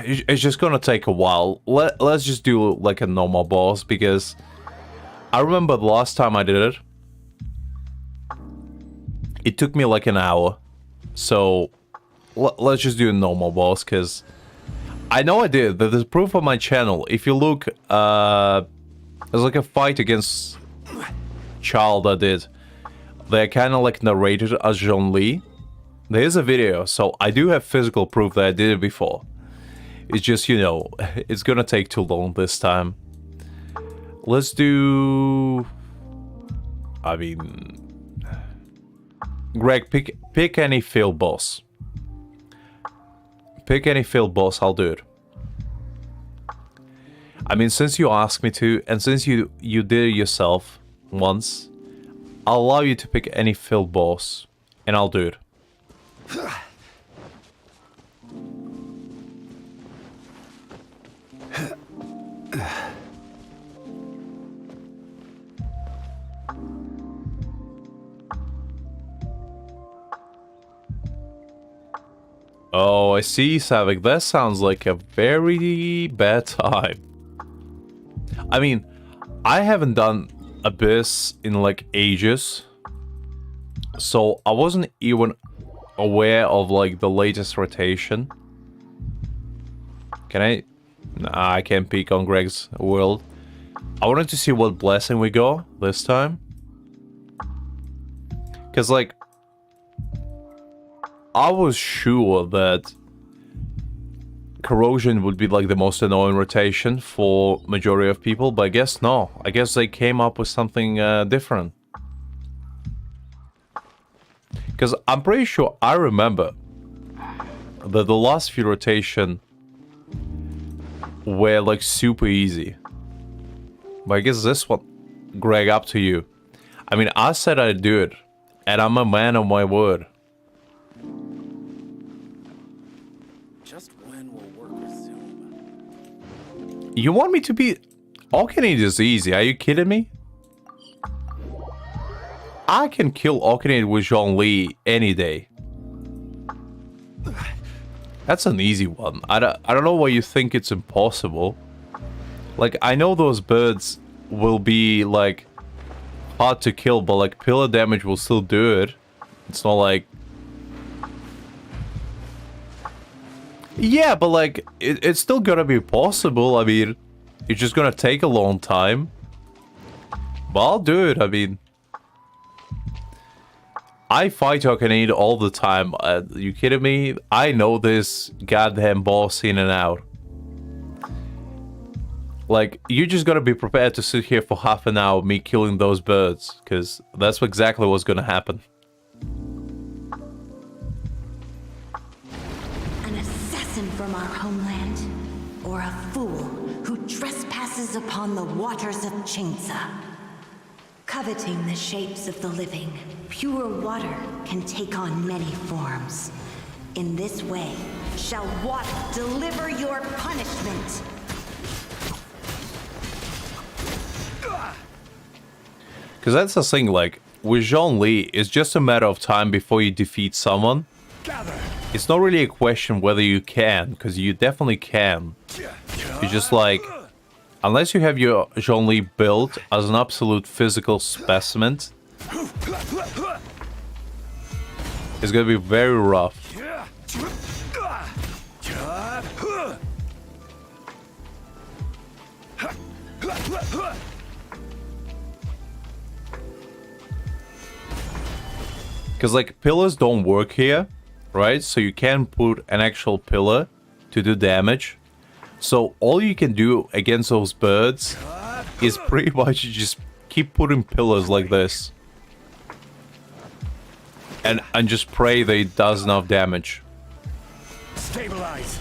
It's just gonna take a while. Let's just do like a normal boss because I remember the last time I did it, it took me like an hour. So let's just do a normal boss, because I know I did. There's proof on my channel. If you look, there's like a fight against child I did. They're kind of like narrated as Zhongli. There is a video, so I do have physical proof that I did it before. It's just, you know, it's gonna take too long this time. Let's do... I mean... Greg, pick any field boss. Pick any field boss, I'll do it. I mean, since you asked me to, and since you did it yourself once, I'll allow you to pick any field boss, and I'll do it. Oh, I see, Savik. That sounds like a very bad time. I mean, I haven't done Abyss in like ages, so I wasn't even aware of like the latest rotation. Can I? Nah, I can't peek on Greg's world. I wanted to see what blessing we got this time, because like I was sure that corrosion would be like the most annoying rotation for majority of people, but I guess no. I guess they came up with something different. Because I'm pretty sure I remember that the last few rotation were like super easy. But I guess this one, Greg, up to you. I mean, I said I'd do it, and I'm a man of my word. Just when will work resume? You want me to be... Arcanine is easy, are you kidding me? I can kill Arcanine with Zhongli any day. That's an easy one. I don't know why you think it's impossible. Like, I know those birds will be, like, hard to kill, but, like, pillar damage will still do it. It's not like... Yeah, but, like, it's still gonna be possible. I mean, it's just gonna take a long time. But I'll do it, I mean... I fight Arcanine all the time. You kidding me? I know this goddamn boss in and out. Like, you just gotta be prepared to sit here for half an hour me killing those birds, because that's exactly what's gonna happen. An assassin from our homeland, or a fool who trespasses upon the waters of Chingsa. Coveting the shapes of the living, pure water can take on many forms. In this way, shall water deliver your punishment. Because that's the thing, like, with Zhongli, it's just a matter of time before you defeat someone. It's not really a question whether you can, because you definitely can. It's just like... Unless you have your Zhongli built as an absolute physical specimen, it's gonna be very rough. Because, like, pillars don't work here, right? So you can put an actual pillar to do damage. So all you can do against those birds is pretty much just keep putting pillars like this. And just pray that it does enough damage. Stabilize.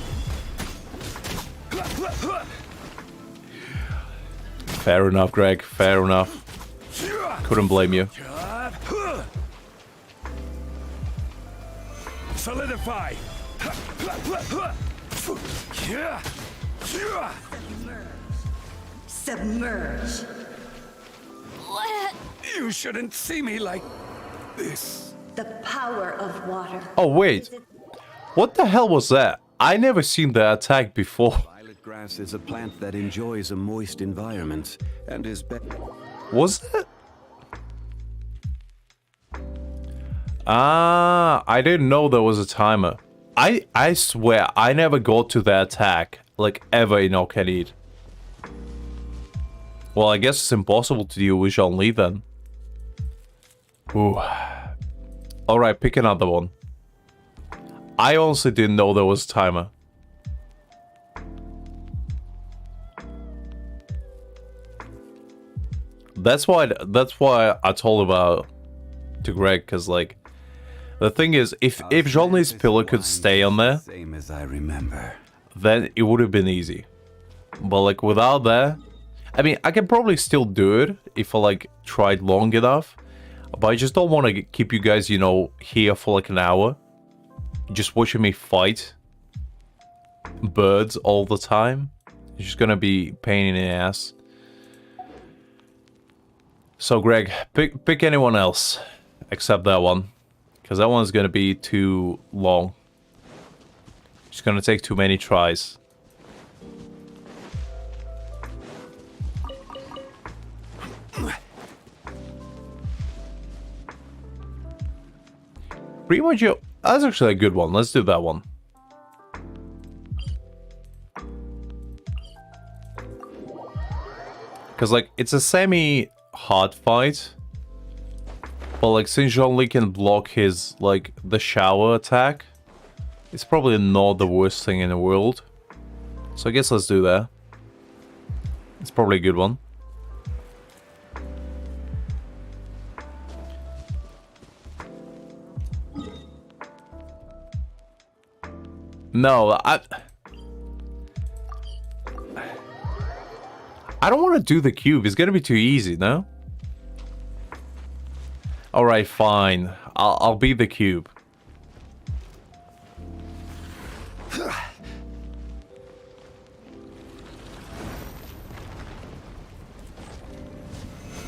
Fair enough, Greg. Fair enough. Couldn't blame you. Solidify. Submerge. What? You shouldn't see me like this. The power of water. Oh, wait. What the hell was that? I never seen that attack before. Violet grass is a plant that enjoys a moist environment and is better. Was it? Ah, I didn't know there was a timer. I swear, I never got to that attack, like, ever in Arcade. Well, I guess it's impossible to deal with Zhongli then. Ooh. Alright, pick another one. I honestly didn't know there was a timer. That's why I told about to Greg, because like the thing is, if Zhongli's pillar could stay on there, Same as I remember. then it would have been easy. But like without that, I mean, I can probably still do it if I like tried long enough. But I just don't want to keep you guys, you know, here for like an hour, just watching me fight birds all the time. It's just gonna be pain in the ass. So Greg, pick anyone else except that one, because that one's gonna be too long. It's gonna take too many tries. Pretty much, that's actually a good one. Let's do that one. Because like it's a semi-hard fight, but like since Zhongli can block his like the shower attack, it's probably not the worst thing in the world. So I guess let's do that. It's probably a good one. No, I don't want to do the cube. It's gonna be too easy, no? Alright, fine. I'll be the cube.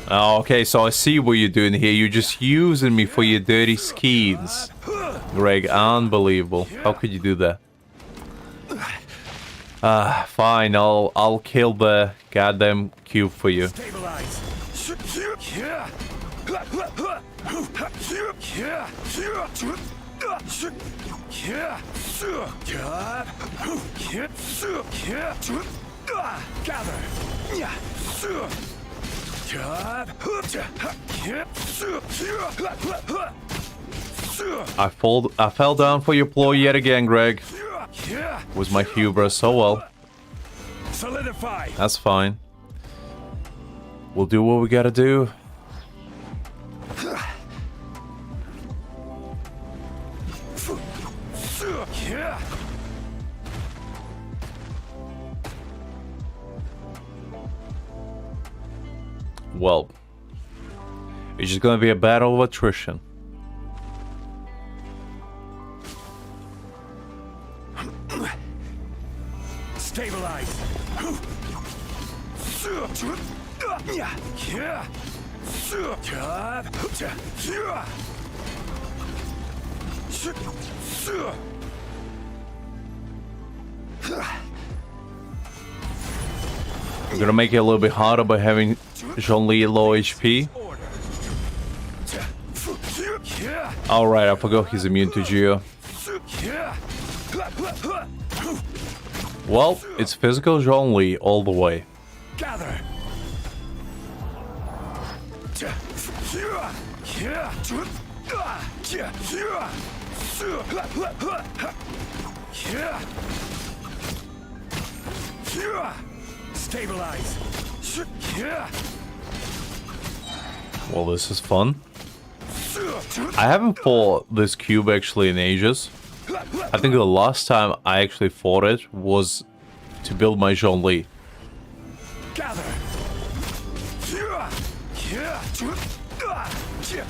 Oh, okay, so I see what you're doing here. You're just using me for your dirty schemes. Greg, unbelievable. How could you do that? Fine, I'll kill the goddamn cube for you. I fell down for your ploy yet again, Greg. Was my hubris so well. Solidify. That's fine. We'll do what we gotta do. Well, it's just gonna be a battle of attrition. Stabilize. I'm gonna make it a little bit harder by having Zhongli low HP. Alright, I forgot he's immune to Geo. Well, it's physical Zhongli all the way. Gather. Stabilize. Well, this is fun. I haven't fought this cube actually in ages. I think the last time I actually fought it was to build my Zhongli.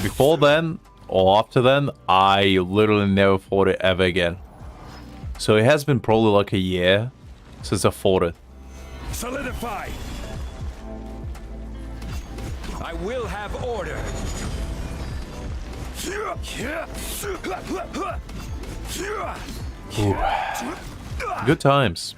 Before then, or after then, I literally never fought it ever again. So it has been probably like a year since I fought it. Solidify. I will have order. Ooh. Good times.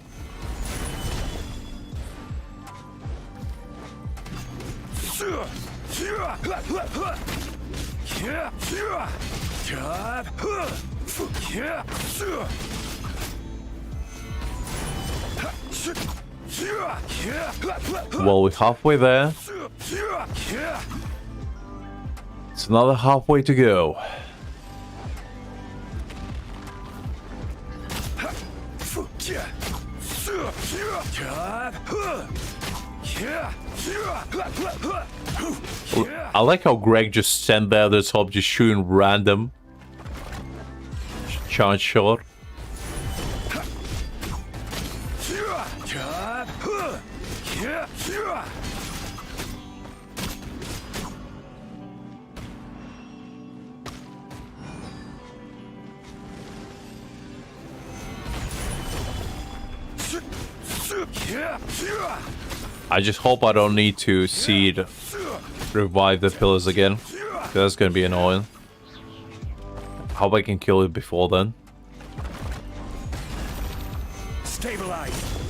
Well, we're halfway there. It's another halfway to go. I like how Greg just stand there at the top, just shooting random charge shot. I just hope I don't need to seed revive the pillars again. That's gonna be annoying. Hope I can kill it before then. Stabilize.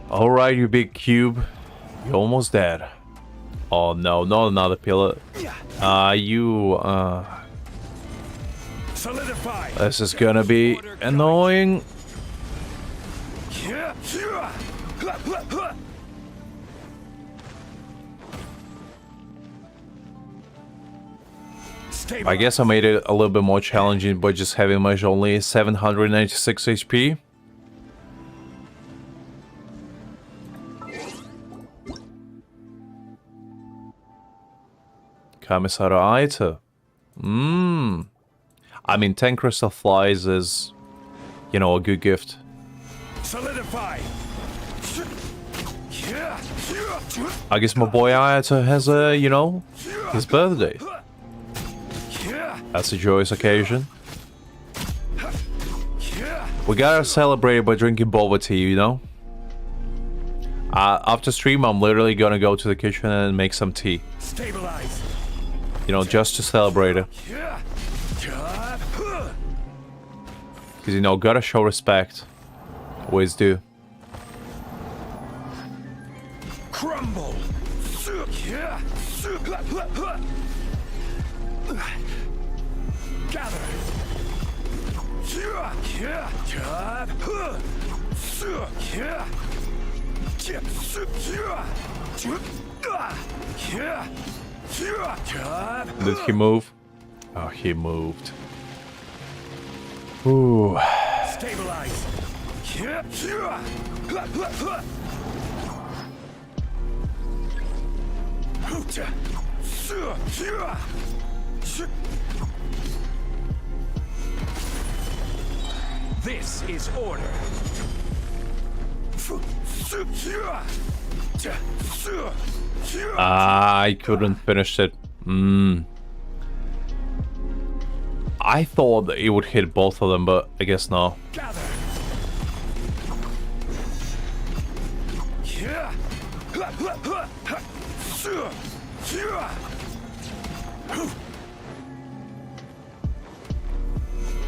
Alright, you big cube. You're almost dead. Oh no, not another pillar. Solidify. This is gonna be annoying. I guess I made it a little bit more challenging by just having Mage only 796 HP. Kamisara Aita. I mean, 10 crystal flies is, you know, a good gift. Solidify. I guess my boy Ayata has a, you know, his birthday. That's a joyous occasion. We gotta celebrate it by drinking boba tea, you know? After stream, I'm literally gonna go to the kitchen and make some tea. Stabilize. You know, just to celebrate it. Because, you know, gotta show respect. Always do. Crumble. Gather. Did he move? Oh, he moved. Ooh. Stabilize. This is order. I couldn't finish it. I thought it would hit both of them, but I guess no. Gather.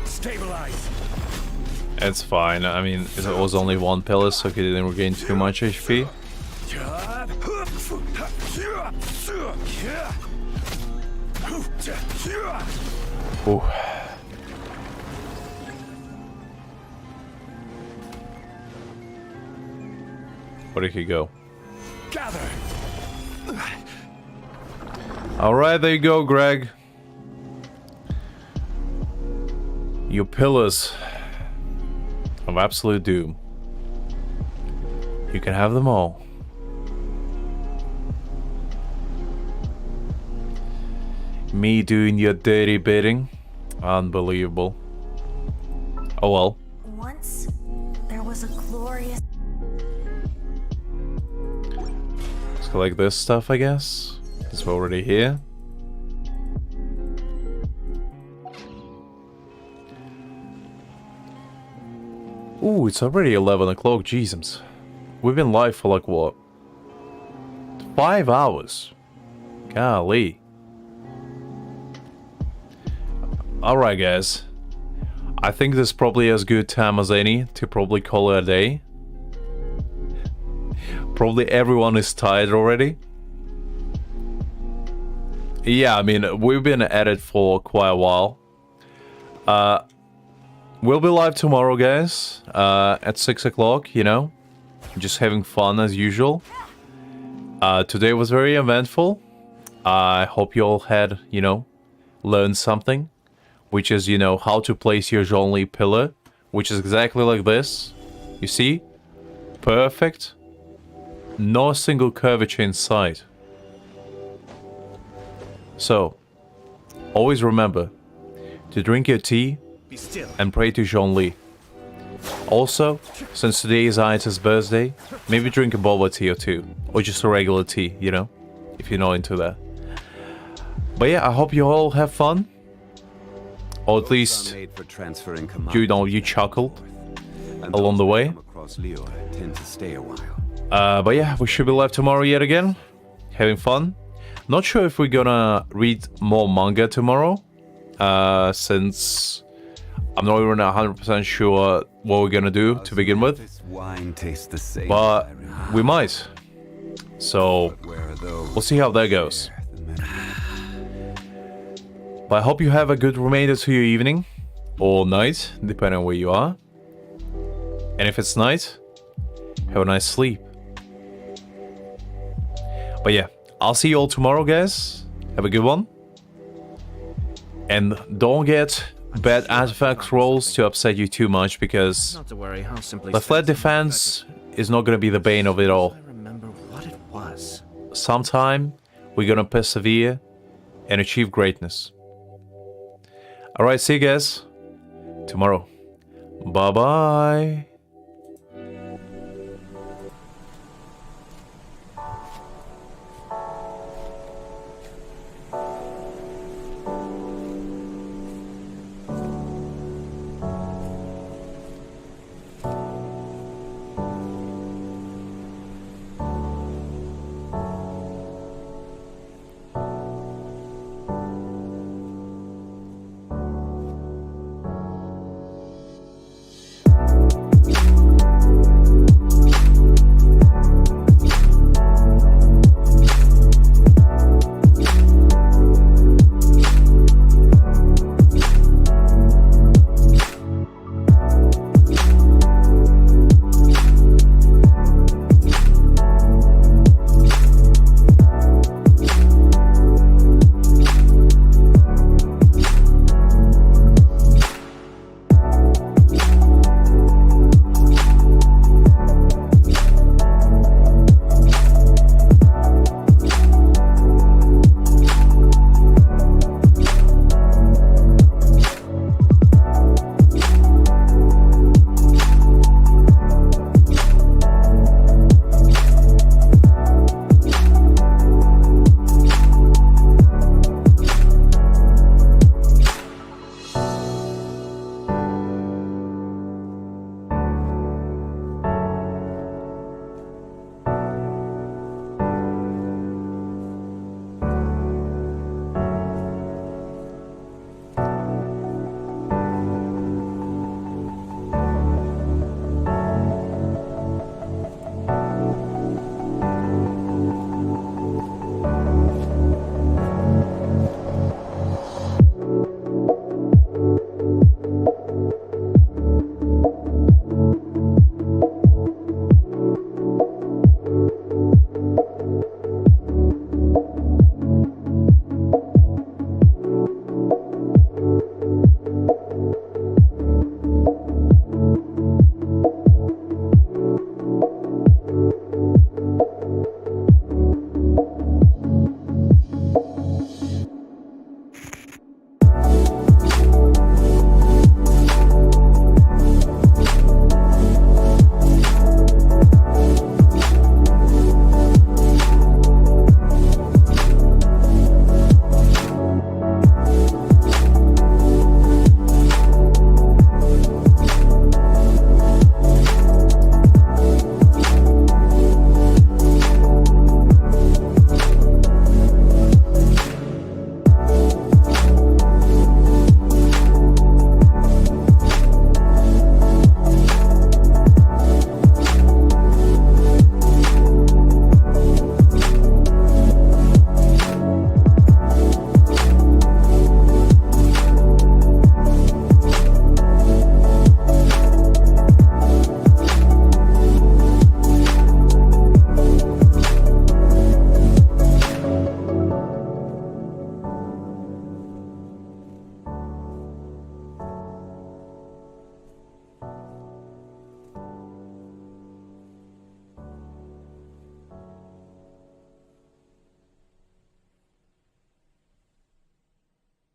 Stabilize. It's fine. I mean, it was only one pillar, so he didn't regain too much HP. Ooh. Where did he go? Gather. Alright, there you go, Greg. Your pillars of absolute doom. You can have them all. Me doing your dirty bidding. Unbelievable. Oh well. Once there was a glorious... Let's collect this stuff, I guess. It's already here. Ooh, it's already 11 o'clock, Jesus. We've been live for like, what? 5 hours. Golly. Alright, guys. I think this is probably as good time as any to probably call it a day. Probably everyone is tired already. Yeah, I mean, we've been at it for quite a while. We'll be live tomorrow, guys, at 6 o'clock, you know. Just having fun as usual. Today was very eventful. I hope you all had, you know, learned something. Which is, you know, how to place your Zhongli pillar. Which is exactly like this. You see? Perfect. No single curvature in sight. So, always remember to drink your tea and pray to Zhongli. Also, since today is Ayata's birthday, maybe drink a boba tea or two. Or just a regular tea, you know, if you're not into that. But yeah, I hope you all have fun. Or at least, you know, you chuckled along the way. But yeah, we should be live tomorrow yet again. Having fun. Not sure if we're gonna read more manga tomorrow. Since I'm not even 100% sure what we're gonna do to begin with. But we might. So, we'll see how that goes. But I hope you have a good remainder to your evening. Or night, depending on where you are. And if it's night, have a nice sleep. But yeah, I'll see you all tomorrow, guys. Have a good one. And don't get bad artifact rolls to upset you too much, because Not to worry, I'll simply the flat defense is not going to be the bane of it all. I remember what it was. Sometime we're going to persevere and achieve greatness. Alright, see you guys tomorrow. Bye-bye.